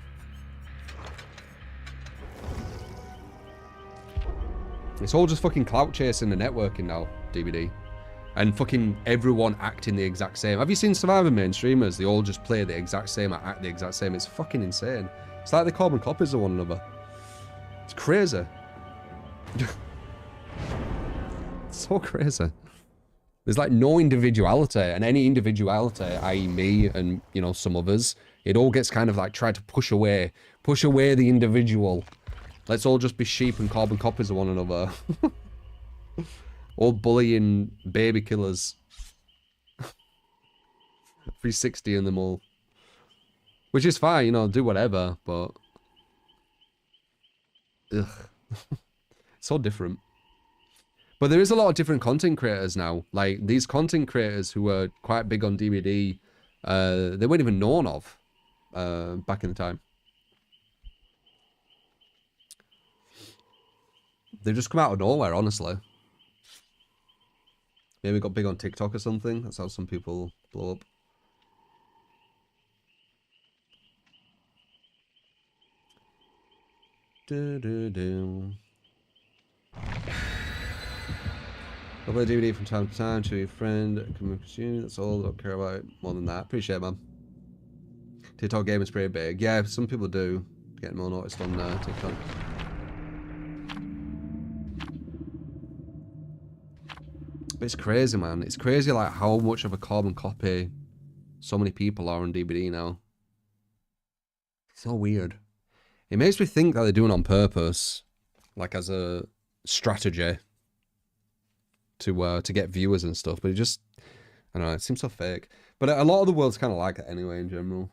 A: It's all just fucking clout chasing and networking now, DBD. And fucking everyone acting the exact same. Have you seen Survivor main streamers? They all just play the exact same, act the exact same. It's fucking insane. It's like they carbon copies of one another. It's crazy. It's so crazy. There's like no individuality, and any individuality, i.e. me and, you know, some others, it all gets kind of like tried to push away the individual. Let's all just be sheep and carbon copies of one another. All bullying baby killers. 360 in them all. Which is fine, you know, do whatever, but... Ugh. It's so different. But there is a lot of different content creators now. Like, these content creators who were quite big on DBD, they weren't even known of back in the time. They just come out of nowhere, honestly. Maybe got big on TikTok or something. That's how some people blow up. Do-do-do. I'll play DVD from time to time to your friend. That's all. I don't care about it more than that. Appreciate it, man. TikTok game is pretty big. Yeah, some people do get more noticed on TikTok. But it's crazy, man. It's crazy, like, how much of a carbon copy so many people are on DBD now. It's so weird. It makes me think that they're doing it on purpose, like as a strategy to get viewers and stuff. But it just, I don't know, it seems so fake. But a lot of the world's kind of like it anyway in general.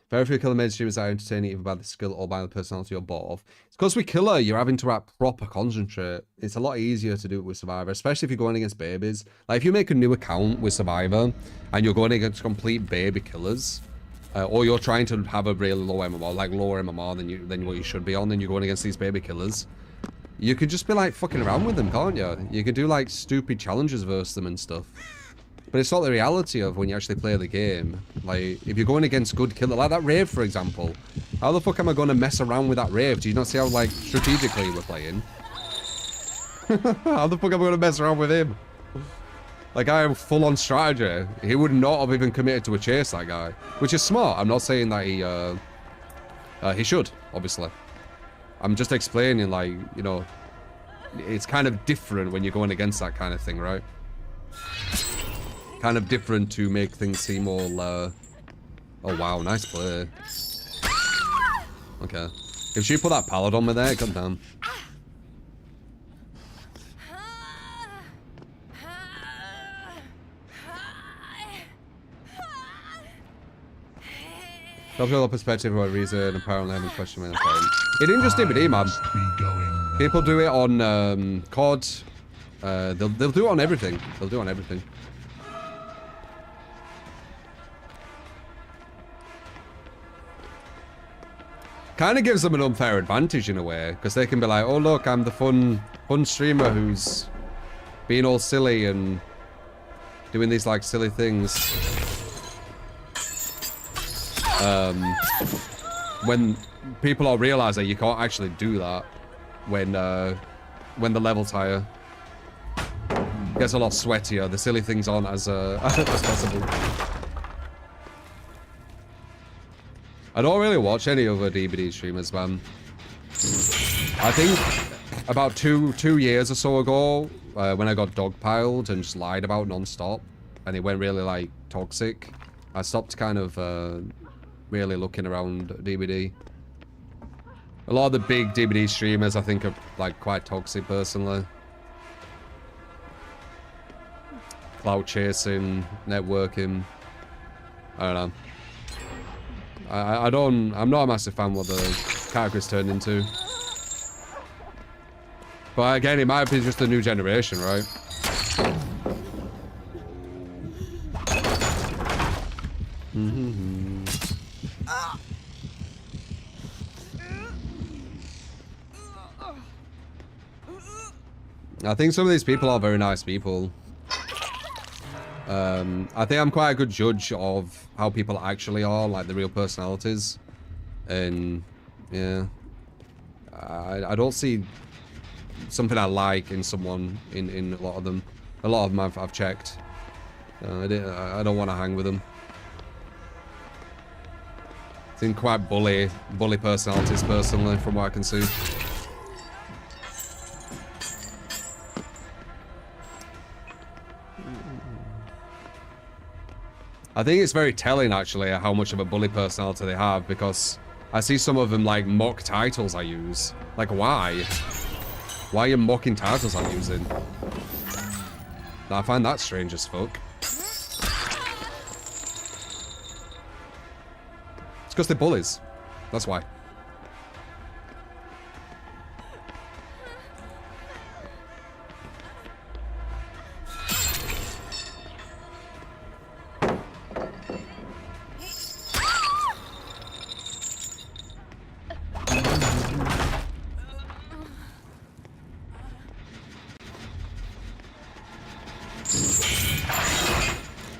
A: Very few killer made streamers are entertaining either by the skill or by the personality or both. It's because with killer, you're having to proper concentrate. It's a lot easier to do it with Survivor, especially if you're going against babies. Like, if you make a new account with Survivor and you're going against complete baby killers, or you're trying to have a really low MMR, like lower MMR than what you should be on, then you're going against these baby killers. You could just be like fucking around with them, can't you? You could do like stupid challenges versus them and stuff. But it's not the reality of when you actually play the game. Like, if you're going against good killer, like that Rave, for example. How the fuck am I going to mess around with that Rave? Do you not see how, like, strategically we're playing? How the fuck am I going to mess around with him? Like, I have full-on strategy. He would not have even committed to a chase, that guy. Which is smart. I'm not saying that he should, obviously. I'm just explaining, like, you know, it's kind of different when you're going against that kind of thing, right? Kind of different to make things seem all, oh wow, nice play. Okay. If she put that pallet on me there, come down. Don't feel a perspective or a reason, apparently I haven't questioned my phone. It ain't just DVD, man. People do it on COD. They'll do it on everything. They'll do it on everything. Kind of gives them an unfair advantage in a way, because they can be like, oh look, I'm the fun streamer who's being all silly and doing these like silly things. When people all realize that you can't actually do that when the level's higher. It gets a lot sweatier, the silly things aren't as possible. I don't really watch any other DBD streamers, man. I think about two years or so ago, when I got dogpiled and just lied about non-stop, and it went really, like, toxic, I stopped kind of really looking around DBD. A lot of the big DBD streamers, I think, are, like, quite toxic, personally. Clout chasing, networking. I don't know. I'm not a massive fan what the character's turned into. But again, it might be just a new generation, right? I think some of these people are very nice people. I think I'm quite a good judge of how people actually are, like the real personalities. And yeah, I don't see something I like in someone in a lot of them. A lot of them I've checked. I don't want to hang with them. I think quite bully personalities personally, from what I can see. I think it's very telling, actually, how much of a bully personality they have, because I see some of them, like, mock titles I use. Like, why? Why are you mocking titles I'm using? I find that strange as fuck. It's because they're bullies. That's why.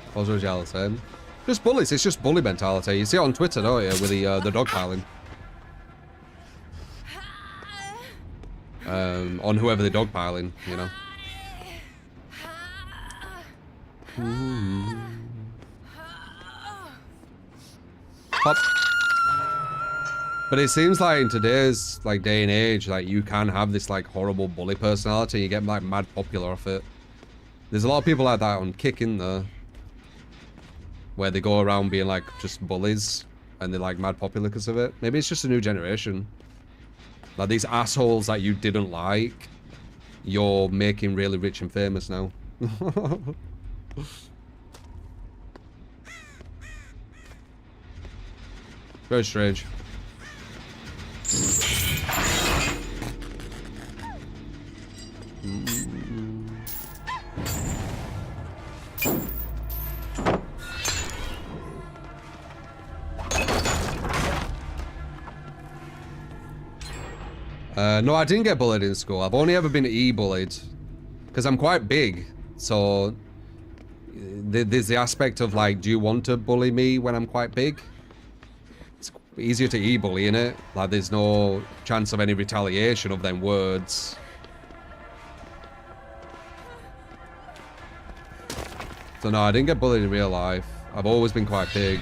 A: I was really jealous, eh? Just bullies, it's just bully mentality. You see it on Twitter, don't you, with the dogpiling. On whoever they're dogpiling, you know. Pop. But it seems like in today's like day and age, like you can have this like horrible bully personality. You get like mad popular off it. There's a lot of people like that on Kick in there, where they go around being like just bullies and they're like mad popular because of it. Maybe it's just a new generation. Like these assholes that you didn't like, you're making really rich and famous now. Very strange. No, I didn't get bullied in school. I've only ever been e-bullied. Because I'm quite big. So there's the aspect of like, do you want to bully me when I'm quite big? It's easier to e-bully, innit? Like there's no chance of any retaliation of them words. So no, I didn't get bullied in real life. I've always been quite big.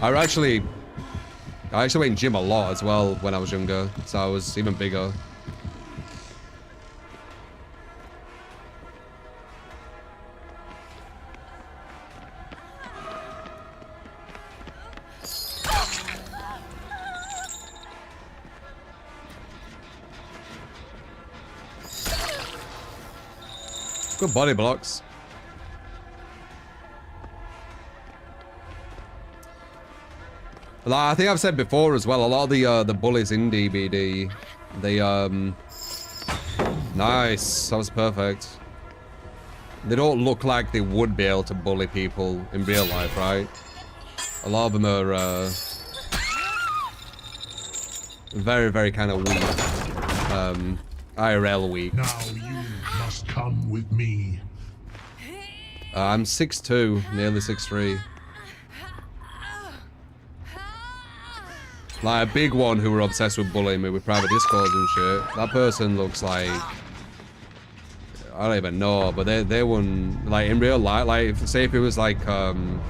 A: I actually went gym a lot as well when I was younger, so I was even bigger. Good body blocks. Like, I think I've said before as well, a lot of the bullies in DBD, they nice, that was perfect. They don't look like they would be able to bully people in real life, right? A lot of them are very, very kind of weak. IRL weak.
E: Now you must come with me.
A: I'm 6'2", nearly 6'3". Like a big one who were obsessed with bullying me with private discords and shit. That person looks like, I don't even know, but they wouldn't, like in real life, like say if it was like in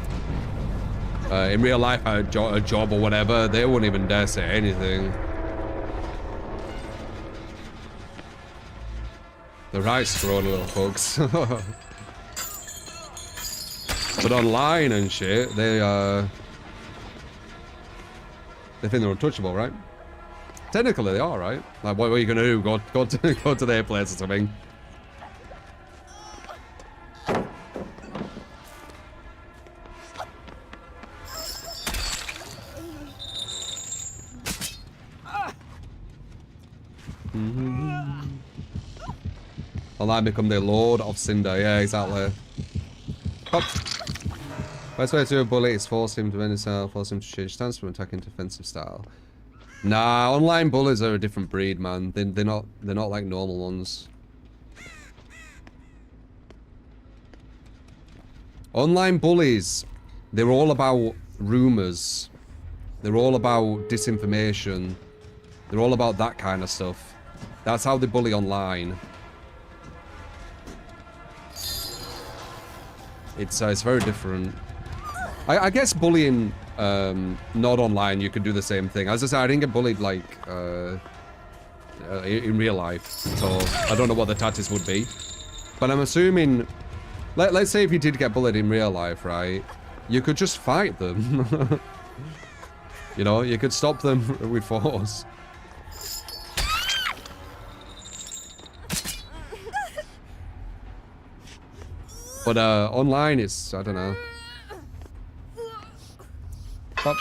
A: real life a job or whatever, they wouldn't even dare say anything. The right scrawny little fucks. But online and shit, they think they're untouchable, right? Technically, they are, right? Like, what are you gonna do? Go to their place or something? Online become the Lord of Cinder. Yeah, exactly. Pop. Best way to do a bully is force him to end himself, force him to change stance from attacking defensive style. Nah, online bullies are a different breed, man. They're not like normal ones. Online bullies, they're all about rumors. They're all about disinformation. They're all about that kind of stuff. That's how they bully online. It's very different. I guess bullying, not online, you could do the same thing. As I said, I didn't get bullied like in real life, so I don't know what the tactics would be. But I'm assuming, let's say if you did get bullied in real life, right? You could just fight them. You know, you could stop them with force. But online, it's, I don't know. Pop.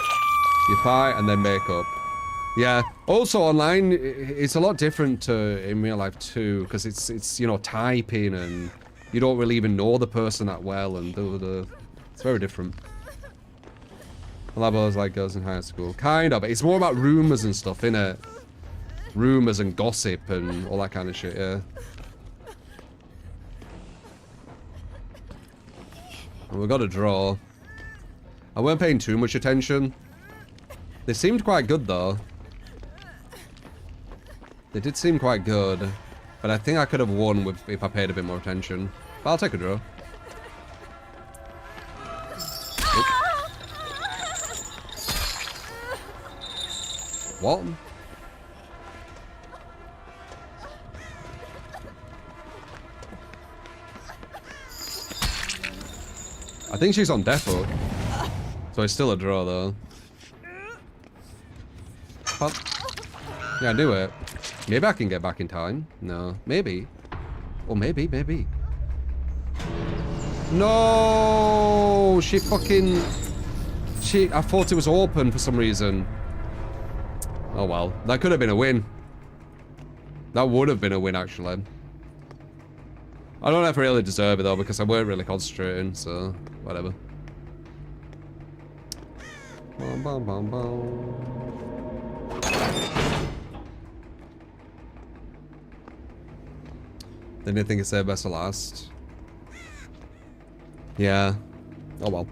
A: You fight and then make up. Yeah. Also online, it's a lot different to in real life too, because it's you know, typing and you don't really even know the person that well, and it's very different. Collabos like girls in high school, kind of. It's more about rumors and stuff, innit? Rumors and gossip and all that kind of shit. Yeah. And we got a draw. I weren't paying too much attention. They seemed quite good though. They did seem quite good. But I think I could have won if I paid a bit more attention. But I'll take a draw. Oop. What? I think she's on defo. So it's still a draw though. Pop. Yeah, I knew it. Maybe I can get back in time. No. Maybe. Or maybe. No! She fucking... I thought it was open for some reason. Oh well. That could have been a win. That would have been a win, actually. I don't know if I really deserve it, though, because I weren't really concentrating, so... whatever. Bum, bum, bum, bum. Didn't think it's best to last. Yeah. Oh well.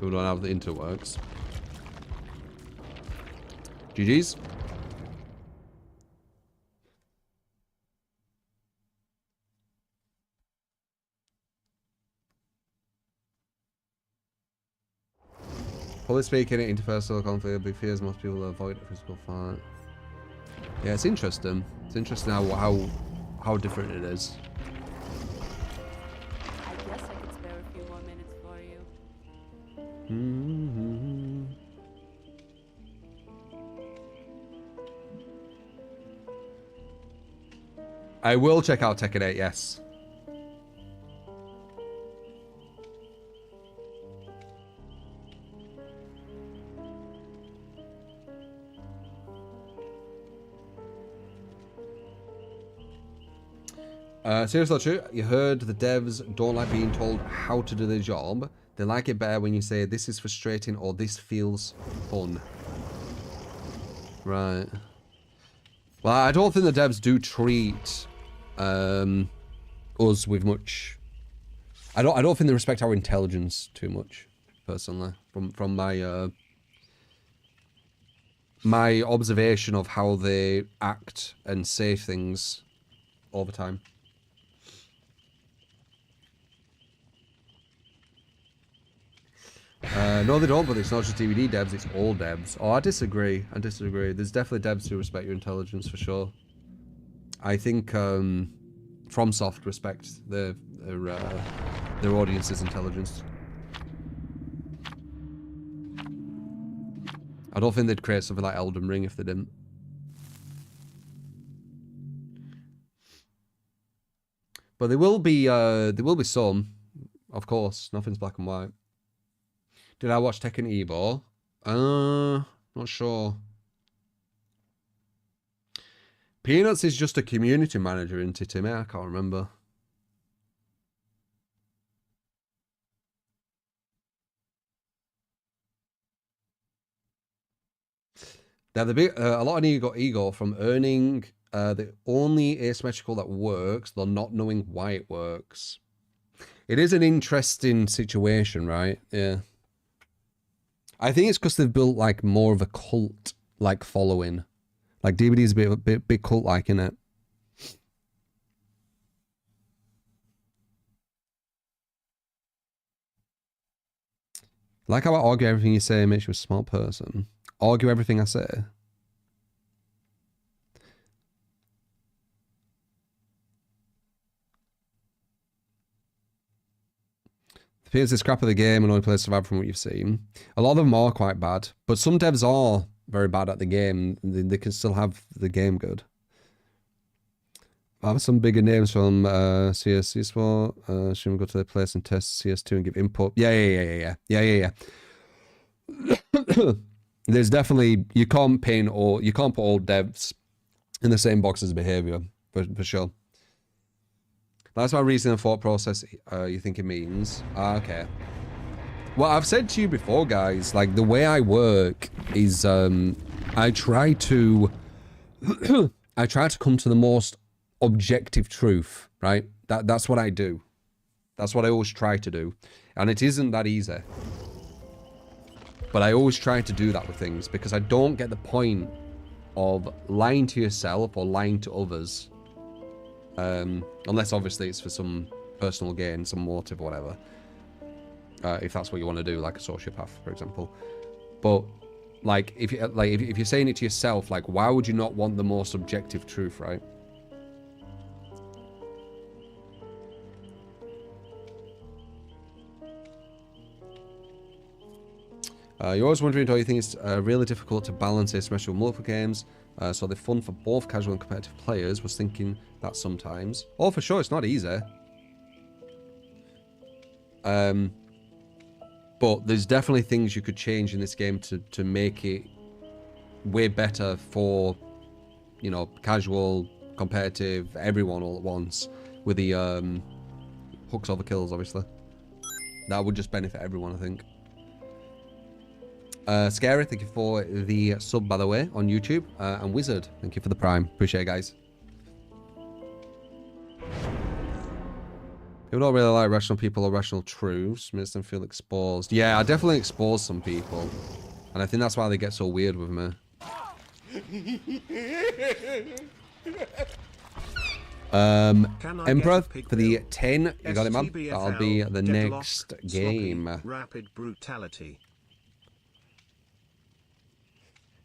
A: We don't have the interworks. GG's. Publicly speaking, interpersonal conflict, big fears, most people avoid a physical fight. Yeah, it's interesting. It's interesting how different it is.
C: I guess I could spare a few more minutes for you.
A: I will check out Tekken 8, yes. Seriously, true. You heard the devs don't like being told how to do their job. They like it better when you say this is frustrating or this feels fun. Right. Well, I don't think the devs do treat us with much. I don't think they respect our intelligence too much, personally. From my my observation of how they act and say things all the time. No, they don't, but it's not just DVD devs, it's all devs. Oh, I disagree. I disagree. There's definitely devs who respect your intelligence, for sure. I think FromSoft respect their audience's intelligence. I don't think they'd create something like Elden Ring if they didn't. But there will be some, of course. Nothing's black and white. Did I watch Tekken Evo? Not sure. Peanuts is just a community manager, isn't it, Timmy? I can't remember. Now, a lot of ego from earning the only asymmetrical that works, though not knowing why it works. It is an interesting situation, right? Yeah. I think it's because they've built like more of a cult like following. Like DVD's a bit cult like, isn't it? Like how I argue everything you say makes you a smart person. Argue everything I say. Here's the scrap of the game and only play survive from what you've seen. A lot of them are quite bad, but some devs are very bad at the game. They can still have the game good. I have some bigger names from CS Sport. Should we go to their place and test CS2 and give input? Yeah. There's definitely you can't put all devs in the same box as behavior for sure. That's my reason and thought process you think it means. Okay. Well, I've said to you before, guys, like the way I work is I try to come to the most objective truth, right? That's what I do. That's what I always try to do. And it isn't that easy. But I always try to do that with things because I don't get the point of lying to yourself or lying to others. Unless obviously it's for some personal gain, some motive or whatever. If that's what you want to do, like a sociopath, for example. But like if you're saying it to yourself, like why would you not want the most objective truth, right? You're always wondering, do you think it's really difficult to balance asymmetrical multiple games? So they're fun for both casual and competitive players. Was thinking that sometimes. Oh, for sure, it's not easy. But there's definitely things you could change in this game to make it way better for, you know, casual, competitive, everyone all at once. With the hooks over kills, obviously. That would just benefit everyone, I think. Scary, thank you for the sub, by the way, on YouTube. And Wizard, thank you for the prime. Appreciate it, guys. People don't really like rational people or rational truths. Makes them feel exposed. Yeah, I definitely expose some people. And I think that's why they get so weird with me. Emperor, for the 10. You got it, man. That'll be the next game.
B: Rapid brutality.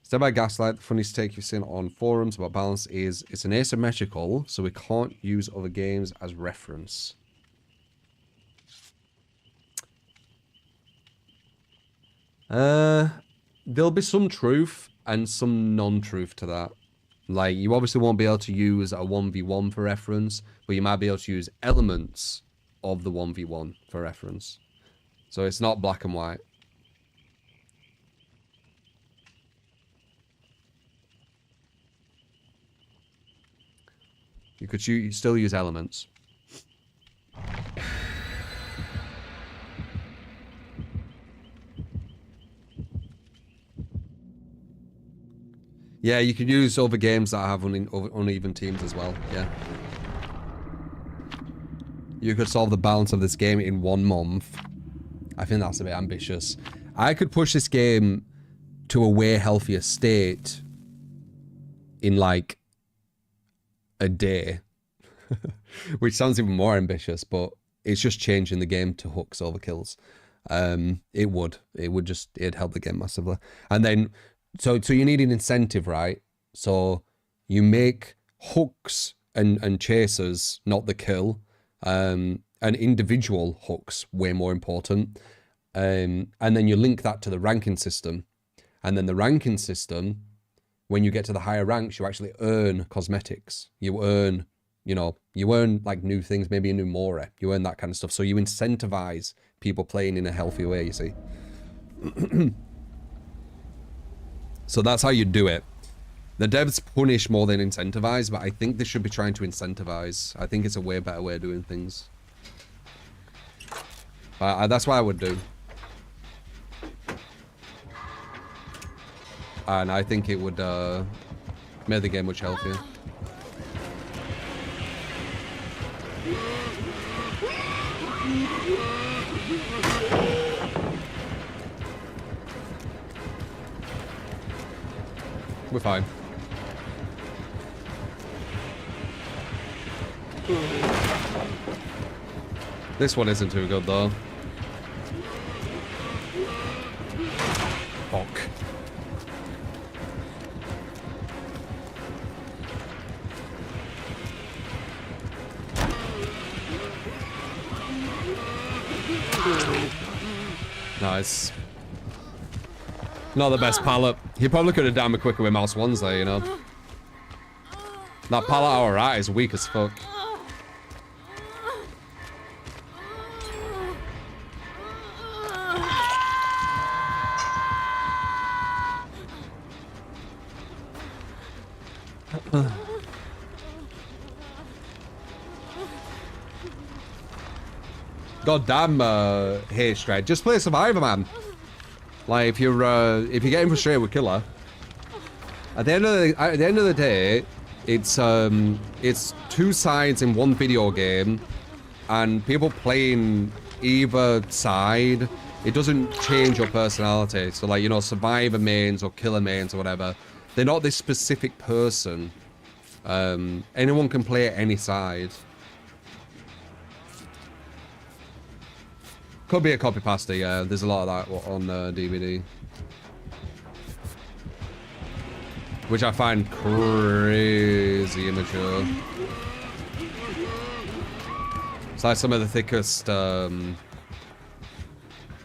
A: Step by Gaslight, the funniest take you've seen on forums about balance is it's an asymmetrical, so we can't use other games as reference. There'll be some truth and some non-truth to that. Like, you obviously won't be able to use a 1v1 for reference, but you might be able to use elements of the 1v1 for reference. So it's not black and white. You could still use elements. Yeah, you can use other games that have uneven teams as well, yeah. You could solve the balance of this game in 1 month. I think that's a bit ambitious. I could push this game to a way healthier state in like a day. Which sounds even more ambitious, but it's just changing the game to hooks over kills. It'd help the game massively. And then so you need an incentive, right? So you make hooks and chasers not the kill, and individual hooks way more important, and then you link that to the ranking system, and then the ranking system, when you get to the higher ranks, you actually earn cosmetics. You earn like new things, maybe a new more. You earn that kind of stuff. So you incentivize people playing in a healthy way, you see. So that's how you do it. The devs punish more than incentivize, but I think they should be trying to incentivize. I think it's a way better way of doing things. That's what I would do. And I think it would make the game much healthier. We're fine. This one isn't too good though. Fuck. Nice. Not the best pallet. He probably could have done me quicker with mouse ones there, you know. That pallet alright is weak as fuck. God damn, hey Stride, just play Survivor, man. Like if you're getting frustrated with Killer, at the end of the day, it's two sides in one video game, and people playing either side, it doesn't change your personality. So like, you know, Survivor mains or Killer mains or whatever, they're not this specific person. Anyone can play at any side. Could be a copy pasta, yeah. There's a lot of that on DVD. Which I find crazy immature. It's like some of the thickest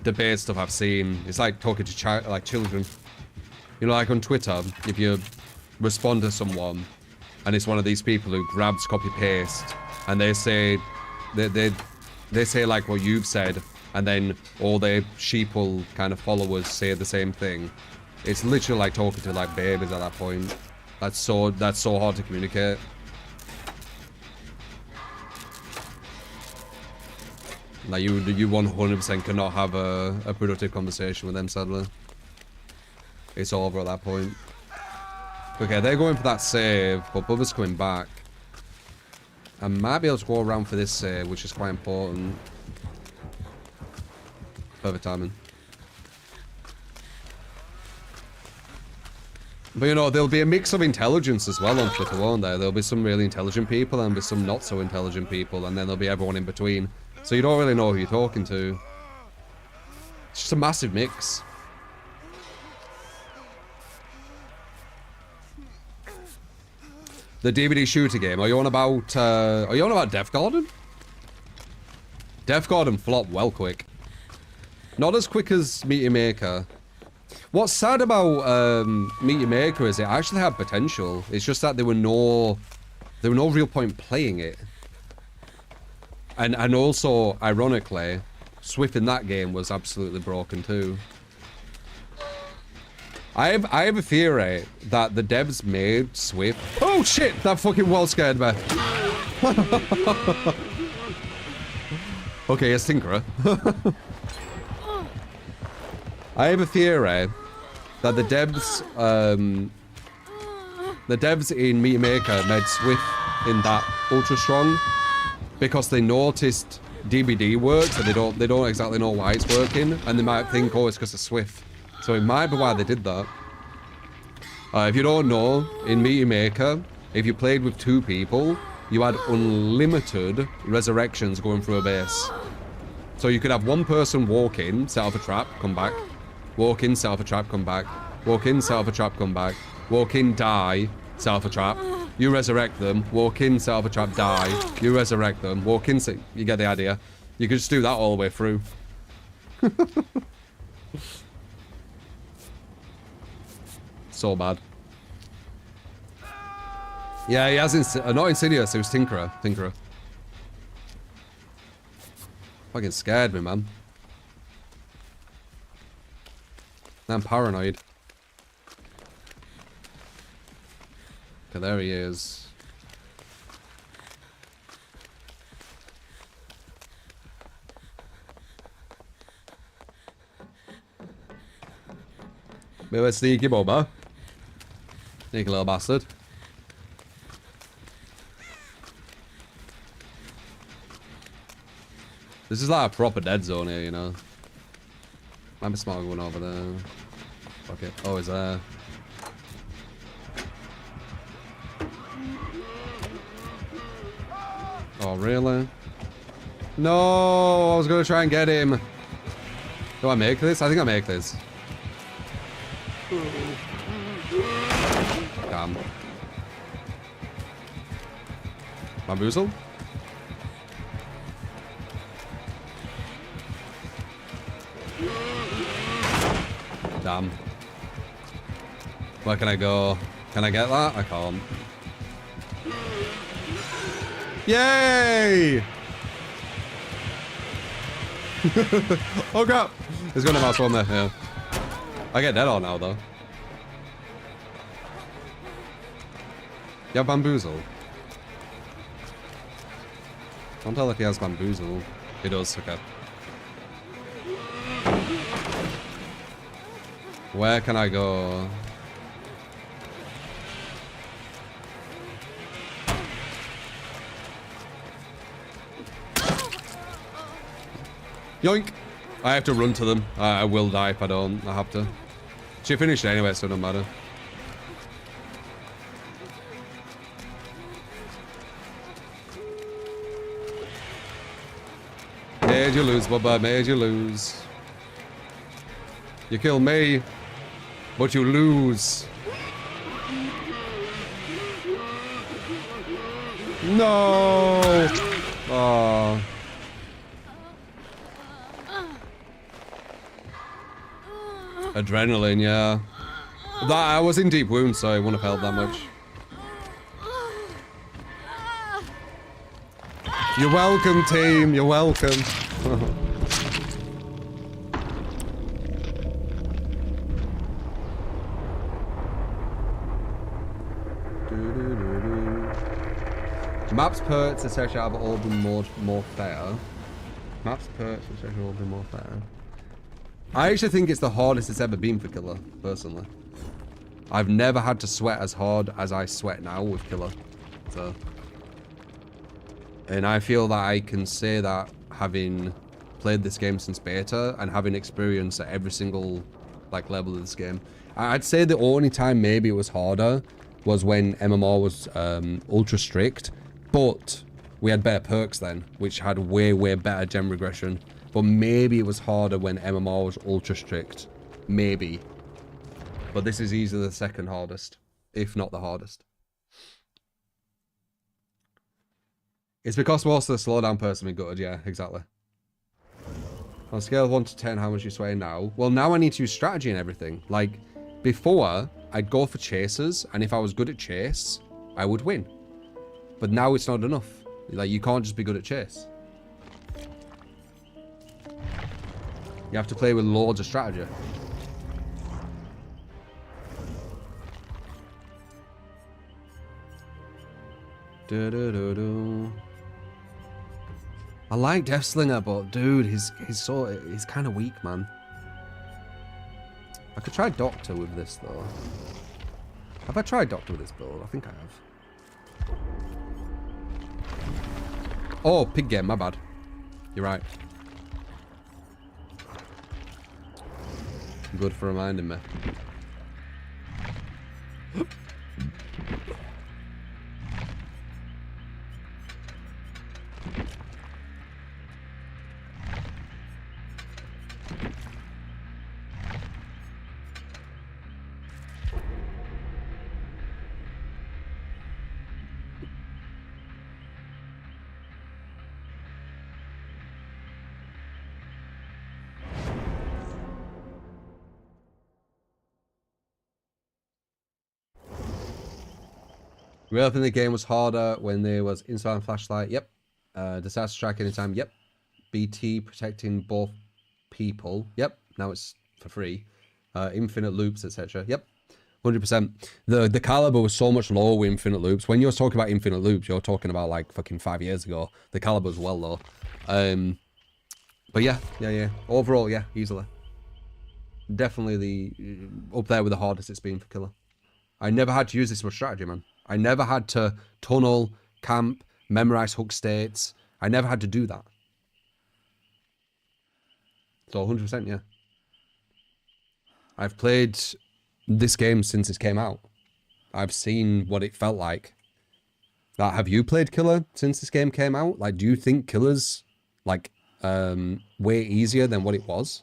A: debate stuff I've seen. It's like talking to children. You know, like on Twitter, if you respond to someone and it's one of these people who grabs copy-paste and they say like what you've said, and then all their sheeple kind of followers say the same thing. It's literally like talking to like babies at that point. That's so hard to communicate. Like, you 100% cannot have a productive conversation with them, sadly. It's over at that point. Okay, they're going for that save, but Bubba's coming back. I might be able to go around for this save, which is quite important. Perfect timing. But you know, there'll be a mix of intelligence as well on Flipper, won't there? There'll be some really intelligent people and there'll be some not so intelligent people, and then there'll be everyone in between. So you don't really know who you're talking to. It's just a massive mix. The DVD shooter game. Are you on about Def Gordon? Def Gordon flopped well quick. Not as quick as Meteor Maker. What's sad about Meteor Maker is it actually had potential. It's just that there were no real point playing it. And also, ironically, Swift in that game was absolutely broken too. I have a theory that the devs made Swift. Oh shit! That fucking wall scared me. Okay, it's Tinkerer. I have a theory that the devs in Meteor Maker made Swift in that ultra strong because they noticed DBD works and they don't exactly know why it's working, and they might think, oh, it's because of Swift. So it might be why they did that. If you don't know, in Meteor Maker, if you played with 2 people, you had unlimited resurrections going through a base. So you could have one person walk in, set off a trap, come back. Walk in, set off a trap, come back. Walk in, set off a trap, come back. Walk in, die, set off a trap. You resurrect them. Walk in, set off a trap, die. You resurrect them. Walk in, you get the idea. You could just do that all the way through. So bad. Yeah, he has not Insidious, it was Tinkerer. Fucking scared me, man. I'm paranoid. Okay, there he is. Bit of a sneaky bobber. Sneaky little bastard. This is like a proper dead zone here, you know. Might be smart going over there. Fuck it. Oh, he's there. Oh, really? No! I was gonna try and get him. Do I make this? I think I make this. Damn. Bamboozle? Damn. Where can I go? Can I get that? I can't. Yay! Oh crap! There's gonna mouse one there, yeah. I get dead on now though. Yeah, bamboozle. Don't tell if he has bamboozle. He does, okay. Where can I go? Yoink! I have to run to them. I will die if I don't. I have to. She finished anyway, so it don't matter. Made you lose, Bubba. Made you lose. You kill me, but you lose. No! Oh. Adrenaline, yeah. I was in deep wounds, so it wouldn't have helped that much. You're welcome, team. You're welcome. Maps perks, especially have all been more fair. Maps, perks, etc. will be more fair. I actually think it's the hardest it's ever been for Killer, personally. I've never had to sweat as hard as I sweat now with Killer. So, and I feel that I can say that having played this game since beta and having experience at every single like level of this game. I'd say the only time maybe it was harder was when MMR was ultra strict, but we had better perks then, which had way better gem regression. But maybe it was harder when MMR was ultra strict. Maybe. But this is easily the second hardest, if not the hardest. It's because most of the slowdown person we gutted, yeah, exactly. On a scale of 1 to 10, how much you sway now? Well, now I need to use strategy and everything. Like, before, I'd go for chases, and if I was good at chase, I would win. But now it's not enough. Like, you can't just be good at chase. You have to play with loads of strategy. I like Deathslinger, but dude, he's kind of weak, man. I could try Doctor with this though. Have I tried Doctor with this build? I think I have. Oh, pig game, my bad. You're right. Good for reminding me. Reopening the game was harder when there was instant flashlight. Yep. Disaster strike anytime. Yep. BT protecting both people. Yep. Now it's for free. Infinite loops, etc. Yep. 100%. The caliber was so much lower with infinite loops. When you're talking about infinite loops, you're talking about like fucking 5 years ago. The caliber was well low. But yeah. Overall, yeah, easily. Definitely up there with the hardest it's been for Killer. I never had to use this much strategy, man. I never had to tunnel, camp, memorize hook states. I never had to do that. So 100%, yeah. I've played this game since it came out. I've seen what it felt like. Have you played Killer since this game came out? Like, do you think Killer's like way easier than what it was?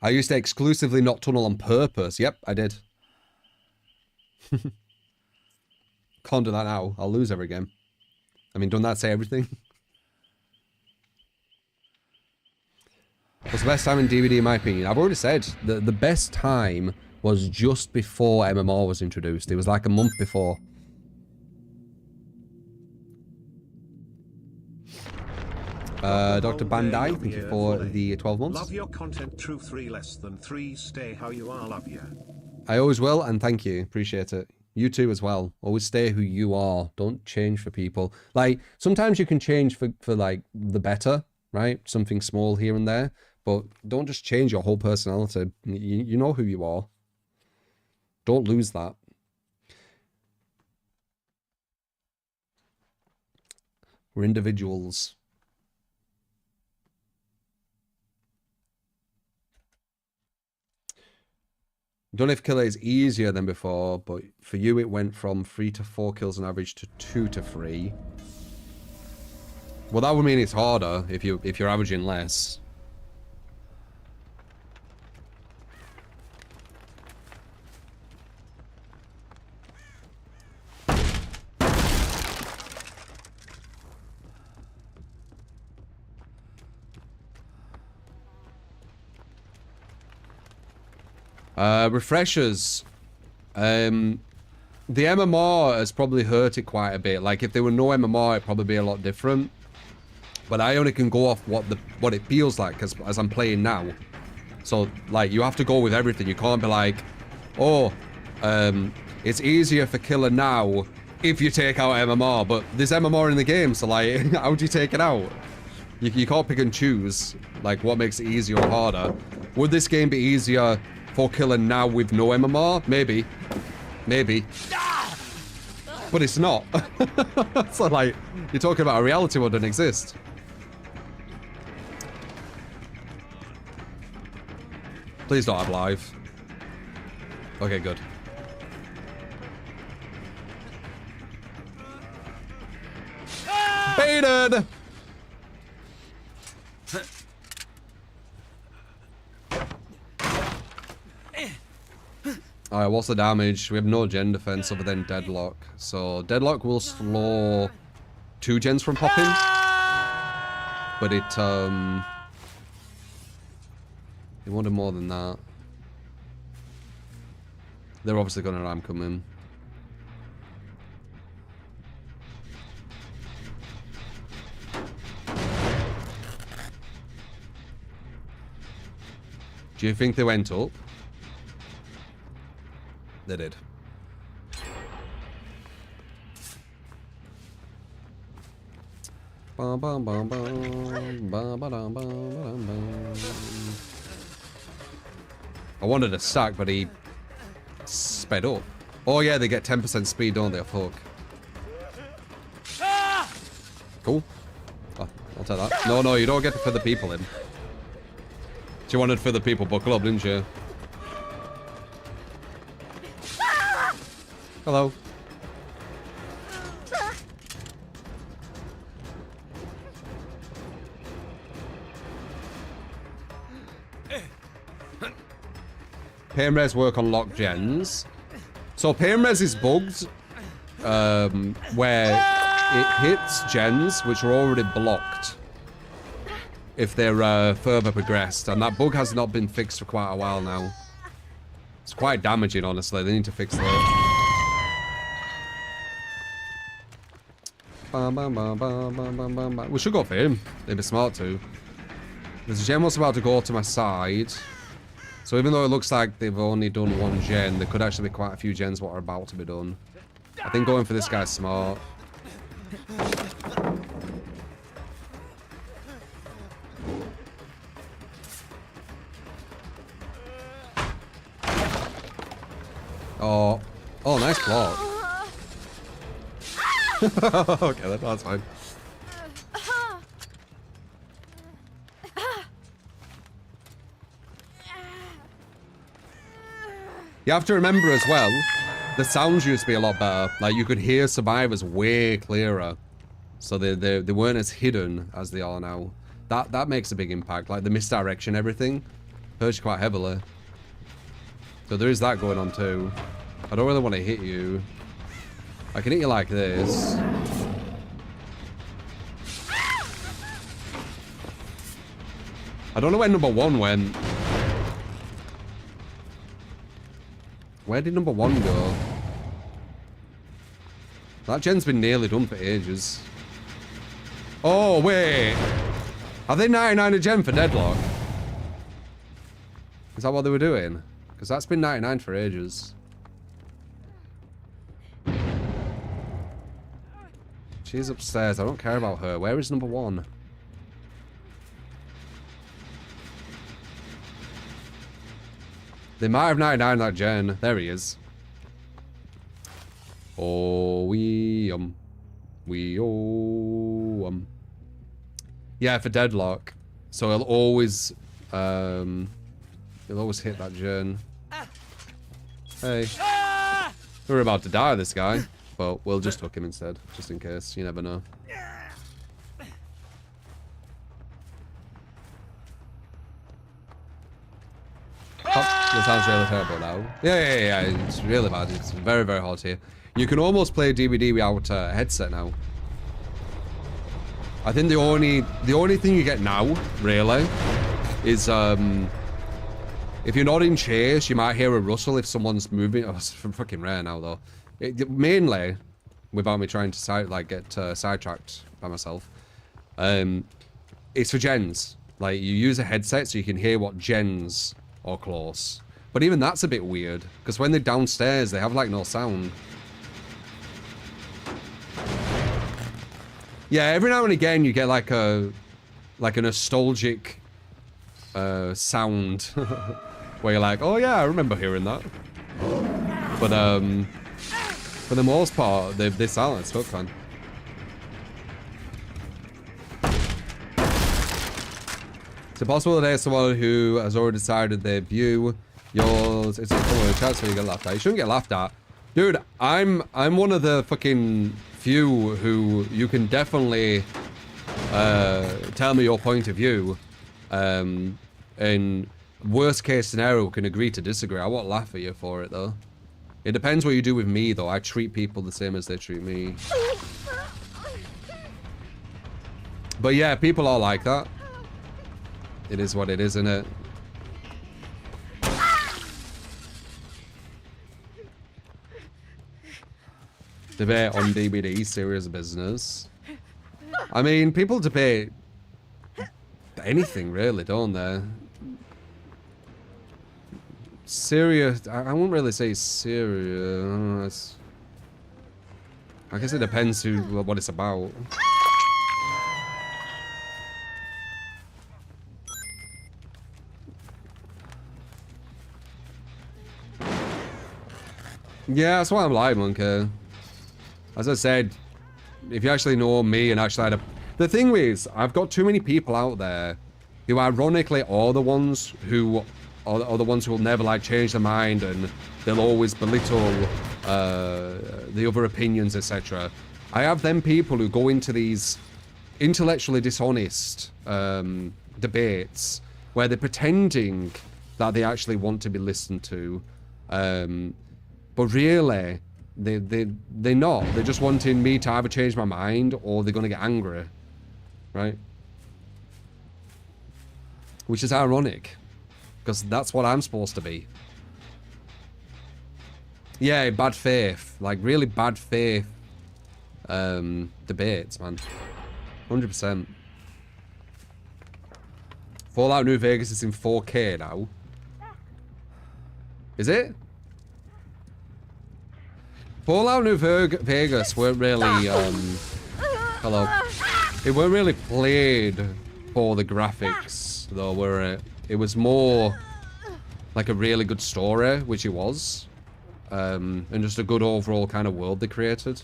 A: I used to exclusively not tunnel on purpose. Yep, I did. Can't do that now. I'll lose every game. I mean, doesn't that say everything? What's the best time in DVD, in my opinion? I've already said the best time was just before MMR was introduced. It was like a month before. Dr. Bandai, thank you for the 12 months.
B: Love your content, true 3 less than 3. Stay how you are, love you.
A: I always will, and thank you. Appreciate it. You too as well. Always stay who you are. Don't change for people. Like, sometimes you can change for like, the better, right? Something small here and there. But don't just change your whole personality. You know who you are. Don't lose that. We're individuals. Don't know if killer is easier than before, but for you it went from 3 to 4 kills on average to 2 to 3. Well, that would mean it's harder if you're averaging less. Refreshers. The MMR has probably hurt it quite a bit. Like, if there were no MMR, it'd probably be a lot different. But I only can go off what it feels like as I'm playing now. So, like, you have to go with everything. You can't be like, oh, it's easier for killer now if you take out MMR, but there's MMR in the game, so like, how do you take it out? You can't pick and choose, like, what makes it easier or harder. Would this game be easier for killing now with no MMR? Maybe. Maybe. But it's not. So, like, you're talking about a reality that doesn't exist. Please don't have live. Okay, good. Baited! Alright, what's the damage? We have no gen defense other than deadlock. So deadlock will slow 2 gens from popping. But it wanted more than that. They're obviously gonna ram come in. Do you think they went up? They did. Bum, bum, bum, bum, bum, bum, bum, bum. I wanted a stack, but he sped up. Oh yeah, they get 10% speed, don't they? Fuck. Cool. Oh, I'll take that. No, no, you don't get to fit the people in. You wanted for the people buckle up, didn't you? Hello. Pain res work on locked gens. So pain res is bugged where it hits gens which are already blocked if they're further progressed, and that bug has not been fixed for quite a while now. It's quite damaging, honestly. They need to fix that. We should go for him. They'd be smart too. There's a gen was about to go to my side. So even though it looks like they've only done 1 gen, there could actually be quite a few gens what are about to be done. I think going for this guy's smart. Oh, oh, nice block. Okay, that's fine. You have to remember as well, the sounds used to be a lot better. Like, you could hear survivors way clearer. So they weren't as hidden as they are now. That makes a big impact. Like, the misdirection, everything, hurts you quite heavily. So there is that going on too. I don't really want to hit you. I can hit you like this. I don't know where number 1 went. Where did number 1 go? That gen's been nearly done for ages. Oh, wait. Are they 99 a gen for deadlock? Is that what they were doing? Because that's been 99 for ages. She's upstairs. I don't care about her. Where is number 1? They might have 99 that gen. There he is. Oh, we yeah, for deadlock. So he'll always hit that gen. Hey. We're about to die, this guy. But we'll just hook him instead, just in case. You never know. Oh, this sounds really terrible now. Yeah. It's really bad. It's very, very hard here. You can almost play DVD without a headset now. I think the only thing you get now, really, is if you're not in chase, you might hear a rustle if someone's moving. Oh, it's fucking rare now though. Mainly, without me trying to get sidetracked by myself, it's for gens. Like, you use a headset so you can hear what gens are close. But even that's a bit weird, because when they're downstairs, they have like no sound. Yeah, every now and again you get like a nostalgic sound where you're like, oh yeah, I remember hearing that. But for the most part, they silence hook on. Is it possible that there's someone who has already decided their view? Yours, it's a common chance for you to get laughed at. You shouldn't get laughed at. Dude, I'm one of the fucking few who you can definitely tell me your point of view. And worst case scenario, can agree to disagree. I won't laugh at you for it though. It depends what you do with me though. I treat people the same as they treat me. But yeah, people are like that. It is what it is, isn't it? Debate on DVD, serious business. I mean, people debate anything really, don't they? Serious, I wouldn't really say serious. I guess it depends what it's about. Yeah, that's why I'm like, Monkey. As I said, if you actually know me and actually had a... The thing is, I've got too many people out there who ironically are the ones who are the ones who will never like change their mind and they'll always belittle the other opinions, etc. I have them people who go into these intellectually dishonest debates where they're pretending that they actually want to be listened to, but really they're not. They're just wanting me to either change my mind or they're gonna get angry, right? Which is ironic, because that's what I'm supposed to be. Yeah, bad faith, like really bad faith debates, man. 100%. Fallout New Vegas is in 4K now. Is it? Fallout New Vegas weren't really, hello. It weren't really played for the graphics, though, were it? It was more like a really good story, which it was. And just a good overall kind of world they created.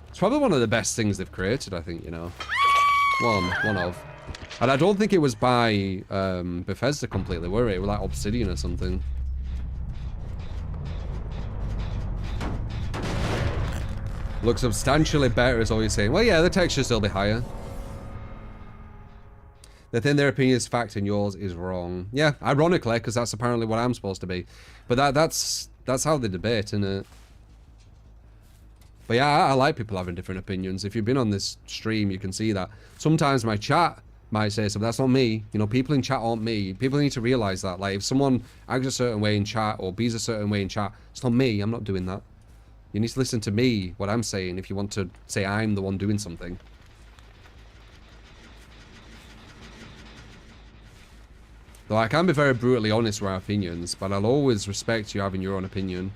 A: It's probably one of the best things they've created, I think, you know. One of. And I don't think it was by Bethesda completely, were it? It was like Obsidian or something. Looks substantially better is all you're saying. Well, yeah, the texture still be higher. They think their opinion is fact and yours is wrong. Yeah, ironically, because that's apparently what I'm supposed to be. But that's how they debate, isn't it? But yeah, I like people having different opinions. If you've been on this stream, you can see that. Sometimes my chat might say something. That's not me. You know, people in chat aren't me. People need to realize that. Like, if someone acts a certain way in chat or be's a certain way in chat, it's not me. I'm not doing that. You need to listen to me, what I'm saying, if you want to say I'm the one doing something. Though I can be very brutally honest with our opinions, but I'll always respect you having your own opinion.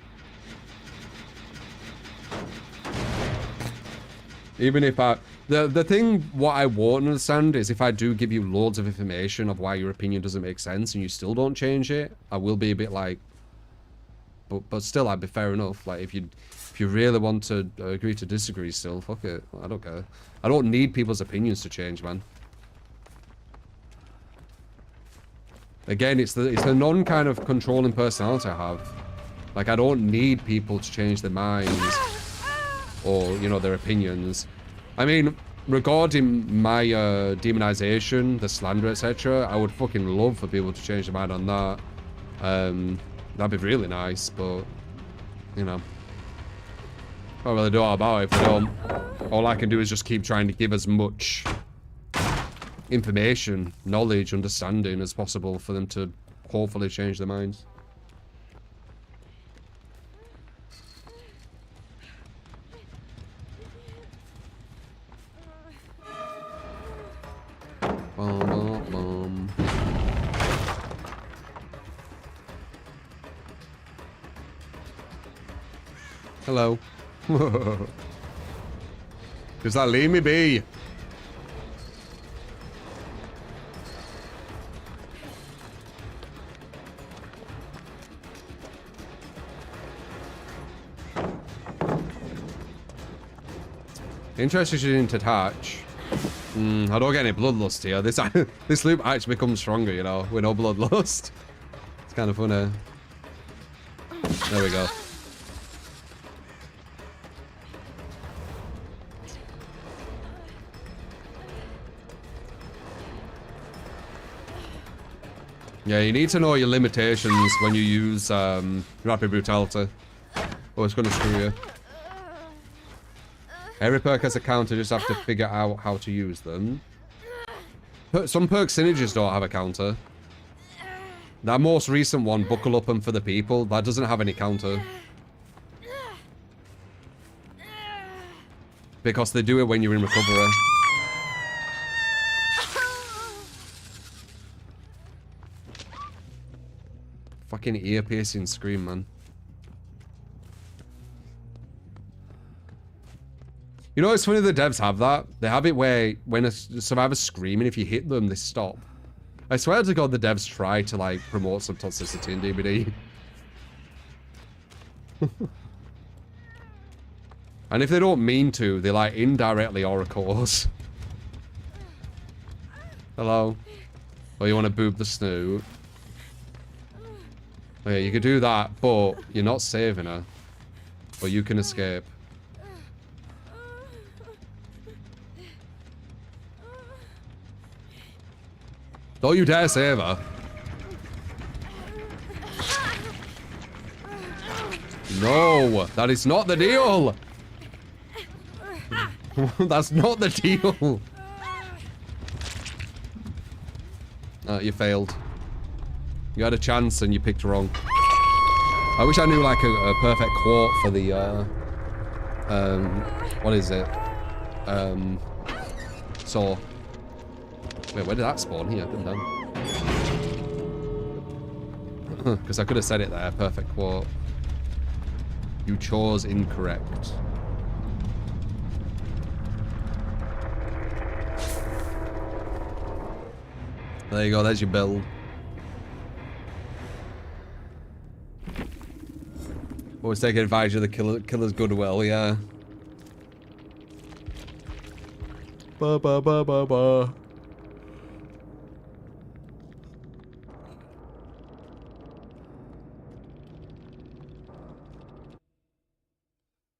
A: Even if the thing, what I won't understand is if I do give you loads of information of why your opinion doesn't make sense and you still don't change it, I will be a bit like, but still I'd be fair enough. Like if you really want to agree to disagree still, fuck it. I don't care. I don't need people's opinions to change, man. Again, it's the non kind of controlling personality I have. Like I don't need people to change their minds or, you know, their opinions. I mean, regarding my demonization, the slander, etc., I would fucking love for people to change their mind on that. That'd be really nice, but you know, can't really do all about it if I don't. All I can do is just keep trying to give as much information, knowledge, understanding as possible for them to hopefully change their minds. Hello. Does that leave me be? Interested in detach. I don't get any bloodlust here. This loop actually becomes stronger, you know, with no bloodlust. It's kind of funny. There we go. Yeah, you need to know your limitations when you use rapid brutality, or it's going to screw you. Every perk has a counter, just have to figure out how to use them. Some perk synergies don't have a counter. That most recent one, Buckle Up and For the People, that doesn't have any counter. Because they do it when you're in recovery. Fucking ear-piercing scream, man. You know, it's funny the devs have that. They have it where when a survivor's screaming, if you hit them, they stop. I swear to God, the devs try to, like, promote some toxicity in DBD. And if they don't mean to, they, like, indirectly are a cause. Hello? Oh, you want to boob the snoot? Oh, yeah, you could do that, but you're not saving her. Or you can escape. Don't you dare save her. No, that is not the deal. That's not the deal. You failed. You had a chance and you picked wrong. I wish I knew like a perfect quote for the what is it? So wait, where did that spawn? Here, didn't I? Because I could have said it there. Perfect quote. You chose incorrect. There you go, there's your build. Always taking advantage of the killer's goodwill, yeah. Ba ba ba ba ba.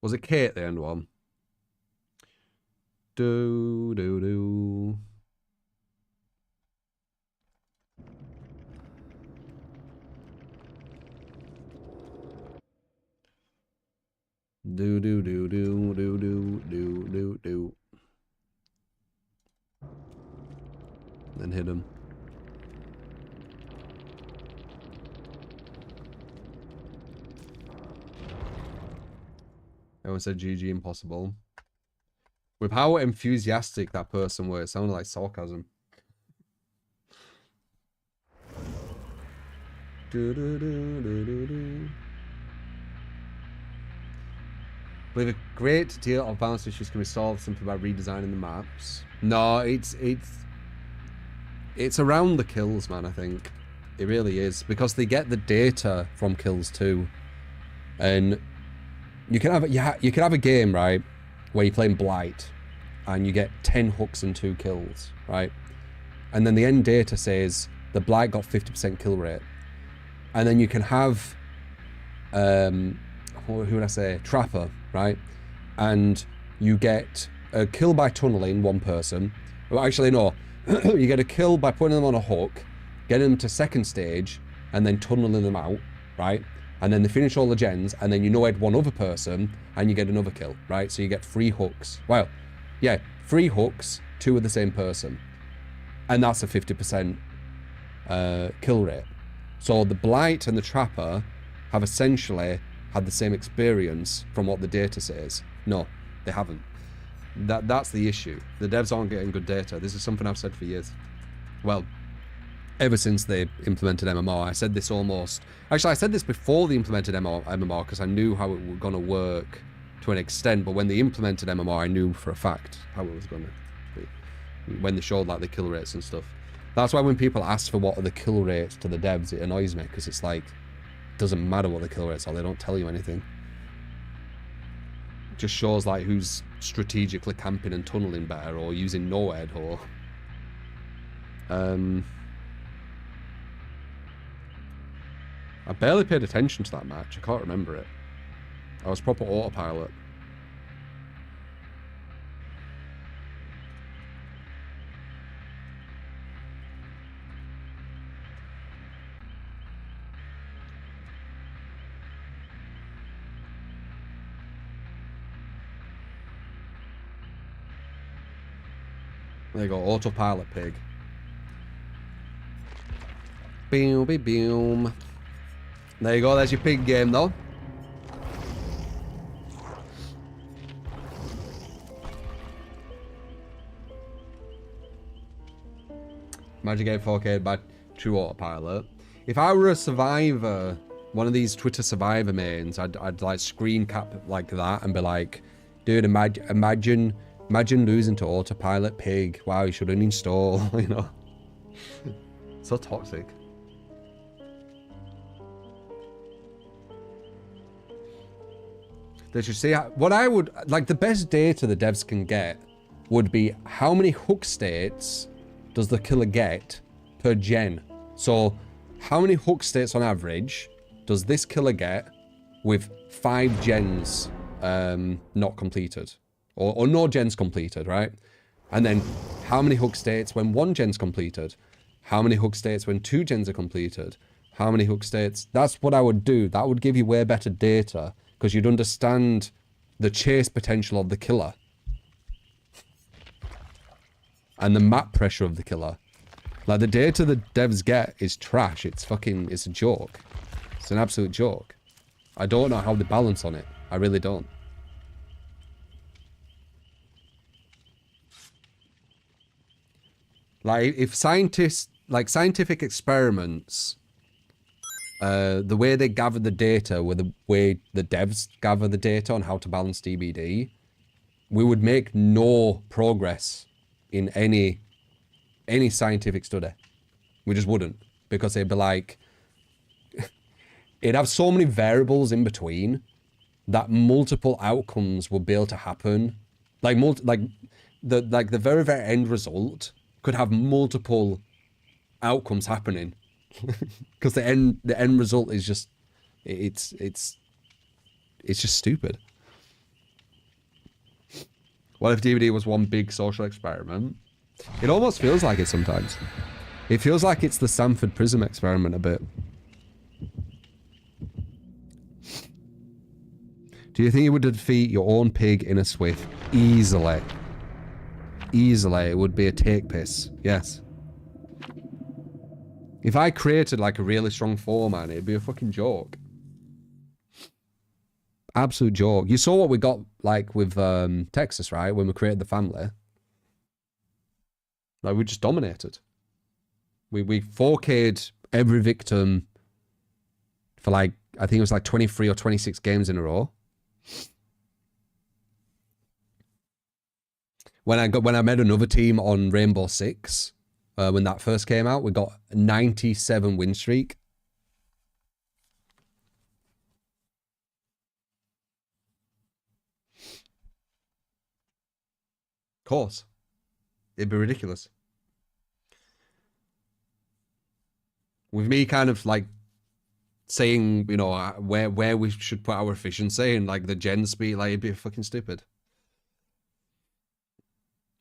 A: Was it Kate the end one? Do do do. Do do do do do do do do do. Then hit him. Everyone said GG impossible. With how enthusiastic that person was, it sounded like sarcasm. Do do do do do do. With a great deal of balance issues can be solved simply by redesigning the maps. No, it's around the kills, man. I think it really is because they get the data from kills too, and you can have you can have a game right where you're playing Blight, and you get 10 hooks and 2 kills, right? And then the end data says the Blight got 50% kill rate, and then you can have who would I say, Trapper, right? And you get a kill by tunneling one person. Well, actually, no. You get a kill by putting them on a hook, getting them to second stage, and then tunneling them out, right? And then they finish all the gens, and then you know-ed one other person, and you get another kill, right? So you get 3 hooks. Well, yeah, 3 hooks, 2 of the same person. And that's a 50% kill rate. So the Blight and the Trapper have essentially had the same experience from what the data says. No, they haven't. That's the issue. The devs aren't getting good data. This is something I've said for years. Well, ever since they implemented MMR. I said this almost... Actually, I said this before they implemented MMR because I knew how it was going to work to an extent, but when they implemented MMR, I knew for a fact how it was going to be. When they showed like the kill rates and stuff. That's why when people ask for what are the kill rates to the devs, it annoys me because it's like, doesn't matter what the kill rates are, they don't tell you anything. It just shows like who's strategically camping and tunneling better, or using NOED, or I barely paid attention to that match. I can't remember it. I was proper autopilot. There you go, autopilot pig. Boom, boom. There you go, there's your pig game though. Imagine getting 4K by true autopilot. If I were a survivor, one of these Twitter survivor mains, I'd like screen cap like that and be like, dude, imagine losing to autopilot pig. Wow, you shouldn't install, you know. So toxic. They should see what I would like. The best data the devs can get would be how many hook states does the killer get per gen. So how many hook states on average does this killer get with 5 gens not completed, or no gens completed, right? And then how many hook states when 1 gen's completed, how many hook states when 2 gens are completed, how many hook states. That's what I would do. That would give you way better data, because you'd understand the chase potential of the killer and the map pressure of the killer. Like, the data the devs get is trash. It's a joke. It's an absolute joke. I don't know how they balance on it. I really don't. Like, if scientists, like scientific experiments, the way they gather the data with the way the devs gather the data on how to balance DBD, we would make no progress in any scientific study. We just wouldn't, because it'd be like, it'd have so many variables in between that multiple outcomes would be able to happen. Like the very, very end result could have multiple outcomes happening. Because the end result is just it's just stupid. What if DVD was one big social experiment? It almost feels like it sometimes. It feels like it's the Stanford Prism experiment a bit. Do you think you would defeat your own pig in a Swift? Easily. Easily, it would be a take piss. Yes. If I created like a really strong 4-man, it'd be a fucking joke. Absolute joke. You saw what we got like with Texas, right? When we created the family. Like, we just dominated. We 4K'd every victim for like, I think it was like 23 or 26 games in a row. When I made another team on Rainbow Six, when that first came out, we got a 97 win streak. Of course. It'd be ridiculous. With me kind of like saying, you know, where we should put our efficiency and like the gen speed, like, it'd be fucking stupid.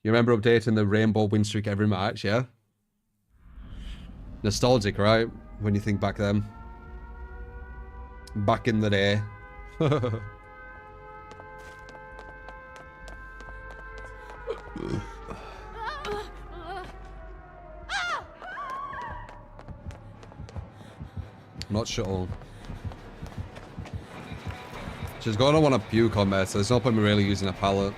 A: You remember updating the rainbow win streak every match, yeah? Nostalgic, right? When you think back then. Back in the day. Not sure. She's gonna want to puke on there, so there's no point in me really using a pallet.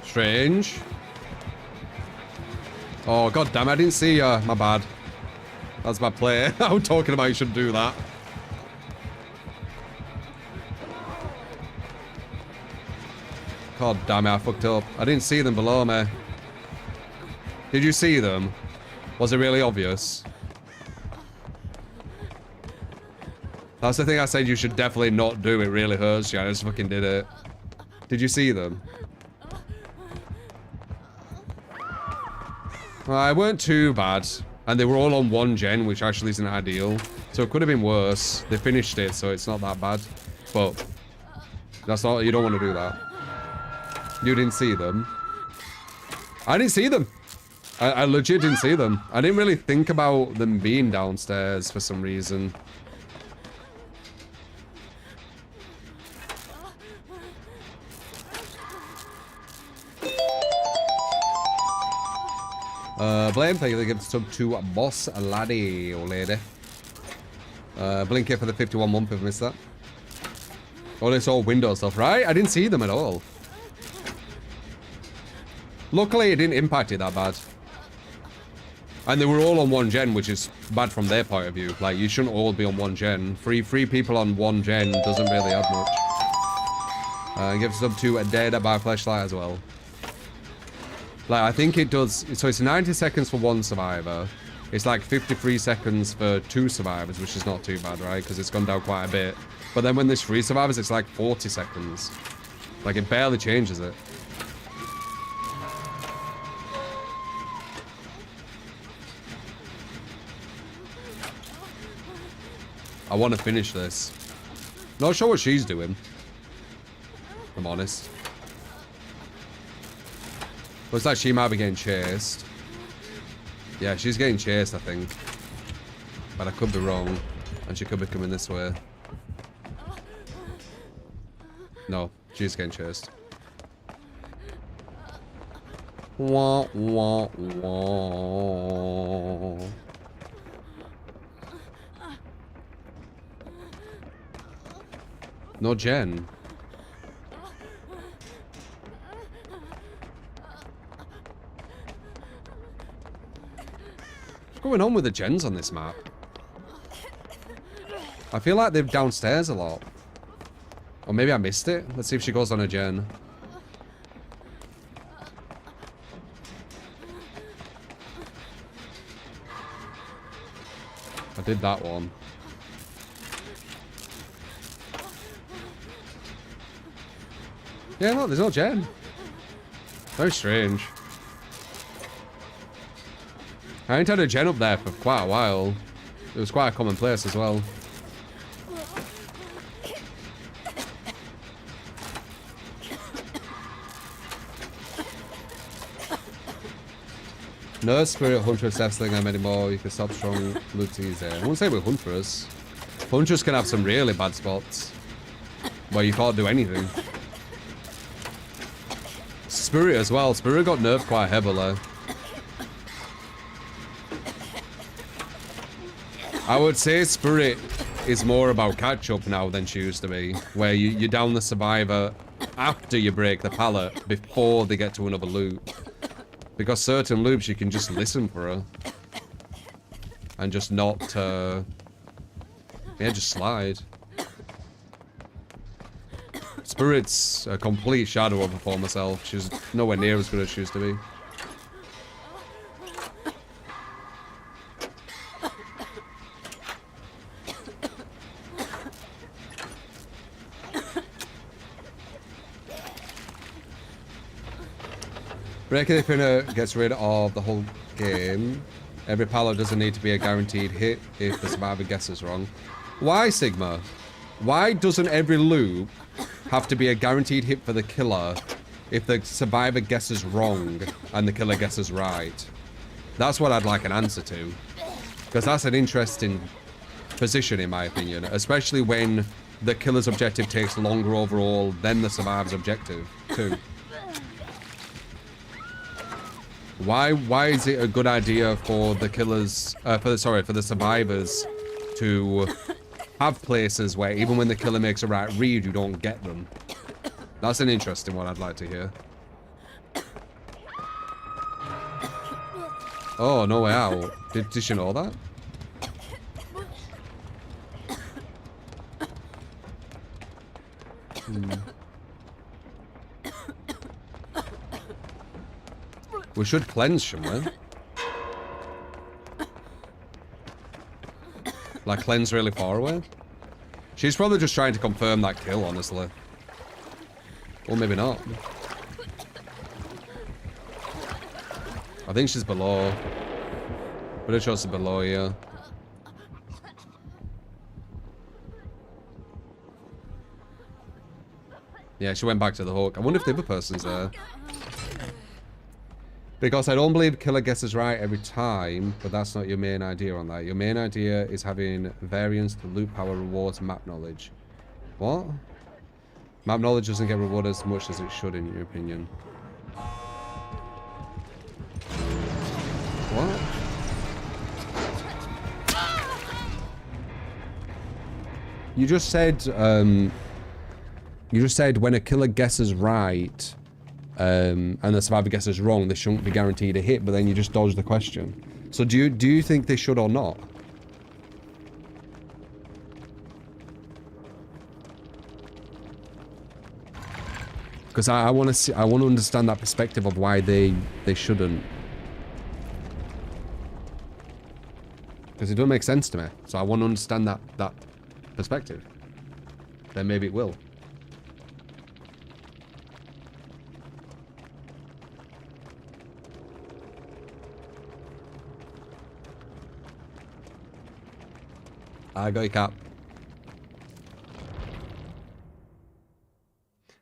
A: Strange. Oh, god damn, I didn't see you. My bad. That's my play. I'm talking about you shouldn't do that. God damn it, I fucked up. I didn't see them below me. Did you see them? Was it really obvious? That's the thing I said you should definitely not do. It really hurts you. I just fucking did it. Did you see them? Well, it weren't too bad. And they were all on 1 gen, which actually isn't ideal. So it could have been worse. They finished it, so it's not that bad. But that's not, you don't want to do that. You didn't see them. I didn't see them. I legit didn't see them. I didn't really think about them being downstairs for some reason. Blame, thank you for the gift sub to Boss Laddie or Lady. Blink here for the 51 month if I missed that. Oh, it's all Windows stuff, right? I didn't see them at all. Luckily, it didn't impact it that bad. And they were all on 1 gen, which is bad from their point of view. Like, you shouldn't all be on 1 gen. Three people on 1 gen doesn't really add much. Give sub to a dead by flashlight as well. Like, I think it does... So it's 90 seconds for 1 survivor. It's like 53 seconds for 2 survivors, which is not too bad, right? Because it's gone down quite a bit. But then when there's 3 survivors, it's like 40 seconds. Like, it barely changes it. I want to finish this. Not sure what she's doing. If I'm honest. Looks like she might be getting chased. Yeah, she's getting chased, I think. But I could be wrong. And she could be coming this way. No, she's getting chased. Wah, wah, wah. No gen. What's going on with the gens on this map? I feel like they're downstairs a lot. Or maybe I missed it. Let's see if she goes on a gen. I did that one. Yeah, no, there's no gen. Very strange. I ain't had a gen up there for quite a while. It was quite a common place as well. No spirit huntress deathsling them anymore. You can stop strong looties there. I won't say we're hunters. Hunters can have some really bad spots where you can't do anything. Spirit as well. Spirit got nerfed quite heavily. I would say Spirit is more about catch-up now than she used to be. Where you down the survivor after you break the pallet before they get to another loop. Because certain loops you can just listen for her. And just not, yeah, just slide. Spirit's a complete shadow of her former self. She's nowhere near as good as she used to be. Breaking the Pinner gets rid of the whole game. Every pallet doesn't need to be a guaranteed hit if the survivor guesses wrong. Why, Sigma? Why doesn't every loop have to be a guaranteed hit for the killer if the survivor guesses wrong and the killer guesses right? That's what I'd like an answer to. Because that's an interesting position in my opinion. Especially when the killer's objective takes longer overall than the survivor's objective too. Why is it a good idea for the killers, for the survivors to have places where even when the killer makes a right read, you don't get them? That's an interesting one I'd like to hear. Oh, no way out. Did she know that? We should cleanse, shouldn't we? Like, cleanse really far away? She's probably just trying to confirm that kill, honestly. Or maybe not. I think she's below. But it shows below here. Yeah, she went back to the hook. I wonder if the other person's there. Because I don't believe killer guesses right every time, but that's not your main idea on that. Your main idea is having variance to loot power rewards map knowledge. What? Map knowledge doesn't get rewarded as much as it should, in your opinion. What? You just said when a killer guesses right, and the survivor guesses wrong, they shouldn't be guaranteed a hit, but then you just dodged the question. So do you think they should or not? Because I want to understand that perspective of why they shouldn't. Because it doesn't make sense to me. So I want to understand that perspective. Then maybe it will. I got your cap.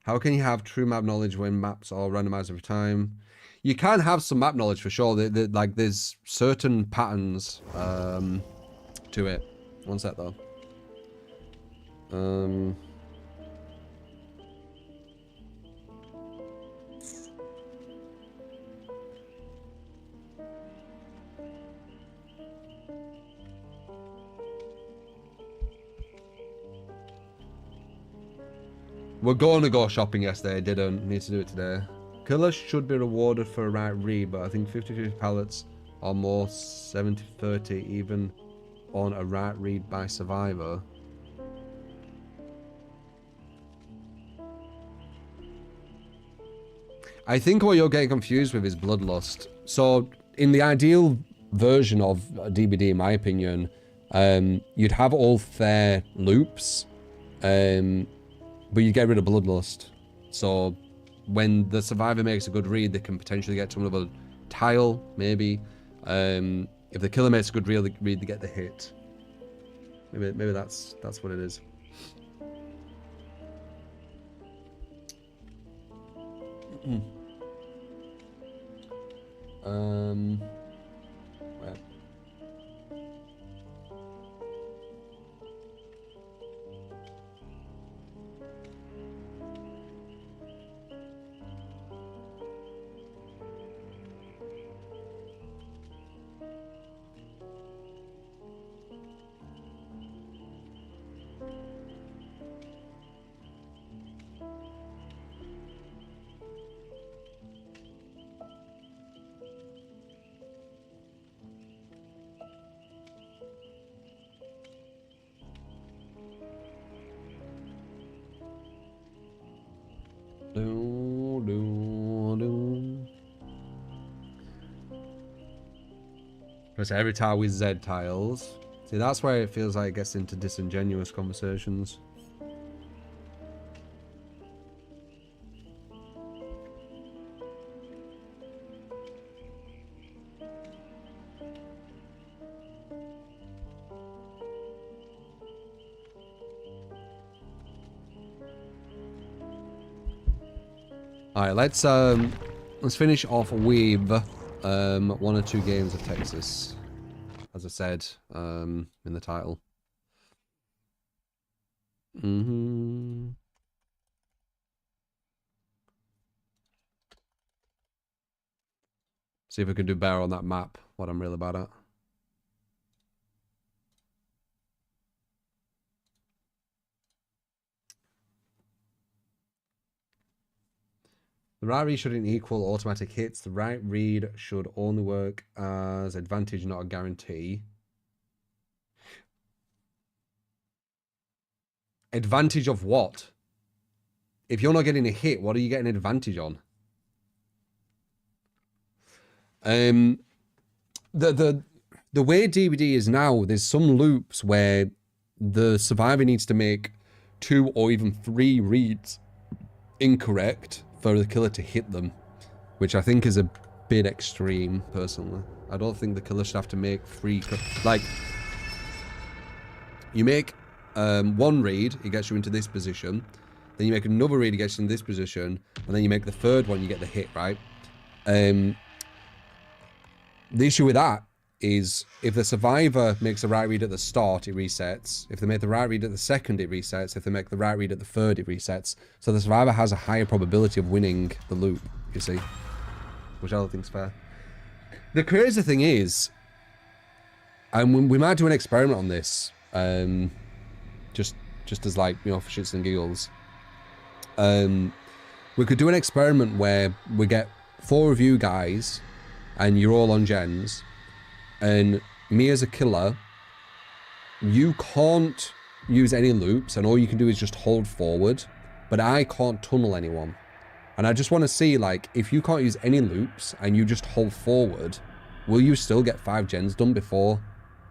A: How can you have true map knowledge when maps are randomized every time? You can have some map knowledge for sure. Like there's certain patterns to it. One sec though. We're going to go shopping yesterday, didn't need to do it today. Killers should be rewarded for a right read, but I think 50-50 pallets are more 70-30 even on a right read by survivor. I think what you're getting confused with is bloodlust. So in the ideal version of DBD, in my opinion, you'd have all fair loops, but you get rid of bloodlust. So when the survivor makes a good read, they can potentially get to another tile, maybe. If the killer makes a good read, they get the hit. Maybe that's what it is. Where? Because every tile with Z tiles. See, that's where it feels like it gets into disingenuous conversations. Alright, let's finish off with 1 or 2 games of Texas, as I said in the title. See if we can do better on that map, what I'm really bad at. The right read shouldn't equal automatic hits. The right read should only work as advantage, not a guarantee. Advantage of what? If you're not getting a hit, what are you getting advantage on? The way DVD is now, there's some loops where the survivor needs to make 2 or even 3 reads incorrect for the killer to hit them, which I think is a bit extreme, personally. I don't think the killer should have to make 3... Like, you make 1 read, it gets you into this position. Then you make another read, it gets you in this position. And then you make the 3rd one, you get the hit, right? The issue with that is if the survivor makes the right read at the start, it resets. If they make the right read at the 2nd, it resets. If they make the right read at the 3rd, it resets. So the survivor has a higher probability of winning the loop, you see. Which I don't think is fair. The crazy thing is, and we might do an experiment on this, just as like, you know, for shits and giggles. We could do an experiment where we get 4 of you guys, and you're all on gens, and me as a killer, you can't use any loops, and all you can do is just hold forward, but I can't tunnel anyone. And I just want to see, like, if you can't use any loops, and you just hold forward, will you still get 5 gens done before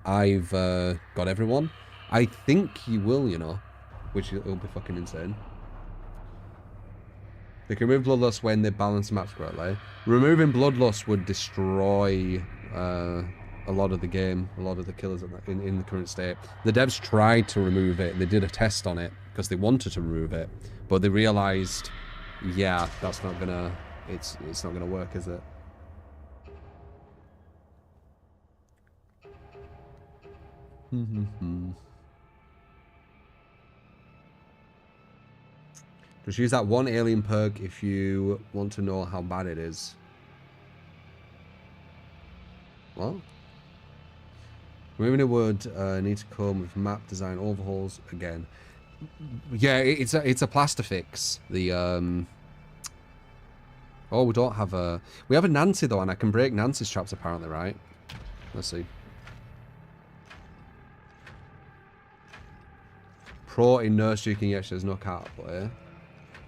A: I've got everyone? I think you will, you know, which will be fucking insane. They can remove Bloodlust when they balance the maps correctly. Removing Bloodlust would destroy a lot of the game, a lot of the killers in the current state. The devs tried to remove it. They did a test on it because they wanted to remove it, but they realized, yeah, that's not gonna, it's not gonna work, is it? Just use that 1 alien perk if you want to know how bad it is. What? Removing it would need to come with map design overhauls again. Yeah, it's a plaster fix. The oh, we don't have a... We have a Nancy though, and I can break Nancy's traps apparently, right? Let's see. Pro in nurse juking, yes, there's no card player.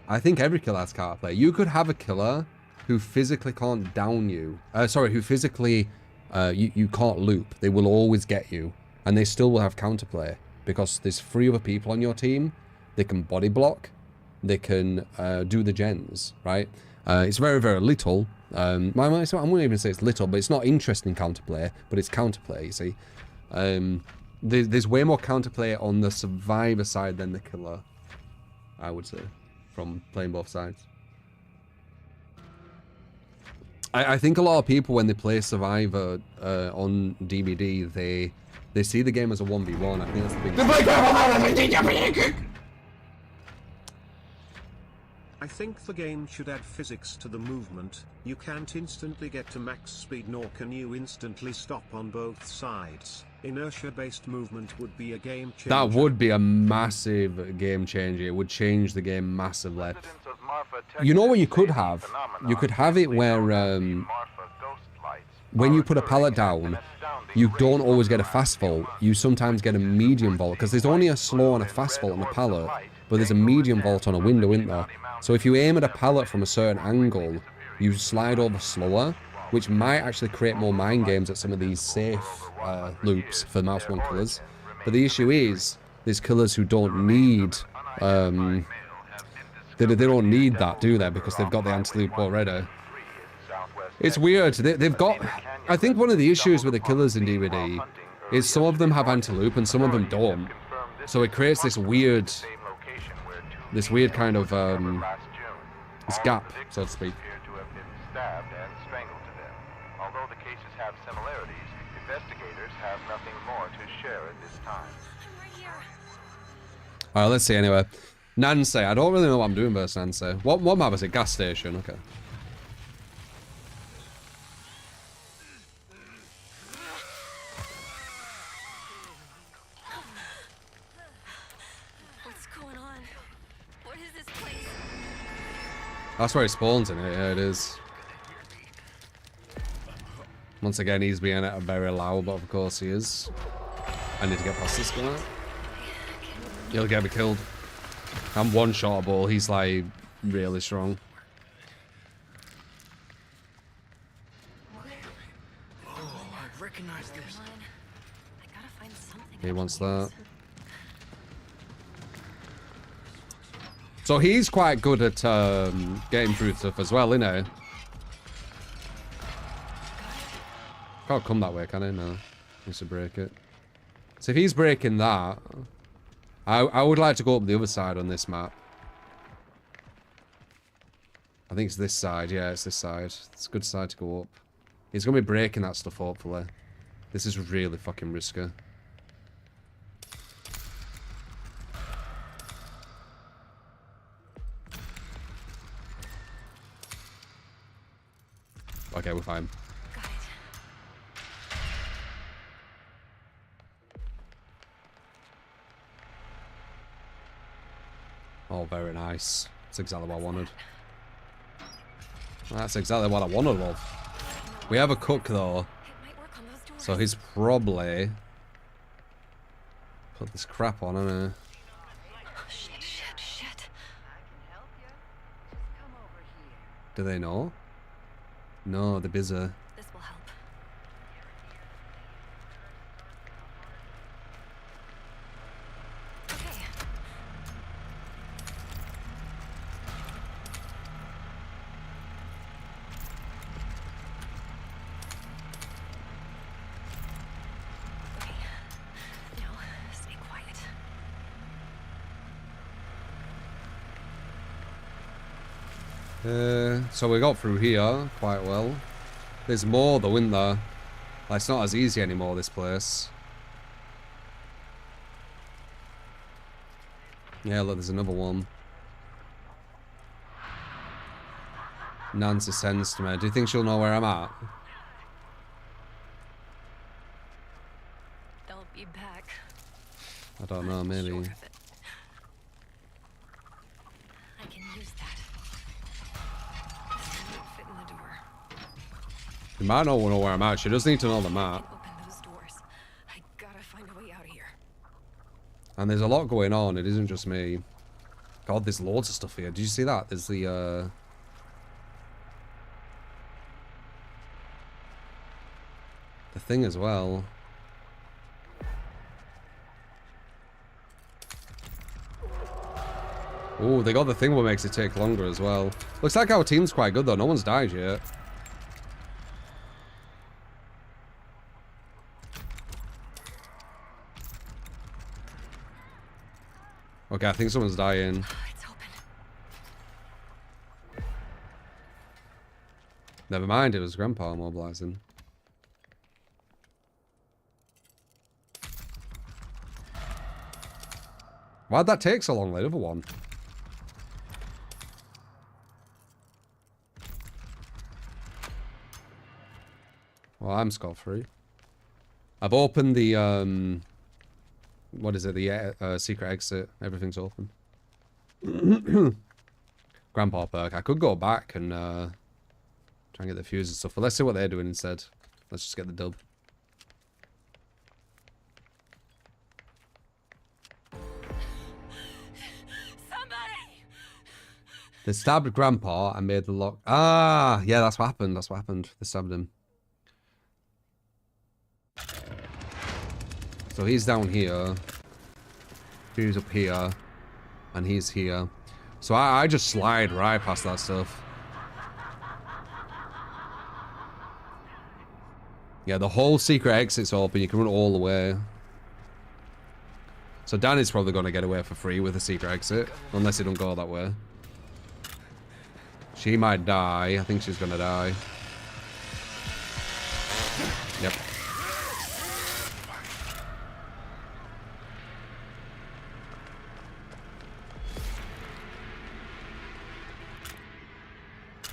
A: I think every killer has card play. You could have a killer who physically can't down you. Sorry, who physically you can't loop. They will always get you, and they still will have counterplay because there's 3 other people on your team. They can body block. They can do the gens, right? It's very, very little. I wouldn't even say it's little, but it's not interesting counterplay, but it's counterplay, you see. There's way more counterplay on the survivor side than the killer, I would say, from playing both sides. I think a lot of people, when they play Survivor on DVD, they see the game as a 1v1. I think that's the big...
B: I think the game should add physics to the movement. You can't instantly get to max speed, nor can you instantly stop on both sides. Inertia-based movement would be a game changer.
A: That would be a massive game changer. It would change the game massively. You know what you could have? You could have it where when you put a pallet down, you don't always get a fast vault. You sometimes get a medium vault, because there's only a slow and a fast vault on a pallet, but there's a medium vault on a window, isn't there? So if you aim at a pallet from a certain angle, you slide over slower, which might actually create more mind games at some of these safe loops for mouse 1 killers. But the issue is, there's killers who don't need they don't need that, do they? Because they've got the anti-loop already. It's weird. They've got... I think one of the issues with the killers in DVD is some of them have anti-loop and some of them don't. So it creates this weird kind of this gap, so to speak.
F: Although the cases have similarities, investigators have nothing more to share at this time.
A: Alright, let's see anyway. Nancy, I don't really know what I'm doing versus Nancy. What map is it? Gas station, okay.
C: What's going on? What is this place?
A: That's where he spawns in it, yeah, it is. Once again, he's being very loud, but of course he is. I need to get past this guy. He'll get me killed. I'm one-shotable. He's like really strong. He wants that. So he's quite good at getting through stuff as well, isn't he? Can't come that way, can he? No. Needs to break it. So if he's breaking that, I would like to go up the other side on this map. I think it's this side. Yeah, it's this side. It's a good side to go up. He's going to be breaking that stuff, hopefully. This is really fucking risky. Okay, we're fine.
C: Got it.
A: Oh, very nice. That's exactly what I wanted. That's exactly what I wanted, love. We have a cook, though.
C: It might work on those doors.
A: So he's probably put this crap on, hasn't
C: Oh, shit.
A: he? Do they know? No, they're busy.
C: This will help. Okay. Okay. Now, stay quiet.
A: So we got through here quite well. There's more though, isn't there? Like, it's not as easy anymore, this place. Yeah, look, there's another one. Nancy sends to me. Do you think she'll know where I'm at?
C: Don't be back.
A: I don't know, maybe.
C: Sure of it. I can use that. This won't fit in the door.
A: You might not know where I'm at. She does need to know the map.
C: Open those doors. I gotta find a way out of here.
A: And there's a lot going on. It isn't just me. God, there's loads of stuff here. Did you see that? There's the thing as well. Oh, they got the thing what makes it take longer as well. Looks like our team's quite good though. No one's died yet. Okay, I think someone's dying.
C: It's open.
A: Never mind, it was Grandpa mobilizing. Why'd that take so long, the other one? Well, I'm scot-free. I've opened the, what is it? The secret exit. Everything's open. Grandpa perk. I could go back and try and get the fuse and stuff, but let's see what they're doing instead. Let's just get the dub.
C: Somebody!
A: They stabbed Grandpa and made the lock. Ah, yeah, that's what happened. That's what happened. They stabbed him. So he's down here. He's up here. And he's here. So I just slide right past that stuff. Yeah, the whole secret exit's open. You can run all the way. So Danny's probably going to get away for free with the secret exit. Unless he don't go that way. She might die. I think she's going to die. Yep.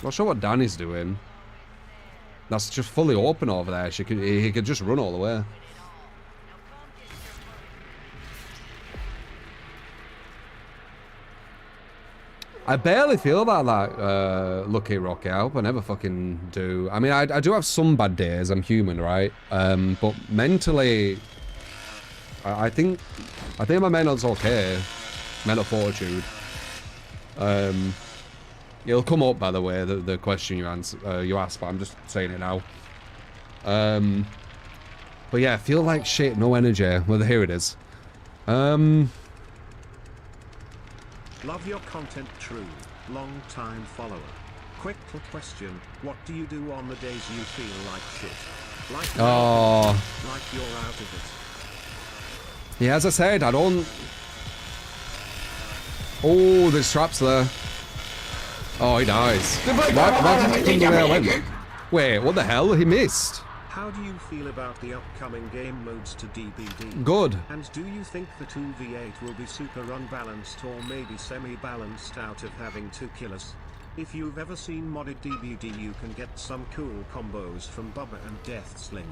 A: Not sure what Danny's doing. That's just fully open over there. He could just run all the way. I barely feel about that Lucky Rocky. I hope I never fucking do. I mean, I do have some bad days. I'm human, right? But mentally, I think my mental's okay. Mental fortitude. It'll come up, by the way, the question you asked, but I'm just saying it now. But yeah, I feel like shit, no energy. Well, here it is.
B: Love your content, true. Long time follower. Quick question, what do you do on the days you feel like shit? Like you're out of it.
A: Yeah, as I said, I don't... Oh, there's traps there. Oh, he dies. Why did he come the way I went? Wait, what the hell? He missed.
B: How do you feel about the upcoming game modes to DBD?
A: Good.
B: And do you think the 2v8 will be super unbalanced or maybe semi-balanced out of having 2 killers? If you've ever seen modded DBD, you can get some cool combos from Bubba and Deathsling.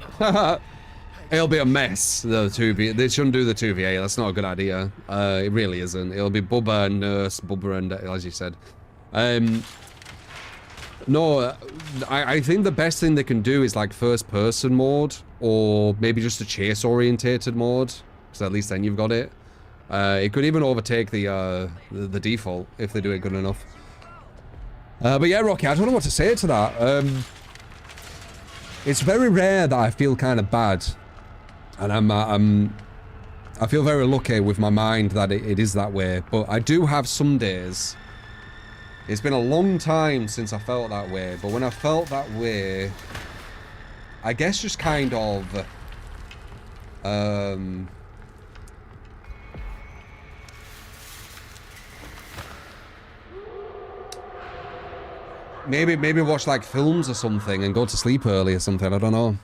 A: It'll be a mess, the 2v. They shouldn't do the 2v8. That's not a good idea. It really isn't. It'll be Bubba and Nurse, Bubba and, as you said. No, I think the best thing they can do is like first-person mode, or maybe just a chase-orientated mode, because at least then you've got it. It could even overtake the default if they do it good enough. But yeah, Rocky, I don't know what to say to that. It's very rare that I feel kind of bad, and I feel very lucky with my mind that it is that way. But I do have some days. It's been a long time since I felt that way, but when I felt that way, I guess just kind of, maybe watch like films or something and go to sleep early or something, I don't know.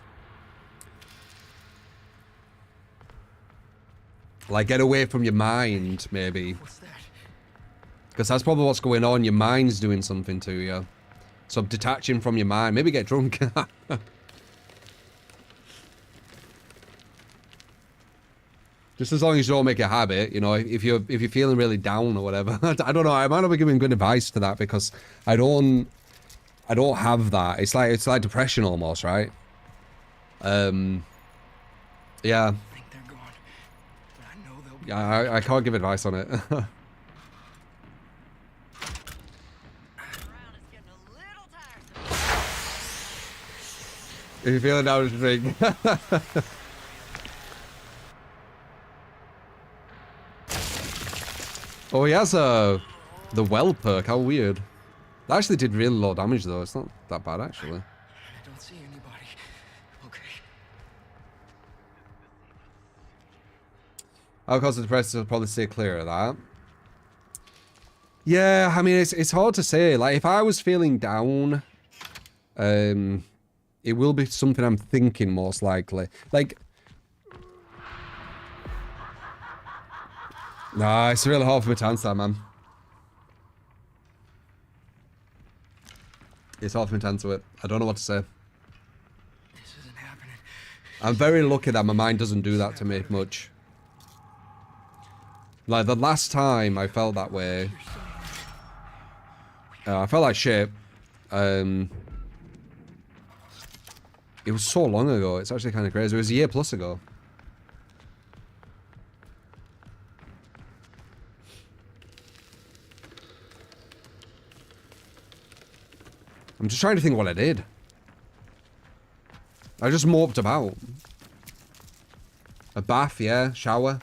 A: Like get away from your mind, maybe. Because that's probably what's going on. Your mind's doing something to you. So detaching from your mind. Maybe get drunk. Just as long as you don't make a habit, you know, if you're feeling really down or whatever. I don't know. I might not be giving good advice to that because I don't have that. It's like depression almost, right? Yeah. Yeah, I can't give advice on it. If you're feeling down, just drink. Oh, he has the well perk. How weird. That actually did really low damage though. It's not that bad actually.
G: I don't see anybody. Okay.
A: I'll cause the depressed will probably stay clear of that. Yeah, I mean it's hard to say. Like if I was feeling down, it will be something I'm thinking most likely. Like, nah, it's really hard for me to answer that, man. It's hard for me to answer it. I don't know what to say.
G: This isn't happening.
A: I'm very lucky that my mind doesn't do that to me much. Like, the last time I felt that way, I felt like shit. It was so long ago, it's actually kind of crazy. It was a year plus ago. I'm just trying to think what I did. I just moped about. A bath, yeah, shower.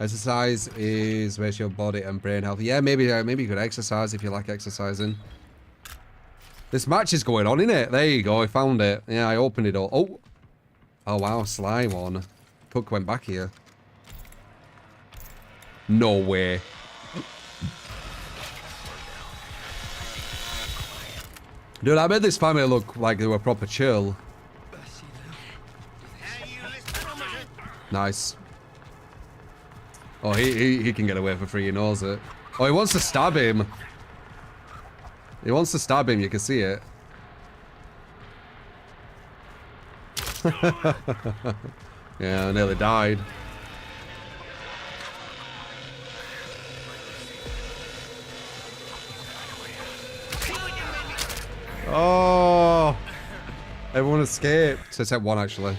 A: Exercise is where's your body and brain health. Yeah, maybe you could exercise if you like exercising. This match is going on, innit? There you go, I found it. Yeah, I opened it all. Oh! Oh wow, slime on. Puck went back here. No way. Dude, I made this family look like they were proper chill. Nice. Oh, he can get away for free, he knows it. Oh, he wants to stab him. He wants to stab him, you can see it. Yeah, I nearly died. Oh! Everyone escaped. Except one, actually.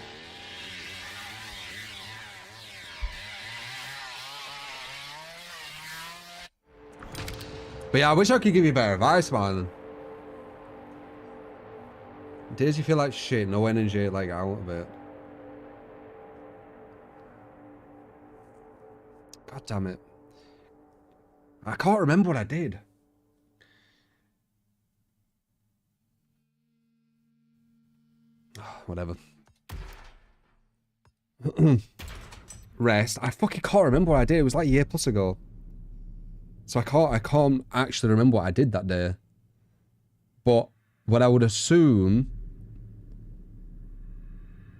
A: But yeah, I wish I could give you better advice, man. Days you feel like shit, no energy, like out of it. God damn it. I can't remember what I did. Whatever. Rest. I fucking can't remember what I did. It was like a year plus ago. So I can't actually remember what I did that day. But what I would assume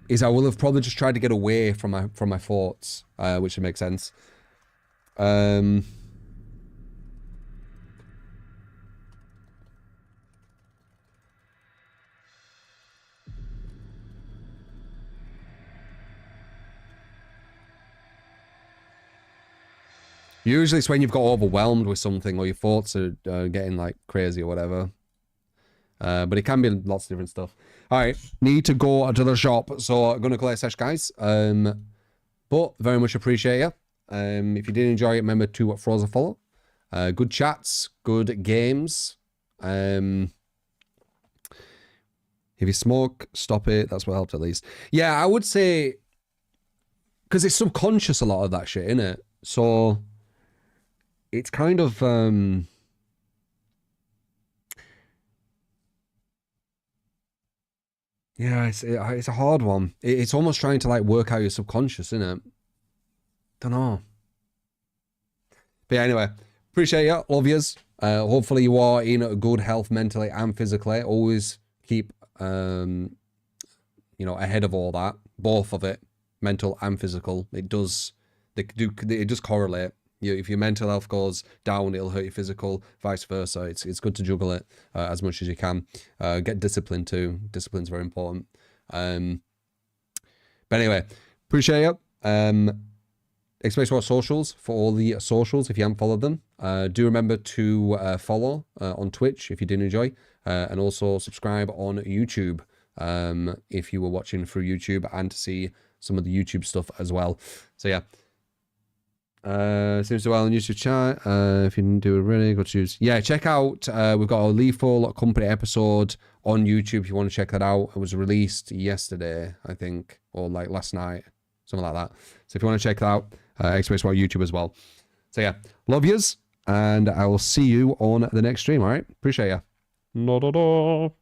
A: is I will have probably just tried to get away from my thoughts, which would make sense. Usually it's when you've got overwhelmed with something or your thoughts are getting like crazy or whatever. But it can be lots of different stuff. All right, need to go to the shop, so I'm gonna call it a sesh, guys. But very much appreciate you. If you did enjoy it, remember to throw us a follow. Good chats, good games. If you smoke, stop it. That's what helps at least. Yeah, I would say because it's subconscious, a lot of that shit, isn't it? So it's kind of yeah, it's a hard one. It's almost trying to like work out your subconscious, isn't it? Don't know. But yeah, anyway, appreciate you, love yous. Hopefully you are in good health mentally and physically. Always keep you know, ahead of all that, both of it, mental and physical. It does correlate. If your mental health goes down, it'll hurt your physical, vice versa. It's good to juggle it as much as you can. Get discipline too. Discipline's very important. But anyway, appreciate you. Expect our socials for all the socials if you haven't followed them. Do remember to follow on Twitch if you did enjoy, and also subscribe on YouTube if you were watching through YouTube, and to see some of the YouTube stuff as well. So yeah. Seems to well on YouTube chat. If you didn't do it already, go to choose. Yeah, check out. We've got a Lethal Company episode on YouTube if you want to check that out. It was released yesterday, I think, or like last night, something like that. So if you want to check that out, expect our YouTube as well. So yeah, love yous, and I will see you on the next stream. All right, appreciate you.